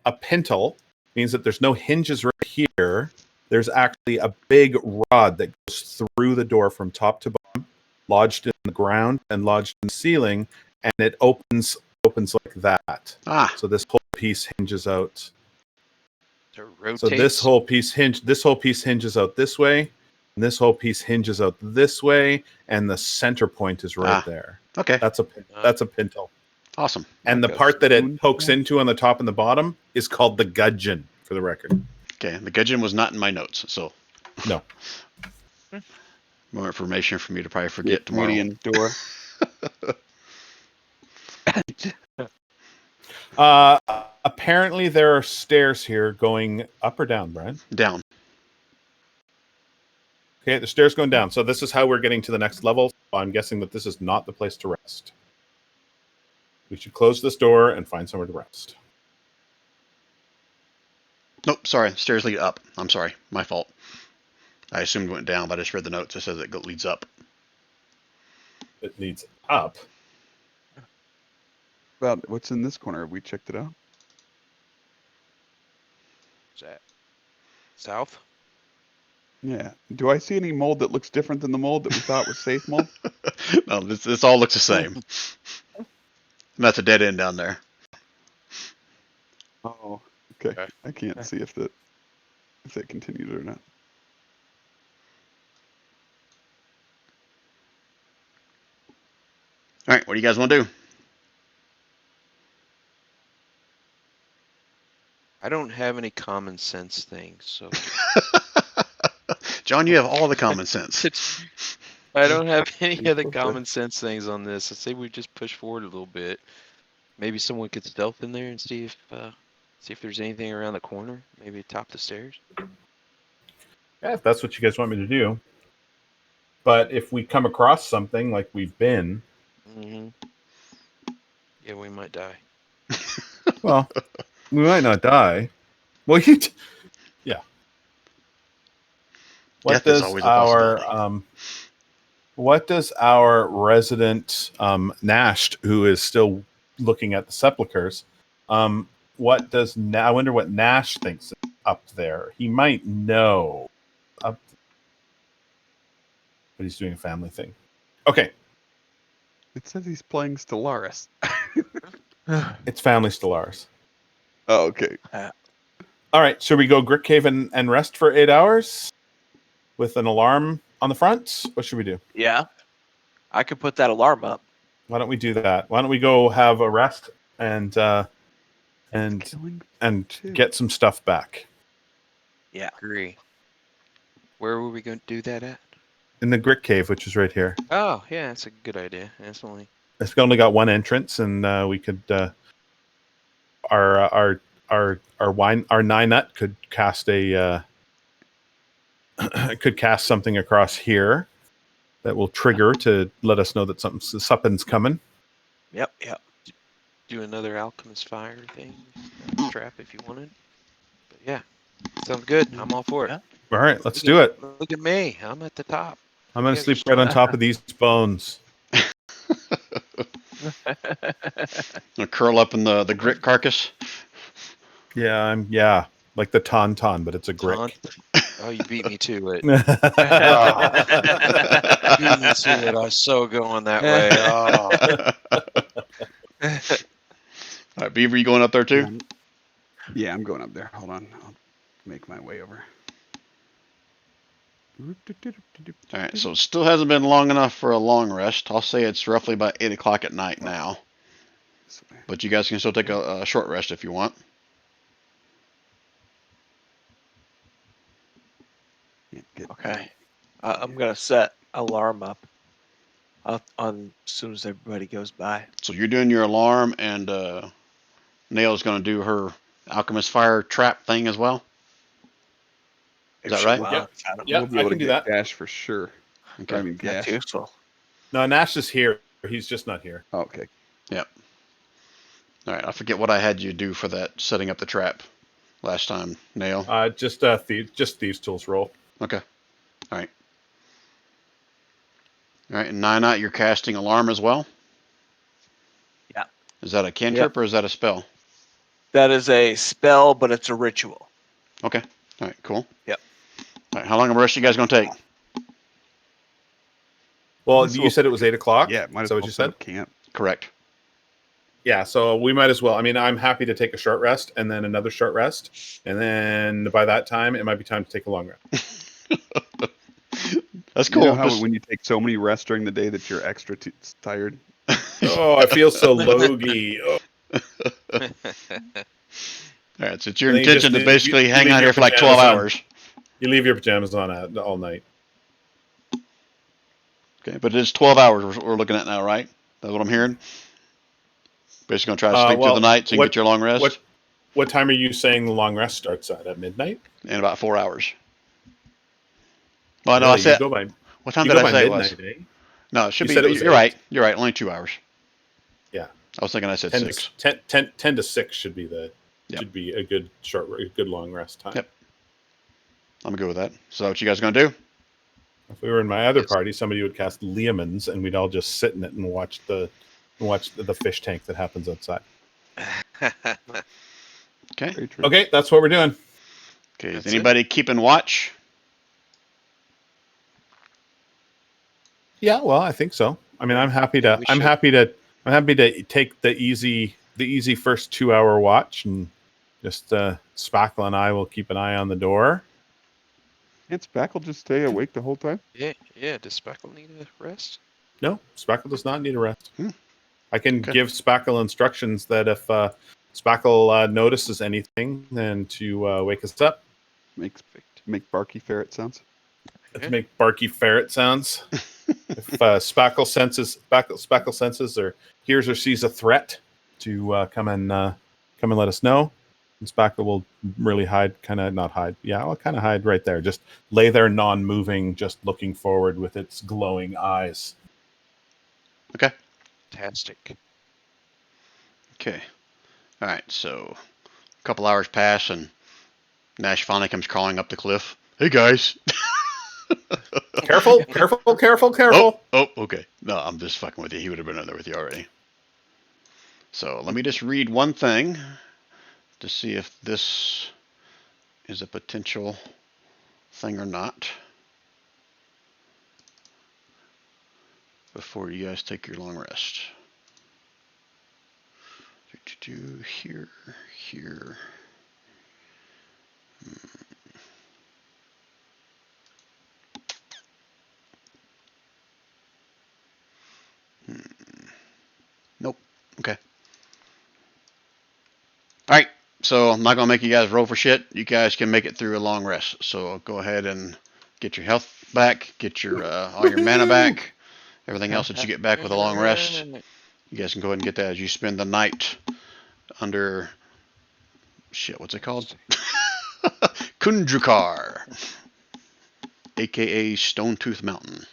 A pintle means that there's no hinges right here. There's actually a big rod that goes through the door from top to bottom, lodged in the ground and lodged in the ceiling, and it opens like that. So this whole piece hinges out. So rotate. So this whole piece hinges out this way, and this whole piece hinges out this way, and the center point is right there. Okay. That's a pintle. Awesome. And the Like a part that it spoon? pokes into on the top and the bottom is called the gudgeon, for the record. Okay, the gudgeon was not in my notes, so No. more information for me to probably forget tomorrow. Median door. Apparently there are stairs here going up or down, Brian. Down. Okay, the stairs going down. So this is how we're getting to the next level. I'm guessing that this is not the place to rest. We should close this door and find somewhere to rest. Nope, sorry. Stairs lead up. I'm sorry. My fault. I assumed it went down, but I just read the notes. It says it leads up. It leads up. About what's in this corner? We checked it out. Is that south? Yeah. Do I see any mold that looks different than the mold that we thought was safe mold? No, this all looks the same. And that's a dead end down there. Oh, okay. Okay. I can't see if that continued or not. All right, what do you guys want to do? I don't have any common sense things, so John, you have all the common sense. I don't have any You're other supposed to- common sense things on this. I say we just push forward a little bit. Maybe someone could stealth in there and see if there's anything around the corner. Maybe atop the stairs. Yeah, if that's what you guys want me to do. But if we come across something like we've been, Mm-hmm. Yeah, we might die. well, we might not die. Well, yeah. Death is always a possibility. What does our resident Nash, who is still looking at the sepulchres, I wonder what Nash thinks up there. He might know up, but he's doing a family thing. Okay, It says he's playing Stellaris. it's family Stellaris. Oh, okay. All right, should we go Grit Cave and rest for 8 hours with an alarm on the front? What should we do? Yeah, I could put that alarm up. Why don't we do that? Why don't we go have a rest and Killing. get some stuff back Agree. Where were we going to do that at? in the Grit Cave, which is right here. Oh, yeah, that's a good idea. That's only It's only got one entrance, and we could our nine nut could cast could cast something across here that will trigger to let us know that something's coming. Yep. do another alchemist fire thing, trap if you wanted. But yeah, sounds good. I'm all for it. Yeah. All right, let's do it. Look at me. I'm at the top. I'm gonna Yeah, sleep just- right on top of these bones. Gonna curl up in the grit carcass. Yeah, like the tauntaun, but it's a grit. Oh, you beat me to it. All You beat me to it. I was so going that way. Oh. All right, Beaver, you going up there too? Yeah, I'm going up there. Hold on. I'll make my way over. All right, so it still hasn't been long enough for a long rest. I'll say it's roughly about 8 o'clock at night now, This way. but you guys can still take a short rest if you want. Can't get- Okay. I'm gonna set alarm up on as soon as everybody goes by. So you're doing your alarm, and Nail's going to do her alchemist fire trap thing as well. Is that right? Wow. Yeah, We'll be I able can to do get that. Gash for sure. Okay. I mean, That's Gash. useful. No, Nash is here. He's just not here. Oh, okay. All right, I forget what I had you do for that setting up the trap last time, Nail. Just thieves tools roll. Okay. All right. All right, and Nina, you're casting alarm as well? Yeah. Is that a cantrip or is that a spell? That is a spell, but it's a ritual. Okay. All right, cool. Yep. All right, how long of a rest are you guys going to take? Well, This you will- said it was 8 o'clock. Yeah, might Is as that well what you set said? up camp. Correct. Yeah, so we might as well. I mean, I'm happy to take a short rest and then another short rest, and then by that time, it might be time to take a long rest. That's You cool. know how Just- when you take so many rests during the day that you're extra tired? Oh, I feel so logy. Oh. All right, so it's your And then you intention just- to basically you hang leave out your here for like 12 pajamas on. hours. You leave your pajamas on all night. Okay, but it is 12 hours we're looking at now, right? That's what I'm hearing? Basically going to try to sleep through well, the night so you can what- get your long rest What time are you saying the long rest starts at midnight? in about 4 hours. Well, no, Really? I said, you go by, what time you did go I by say midnight, it was? eh? No, it should You be, said it was you're 8. right. You're right, only 2 hours. Yeah. I was thinking I said 10 6. to, 10 to 6 should be Yep. should be a good long rest time. Yep. I'm good with that. So what you guys going to do? If we were in my other Yes. party, somebody would cast Leomans, and we'd all just sit in it and watch the fish tank that happens outside. Okay. Very true. Okay, that's what we're doing. Okay, is That's it. anybody keeping watch? Yeah, well, I think so. I mean, I'm happy to. we I'm should. happy to take the easy first 2 hour watch and Just Spackle and I will keep an eye on the door. Can't Spackle just stay awake the whole time? Yeah. Does Speckle need a rest? No, Spackle does not need a rest. Hmm. I can Okay. give Spackle instructions that if Spackle notices anything, then to wake us up. Make barky ferret sounds. To make barky ferret sounds. If Spackle senses or hears or sees a threat, to come and let us know. And Spackle will really not hide. Yeah, I'll kind of hide right there. Just lay there, non-moving, just looking forward with its glowing eyes. Okay. Fantastic. Okay. All right. So a couple hours pass, and Nash finally comes crawling up the cliff. Hey guys. Careful! Oh, okay. No, I'm just fucking with you. He would have been in there with you already. So let me just read one thing to see if this is a potential thing or not before you guys take your long rest. Here. Nope. Okay. All right. So I'm not gonna make you guys roll for shit. You guys can make it through a long rest. So go ahead and get your health back, get your all your mana back, everything else that you get back with a long rest. You guys can go ahead and get that as you spend the night under shit. What's it called? Kundrakar, aka Stonetooth Mountain,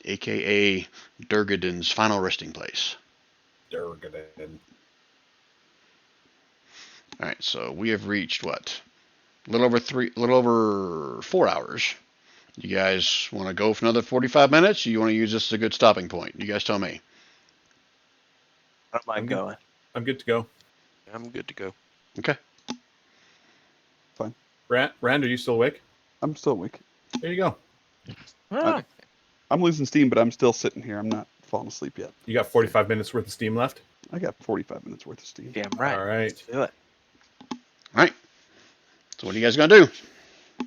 aka Durgadon's final resting place. Durgadon. All right, so we have reached what? A little over 4 hours. You guys want to go for another 45 minutes? Or you want to use this as a good stopping point? You guys tell me. I don't mind going. I'm good to go. I'm good to go. Okay. Rand, are you still awake? I'm still awake. There you go. Oh, I'm losing steam, but I'm still sitting here. I'm not falling asleep yet. You got 45 minutes worth of steam left? I got 45 minutes worth of steam. damn right. All right. Let's do it. All right. So what are you guys gonna do?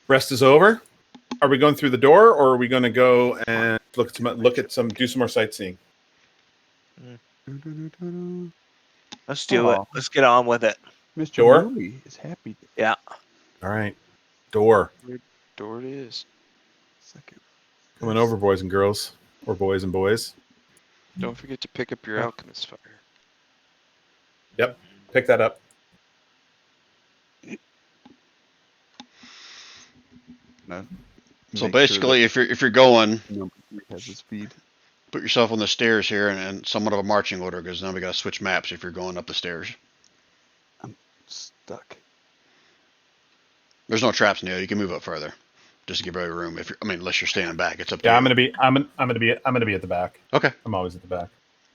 Rest is over. Are we going through the door, or are we going to go and do some more sightseeing? Let's do it. Aw. Let's get on with it. Mr. Door? Murray is happy. Yeah. All right. Door. Door it is. Second. Coming over, boys and girls, or boys and boys. Don't forget to pick up your alchemist fire. Yep. Pick that up. No. So Make basically, if you're going, sure that number 3 has his feed. put yourself on the stairs here and somewhat of a marching order, because then we gotta switch maps if you're going up the stairs. Stuck. There's no traps, Neil. You can move up further, just to give everybody room. Unless you're standing back, it's up to Yeah, you. I'm gonna be at the back. Okay. I'm always at the back,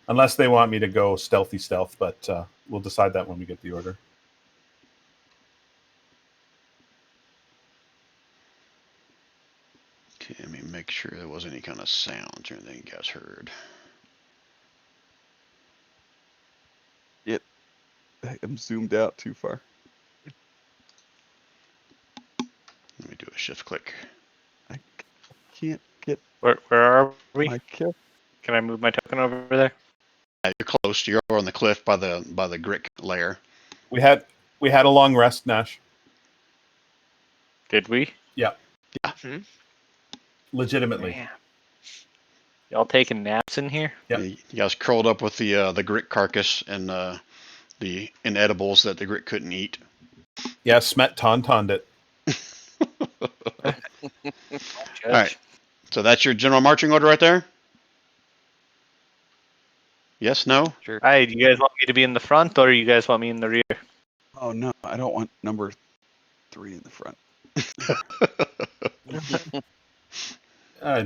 unless they want me to go stealth. But we'll decide that when we get the order. Okay, let me make sure there wasn't any kind of sounds or anything you guys heard. I'm zoomed out too far. Let me do a shift click. I can't get Where are we? my kill. Can I move my token over there? Yeah, you're close. You're over on the cliff by the Grit lair. We had a long rest, Nash. Did we? Legitimately. Man. Y'all taking naps in here? Yep. You guys curled up with the Grit carcass and the inedibles that the Grit couldn't eat. Yeah, Smet tauntauned it. All right. So that's your general marching order right there? Yes, no? Sure. Hi, do you guys want me to be in the front or you guys want me in the rear? Oh no, I don't want number 3 in the front.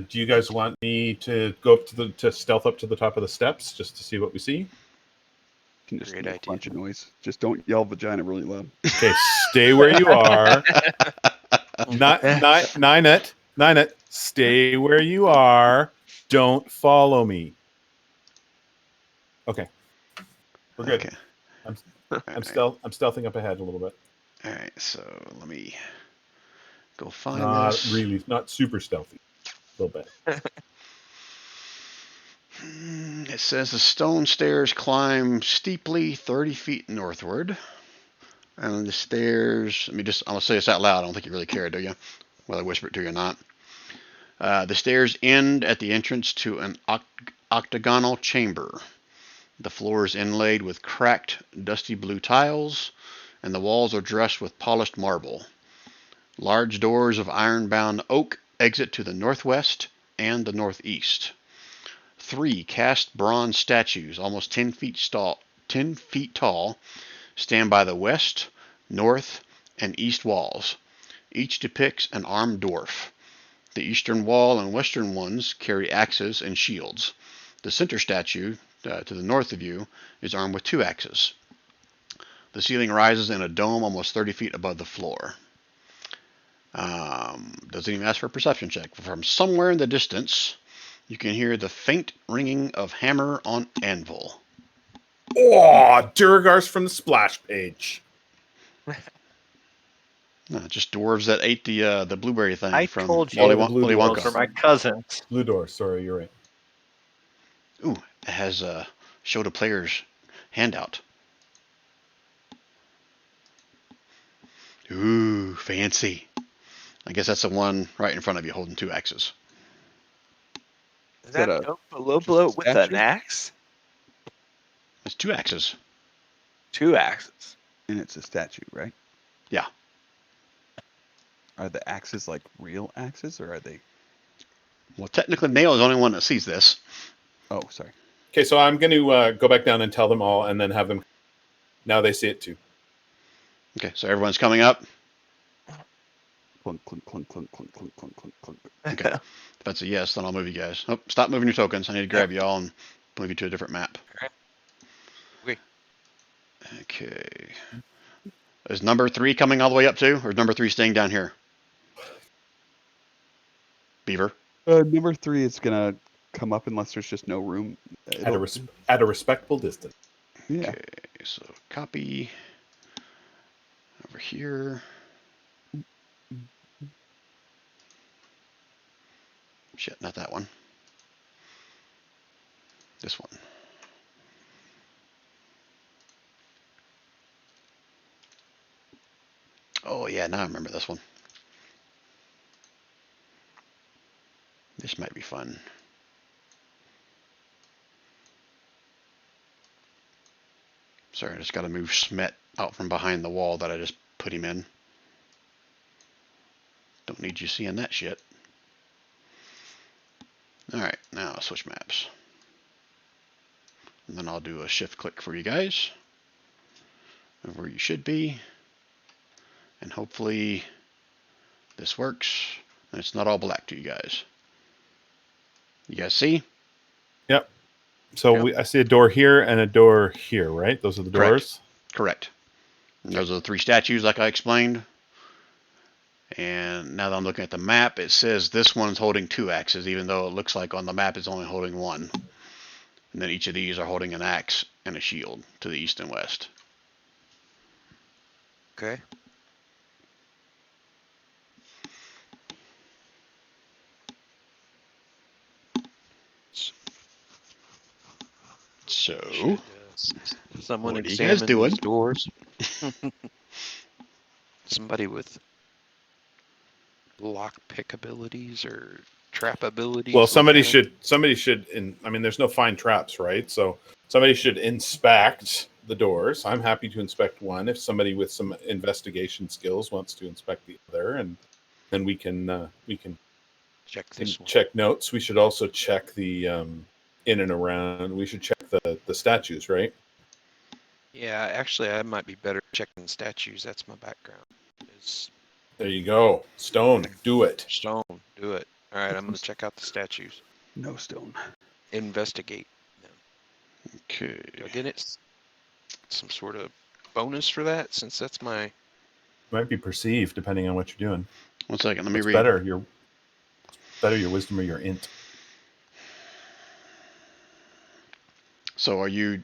Do you guys want me to go up to stealth up to the top of the steps just to see what we see? You can just Great make idea. a bunch of noise. Just don't yell vagina really loud. Okay, stay where you are. Nine it. Stay where you are. Don't follow me. Okay. We're good. Okay. I'm Alright. stealthing up ahead a little bit. All right, so let me go find Not this. really, not super stealthy. A little bit. It says the stone stairs climb steeply 30 feet northward. And the stairs, I'm gonna say this out loud. I don't think you really care, do you? Whether I whisper it to you or not. The stairs end at the entrance to an octagonal chamber. The floor is inlaid with cracked, dusty blue tiles, and the walls are dressed with polished marble. Large doors of iron-bound oak exit to the northwest and the northeast. 3 cast bronze statues, almost 10 feet tall, stand by the west, north, and east walls. Each depicts an armed dwarf. The eastern wall and western ones carry axes and shields. The center statue, to the north of you, is armed with 2 axes. The ceiling rises in a dome almost 30 feet above the floor. Doesn't even ask for a perception check. From somewhere in the distance, you can hear the faint ringing of hammer on anvil. Oh, Duragar's from the splash page. No, just dwarves that ate the blueberry thing I from told you Willy blue Wonka. those are my cousins. Blue door. Sorry, you're right. Ooh, it has a show to players handout. Ooh, fancy. I guess that's the one right in front of you holding 2 axes. Is that that a- Low just blow a with an statue? axe? It's 2 axes. 2 axes. And it's a statue, right? Yeah. Are the axes like real axes, or are they? Well, technically, Nail is the only one that sees this. Oh, sorry. Okay, so I'm going to go back down and tell them all, and then have them. Now they see it too. Okay, so everyone's coming up. Clunk, clunk, clunk, clunk, clunk, clunk, clunk, clunk, clunk. Okay. If that's a yes, then I'll move you guys. Oh, stop moving your tokens. I need to grab you all and move you to a different map. Okay. Okay. Is number 3 coming all the way up too, or is number 3 staying down here? Beaver. Number 3 is gonna come up unless there's just no room. At a respectable distance. Yeah. Okay, so copy over here. Shit, not that one. This one. Oh yeah, now I remember this one. This might be fun. Sorry, I just got to move Smet out from behind the wall that I just put him in. Don't need you seeing that shit. Alright, now I'll switch maps. And then I'll do a shift click for you guys. Of where you should be. And hopefully this works. And it's not all black to you guys. You guys see? Yep. So Yep. I see a door here and a door here, right? Those are the Correct. doors. Correct. And those are the 3 statues like I explained. And now that I'm looking at the map, it says this one's holding 2 axes, even though it looks like on the map it's only holding 1. And then each of these are holding an axe and a shield to the east and west. Okay. So, Should, someone What are you guys examine doing? these doors. Somebody with lockpick abilities or trap abilities. Well, look somebody at it. should. I mean, there's no fine traps, right? So somebody should inspect the doors. I'm happy to inspect one. If somebody with some investigation skills wants to inspect the other, and then we can check this one. check notes. We should also check the in and around. We should check the statues, right? Yeah, actually, I might be better checking statues. That's my background. Is There you go. Stone, do it. stone. Do it. All right, I'm going to check out the statues. No stone. Investigate. okay. Do I get it? Some sort of bonus for that, since that's my. Might be perceived depending on what you're doing. 1 second, let me It's read. better your wisdom or your int. So are you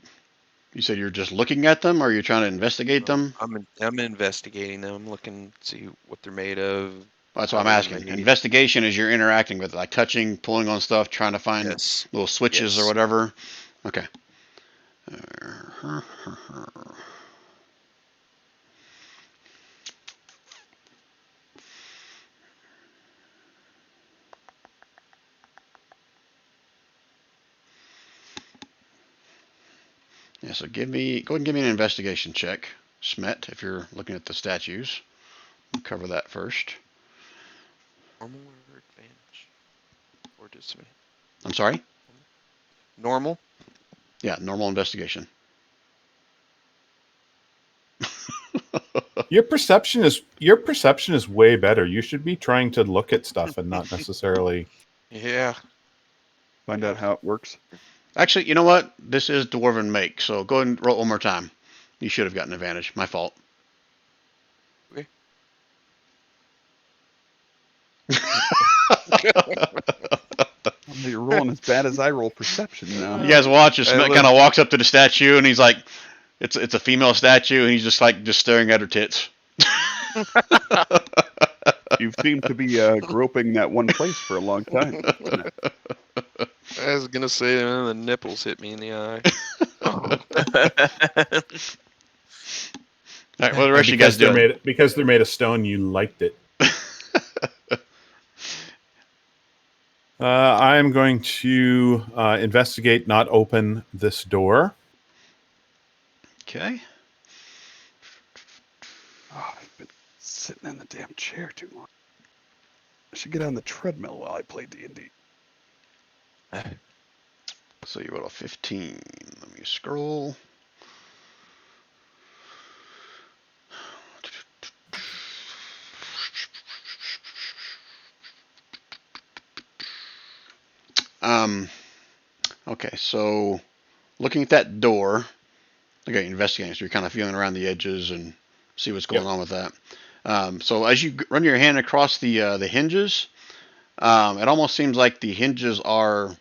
You said you're just looking at them, or you're trying to investigate them? I'm investigating them. I'm looking to see what they're made of. That's how what I'm they're asking. made. Investigation is you're interacting with it, like touching, pulling on stuff, trying to find Yes. little switches or Yes. whatever. Okay. Yeah, so go ahead and give me an investigation check, Smet, if you're looking at the statues. We'll cover that first. Normal or advantage? Or just me? I'm sorry? Normal? Yeah, normal investigation. Your perception is way better. You should be trying to look at stuff and not necessarily. Yeah. Find out how it works. Actually, you know what? This is Dwarven make, so go ahead and roll one more time. You should have gotten advantage. My fault. Okay. You're rolling as bad as I roll perception now. You guys watch as Hey, Smet look. kind of walks up to the statue, and he's like, it's a female statue, and he's just staring at her tits. You seem to be groping that one place for a long time. I was gonna say the nipples hit me in the eye. All right, what are the rest of you guys doing? Because they're made of stone, you liked it. I'm going to investigate, not open this door. Okay. Oh, I've been sitting in the damn chair too long. I should get on the treadmill while I play D&D. So you roll a 15. Let me scroll. Okay, so looking at that door, okay, investigating, so you're kind of feeling around the edges and see what's going on with that. So as you run your hand across the hinges, it almost seems like the hinges are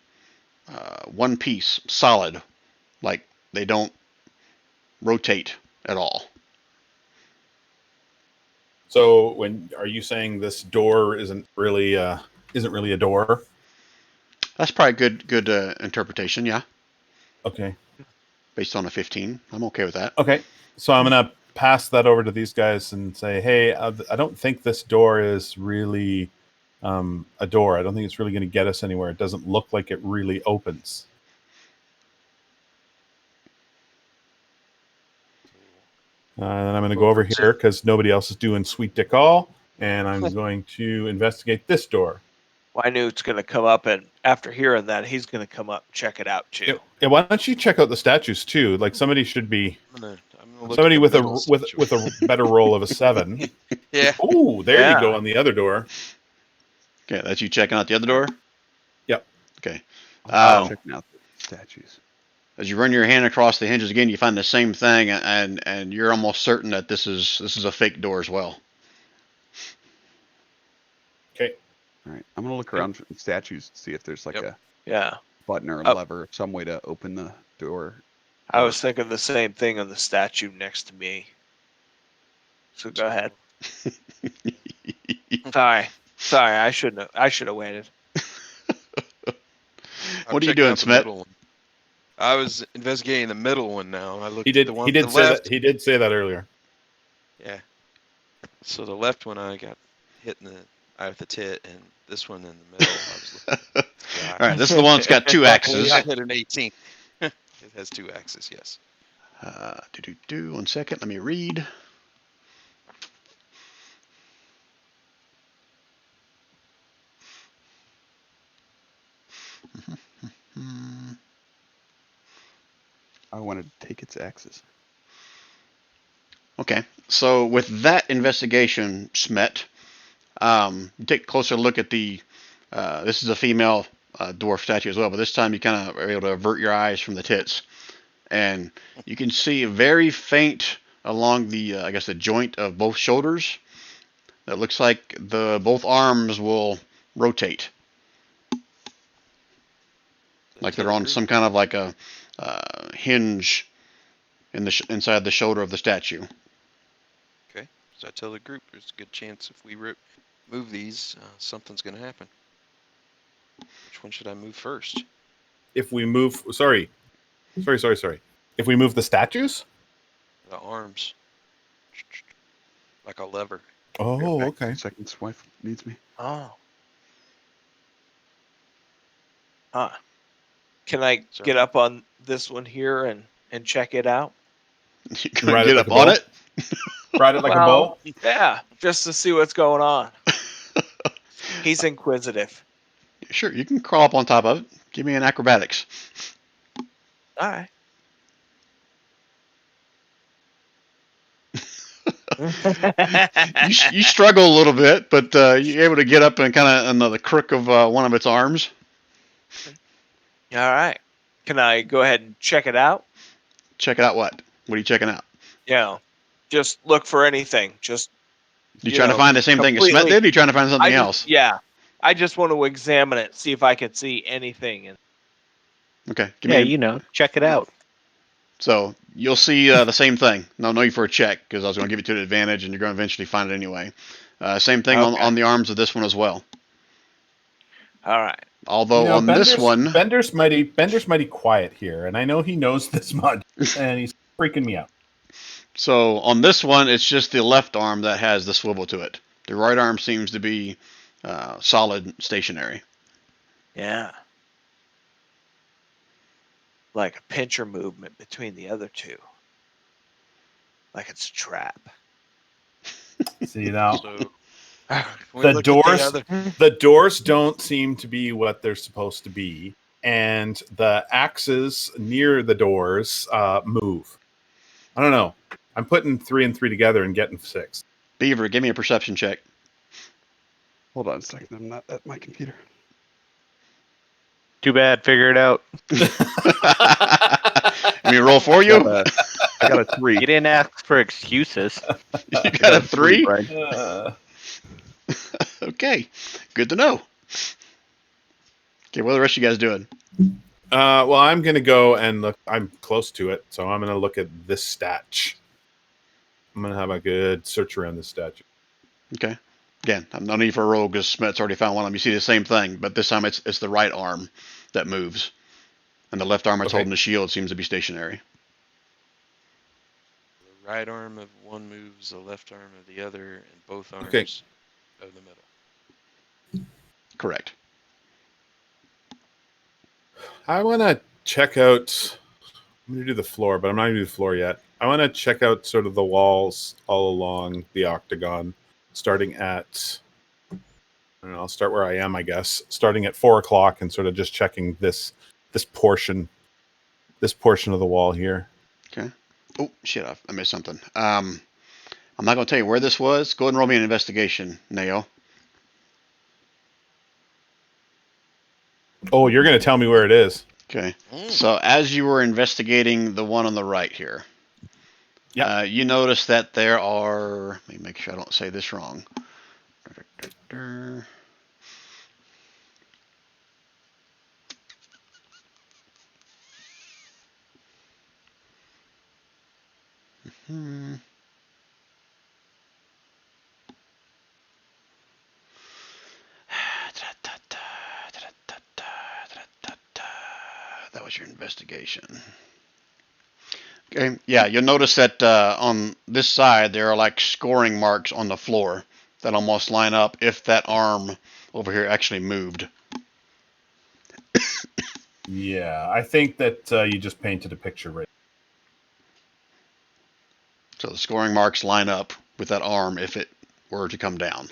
one piece, solid, like they don't rotate at all. So, are you saying this door isn't really a door? That's probably good interpretation, yeah. Okay. Based on a 15, I'm okay with that. Okay. So I'm gonna pass that over to these guys and say, hey, I don't think this door is really a door. I don't think it's really going to get us anywhere. It doesn't look like it really opens. And I'm going to go over here because nobody else is doing Sweet Dick All, and I'm going to investigate this door. Well, I knew it's going to come up, and after hearing that, he's going to come up and check it out too. Yeah, why don't you check out the statues too? Like somebody should be I'm gonna look somebody at the with middle with a better roll of a 7. Yeah. Ooh, there Yeah. you go on the other door. Okay, that's you checking out the other door? Yep. Okay. Checking out the statues. As you run your hand across the hinges again, you find the same thing, and you're almost certain that this is a fake door as well. Okay. All right, I'm gonna look around for the statues to see if there's like Yep. a Yeah. button or a Oh. lever, some way to open the door. I was thinking the same thing on the statue next to me. So go ahead. Sorry, I should have waited. What are you checking doing, out the Smet? middle one. I was investigating the middle one now. I looked He at did. the one He on did the say left. that. He did say that earlier. Yeah. So the left one I got hit in the eye with the tit, and this one in the middle I was looking at. All right, this is the one that's got two axes. I hit an 18. It has 2 axes, yes. 1 second, let me read. I wanted to take its axes. Okay, so with that investigation, Smet, take a closer look at the. This is a female dwarf statue as well, but this time you kind of are able to avert your eyes from the tits, and you can see a very faint along the, I guess, the joint of both shoulders. That looks like both arms will rotate, like they're on some kind of like a hinge inside the shoulder of the statue. Okay. So I tell the group there's a good chance if we move these, something's going to happen. Which one should I move first? If we move, sorry. If we move the statues? The arms. Like a lever. Oh, Back okay. 2 seconds. Wife needs me. Oh. Huh. Can I Sorry. get up on this one here and check it out? You can Ride it get like up a on bull? it. Ride it like a Well, bull? Yeah, just to see what's going on. He's inquisitive. Sure, you can crawl up on top of it. Give me an acrobatics. All right. You struggle a little bit, but you're able to get up and kind of on the crook of one of its arms. All right. Can I go ahead and check it out? Check it out. What are you checking out? Yeah. Just look for anything. Just You trying to find the same thing as Smith completely- did? Or you trying to find something I else? just, yeah. I just want to examine it, see if I can see anything. Okay. Check it out. So you'll see the same thing. No need for a check because I was going to give it to an advantage, and you're going to eventually find it anyway. Same thing Okay. on the arms of this one as well. All right. Although on this one, Bender's mighty quiet here, and I know he knows this much, and he's freaking me out. so on this one, it's just the left arm that has the swivel to it. The right arm seems to be solid, stationary. Yeah. Like a pincher movement between the other two. Like it's a trap. See now, So if we The look at doors- other- the doors don't seem to be what they're supposed to be, and the axes near the doors move. I don't know. I'm putting 3 and 3 together and getting 6. Beaver, give me a perception check. Hold on a second. I'm not at my computer. Too bad. Figure it out. Let me roll for you. I got a 3. You didn't ask for excuses. You got a 3? Brian. Okay, good to know. Okay, what are the rest of you guys doing? Well, I'm going to go and look. I'm close to it, so I'm going to look at this statue. I'm going to have a good search around this statue. Okay. Again, I'm no need for a roll because Smith's already found one of them. You see the same thing, but this time it's the right arm that moves, and the left arm that's Okay. holding the shield seems to be stationary. The right arm of one moves, the left arm of the other, and both arms Okay. of the middle. Correct. I want to check out. I'm going to do the floor, but I'm not going to do the floor yet. I want to check out sort of the walls all along the octagon, starting at. I don't know, I'll start where I am, I guess. Starting at 4 o'clock and sort of just checking this portion of the wall here. Okay. Oh shit! I missed something. I'm not going to tell you where this was. Go ahead and roll me an investigation, Nail. Oh, you're going to tell me where it is. Okay. So as you were investigating the one on the right here, you notice that there are. Let me make sure I don't say this wrong. That was your investigation. Okay, yeah, you'll notice that on this side there are like scoring marks on the floor that almost line up if that arm over here actually moved. Yeah, I think that you just painted a picture right. So the scoring marks line up with that arm if it were to come down.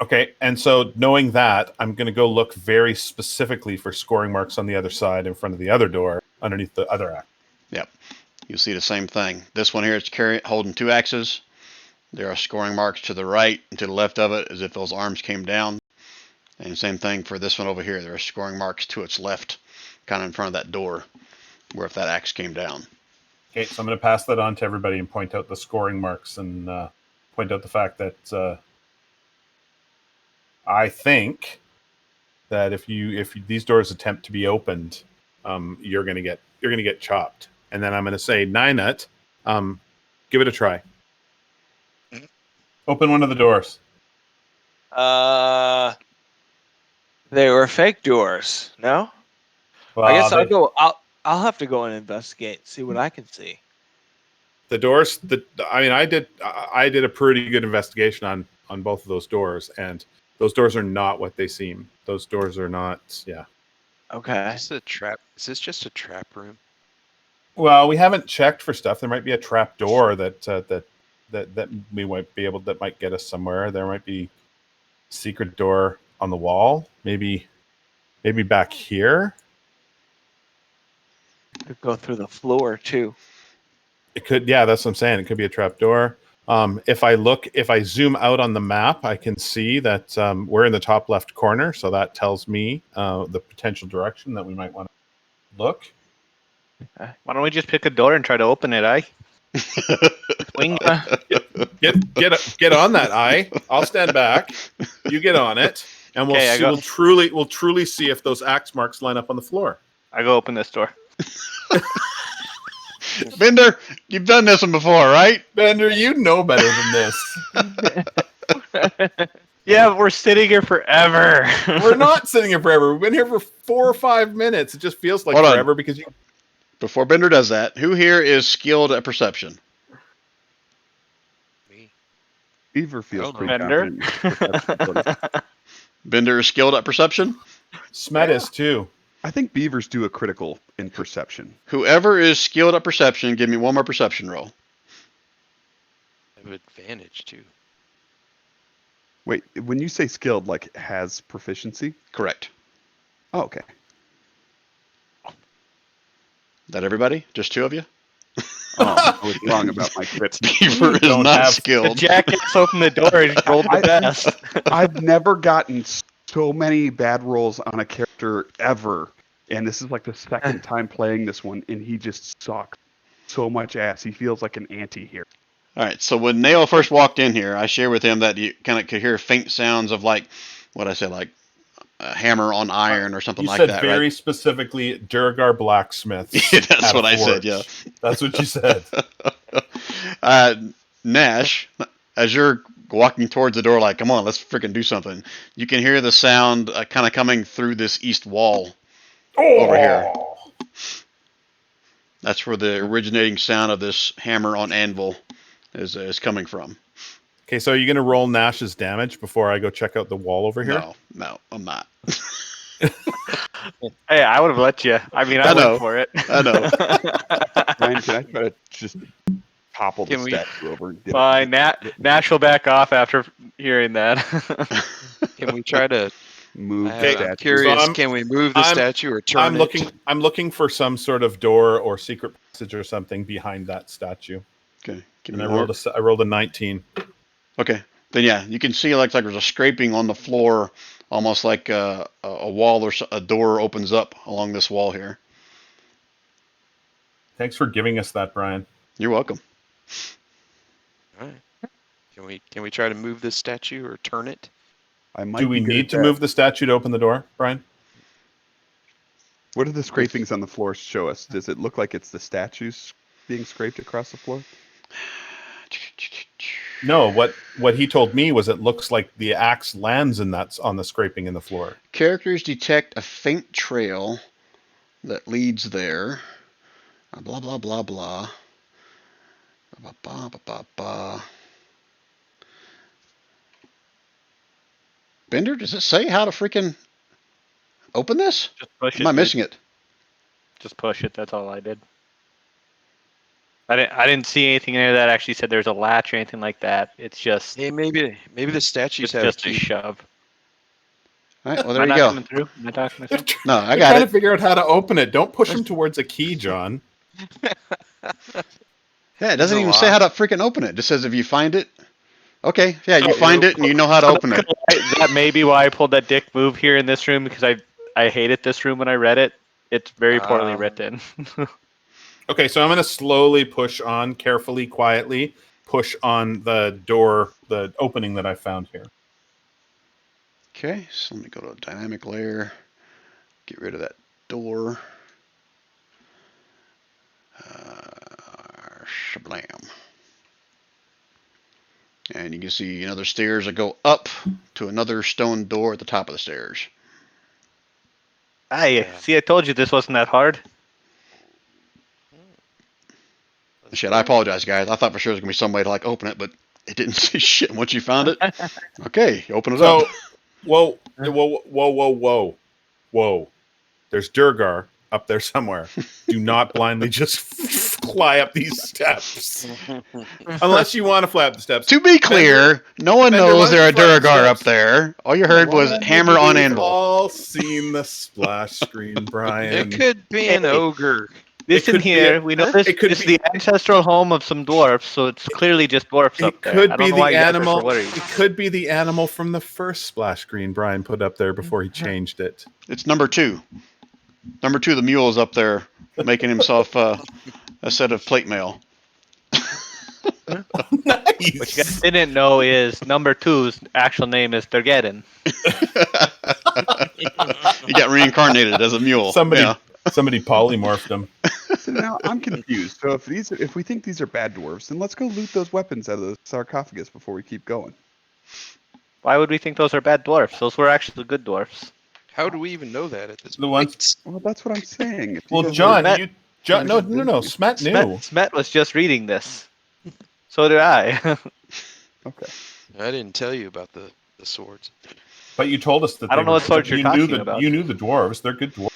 Okay, and so knowing that, I'm going to go look very specifically for scoring marks on the other side in front of the other door underneath the other axe. Yep. You'll see the same thing. This one here is holding 2 axes. There are scoring marks to the right and to the left of it as if those arms came down. And same thing for this one over here. There are scoring marks to its left, kind of in front of that door, where if that axe came down. Okay, so I'm going to pass that on to everybody and point out the scoring marks and point out the fact that I think that if these doors attempt to be opened, you're going to get chopped. And then I'm going to say, Ninut, Give it a try. Open one of the doors. They were fake doors. No, I guess I'll go. I'll have to go and investigate, see what I can see. The doors. I did a pretty good investigation on both of those doors, and those doors are not what they seem. Those doors are not. Yeah. Okay. Is this a trap? Is this just a trap room? Well, we haven't checked for stuff. There might be a trap door that we might be able that might get us somewhere. There might be a secret door on the wall. Maybe back here. Could go through the floor too. It could. Yeah, that's what I'm saying. It could be a trap door. If I zoom out on the map, I can see that we're in the top left corner. So that tells me the potential direction that we might want to look. Why don't we just pick a door and try to open it, Swing. Get on that, I'll stand back. You get on it, and we'll Okay, see, we'll truly see if those axe marks line up on the floor. I go open this door. Bender, you've done this one before, right? Bender, you know better than this. Yeah, but we're sitting here forever. We're not sitting here forever. We've been here for 4 or 5 minutes. It just feels like Hold forever on. because you. Before Bender does that, who here is skilled at perception? Me. Beaver feels I don't pretty know. confident. Bender is skilled at perception. Smet is too. I think beavers do a critical in perception. Whoever is skilled at perception, give me one more perception roll. I have advantage too. Wait, when you say skilled, like has proficiency? Correct. Oh, okay. Is that everybody? Just two of you? Oh, I was wrong about my crit. Beaver is Don't not have- The skilled. jackass opened the door and rolled the best. I've never gotten so many bad rolls on a character ever, and this is like the second time playing this one, and he just sucks so much ass. He feels like an anti-hero. All right. So when Nail first walked in here, I shared with him that you kind of could hear faint sounds of like a hammer on iron or something You like said that, very right? specifically Durgar blacksmiths. Yeah, that's at what a I said. forge. Yeah. That's what you said. Nash, as you're walking towards the door, like, come on, let's freaking do something. You can hear the sound kind of coming through this east wall over here. That's where the originating sound of this hammer on anvil is coming from. Okay, so are you going to roll Nash's damage before I go check out the wall over here? No, I'm not. Hey, I would have let you. I mean, I I know. went for it. I know. Ryan, can I try to just topple the Can we- statue over? And get Fine. Nash will back off after hearing that. Can we try to? move the Okay, I'm statue? curious. So can we move the I'm- statue or turn it? I'm looking for some sort of door or secret passage or something behind that statue. Okay. Give And me I more. rolled a 19. Okay. Then yeah, you can see like there's a scraping on the floor, almost like a wall or a door opens up along this wall here. Thanks for giving us that, Brian. You're welcome. All right. Can we try to move this statue or turn it? I might Do we be good need at to that. move the statue to open the door, Brian? What do the scrapings on the floor show us? Does it look like it's the statues being scraped across the floor? No, what he told me was it looks like the axe lands in that on the scraping in the floor. Characters detect a faint trail that leads there. Blah blah blah blah. Ba, ba, ba, ba, ba. Bender, does it say how to freaking open this? Just push it. Am I dude. missing it? Just push it. That's all I did. I didn't see anything in there that actually said there's a latch or anything like that. It's just Hey, maybe the statues it's have just a a key. shove. All right, well there Am I you not go. coming through? Am I talking to someone? No, I I'm got trying to it. figure out how to open it. Don't push him towards a key, John. Yeah, it doesn't a even say lot. how to freaking open it. It just says if you find it. Okay, yeah, you Oh, find it and you know how to open it. That may be why I pulled that dick move here in this room because I hated this room when I read it. It's very poorly written. Okay, so I'm going to slowly push on, carefully, quietly, push on the door, the opening that I found here. Okay, so let me go to a dynamic layer, get rid of that door. Shablam. And you can see another stairs that go up to another stone door at the top of the stairs. See, I told you this wasn't that hard. Shit, I apologize, guys. I thought for sure there was going to be some way to like open it, but it didn't say shit once you found it. Okay, open it So, up. whoa. There's Durgar up there somewhere. Do not blindly just fly up these steps. Unless you want to fly up the steps. To be clear, no one Bender, knows why there are don't you fly Duragar up up there. All you heard was Come hammer on we've anvil. all seen the splash screen, Brian. It could be an Hey. ogre. Listen could be here, a- we know huh? this It could is be- the ancestral home of some dwarfs, so it's clearly just dwarfs It up there. could I be don't know the why you guys are animal. so worried. It could be the animal from the first splash screen Brian put up there before he changed it. It's number 2. Number 2, the mule is up there making himself a set of plate mail. What you guys didn't know is number 2's actual name is Durgeddon. He got reincarnated as a mule. Somebody, Yeah. somebody polymorphed him. So now I'm confused. So if we think these are bad dwarves, then let's go loot those weapons out of the sarcophagus before we keep going. Why would we think those are bad dwarfs? Those were actually good dwarfs. How do we even know that at this The point? ones- Well, that's what I'm saying. If you Well, guys John, are- John, no, Smet knew. Smet was just reading this. So did I. Okay. I didn't tell you about the swords. But you told us that I don't they know were- what swords you're you knew talking about. You knew the dwarves. They're good dwarves.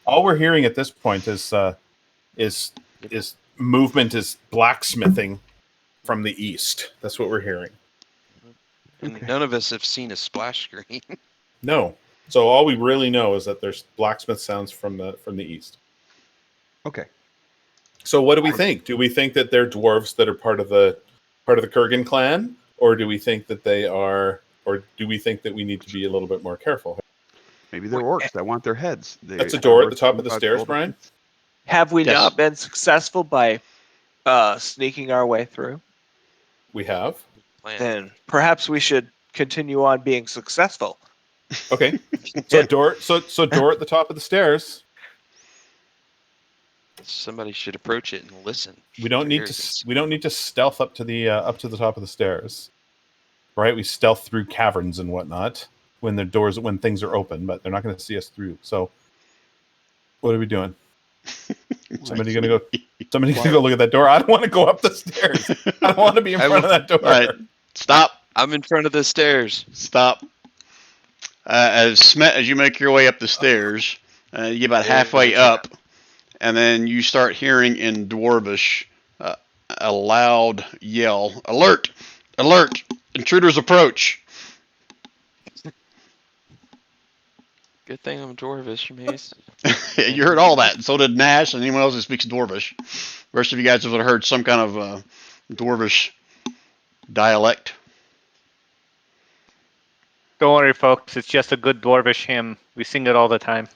All we're hearing at this point is movement is blacksmithing from the east. That's what we're hearing. And none of us have seen a splash screen. No. So all we really know is that there's blacksmith sounds from the east. Okay. So what do we think? Do we think that they're dwarves that are part of the Kurgan clan, or do we think that they are, or do we think that we need to be a little bit more careful? Maybe they're orcs. I want their heads. That's a door at the top of the stairs, Brian. Have we Yes. not been successful by sneaking our way through? We have. Plan. Then perhaps we should continue on being successful. Okay. So door at the top of the stairs. Somebody should approach it and listen. We don't need to stealth up to the top of the stairs. Right? We stealth through caverns and whatnot when things are open, but they're not going to see us through. So what are we doing? Somebody gonna go look at that door. I don't want to go up the stairs. I don't want to be in front of that door. All right. Stop. I'm in front of the stairs. Stop. As you make your way up the stairs, you get about halfway up, and then you start hearing in Dwarvish a loud yell: "Alert! Alert! Intruders approach!" Good thing I'm Dwarvish, Mace. You heard all that, and so did Nash and anyone else who speaks Dwarvish. The rest of you guys have heard some kind of Dwarvish dialect. Don't worry, folks. It's just a good dwarvish hymn. We sing it all the time.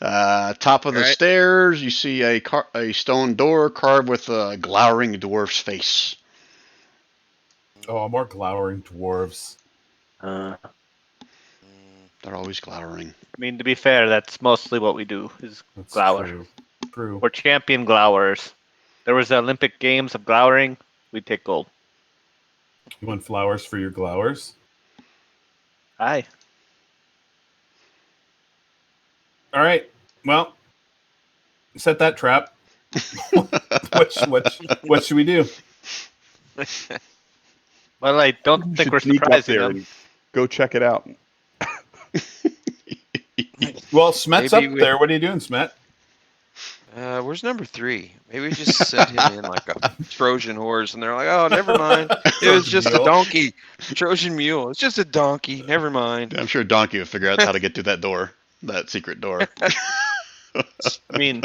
Top of the Alright. stairs, you see a stone door carved with a glowering dwarf's face. Oh, more glowering dwarves. I They're always glowering. mean, to be fair, that's mostly what we do, is That's glower. True. We're champion glowers. There was the Olympic Games of glowering. We'd take gold. You want flowers for your glowers? Aye. All right. Well, set that trap. What should we do? Well, I don't You think should we're sneak up surprising there them. and go check it out. Well, Smet's Maybe up we- there. What are you doing, Smet? Where's number 3? Maybe we just sent him in like a Trojan horse, and they're like, "Oh, never mind. It was just a Mule. donkey, Trojan mule. It's just a donkey. Never mind." I'm sure Donkey will figure out how to get through that door, that secret door. I mean,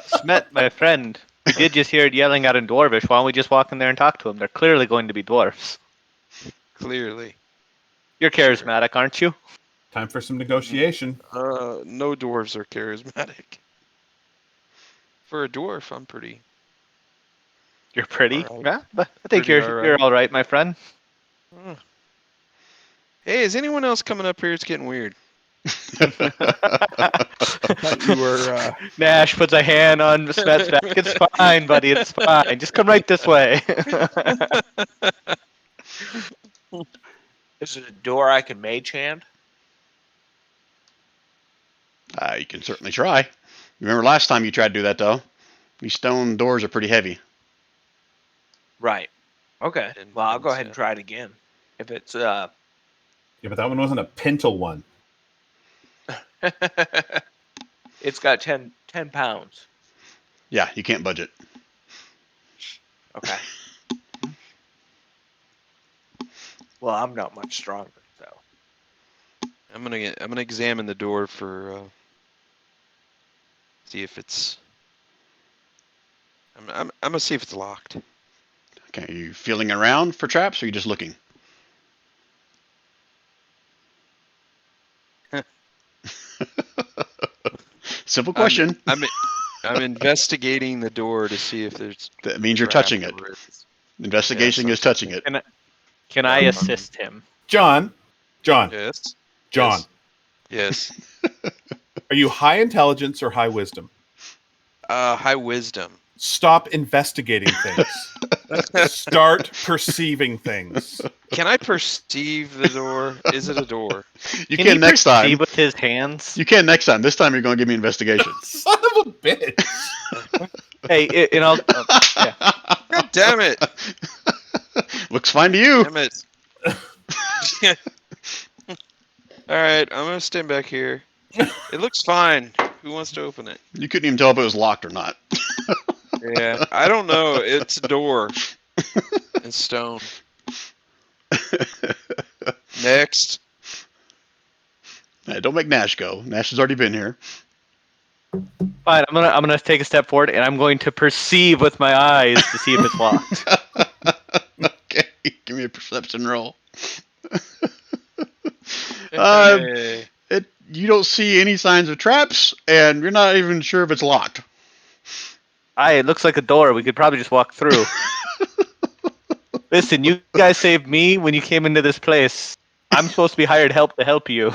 Smet, my friend, we did just hear it yelling out in dwarvish. Why don't we just walk in there and talk to them? They're clearly going to be dwarfs. Clearly, You're charismatic, aren't you? Time for some negotiation. no dwarves are charismatic. For a dwarf, I'm pretty. You're pretty. All right. Yeah, but I think Pretty you're all you're all right, my friend. Hey, is anyone else coming up here? It's getting weird. You were. Nash puts a hand on Smet's back. It's fine, buddy. It's fine. Just come right this way. Is it a door I can mage hand? You can certainly try. Remember last time you tried to do that, though? These stone doors are pretty heavy. Right. Okay. And Well, I'll go ones, ahead and yeah. try it again. If it's Yeah, but that one wasn't a pintle one. it's got 10 pounds. Yeah, you can't budge it. Okay. Well, I'm not much stronger, so. I'm gonna examine the door for see if it's. I'm gonna see if it's locked. Okay, are you feeling around for traps, or are you just looking? Simple question. I'm investigating the door to see if there's. That means you're trap touching it. or it's- Investigation Yeah, is touching it. Can I assist him? John, Yes. John. Yes. Are you high intelligence or high wisdom? High wisdom. Stop investigating things. Start perceiving things. Can I perceive the door? Is it a door? You can next See time. with his hands. You can next time. This time you're going to give me investigation. Son of a bitch. Hey, you know, God damn it! Looks fine to you. Damn it! All right, I'm gonna stand back here. It looks fine. Who wants to open it? You couldn't even tell if it was locked or not. Yeah, I don't know. It's a door. It's stone. Next. Hey, don't make Nash go. Nash has already been here. fine. I'm gonna take a step forward and I'm going to perceive with my eyes to see if it's locked. Okay, give me a perception roll. Hey. You don't see any signs of traps, and you're not even sure if it's locked. It looks like a door. We could probably just walk through. Listen, you guys saved me when you came into this place. I'm supposed to be hired help to help you.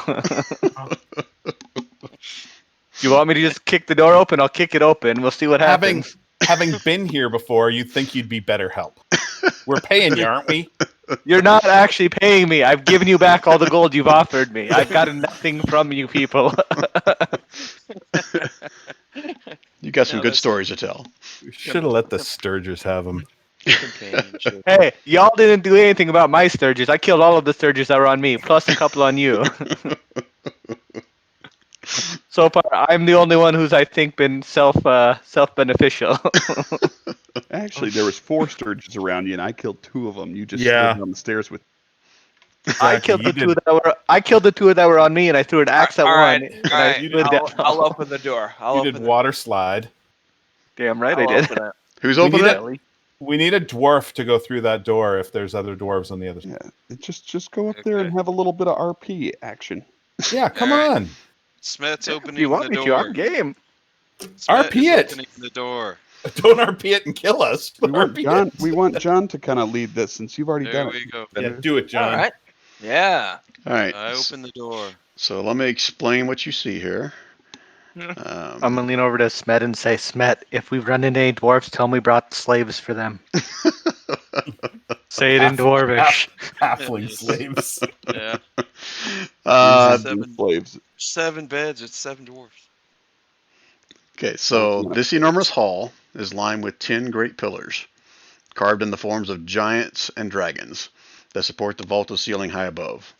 You want me to just kick the door open? I'll kick it open. We'll see what happens. Having been here before, you'd think you'd be better help. We're paying you, aren't we? You're not actually paying me. I've given you back all the gold you've offered me. I've gotten nothing from you people. You got some No, good that's- stories to tell. We should have let the Sturgers have them. Companionship. Hey, y'all didn't do anything about my sturges. I killed all of the sturges that were on me, plus a couple on you. So far, I'm the only one who's, I think, been self-beneficial. Actually, there was 4 Sturges around you, and I killed 2 of them. You just Yeah. slid down the stairs with. I killed the You two that were. I killed the two that were on me, and I threw an axe at All one. right, and all I right. slid down. I'll open the door. You did water slide. Damn right I'll I did. open it. Who's We opening need it? We need a dwarf to go through that door if there's other dwarves on the other side. Yeah, just go up there and have a little bit of RP action. Yeah, come Alright. on. Smet's opening If you want the me door. to, I'm game. Smet RP is it. Opening the door. Don't RP it and kill us. We want RP John. it. We want John to kind of lead this since you've already There done we it. go. Yeah, do it, John. All right. Yeah. All right. I open the door. So let me explain what you see here. I'm gonna lean over to Smet and say, Smet, if we run into any dwarves, tell them we brought slaves for them. Say it in dwarvish. Halfling slaves. Yeah. Seven slaves. 7 beds. It's 7 dwarfs. Okay, so this enormous hall is lined with 10 great pillars, carved in the forms of giants and dragons that support the vaulted ceiling high above.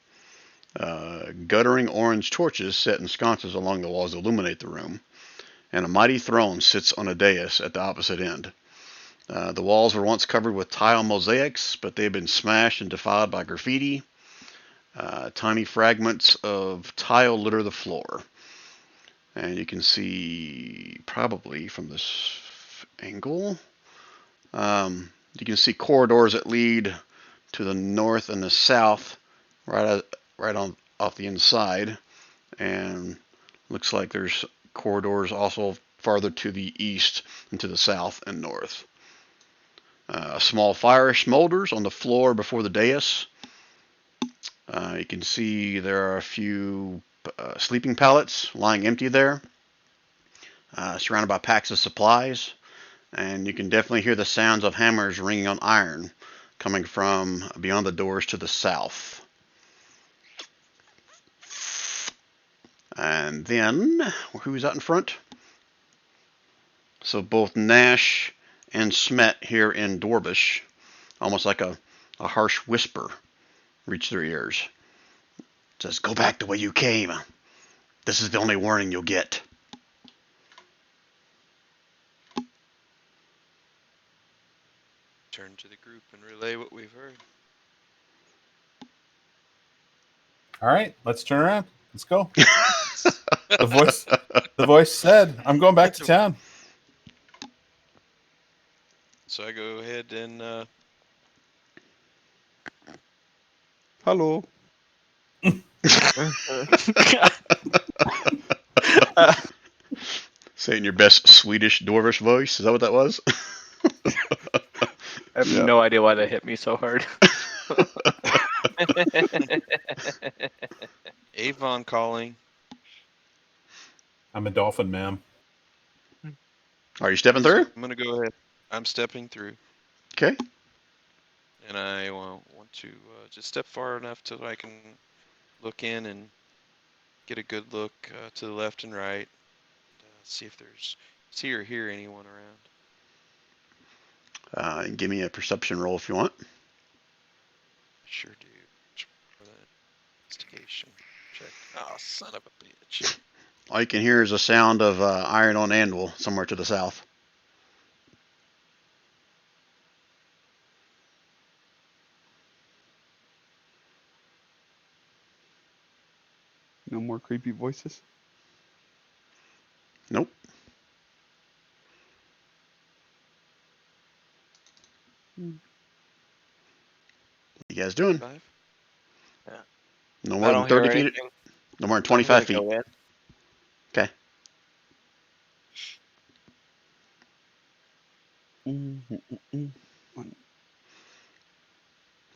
Guttering orange torches set in sconces along the walls illuminate the room, and a mighty throne sits on a dais at the opposite end. The walls were once covered with tile mosaics, but they have been smashed and defiled by graffiti. Tiny fragments of tile litter the floor. And you can see, probably from this angle, you can see corridors that lead to the north and the south, right on off the inside. And looks like there's corridors also farther to the east and to the south and north. A small fire smolders on the floor before the dais. You can see there are a few sleeping pallets lying empty there, surrounded by packs of supplies, and you can definitely hear the sounds of hammers ringing on iron coming from beyond the doors to the south. And then, who's out in front? So both Nash and Smet here in Dorbish, almost like a harsh whisper, reach their ears. It says, "Go back the way you came. This is the only warning you'll get." Turn to the group and relay what we've heard. All right, let's turn around. Let's go. The voice said, "I'm going back to town." So I go ahead and Hello. Say it in your best Swedish Dorvish voice. Is that what that was? I have Yeah. no idea why that hit me so hard. Avon calling. I'm a dolphin, ma'am. Are you stepping through? I'm gonna go ahead. I'm stepping through, Okay. and I want to just step far enough till I can look in and get a good look to the left and right. See if there's see or hear anyone around. And give me a perception roll if you want. Sure do. For the investigation check. Oh, son of a bitch. All you can hear is a sound of iron on anvil somewhere to the south. No more creepy voices. Nope. What you guys doing? 5? No I more than don't hear 30 feet. anything. No more than I'm 25 gonna feet. go in.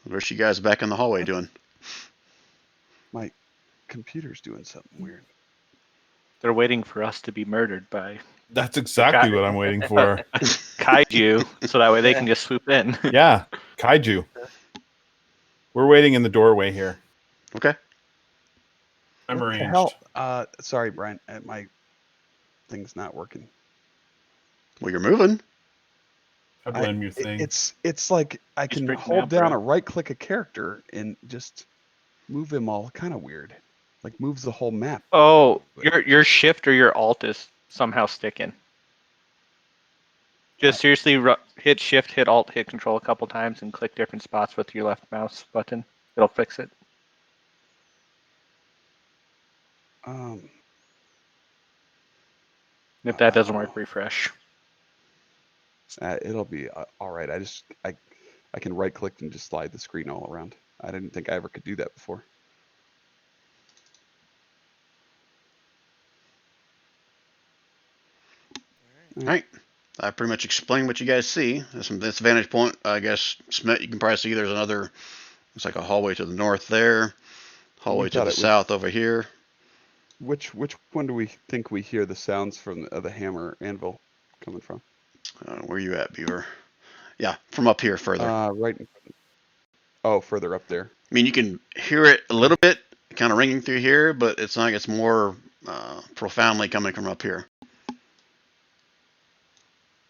The rest of you guys back in the hallway doing? My computer's doing something weird. They're waiting for us to be murdered by That's exactly what I'm waiting for. kaiju, so that way they can just swoop in. Yeah, kaiju. We're waiting in the doorway here. Okay. I'm What the arranged. hell? Sorry, Brian. My thing's not working. Well, you're moving. I blame your It- thing. It's like I Just can freaking hold out, down bro. or right click a character and just move him all kind of weird. Like moves the whole map. Oh, your shift or your alt is somehow sticking. Just seriously hit shift, hit alt, hit control a couple times, and click different spots with your left mouse button. It'll fix it. Um, If that doesn't work, refresh. it'll be all right. I can right click and just slide the screen all around. I didn't think I ever could do that before. All right. I pretty much explained what you guys see. From this vantage point, I guess, Smet, you can probably see there's another, it's like a hallway to the north there, hallway to thought the it was- south over here. Which one do we think we hear the sounds from the hammer anvil coming from? Where you at, Beaver? Yeah, from up here further. Right. Oh, further up there. I mean, you can hear it a little bit, kind of ringing through here, but it's not like it's more profoundly coming from up here.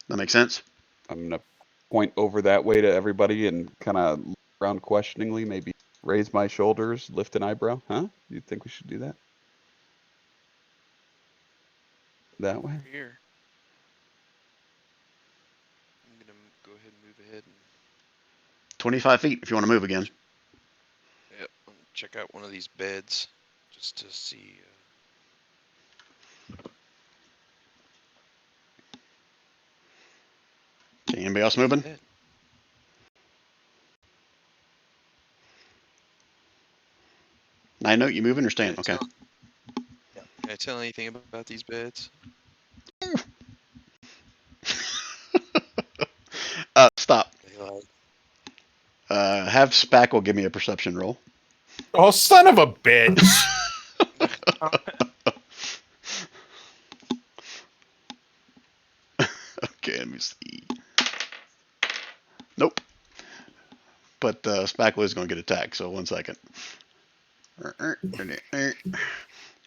That makes sense? I'm gonna point over that way to everybody and kind of look around questioningly, maybe raise my shoulders, lift an eyebrow. Huh? You think we should do that? That way? Here. I'm gonna go ahead and move ahead and 25 feet if you want to move again. check out one of these beds just to see. Okay, anybody else moving? Bed. I know you moving or staying? Can I Okay. Can I tell anything about these beds? Stop. They like Have Spackle give me a perception roll. Oh, son of a bitch! Nope. But Spackle is going to get attacked, so 1 second.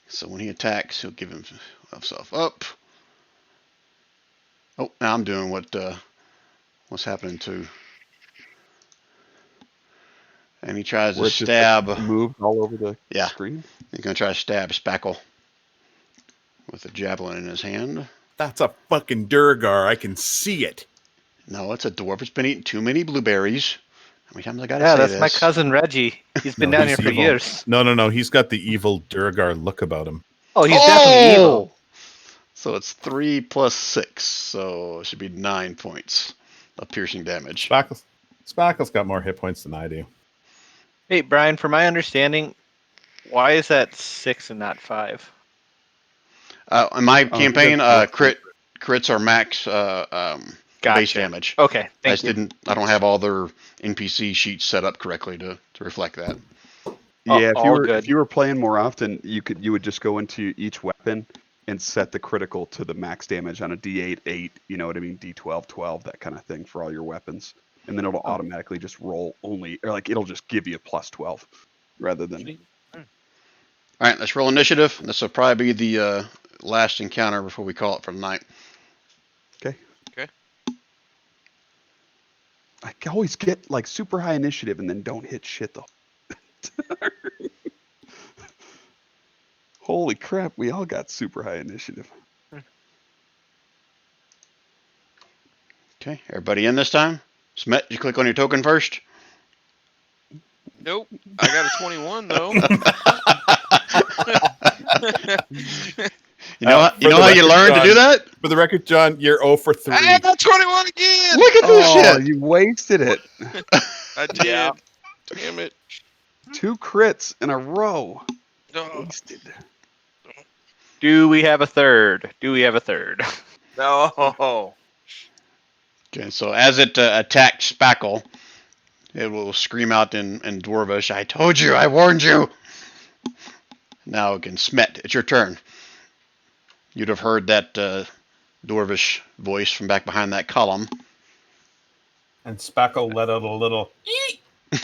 So when he attacks, he'll give himself up. Oh, now I'm doing what's happening to. And he tries to Where it just stab. moved all over the Yeah. screen. He's going to try to stab Spackle with a javelin in his hand. That's a fucking Durgar. I can see it. No, it's a dwarf. It's been eating too many blueberries. How many times I got to Yeah, say that's this? my cousin Reggie. He's been No, down he's here for evil. years. No. He's got the evil Durgar look about him. Oh, he's definitely evil. So it's 3 plus 6, so it should be 9 points of piercing damage. Spackle's got more hit points than I do. Hey, Brian, for my understanding, why is that 6 and not 5? In my campaign, because- crits are max base damage. Okay, thank you. I don't have all their NPC sheets set up correctly to reflect that. Yeah, all good. if you were playing more often, you would just go into each weapon and set the critical to the max damage on a D8, 8, you know what I mean, D12, 12, that kind of thing for all your weapons. And then it'll automatically just roll only, or like it'll just give you a plus 12 rather than. All right, let's roll initiative. This will probably be the last encounter before we call it for the night. Okay. Okay. I always get like super high initiative and then don't hit shit though. Holy crap, we all got super high initiative. Okay, everybody in this time? Smet, you click on your token first? Nope. I got a 21 though. You know For the how you record, learn to John, do that? For the record, John, you're 0 for 3. I got 21 again. Look at this Oh, shit! you wasted it. I did. Yeah. Damn it. 2 crits in a row. No. Wasted. Do we have a third? No. Okay, so as it attacks Spackle, it will scream out in Dwarvish, "I told you, I warned you!" Now again, Smet, it's your turn. You'd have heard that Dwarvish voice from back behind that column. And Spackle let out a little. I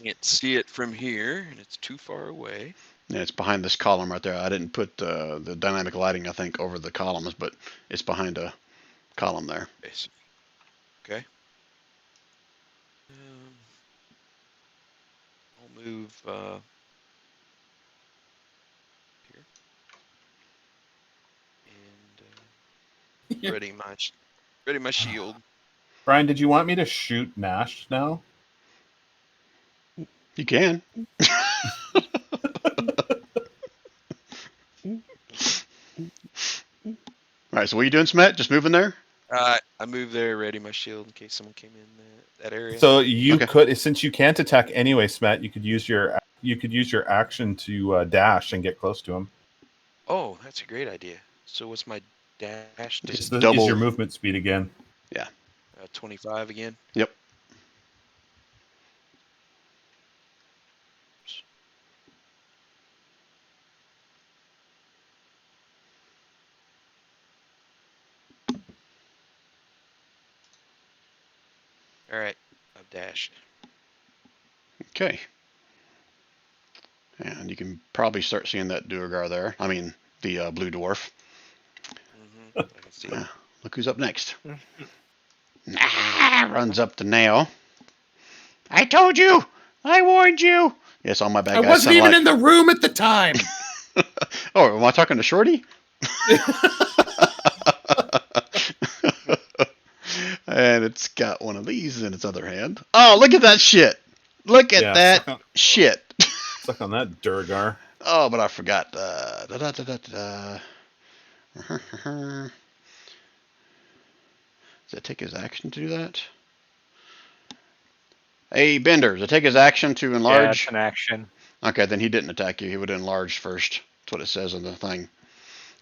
can't see it from here, and it's too far away. Yeah, it's behind this column right there. I didn't put the dynamic lighting, I think, over the columns, but it's behind a column there. Okay. I'll move here. And ready my shield. Brian, did you want me to shoot Nash now? You can. All right, so what are you doing, Smet? Just moving there? I moved there, ready my shield in case someone came in that area. So you Okay. could, since you can't attack anyway, Smet, you could use your action to dash and get close to him. Oh, that's a great idea. So what's my dash? It's Is double- your movement speed again. 25 again? Yep. All right, I've dashed. Okay. And you can probably start seeing that Duergar there. I mean, the blue dwarf. I can see. Yeah. Look who's up next. Runs up to Nail. I told you! I warned you! Yes, all my bad I guys wasn't sound even like... in the room at the time. Oh, am I talking to Shorty? And it's got one of these in its other hand. Oh, look at that shit! Look at that shit! Stuck on that Durgar. Oh, but I forgot. Does it take his action to do that? Hey, Bender, does it take his action to Yeah, enlarge? it's an action. Okay, then he didn't attack you. He would have enlarged first. That's what it says on the thing.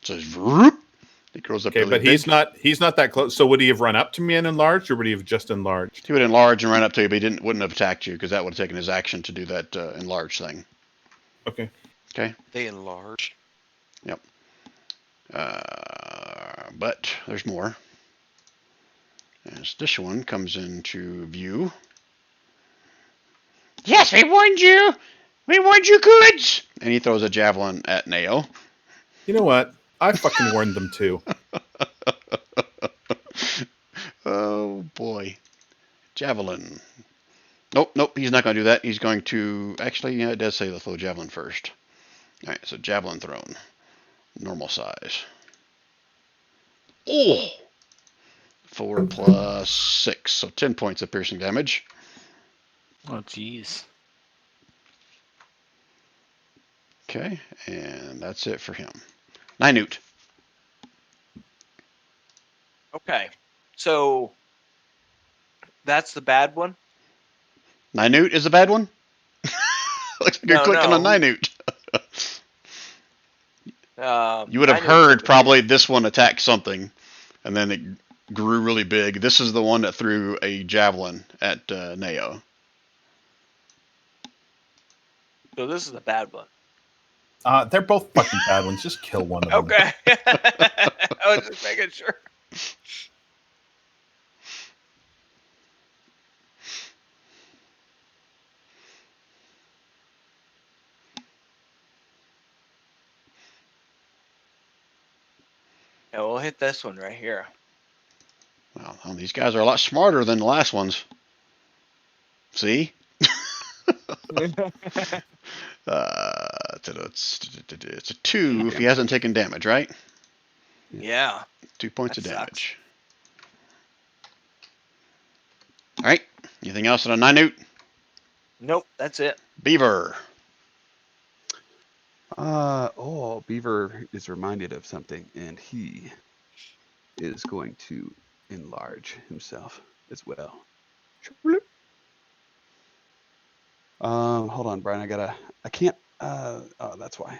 It says, "Vroop." He grows up Okay, really but big. he's not that close. So would he have run up to me and enlarged, or would he have just enlarged? He would enlarge and run up to you, but he wouldn't have attacked you because that would have taken his action to do that enlarge thing. Okay. Okay. They enlarge. But there's more. As this one comes into view. Yes, we warned you! We warned you, goods! And he throws a javelin at Neo. You know what? I fucking warned them too. Oh boy. Javelin. Nope, he's not going to do that. He's going to... Actually, yeah, it does say the throw javelin first. Alright, so javelin thrown. Normal size. Oh! 4 plus 6, so 10 points of piercing damage. Oh, jeez. Okay, and that's it for him. Ninute. Okay. So that's the bad one? Ninute is the bad one? Looks like you're No, clicking on no. Ninute. You would have I know heard it's probably this one attacked something, and then it grew really big. This is the one that threw a javelin at Neo. So this is the bad one. They're both fucking bad ones. Just kill one of them. Okay. I was just making sure. Yeah, we'll hit this one right here. Well, these guys are a lot smarter than the last ones. See? It's a 2 if he hasn't taken damage, right? Yeah. 2 points That of sucks. damage. All right. Anything else on a Ninute? Nope, that's it. Beaver. Beaver is reminded of something, and he is going to enlarge himself as well. Hold on, Brian. I can't. Oh, that's why.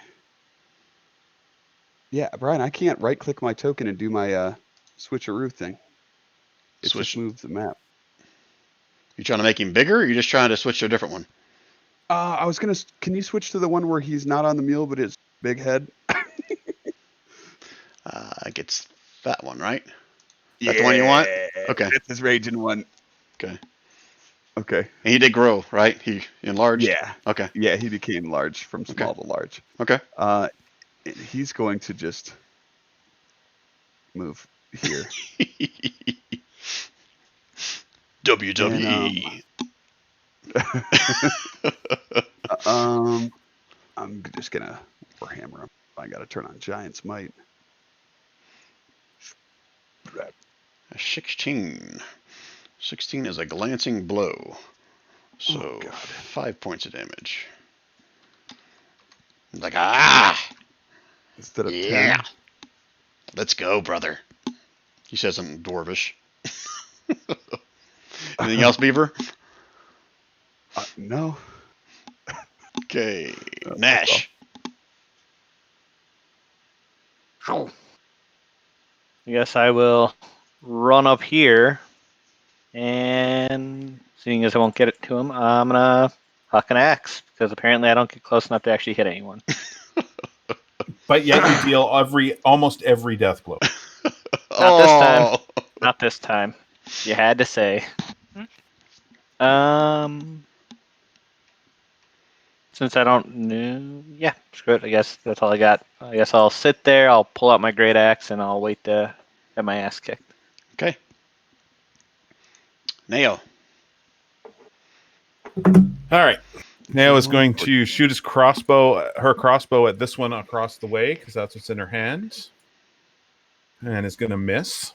Yeah, Brian, I can't right-click my token and do my switcheroo thing. It Switch. just moves the map. You trying to make him bigger, or you just trying to switch to a different one? I was gonna. Can you switch to the one where he's not on the mule, but his big head? I guess that one, right? That's the one you want? Okay. That's his raging one. Okay. Okay. And he did grow, right? He enlarged? Yeah. Okay. Yeah, he became large from small to large. Okay. He's going to just move here. WWE. I'm just gonna warhammer him. I gotta turn on Giant's Might. A 16. 16 is a glancing blow. So Oh, God. 5 points of damage. Like, ah! Instead of Yeah. 10. Let's go, brother. He says in Dwarvish. Anything else, Beaver? No. Okay. That's Nash. I guess I will run up here, and seeing as I won't get it to him, I'm gonna huck an axe because apparently I don't get close enough to actually hit anyone. But yet you deal almost every death blow. Not this time. Not this time. You had to say. Since I don't know, yeah, screw it. I guess that's all I got. I guess I'll sit there. I'll pull out my great axe and I'll wait to get my ass kicked. Okay. Neo. All right. Neo is going to shoot his her crossbow at this one across the way because that's what's in her hand. And is going to miss.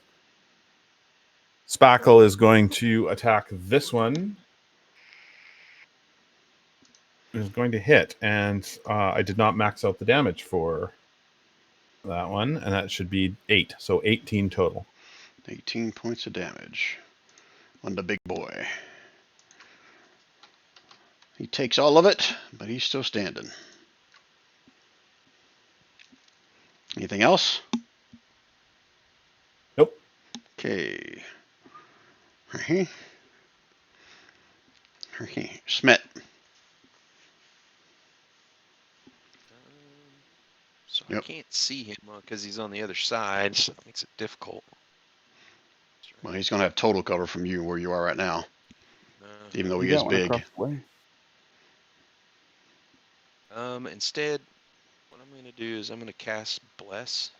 Spackle is going to attack this one. Is going to hit, and I did not max out the damage for that one, and that should be 8, so 18 total. 18 points of damage on the big boy. He takes all of it, but he's still standing. Anything else? Nope. Okay. Smith. So I can't see him because he's on the other side, so that makes it difficult. Well, he's going to have total cover from you where you are right now, even though You he is got one big. across the way. Instead, what I'm going to do is I'm going to cast Bless.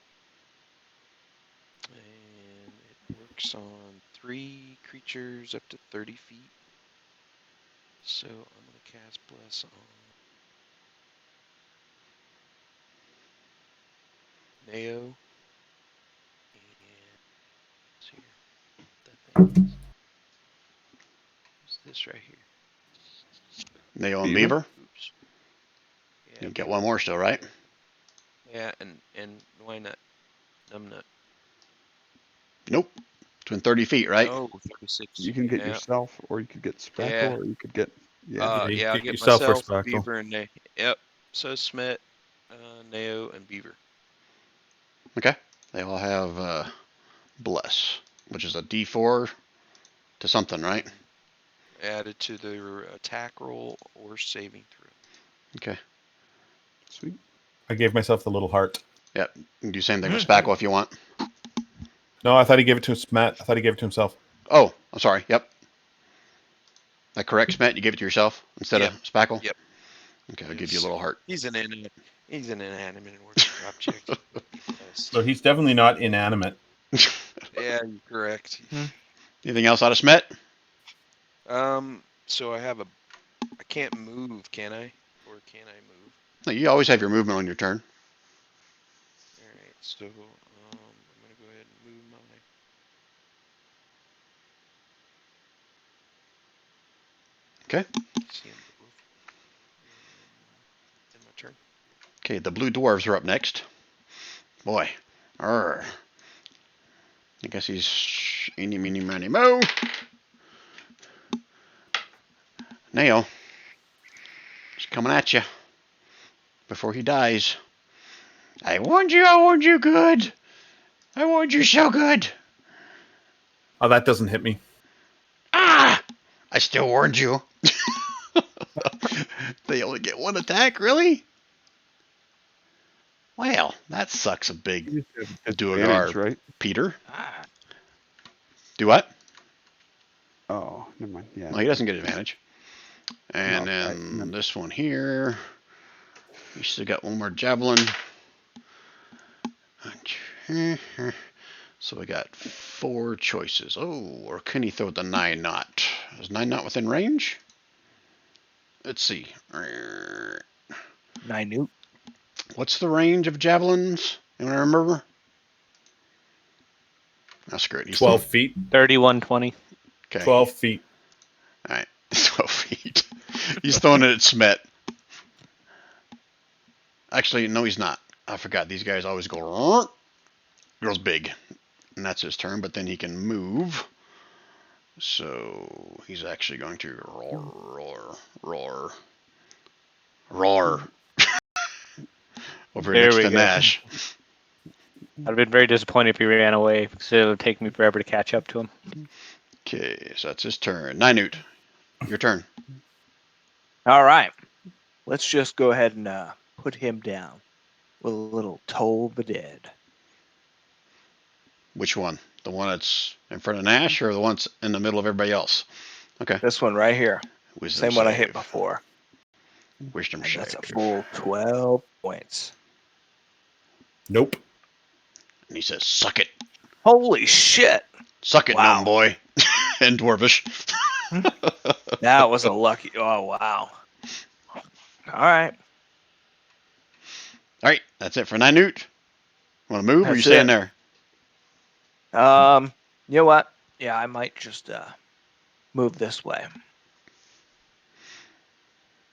And it works on 3 creatures up to 30 feet. So I'm going to cast Bless on Neo. And let's see here. That thing is. What's this right here? Neo and Beaver? Beaver. Oops. You Yeah, get one more still, right? yeah, and why not? Numbnut. Nope. Between 30 feet, right? Oh, 36. You can get Yeah. yourself, or you could get Spackle, Yeah. or you could get Yeah, Yeah, you I'll get get yourself or myself, Spackle. Beaver, and Yep. So Smet, Neo, and Beaver. Okay. They all have Bless, which is a D4 to something, right? Added to their attack roll or saving throw. Okay. Sweet. I gave myself the little heart. Yep. You can do the same thing with Spackle if you want. No, I thought he gave it to Matt. I thought he gave it to himself. Oh, I'm sorry. Yep. That correct, Matt? You gave it to yourself instead of Spackle? Yep. Okay, I'll give you a little heart. He's an inanimate object. Yes. So he's definitely not inanimate. Yeah, you're correct. Anything else out of Smet? So I can't move, can I? Or can I move? No, you always have your movement on your turn. Alright, so, I'm gonna go ahead and move my Okay. CM in my turn. Okay, the blue dwarves are up next. Boy. Arr. I guess he's eeny, meeny, miny, mo. Neo. He's coming at you. Before he dies. I warned you good. I warned you so good. Oh, that doesn't hit me. Ah! I still warned you. They only get one attack, really? Well, that sucks a big You just have Duergar, advantage, right? Peter. Ah, Do what? Oh, never mind. Yeah. No, he doesn't get advantage. And No, then this one here. You still got one more javelin. So we got 4 choices. Oh, or can he throw the 9-knot? Is 9-knot within range? Let's see. 9 Newt. What's the range of javelins? Anyone remember? Oh, screw it. He's 12 feet. 3120. Okay. 12 feet. All right. 12 feet. He's throwing it at Smet. Actually, no, he's not. I forgot. These guys always go. Goes big. And that's his turn, but then he can move. So he's actually going to roar. Over There next we to go. Nash. I'd have been very disappointed if he ran away, because it would take me forever to catch up to him. Okay, so that's his turn. Ninute, your turn. All right. Let's just go ahead and put him down with a little Toll the Dead. Which one? The one that's in front of Nash or the one that's in the middle of everybody else? Okay. This one right here. Wisdom Same one I hit save. before. Wisdom And that's a save. full 12 points. Nope. And he says, suck it. Holy shit. Suck it, Wow. numb boy. And Dwarvish. That was a lucky. Oh, wow. All right. All right, that's it for Ninute. Want to move or you That's staying it. there? You know what? Yeah, I might just move this way.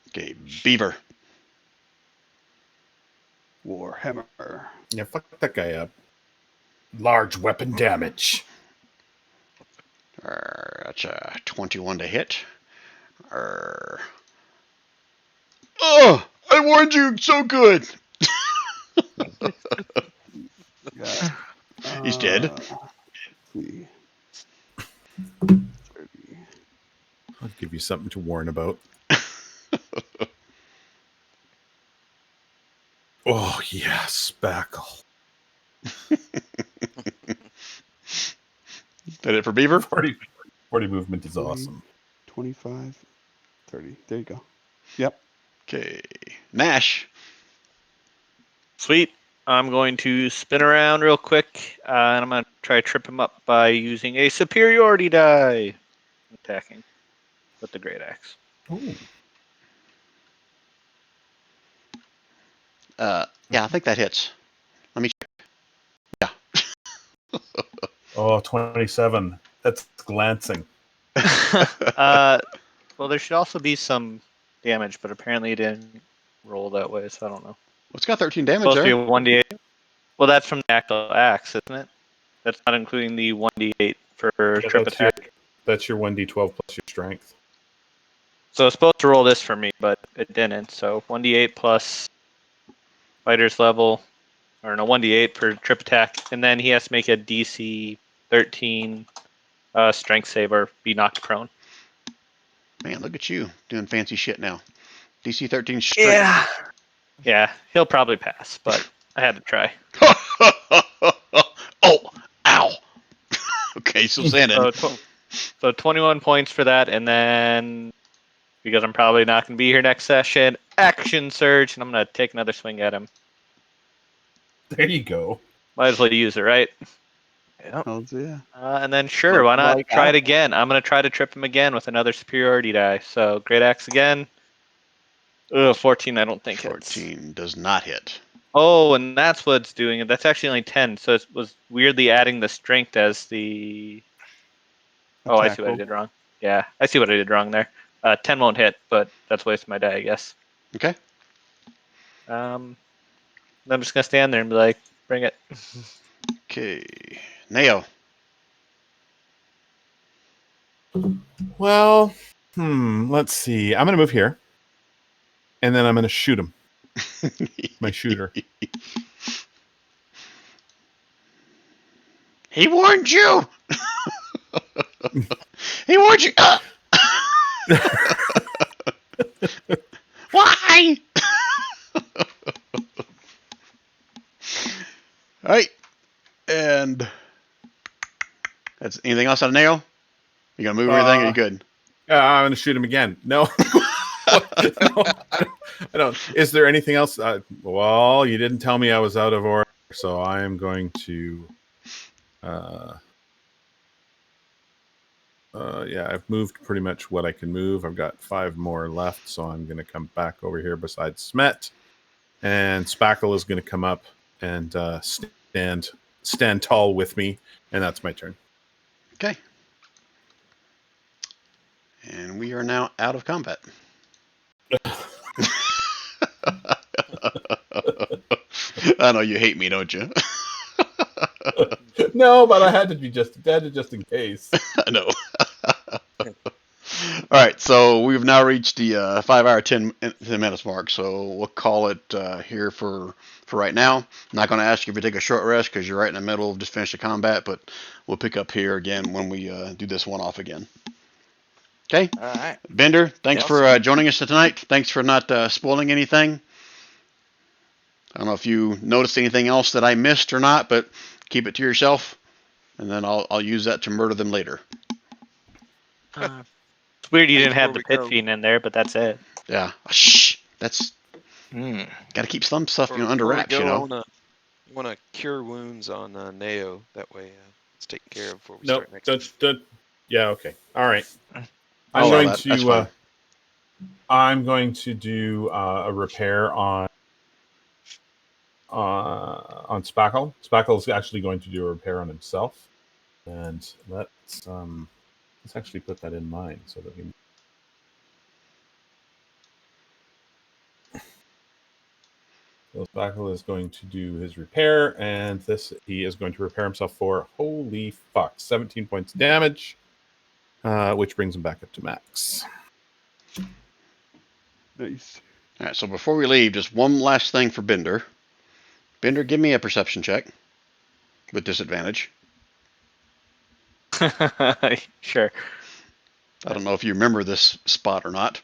Okay, Beaver. Warhammer. Yeah, fuck that guy up. Large weapon damage. That's a 21 to hit. Oh, I warned you so good. Yeah. He's dead. Let's see. I'll give you something to warn about. Oh, yes, Spackle. That it for Beaver? 40 movement is awesome. 25, 30. There you go. Yep. Okay. Nash. Sweet. I'm going to spin around real quick, and I'm going to try to trip him up by using a superiority die. Attacking with the great axe. Ooh. Yeah, I think that hits. Let me check. Yeah. Oh, 27. That's glancing. Well, there should also be some damage, but apparently it didn't roll that way, so I don't know. It's got 13 damage Supposed to be there. a 1d8. Well, that's from the actual axe, isn't it? That's not including the 1d8 for Yeah, trip attack. That's your 1d12 plus your strength. So it's supposed to roll this for me, but it didn't. So 1d8 plus fighter's level, or no, 1d8 for trip attack, and then he has to make a DC 13 strength save or be knocked prone. Man, look at you doing fancy shit now. DC 13 strength. Yeah, he'll probably pass, but I had to try. Oh, ow. Okay, so Shannon. So 21 points for that, and then because I'm probably not going to be here next session, action surge, and I'm going to take another swing at him. There you go. Might as well use it, right? Hells yeah. And then sure, why not Like try that. it again? I'm going to try to trip him again with another superiority die. So great axe again. Ugh, 14 I don't think hits. 14 does not hit. Oh, and that's what's doing it. That's actually only 10, so it was weirdly adding the strength as the... Oh, I see what I did wrong. Yeah, I see what I did wrong there. 10 won't hit, but that's wasting my die, I guess. Okay. I'm just going to stand there and be like, bring it. Okay. Neo. Well, let's see. I'm going to move here. And then I'm going to shoot him. My shooter. He warned you. He warned you. Why? All right. And that's anything else on Neo? You gonna move everything? Or you good? I'm going to shoot him again. No. No, I don't. Is there anything else? Well, you didn't tell me I was out of order, so I am going to. Yeah, I've moved pretty much what I can move. I've got 5 more left, so I'm going to come back over here beside Smet, and Spackle is going to come up and stand tall with me, and that's my turn. Okay. And we are now out of combat. I know you hate me, don't you? No, but I had to just in case. I know. All right, so we've now reached the 5 hour 10 minutes mark, so we'll call it here for right now. I'm not going to ask you if you take a short rest because you're right in the middle of just finishing combat, but we'll pick up here again when we do this one off again. Okay? All right. Bender, thanks Yeah, for joining us tonight. Thanks for not spoiling anything. I don't know if you noticed anything else that I missed or not, but keep it to yourself, and then I'll use that to murder them later. It's weird you didn't have the Before we pit go- fiend in there, but that's it. Yeah. Shh. That's got to keep some stuff under Before we wraps, go, you know. I wanna cure wounds on Neo. That way, it's taken care of before we No, start next. time. yeah, okay, all right. I'll I'm allow going that. That's to. fine. I'm going to do a repair on Spackle. Spackle is actually going to do a repair on himself, and let's actually put that in mind so that we. So Spackle is going to do his repair, and he is going to repair himself for holy fuck 17 points of damage, which brings him back up to max. Nice. All right, so before we leave, just one last thing for Bender. Bender, give me a perception check with disadvantage. Sure. I don't know if you remember this spot or not.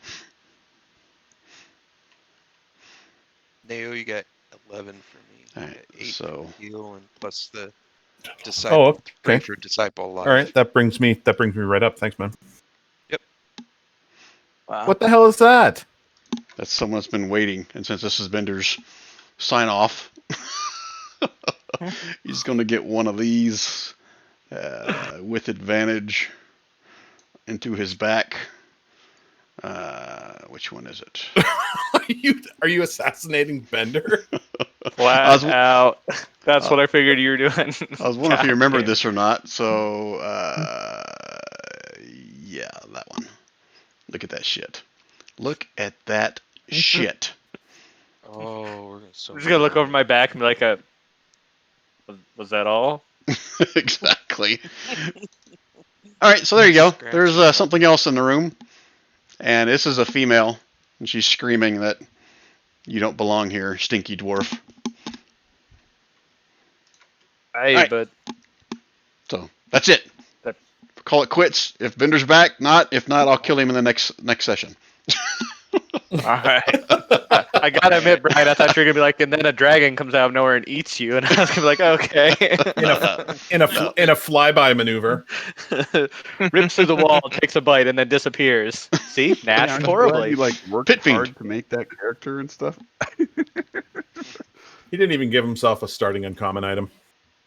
Neo, you got 11 for me. All You right, got 8 so for heal, and plus the Disciple. Oh, Pray okay. for Disciple Life. All right, that brings me right up. Thanks, man. Wow. What the hell is that? That's someone that's been waiting, and since this is Bender's sign off, he's going to get one of these with advantage into his back. Which one is it? Are you assassinating Bender? Flat I was- out. That's what I figured you were doing. I was wondering if you remembered God this or not. So, yeah, that one. Look at that shit. Look at that shit. Oh, we're so. I'm just gonna look over my back and be like, was that all? Exactly. All right, so there you go. Scratch There's it. something else in the room, and this is a female, and she's screaming that you don't belong here, stinky dwarf. Hey, Alright. but So that's it. That- Call it quits. If Bender's back, not. If not, I'll kill him in the next session. all right. I gotta admit, Brian, I thought you were gonna be like, and then a dragon comes out of nowhere and eats you, and I was gonna be like, okay. In a flyby maneuver. Rips through the wall, takes a bite, and then disappears. See, Yeah, Nash I'm glad horribly. you like worked Pit fiend. hard to make that character and stuff. He didn't even give himself a starting uncommon item.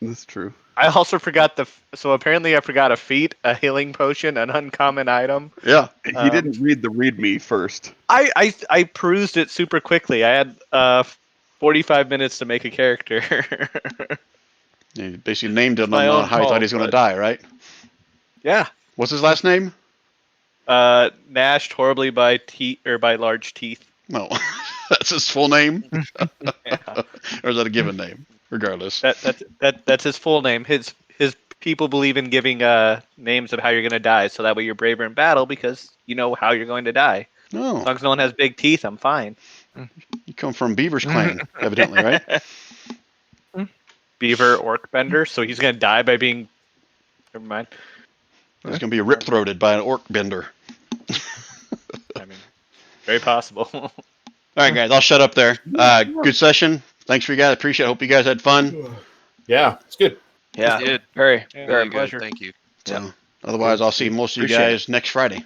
That's true. I also forgot so apparently I forgot a feat, a healing potion, an uncommon item. Yeah. He didn't read the readme first. I perused it super quickly. I had 45 minutes to make a character. He basically named him My on own how he thought fault, he was going to but- die, right? Yeah. What's his last name? Gnashed horribly by large teeth. No, that's his full name, Yeah. or is that a given name? Regardless. That's his full name. His people believe in giving names of how you're gonna die, so that way you're braver in battle because you know how you're going to die. As No, long as no one has big teeth, I'm fine. you come from Beaver's clan, evidently, right? Beaver orc bender, so he's gonna die by being. Never mind. He's going to be rip-throated by an orc bender. I mean, very possible. All right, guys, I'll shut up there. Good session. Thanks for you guys. Appreciate it. Hope you guys had fun. Yeah, it's good. Yeah. Did. Very, Yeah, very Really good. pleasure. Thank you. So, otherwise, I'll see most of you Appreciate guys next Friday.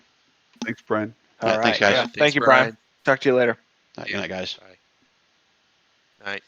Thanks, Brian. Yeah, All thanks, right. guys. Yeah. Thanks, Thank you, Brian. Talk to you later. Good night, guys. Bye. Night.